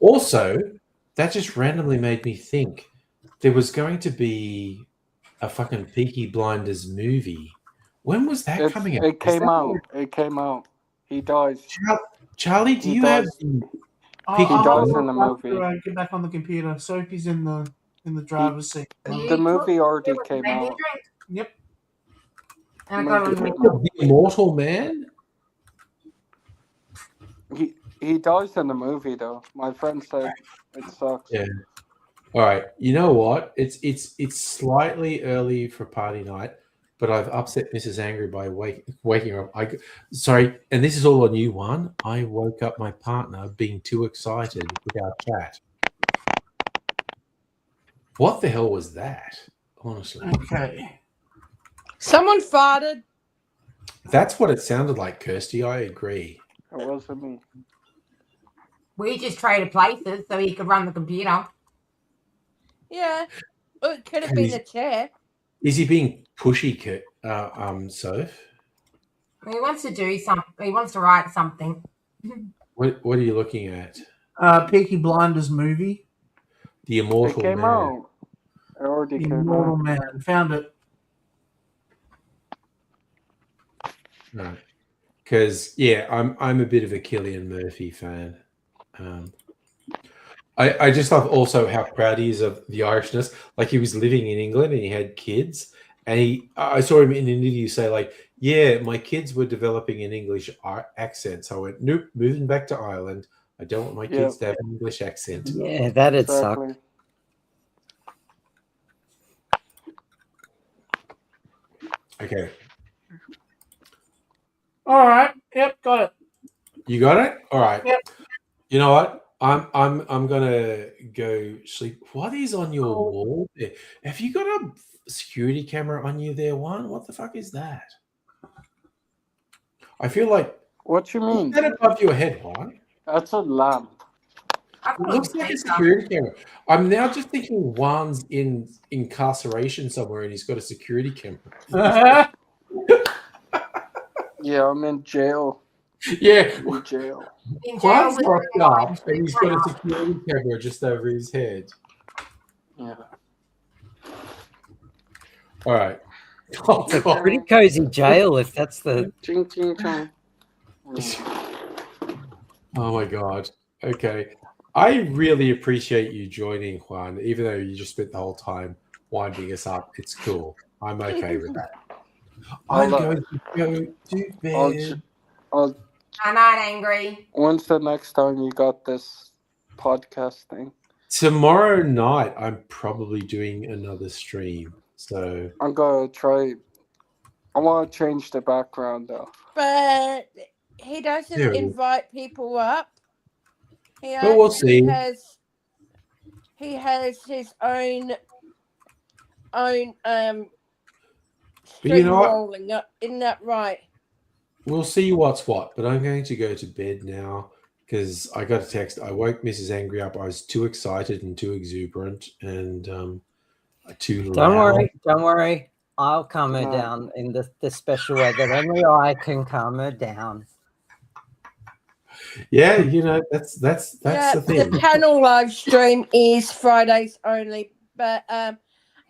Also, that just randomly made me think there was going to be a fucking Peaky Blinders movie. When was that coming out? It came out. It came out. He dies. Charlie, do you have the He dies in the movie. Get back on the computer. Sophie's in the driver's seat. The movie already came out. Yep. The Immortal Man? He dies in the movie though. My friend said it sucks. Yeah. All right. You know what? It's slightly early for party night, but I've upset Mrs. Angry by waking her up. Sorry, and this is all on you, Juan. I woke up my partner being too excited with our chat. What the hell was that? Honestly. Okay. Someone farted. That's what it sounded like, Kirsty. I agree. It wasn't me. We just traded places so he could run the computer. Yeah. Or it could have been a chair. Is he being pushy, Soph? He wants to do something. He wants to write something. What are you looking at? Peaky Blinders movie. The Immortal It came Man. out. It already The came Immortal out. Man. Found it. No, because I'm a bit of a Cillian Murphy fan. I just love also how proud he is of the Irishness. Like he was living in England and he had kids, and I saw him in an interview say like, "Yeah, my kids were developing an English accent, so I went, nope, moving back to Ireland. I don't want my kids to have an English accent." Yeah, that'd suck. Okay. All right. Yep. Got it. You got it? All right. Yep. You know what? I'm gonna go sleep. What is on your wall there? Have you got a security camera on you there, Juan? What the fuck is that? I feel like What you mean? Is that above your head, Juan? That's a lamp. It looks like a security camera. I'm now just thinking Juan's in incarceration somewhere and he's got a security camera. Yeah, I'm in jail. Yeah. In jail. Juan's locked up and he's got a security camera just over his head. Yeah. All right. It's a pretty cozy jail if that's the. Ching, ching, ching. Oh my god. Okay. I really appreciate you joining, Juan, even though you just spent the whole time winding us up. It's cool. I'm okay with that. I'm going to go to bed. I'm not angry. When's the next time you got this podcast thing? Tomorrow night, I'm probably doing another stream. So I'm gonna try. I want to change the background though. But he doesn't Yeah. invite people up. He But we'll actually see. He has his own But you stream know what? rolling up. Isn't that right? We'll see what's what. But I'm going to go to bed now because I got a text. I woke Mrs. Angry up. I was too excited and too exuberant and too loud. Don't worry. I'll calm her down in the special way that only I can calm her down. Yeah, you know that's Yeah, the thing. the panel live stream is Fridays only. But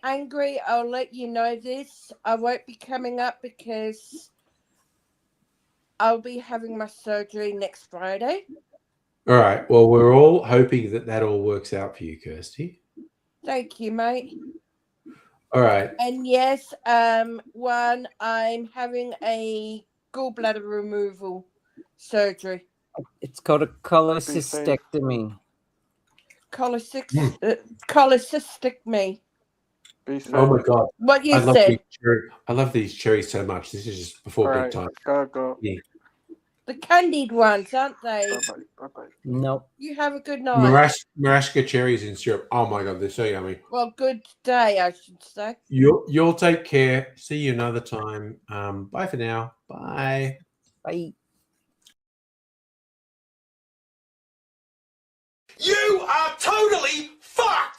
Angry, I'll let you know this. I won't be coming up because I'll be having my surgery next Friday. All right. Well, we're all hoping that all works out for you, Kirsty. Thank you, mate. All right. And yes, one, I'm having a gallbladder removal surgery. It's called a cholecystectomy. Cholecystectomy. Oh my god. What you I love said. these I love these cherries so much. This is just before All right, bedtime. gotta go. Yeah. The candied ones, aren't they? Nope. You have a good night. Maraska cherries in syrup. Oh my god, they're so yummy. Well, good day, I should say. You'll take care. See you another time. Bye for now. Bye. Bye. You are totally fucked!